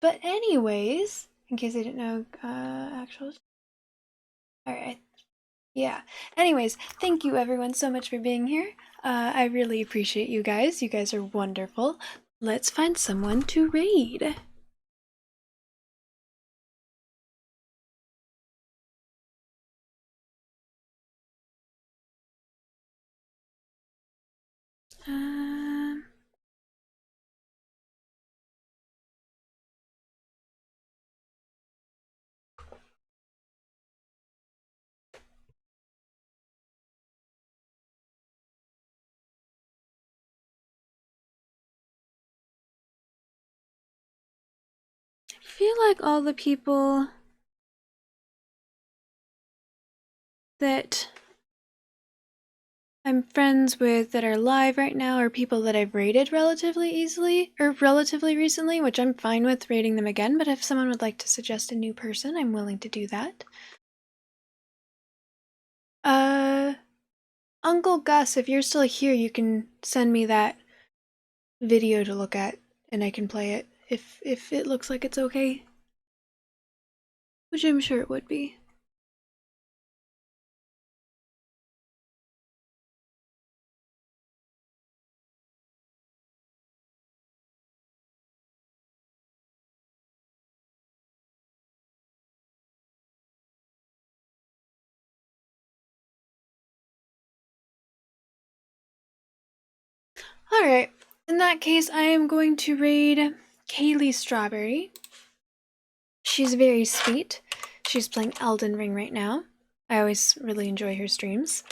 But anyways, in case I didn't know, actual. Alright. Yeah. Anyways, thank you everyone so much for being here. I really appreciate you guys. You guys are wonderful. Let's find someone to raid. I feel like all the people that I'm friends with that are live right now are people that I've raided relatively easily, or relatively recently, which I'm fine with raiding them again, but if someone would like to suggest a new person, I'm willing to do that. Uncle Gus, if you're still here, you can send me that video to look at, and I can play it if it looks like it's okay. which I'm sure it would be. Alright, in that case, I am going to raid Kaylee Strawberry. She's very sweet. She's playing Elden Ring right now. I always really enjoy her streams.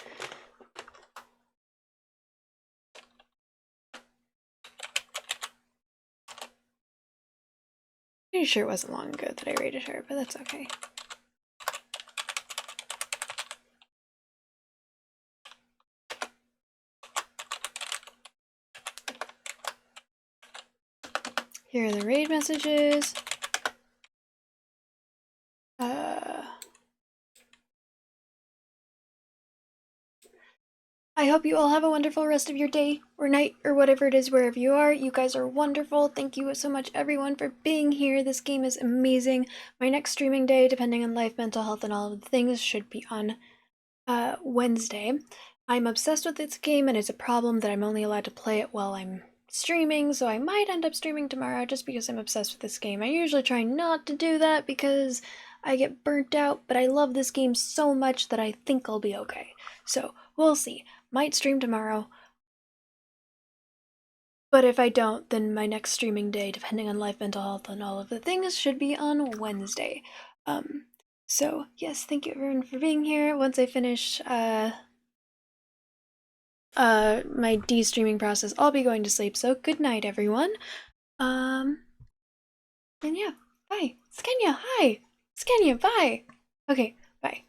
Pretty sure it wasn't long ago that I raided her, but that's okay. Here are the raid messages. I hope you all have a wonderful rest of your day or night or whatever it is wherever you are. You guys are wonderful. Thank you so much everyone for being here. This game is amazing. My next streaming day, depending on life, mental health, and all of the things, should be on Wednesday. I'm obsessed with this game and it's a problem that I'm only allowed to play it while I'm streaming, so I might end up streaming tomorrow just because I'm obsessed with this game. I usually try not to do that because I get burnt out, but I love this game so much that I think I'll be okay. So, we'll see. Might stream tomorrow. But if I don't, then my next streaming day, depending on life, mental health, and all of the things, should be on Wednesday. So, yes, thank you everyone for being here. Once I finish, my de-streaming process, I'll be going to sleep, so good night, everyone. And yeah, bye. Skenya, hi! Skenya, bye! Okay, bye.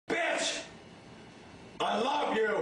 Bitch! I love you!